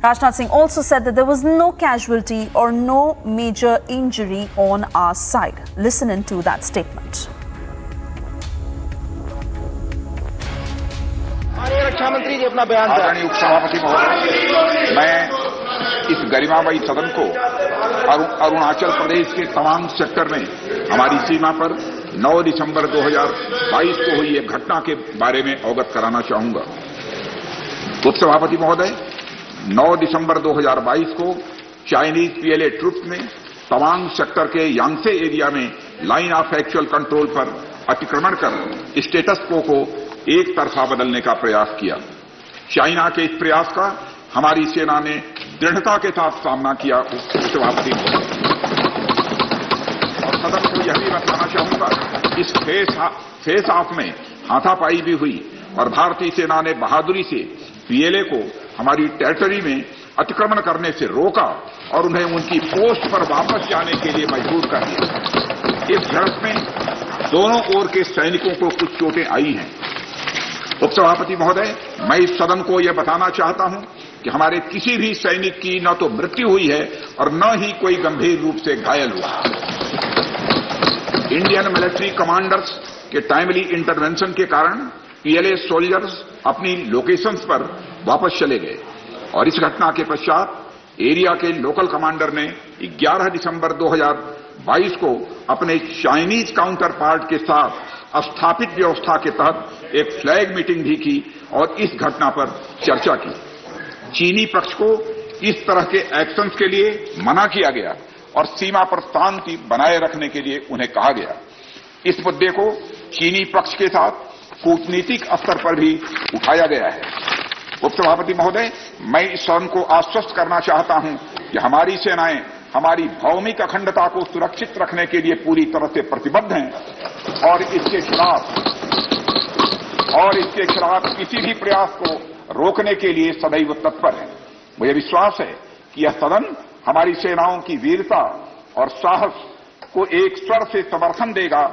Rajnath Singh also said that there was no casualty or no major injury on our side. Listen into that statement. रक्षा मंत्री जी अपना बयान दें। आदरणीय उपसभापति महोदय, मैं इस गरिमामयी सदन को अरुणाचल प्रदेश के तवांग सेक्टर में हमारी सीमा पर 9 दिसंबर 2022 को हुई एक घटना के बारे में अवगत कराना चाहूंगा। उपसभापति महोदय, 9 दिसंबर 2022 को चाइनीज पीएलए ट्रुप्स ने तवांग सेक्टर के यांगसे एरिया में लाइन ऑफ एक्चुअल कंट्रोल पर अतिक्रमण कर स्टेटस को एक तरफा बदलने का प्रयास किया। चाइना के इस प्रयास का हमारी सेना ने दृढ़ता के साथ सामना किया। उपसभापति और सदन को यह भी बताना चाहूंगा, इस फेस ऑफ में हाथापाई भी हुई और भारतीय सेना ने बहादुरी से पीएलए को हमारी टेरिटरी में अतिक्रमण करने से रोका और उन्हें उनकी पोस्ट पर वापस जाने के लिए मजबूर कर दिया। इस झड़प में दोनों ओर के सैनिकों को कुछ चोटें आई हैं। उपसभापति महोदय, मैं इस सदन को यह बताना चाहता हूं कि हमारे किसी भी सैनिक की न तो मृत्यु हुई है और न ही कोई गंभीर रूप से घायल हुआ। इंडियन मिलिट्री कमांडर्स के टाइमली इंटरवेंशन के कारण पीएलए सोल्जर्स अपनी लोकेशंस पर वापस चले गए और इस घटना के पश्चात एरिया के लोकल कमांडर ने 11 दिसंबर 2022 को अपने चाइनीज काउंटर पार्ट के साथ स्थापित व्यवस्था के तहत एक फ्लैग मीटिंग भी की और इस घटना पर चर्चा की। चीनी पक्ष को इस तरह के एक्शंस के लिए मना किया गया और सीमा पर शांति बनाए रखने के लिए उन्हें कहा गया। इस मुद्दे को चीनी पक्ष के साथ कूटनीतिक स्तर पर भी उठाया गया है। उपसभापति महोदय, मैं इस सदन को आश्वस्त करना चाहता हूं कि हमारी सेनाएं हमारी भौमिक अखंडता को सुरक्षित रखने के लिए पूरी तरह से प्रतिबद्ध हैं और इसके खिलाफ किसी भी प्रयास को रोकने के लिए सदैव तत्पर है। मुझे विश्वास है कि यह सदन हमारी सेनाओं की वीरता और साहस को एक स्वर से समर्थन देगा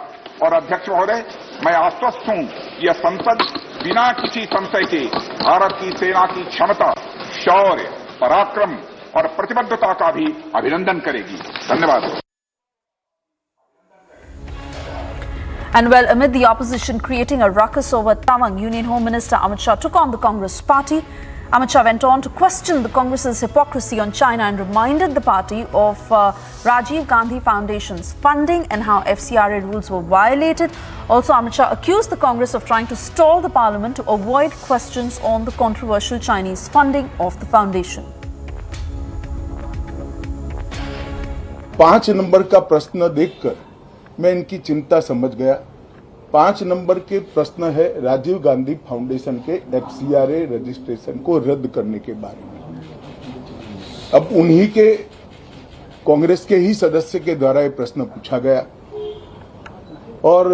और अध्यक्ष महोदय, मैं आश्वस्त हूं कि यह संसद बिना किसी संशय के भारत की सेना की क्षमता, शौर्य, पराक्रम और प्रतिबद्धता का भी अभिनंदन करेगी। धन्यवाद। And well, amid the opposition creating a ruckus over Tawang, Union Home Minister Amit Shah took on the Congress party. Amit Shah went on to question the Congress's hypocrisy on China and reminded the party of Rajiv Gandhi Foundation's funding and how FCRA rules were violated. Also, Amit Shah accused the Congress of trying to stall the parliament to avoid questions on the controversial Chinese funding of the foundation. 5 number का प्रश्न देखकर मैं इनकी चिंता समझ गया। 5 number के प्रश्न है राजीव गांधी फाउंडेशन के FCRA रजिस्ट्रेशन को रद्द करने के बारे में। अब उन्हीं के कांग्रेस के ही सदस्य के द्वारा ये प्रश्न पूछा गया और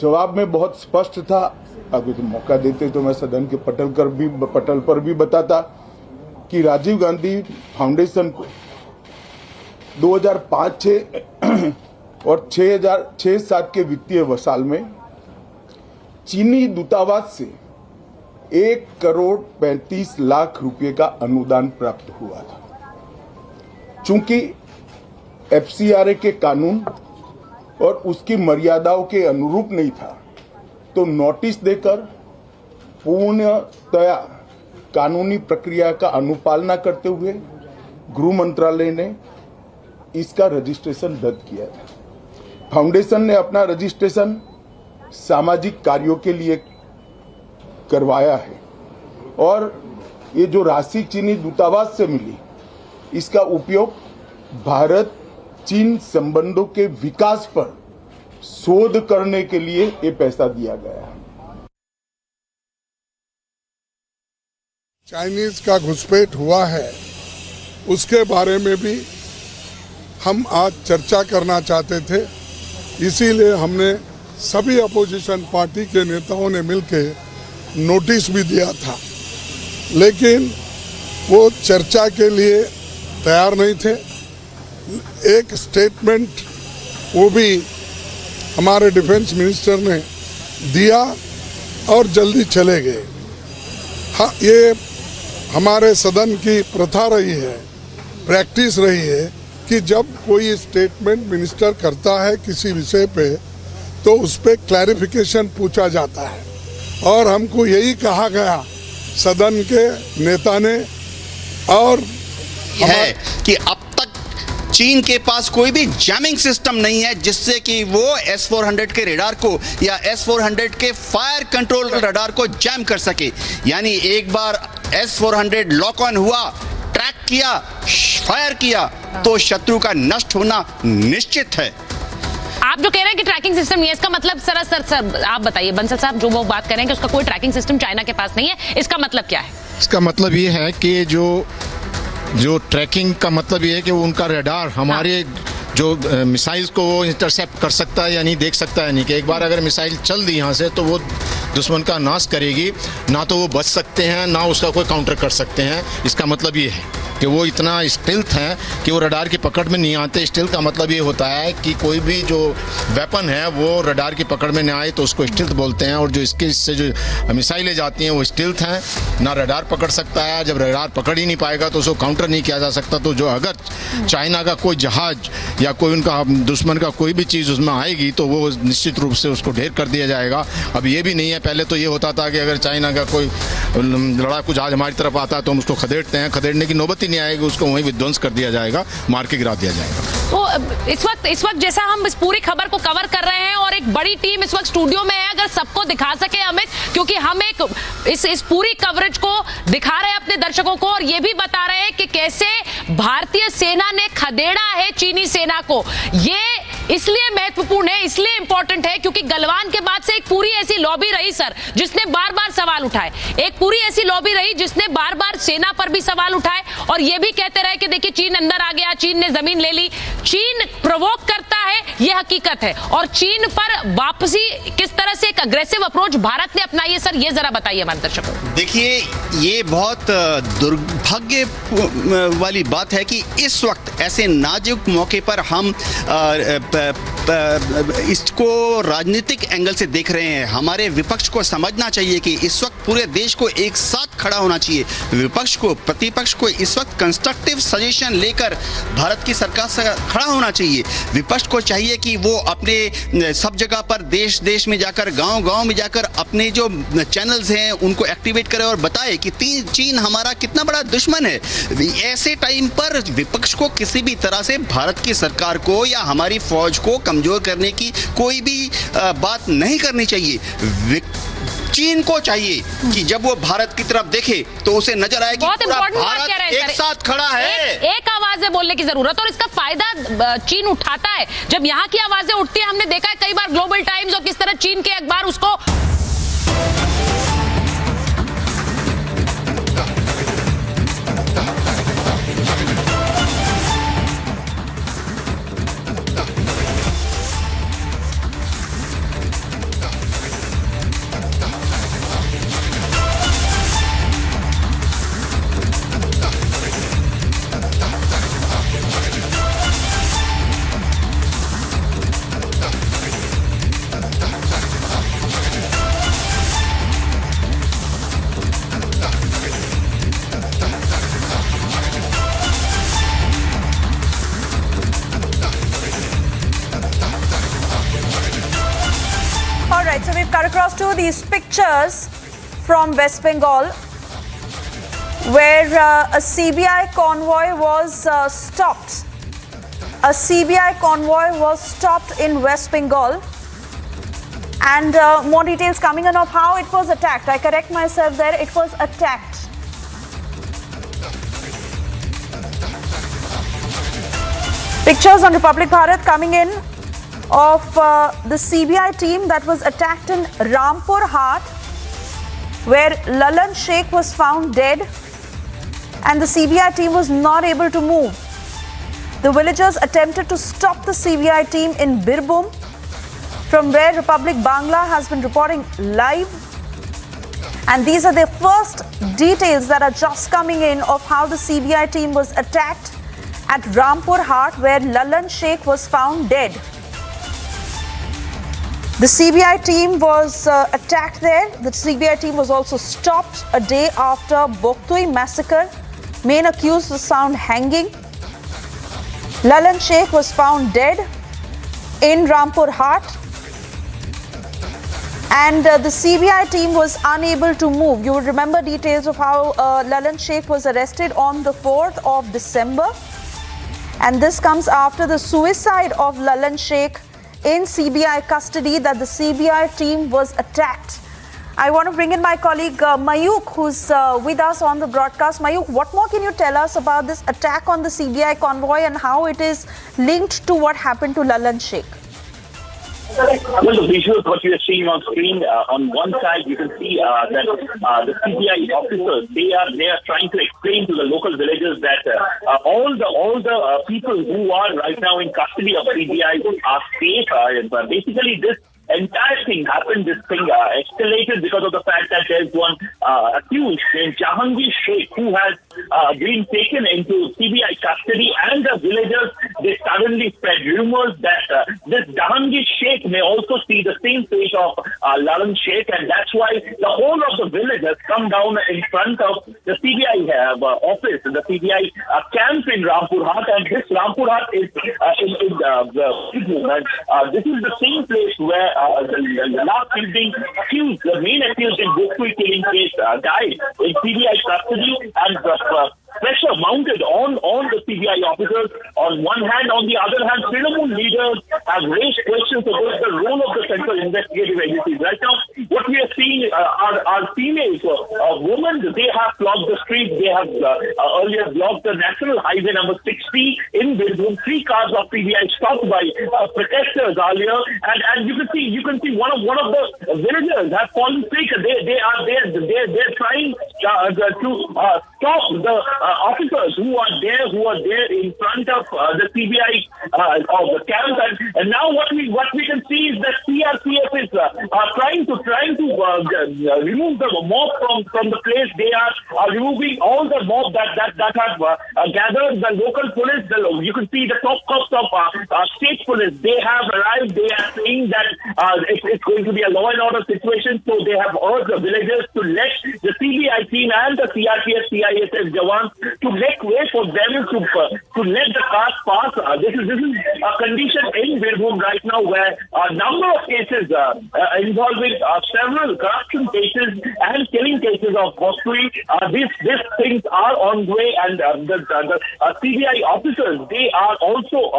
जवाब में बहुत स्पष्ट था। अगर तो मौका देते तो मैं सदन के पटल पर भी बताता कि राजीव गांधी फाउंडेशन को 2005-6 और 6-7 के वित्तीय साल में चीनी दूतावास से 1,35,00,000 रुपए का अनुदान प्राप्त हुआ था। चूंकि FCRA के कानून और उसकी मर्यादाओं के अनुरूप नहीं था, तो नोटिस देकर पूर्णतया कानूनी प्रक्रिया का अनुपालना करते हुए गृह मंत्रालय ने इसका रजिस्ट्रेशन रद्द किया था। फाउंडेशन ने अपना रजिस्ट्रेशन सामाजिक कार्यों के लिए करवाया है और ये जो राशि चीनी दूतावास से मिली, इसका उपयोग भारत चीन संबंधों के विकास पर शोध करने के लिए ये पैसा दिया गया है। चाइनीज का घुसपैठ हुआ है, उसके बारे में भी हम आज चर्चा करना चाहते थे। इसीलिए हमने सभी अपोजिशन पार्टी के नेताओं ने मिलकर नोटिस भी दिया था, लेकिन वो चर्चा के लिए तैयार नहीं थे। एक स्टेटमेंट वो भी हमारे डिफेंस मिनिस्टर ने दिया और जल्दी चले गए। हाँ, ये हमारे सदन की प्रथा रही है, प्रैक्टिस रही है कि जब कोई स्टेटमेंट मिनिस्टर करता है किसी विषय पे, तो उस पर क्लैरिफिकेशन पूछा जाता है और हमको यही कहा गया सदन के नेता ने। और है कि अब तक चीन के पास कोई भी जैमिंग सिस्टम नहीं है जिससे कि वो S-400 के रडार को या S-400 के फायर कंट्रोल रडार को जैम कर सके। यानी एक बार S-400 लॉक ऑन हुआ, ट्रैक किया, फायर किया, तो शत्रु का नष्ट होना निश्चित है। आप जो कह रहे हैं कि ट्रैकिंग सिस्टम नहीं है, इसका मतलब सर आप बताइए बंसल साहब, जो वो बात कर रहे हैं कि उसका कोई ट्रैकिंग सिस्टम चाइना के पास नहीं है, इसका मतलब क्या है? इसका मतलब ये है कि जो ट्रैकिंग का मतलब ये है कि वो उनका रडार हमारे जो मिसाइल्स को वो इंटरसेप्ट कर सकता है या नहीं, देख सकता है नहीं, कि एक बार अगर मिसाइल चल दी यहाँ से तो वो दुश्मन का नाश करेगी, ना तो वो बच सकते हैं ना उसका कोई काउंटर कर सकते हैं। इसका मतलब ये है कि वो इतना स्टिल्थ है कि वो रडार की पकड़ में नहीं आते। स्टिल्थ का मतलब ये होता है कि कोई भी जो वेपन है वो रडार की पकड़ में नहीं आए तो उसको स्टिल्थ बोलते हैं। और जो इससे जो मिसाइलें जाती हैं वो स्टिल्थ हैं, ना रडार पकड़ सकता है। जब रडार पकड़ ही नहीं पाएगा तो उसको काउंटर नहीं किया जा सकता। तो जो अगर चाइना का कोई जहाज या कोई उनका दुश्मन का कोई भी चीज़ उसमें आएगी तो वो निश्चित रूप से उसको ढेर कर दिया जाएगा। अब ये भी नहीं है, पहले तो ये होता था कि अगर चाइना का कोई लड़ाकू जहाज हमारी तरफ आता है तो हम उसको खदेड़ते हैं, खदेड़ने की नौबत ही नहीं नहीं आएगी उसको वहीं विध्वंस कर दिया जाएगा, मार के गिरा दिया जाएगा। तो इस वक्त जैसा हम इस पूरी खबर को कवर कर रहे हैं और एक बड़ी टीम इस वक्त स्टूडियो में है, अगर सबको दिखा सके अमित, क्योंकि हम एक इस पूरी कवरेज को दिखा रहे हैं अपने दर्शकों को और ये भी बता रहे हैं कि कैसे भारतीय सेना ने खदेड़ा है चीनी सेना को। ये इसलिए महत्वपूर्ण है, इसलिए इंपॉर्टेंट है क्योंकि गलवान के बाद से एक पूरी ऐसी लॉबी रही सर जिसने बार बार सवाल उठाए, एक पूरी ऐसी लॉबी रही जिसने बार बार सेना पर भी सवाल उठाए और ये भी कहते रहे कि देखिए चीन अंदर आ गया, चीन ने जमीन ले ली। चीन प्रोवोक करता है, ये हकीकत है, और चीन पर वापसी किस तरह से एक अग्रेसिव अप्रोच भारत ने अपनाई है सर, ये जरा बताइए हमारे दर्शकों को। देखिए, ये बहुत दुर्भाग्य वाली बात है कि इस वक्त ऐसे नाजुक मौके पर हम इसको राजनीतिक एंगल से देख रहे हैं। हमारे विपक्ष को समझना चाहिए कि इस वक्त पूरे देश को एक साथ खड़ा होना चाहिए। विपक्ष को, प्रतिपक्ष को इस वक्त कंस्ट्रक्टिव सजेशन लेकर भारत की सरकार से खड़ा होना चाहिए। विपक्ष को चाहिए कि वो अपने सब जगह पर देश देश में जाकर, गांव-गांव में जाकर अपने जो चैनल्स हैं उनको एक्टिवेट करे और बताए कि चीन हमारा कितना बड़ा दुश्मन है। ऐसे टाइम पर विपक्ष को किसी भी तरह से भारत की सरकार को या हमारी फौज को कमजोर करने की कोई भी बात नहीं करनी चाहिए। चीन को चाहिए कि जब वो भारत की तरफ देखे तो उसे नजर आए कि पूरा भारत एक साथ खड़ा है। एक आवाज से बोलने की जरूरत, और इसका फायदा चीन उठाता है। जब यहाँ की आवाजें उठती है, हमने देखा है कई बार ग्लोबल टाइम्स और किस तरह चीन के अखबार उसको So we've cut across to these pictures from West Bengal where a CBI convoy was stopped. A CBI convoy was stopped in West Bengal, and more details coming in of how it was attacked. I correct myself there, it was attacked. Pictures on Republic Bharat coming in of the CBI team that was attacked in Rampur Hat, where Lalan Sheikh was found dead and the CBI team was not able to move. The villagers attempted to stop the CBI team in Birbhum, from where Republic Bangla has been reporting live. And these are the first details that are just coming in of how the CBI team was attacked at Rampur Hat, where Lalan Sheikh was found dead. The CBI team was attacked there. The CBI team was also stopped a day after Boktui massacre. Main accused was found hanging. Lalan Sheikh was found dead in Rampur Hat. And the CBI team was unable to move. You will remember details of how Lalan Sheikh was arrested on the 4th of December. And this comes after the suicide of Lalan Sheikh in CBI custody, that the CBI team was attacked. I want to bring in my colleague Mayuk, who's with us on the broadcast. Mayuk, what more can you tell us about this attack on the CBI convoy and how it is linked to what happened to Lalan Sheikh? Well, the visuals, what you are seeing on screen, on one side you can see that the CBI officers, they are trying to explain to the local villagers that all the people who are right now in custody of CBI are safe. Basically, this entire thing happened, this thing escalated because of the fact that there's one accused named Jahangir Sheikh who has been taken into CBI custody, and the villagers, they suddenly spread rumors that this Jahangir Sheikh may also see the same fate of Lalan Sheikh, and that's why the whole of the villagers come down in front of the CBI office, the CBI camp in Rampur Hat, and this Rampur Hat is in this is the same place where the last evening accused, the main accused in Boktui killing case, died in CBI custody, and pressure mounted on the CBI officers on one hand. On the other hand, Trinamool leaders have raised questions about the role of the central investigative agencies. Right now, what we are seeing are females, women. They have blocked the street. They have earlier blocked the National Highway number 60 in Birbhum. 3 cars of CBI stopped by protesters earlier, and you can see one of the villagers have fallen sick. They're trying to stop the officers who are there in front of the CBI of the camp, and now what we can see is that CRPF is trying to remove the mob from the place. They are removing all the mob that have gathered. The local police, you can see the top cops of state police. They have arrived. They are saying that it's going to be a law and order situation. So they have urged the villagers to let the CBI team and the CRPF, CISF jawans to make way for them to let the cars pass. This is a condition in Birbhum right now where a number of cases involving several corruption cases and killing cases of Bosui. These things are on the way, and the CBI officers, they are also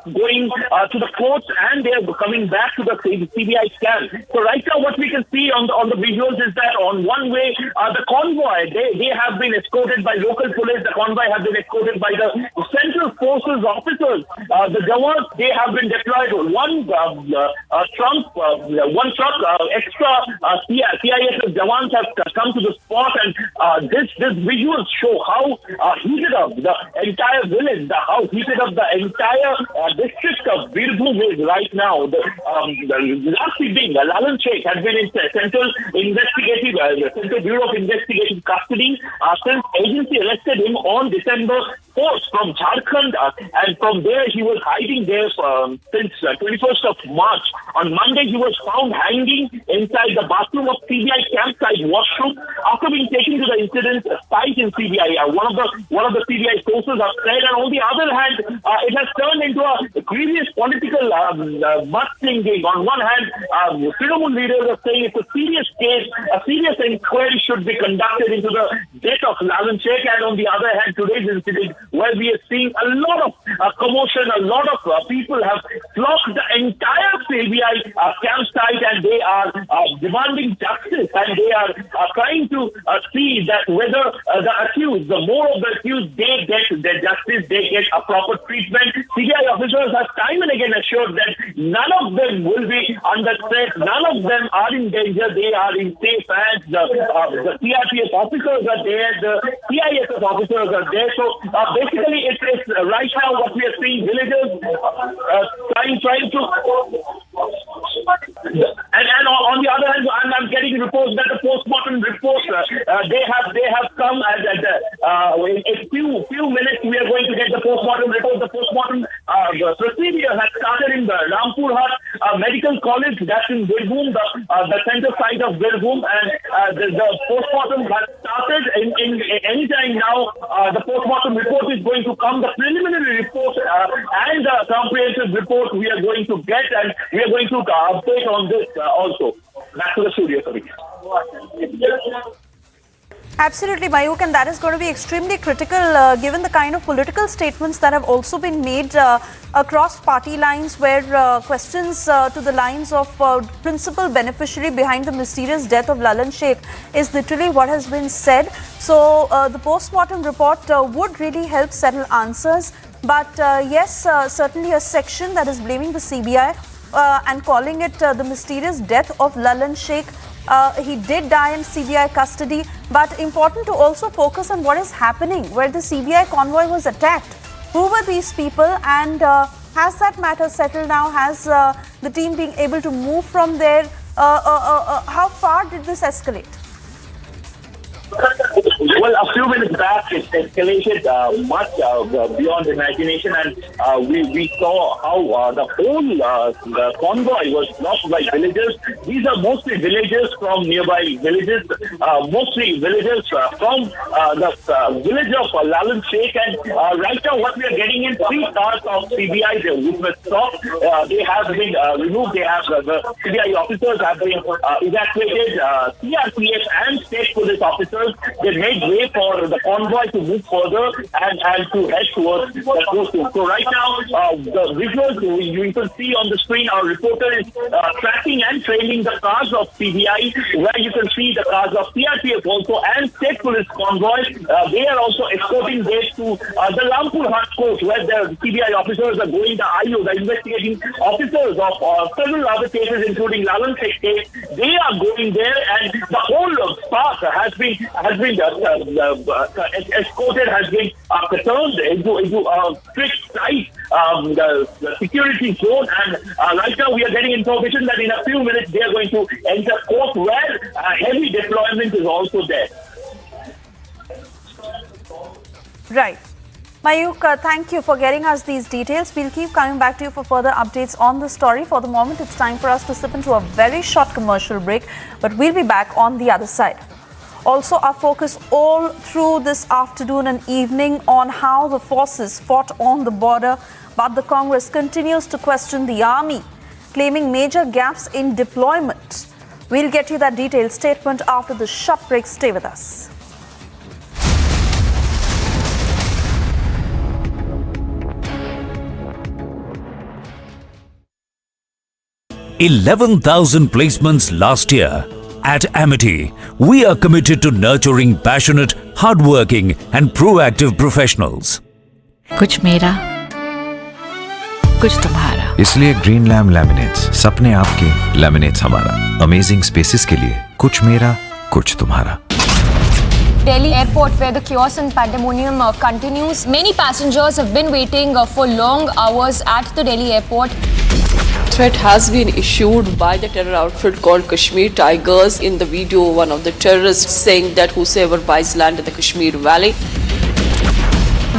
going to the courts, and they are coming back to the CBI camp. So right now what we can see on the visuals is that on one way, the convoy, they have been escorted by local police. The convoy have been escorted by the Central Forces officers. The Jawans, they have been deployed. One truck extra CISF Jawans have come to the spot, and this visuals show how heated up the entire village, how heated up the entire district of Birbhum is right now. The last evening, Lalan Sheikh had been in Central Bureau of Investigation custody since agency arrested him on December 4th from Jharkhand, and from there he was hiding there since 21st of March. On Monday, he was found hanging inside the bathroom of CBI campsite washroom after being taken to the incident site in CBI. One of the CBI sources have said, and on the other hand, it has turned into a grievous political mudslinging. On one hand, Trinamool leaders are saying it's a serious case, a serious inquiry should be conducted into the death of Lalan Sheikh, and on the other hand, today's incident where we are seeing a lot of commotion, a lot of people have flocked the entire CBI campsite, and they are demanding justice, and they are trying to see that whether the accused, the more of the accused, they get their justice, they get a proper treatment. CBI officers have time and again assured that none of them will be under threat, none of them are in danger, they are in safe hands. The CRPF officers are there, the CISF officers are there. So basically, it's right now what we are seeing, villagers trying to. And on the other hand, I'm getting reports that the postmortem reports they have come in a few minutes. We are going to get the postmortem report. The postmortem procedure has started in the Rampurhat Medical College, that's in Birbhum, the center site of Birbhum, and the postmortem has started in any time now. The postmortem report is going to come. The preliminary report and the comprehensive report we are going to get, and we are going to update on this also. Back to the studio, sorry. Absolutely, Mayuk, and that is going to be extremely critical given the kind of political statements that have also been made across party lines, where questions to the lines of principal beneficiary behind the mysterious death of Lalan Sheikh is literally what has been said. So the post-mortem report would really help settle answers. But yes, certainly a section that is blaming the CBI and calling it the mysterious death of Lalan Sheikh. He did die in CBI custody, but important to also focus on what is happening where the CBI convoy was attacked. Who were these people, and has that matter settled now? Has the team been able to move from there? How far did this escalate? Well, a few minutes back, it escalated much beyond imagination, and we saw how the whole convoy was blocked by villagers. These are mostly villagers from nearby villages, mostly villagers from the village of Lalan Sheikh. And right now, what we are getting in 3 cars of CBI, which were stopped, they have been removed. They have the CBI officers have been evacuated. CRPF and state police officers, they made way for the convoy to move further and to head towards the coast. So right now, the visuals you can see on the screen, our reporter is tracking and trailing the cars of CBI, where you can see the cars of CRPF also and state police convoy. They are also escorting this to the Lampur Hut Court, where the CBI officers are going, the IO, the investigating officers of several other cases, including Lalan Sheikh case. They are going there, and the whole path has been escorted, has been turned into a strict tight the security zone. And right now we are getting information that in a few minutes they are going to enter court, where heavy deployment is also there. Right. Mayuk, thank you for getting us these details. We'll keep coming back to you for further updates on the story. For the moment, it's time for us to slip into a very short commercial break, but we'll be back on the other side. Also, our focus all through this afternoon and evening on how the forces fought on the border, but the Congress continues to question the army, claiming major gaps in deployment. We'll get you that detailed statement after the short break. Stay with us. 11,000 placements last year. At Amity, we are committed to nurturing passionate, hardworking and proactive professionals. कुछ मेरा, कुछ तुम्हारा। इसलिए green lamp laminates, सपने आपके, laminates हमारा। Amazing spaces के लिए कुछ मेरा, कुछ तुम्हारा। Delhi airport, where the chaos and pandemonium continues. Many passengers have been waiting for long hours at the Delhi airport. Threat has been issued by the terror outfit called Kashmir Tigers. In the video, one of the terrorists saying that whosoever buys land in the Kashmir Valley.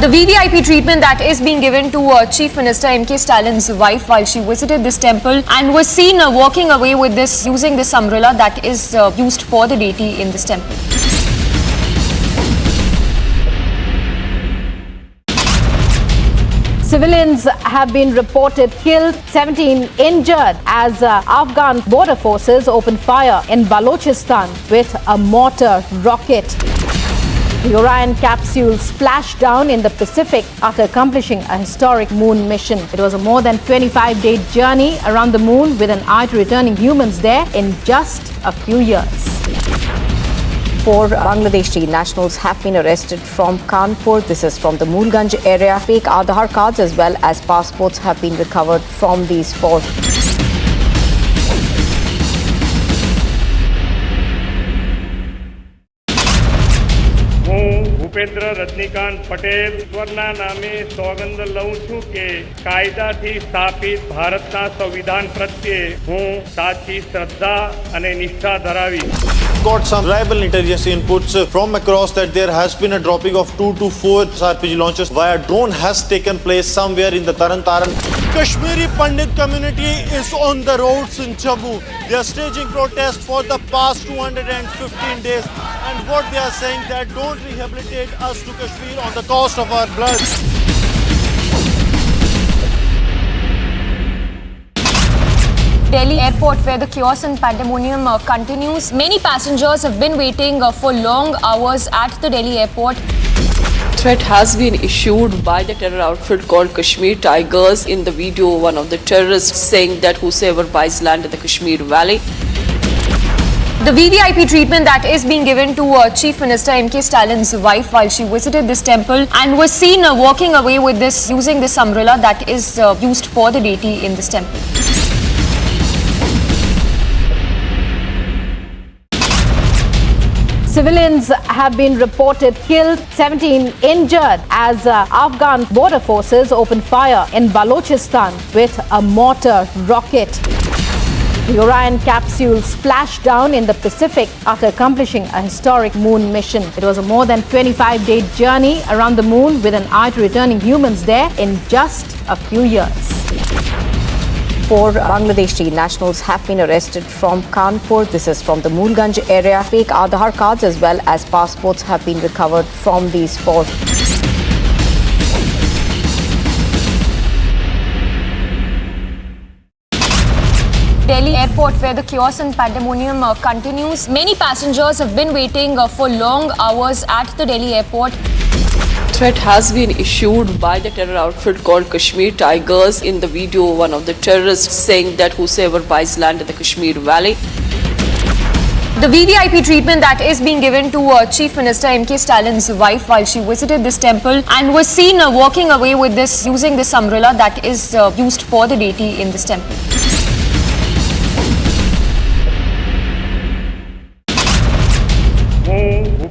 The VVIP treatment that is being given to Chief Minister M.K. Stalin's wife while she visited this temple and was seen walking away with this, using this umbrella that is used for the deity in this temple. Civilians have been reported killed, 17 injured as Afghan border forces opened fire in Balochistan with a mortar rocket. The Orion capsule splashed down in the Pacific after accomplishing a historic moon mission. It was a more than 25-day journey around the moon with an eye to returning humans there in just a few years. 4 Bangladeshi nationals have been arrested from Kanpur. This is from the Mulganj area. Fake Aadhaar cards as well as passports have been recovered from these 4. Bhupendra Rajnikant Patel ઈશ્વરના નામે સોગંદ લઉં છું કે કાયદાથી સ્થાપિત ભારતના સંવિધાન પ્રત્યે હું સાચી શ્રદ્ધા અને નિષ્ઠા ધરાવીશ. Got some reliable intelligence inputs from across that there has been a dropping of 2 to 4 RPG launches via drone has taken place somewhere in the Taran. Kashmiri Pandit community is on the roads in Jammu. They are staging protests for the past 215 days, and what they are saying that don't rehabilitate us to Kashmir on the cost of our blood. Delhi airport, where the chaos and pandemonium continues. Many passengers have been waiting for long hours at the Delhi airport. Threat has been issued by the terror outfit called Kashmir Tigers. In the video, one of the terrorists saying that whosoever buys land in the Kashmir Valley. The VVIP treatment that is being given to Chief Minister M.K. Stalin's wife while she visited this temple and was seen walking away with this, using this umbrella that is used for the deity in this temple. Civilians have been reported killed, 17 injured as Afghan border forces opened fire in Balochistan with a mortar rocket. The Orion capsule splashed down in the Pacific after accomplishing a historic moon mission. It was a more than 25-day journey around the moon with an eye to returning humans there in just a few years. 4 Bangladeshi nationals have been arrested from Kanpur. This is from the Mulganj area. Fake Aadhaar cards as well as passports have been recovered from these 4. Delhi airport. airport where the chaos and pandemonium continues. Many passengers have been waiting for long hours at the Delhi airport. Threat has been issued by the terror outfit called Kashmir Tigers. In the video, one of the terrorists saying that whosoever buys land in the Kashmir Valley. The VVIP treatment that is being given to Chief Minister M.K. Stalin's wife while she visited this temple and was seen walking away with this, using this umbrella that is used for the deity in this temple.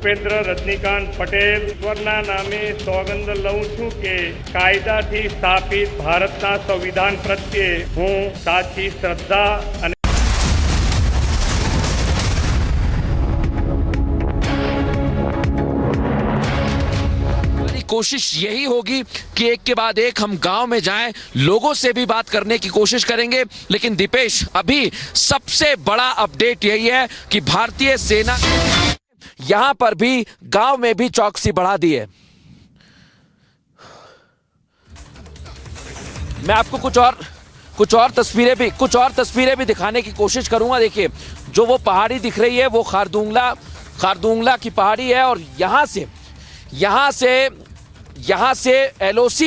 Bhupendra Rajnikant Patel ઈશ્વરના નામે સોગંદ લઉં છું કે કાયદાથી સ્થાપિત ભારતના સંવિધાન પ્રત્યે હું સાચી શ્રદ્ધા અને कोशिश यही होगी कि एक के बाद एक हम गांव में जाएं, लोगों से भी बात करने की कोशिश करेंगे। लेकिन दीपेश, अभी सबसे बड़ा अपडेट यही है कि भारतीय सेना यहां पर भी गांव में भी चौकसी बढ़ा दी है। मैं आपको कुछ और तस्वीरें भी दिखाने की कोशिश करूंगा। देखिए, जो वो पहाड़ी दिख रही है वो खारदुंगला की पहाड़ी है और यहां से LOC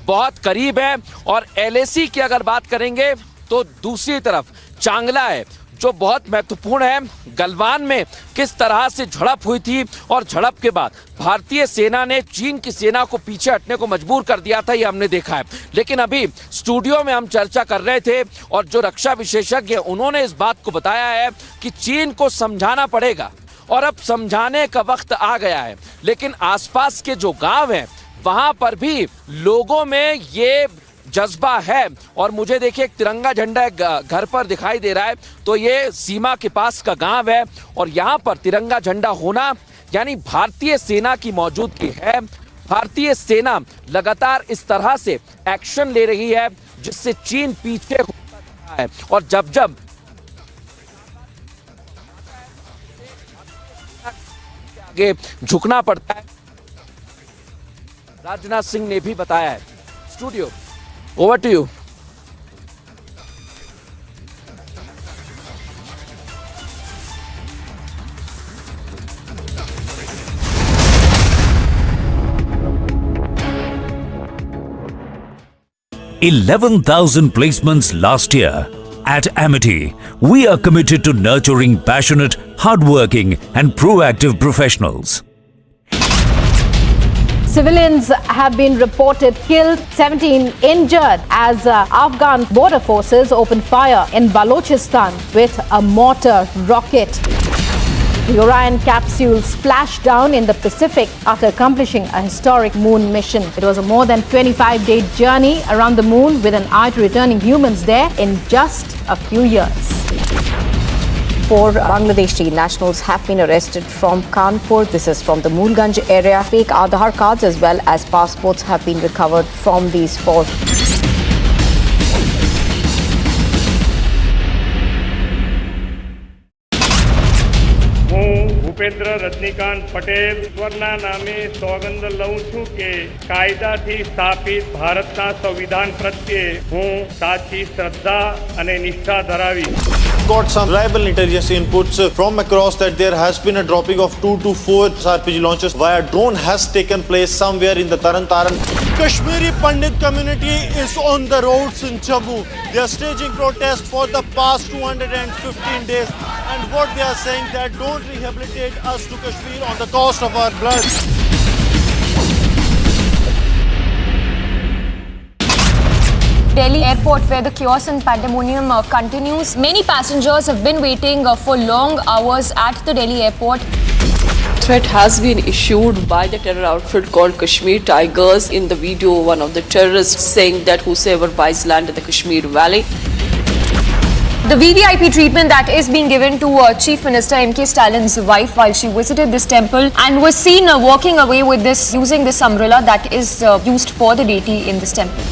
बहुत करीब है और LAC की अगर बात करेंगे तो दूसरी तरफ चांगला है जो बहुत महत्वपूर्ण है। गलवान में किस तरह से झड़प हुई थी और झड़प के बाद भारतीय सेना ने चीन की सेना को पीछे हटने को मजबूर कर दिया था, ये हमने देखा है। लेकिन अभी स्टूडियो में हम चर्चा कर रहे थे और जो रक्षा विशेषज्ञ उन्होंने इस बात को बताया है कि चीन को समझाना पड़ेगा और अब समझाने का वक्त आ गया है। लेकिन आसपास के जो गांव हैं वहां पर भी लोगों में ये जज्बा है और मुझे देखिए एक तिरंगा झंडा घर पर दिखाई दे रहा है, तो ये सीमा के पास का गांव है और यहाँ पर तिरंगा झंडा होना यानी भारतीय सेना की मौजूदगी है। भारतीय सेना लगातार इस तरह से एक्शन ले रही है जिससे चीन पीछे होता जा रहा है और जब आगे झुकना पड़ता है। राजनाथ सिंह ने भी बताया है। Studio, over to you. $11,000 placements last year. At Amity, we are committed to nurturing passionate, hardworking and proactive professionals. Civilians have been reported killed, 17 injured as Afghan border forces opened fire in Balochistan with a mortar rocket. The Orion capsule splashed down in the Pacific after accomplishing a historic moon mission. It was a more than 25-day journey around the moon with an eye to returning humans there in just a few years. 4 Bangladeshi nationals have been arrested from Kanpur. This is from the Mulganj area. Fake Aadhaar cards as well as passports have been recovered from these 4. Bhupendra Rajnikant Patel ઈશ્વરના નામે સોગંદ લઉં છું કે કાયદાથી સ્થાપિત ભારતના સંવિધાન પ્રત્યે હું સાચી શ્રદ્ધા અને નિષ્ઠા ધરાવીશ. Got some reliable intelligence inputs from across that there has been a dropping of 2 to 4 RPG launches via drone has taken place somewhere in the Taran. Kashmiri Pandit community is on the roads in Jammu. They are staging protests for the past 215 days and what they are saying that don't rehabilitate us to Kashmir on the cost of our blood. Delhi airport where the chaos and pandemonium continues. Many passengers have been waiting for long hours at the Delhi airport. Threat has been issued by the terror outfit called Kashmir Tigers. In the video, one of the terrorists saying that whosoever buys land in the Kashmir Valley. The VVIP treatment that is being given to Chief Minister M.K. Stalin's wife while she visited this temple and was seen walking away with this, using this umbrella that is used for the deity in this temple.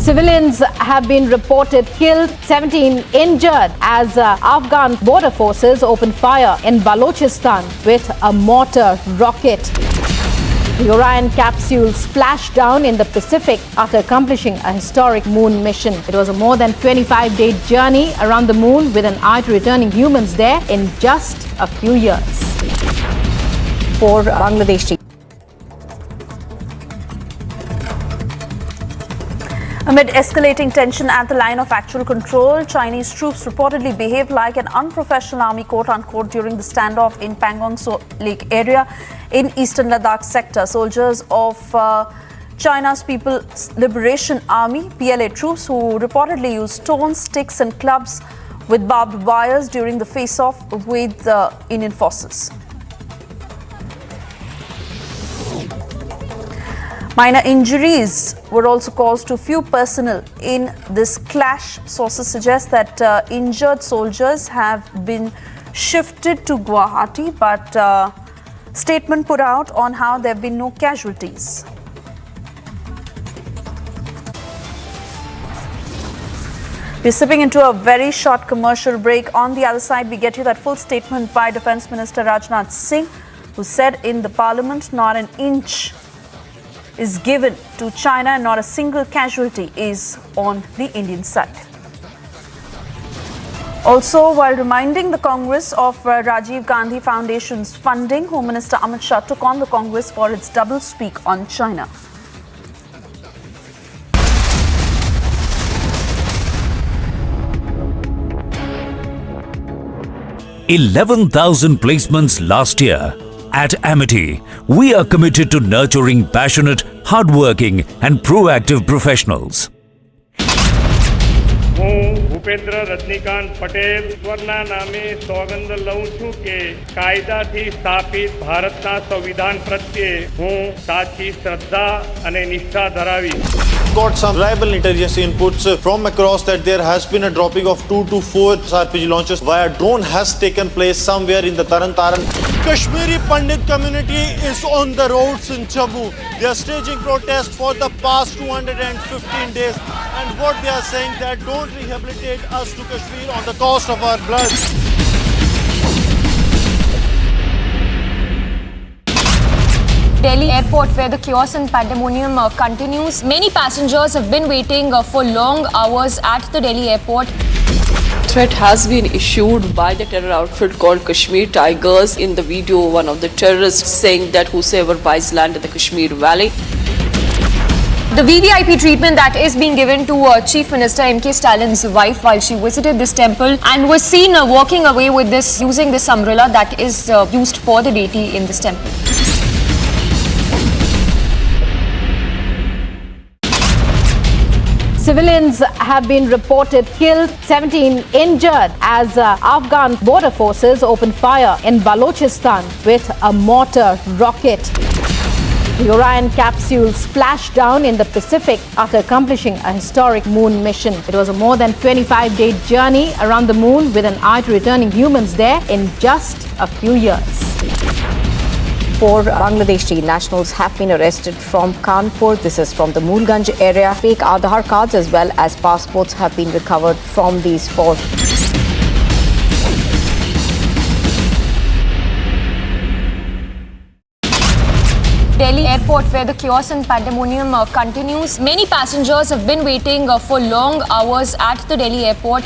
Civilians have been reported killed, 17 injured as Afghan border forces opened fire in Balochistan with a mortar rocket. The Orion capsule splashed down in the Pacific after accomplishing a historic moon mission. It was a more than 25-day journey around the moon with an eye to returning humans there in just a few years. For Bangladesh. Amid escalating tension at the line of actual control, Chinese troops reportedly behaved like an unprofessional army, quote-unquote, during the standoff in Pangong Lake area in eastern Ladakh sector. Soldiers of China's People's Liberation Army, PLA troops, who reportedly used stones, sticks and clubs with barbed wires during the face-off with the Indian forces. Minor injuries were also caused to few personnel in this clash. Sources suggest that injured soldiers have been shifted to Guwahati, but statement put out on how there have been no casualties. We're sipping into a very short commercial break. On the other side, we get you that full statement by Defence Minister Rajnath Singh, who said in the Parliament not an inch is given to China and not a single casualty is on the Indian side. Also, while reminding the Congress of Rajiv Gandhi Foundation's funding, Home Minister Amit Shah took on the Congress for its doublespeak on China. $11,000 placements last year. At Amity, we are committed to nurturing passionate, hardworking and proactive professionals. હું ભૂપેન્દ્ર રજનીકાંત પટેલ ઈશ્વરના નામે સોગંદ લઉં છું કે કાયદાથી સ્થાપિત ભારતના સંવિધાન પ્રત્યે હું સાચી શ્રદ્ધા અને નિષ્ઠા ધરાવીશ. Got some reliable intelligence inputs from across that there has been a dropping of 2 to 4 RPG launches via drone has taken place somewhere in the Taran. Kashmiri Pandit community is on the roads in Jammu. They are staging protests for the past 215 days, and what they are saying that don't rehabilitate us to Kashmir on the cost of our blood. Delhi airport, where the chaos and pandemonium continues. Many passengers have been waiting for long hours at the Delhi airport. Threat has been issued by the terror outfit called Kashmir Tigers. In the video, one of the terrorists saying that whosoever buys land in the Kashmir Valley. The VVIP treatment that is being given to Chief Minister M.K. Stalin's wife while she visited this temple and was seen walking away with this, using this umbrella that is used for the deity in this temple. Civilians have been reported killed, 17 injured as Afghan border forces opened fire in Balochistan with a mortar rocket. The Orion capsule splashed down in the Pacific after accomplishing a historic moon mission. It was a more than 25-day journey around the moon with an eye to returning humans there in just a few years. 4 Bangladeshi nationals have been arrested from Kanpur. This is from the Mulganj area. Fake Aadhaar cards as well as passports have been recovered from these 4. Delhi airport, where the chaos and pandemonium continues. Many passengers have been waiting for long hours at the Delhi airport.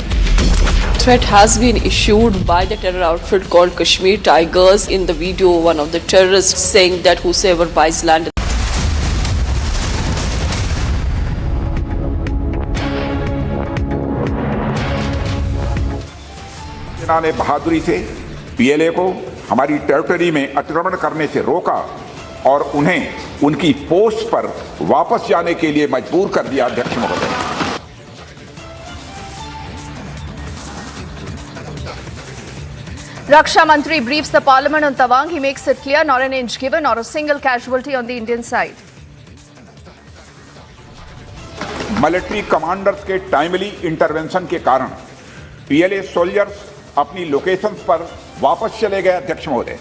Threat has been issued by the terror outfit called Kashmir Tigers. In the video, one of the terrorists saying that whosoever buys land. ने बहादुरी से PLA को हमारी territory में अतिक्रमण करने से रोका और उन्हें उनकी पोस्ट पर वापस जाने के लिए मजबूर कर दिया. अध्यक्ष महोदय, Raksha Mantri briefs the Parliament on Tawang. He makes it clear not an inch given, not a single casualty on the Indian side. Military commanders के टाइमली इंटरवेंशन के कारण पीएलए सोल्जर्स अपनी लोकेशंस पर वापस चले गए. अध्यक्ष महोदय,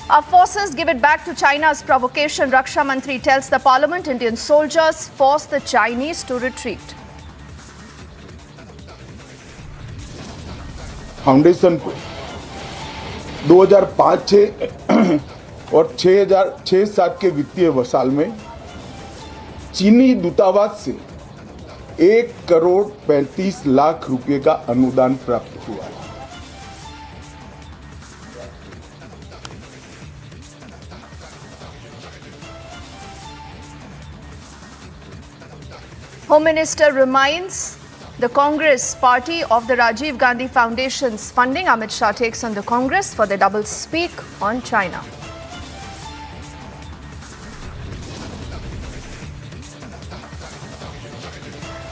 Our forces give it back to China's provocation. Raksha Mantri tells the Parliament Indian soldiers forced the Chinese to retreat. Foundation को 2005-6 और 2006-7 के वित्तीय साल में चीनी दूतावास से 1,35,00,000 रुपए का अनुदान प्राप्त हुआ है। Home Minister reminds the Congress party of the Rajiv Gandhi Foundation's funding. Amit Shah takes on the Congress for the double speak on China.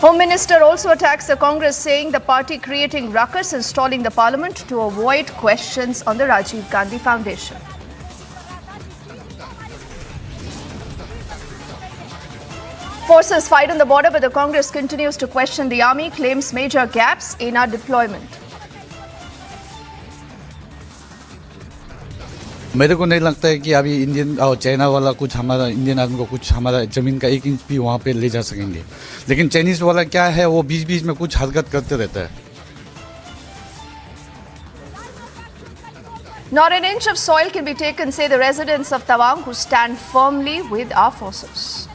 Home Minister also attacks the Congress, saying the party creating ruckus and stalling the parliament to avoid questions on the Rajiv Gandhi Foundation. Forces fight on the border, but the Congress continues to question the army, claims major gaps in our deployment. मेरे को नहीं लगता है कि अभी Indian और China वाला कुछ हमारा इंडियन आर्मी को कुछ हमारा ज़मीन का 1 इंच भी वहाँ पे ले जा सकेंगे, लेकिन चाइनीज़ वाला क्या है, वो बीच-बीच में कुछ हरकत करते रहता है। Not an inch of soil can be taken, say the residents of Tawang, who stand firmly with our forces.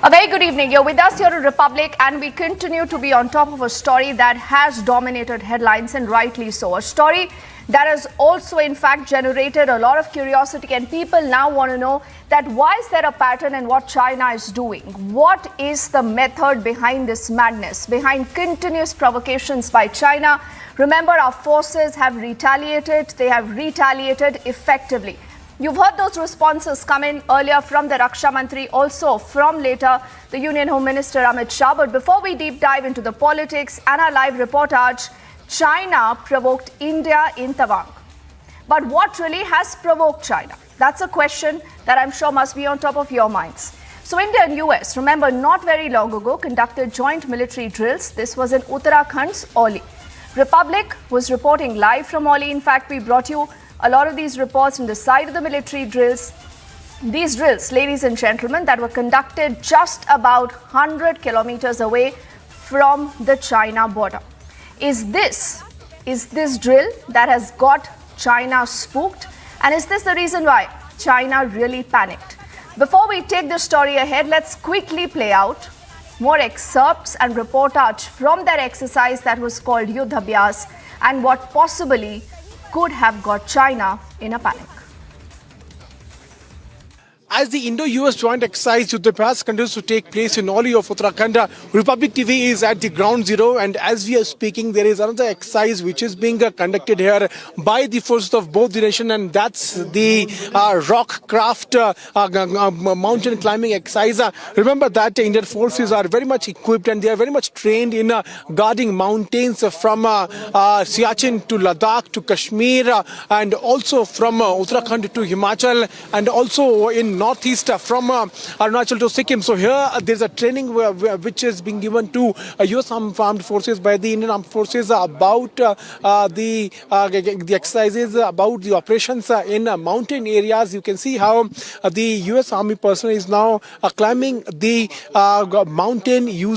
A very good evening. You're with us here on Republic, and we continue to be on top of a story that has dominated headlines, and rightly so. A story that has also, in fact, generated a lot of curiosity, and people now want to know that why is there a pattern in what China is doing? What is the method behind this madness, behind continuous provocations by China? Remember, our forces have retaliated. They have retaliated effectively. You've heard those responses come in earlier from the Raksha Mantri, also from later the Union Home Minister Amit Shah. But before we deep dive into the politics and our live reportage, China provoked India in Tawang. But what really has provoked China? That's a question that I'm sure must be on top of your minds. So India and US, remember, not very long ago, conducted joint military drills. This was in Uttarakhand's Oli. Republic was reporting live from Oli. In fact, we brought you a lot of these reports on the side of the military drills. These drills, ladies and gentlemen, that were conducted just about 100 kilometers away from the China border. Is this drill that has got China spooked? And is this the reason why China really panicked? Before we take this story ahead, let's quickly play out more excerpts and reportage from that exercise that was called Yuddh Abhyas and what possibly could have got China in a panic. As the Indo-US joint exercise Yuddh Abhyas continues to take place in Oli of Uttarakhand, Republic TV is at the ground zero, and as we are speaking, there is another exercise which is being conducted here by the forces of both the nation, and that's the rock craft mountain climbing exercise. Remember that Indian forces are very much equipped and they are very much trained in guarding mountains from Siachen to Ladakh to Kashmir, and also from Uttarakhand to Himachal, and also in northeast from Arunachal to Sikkim. So here there's a training which is being given to US armed forces by the Indian armed forces about the exercises, about the operations in mountain areas. You can see how the US Army personnel is now climbing the mountain using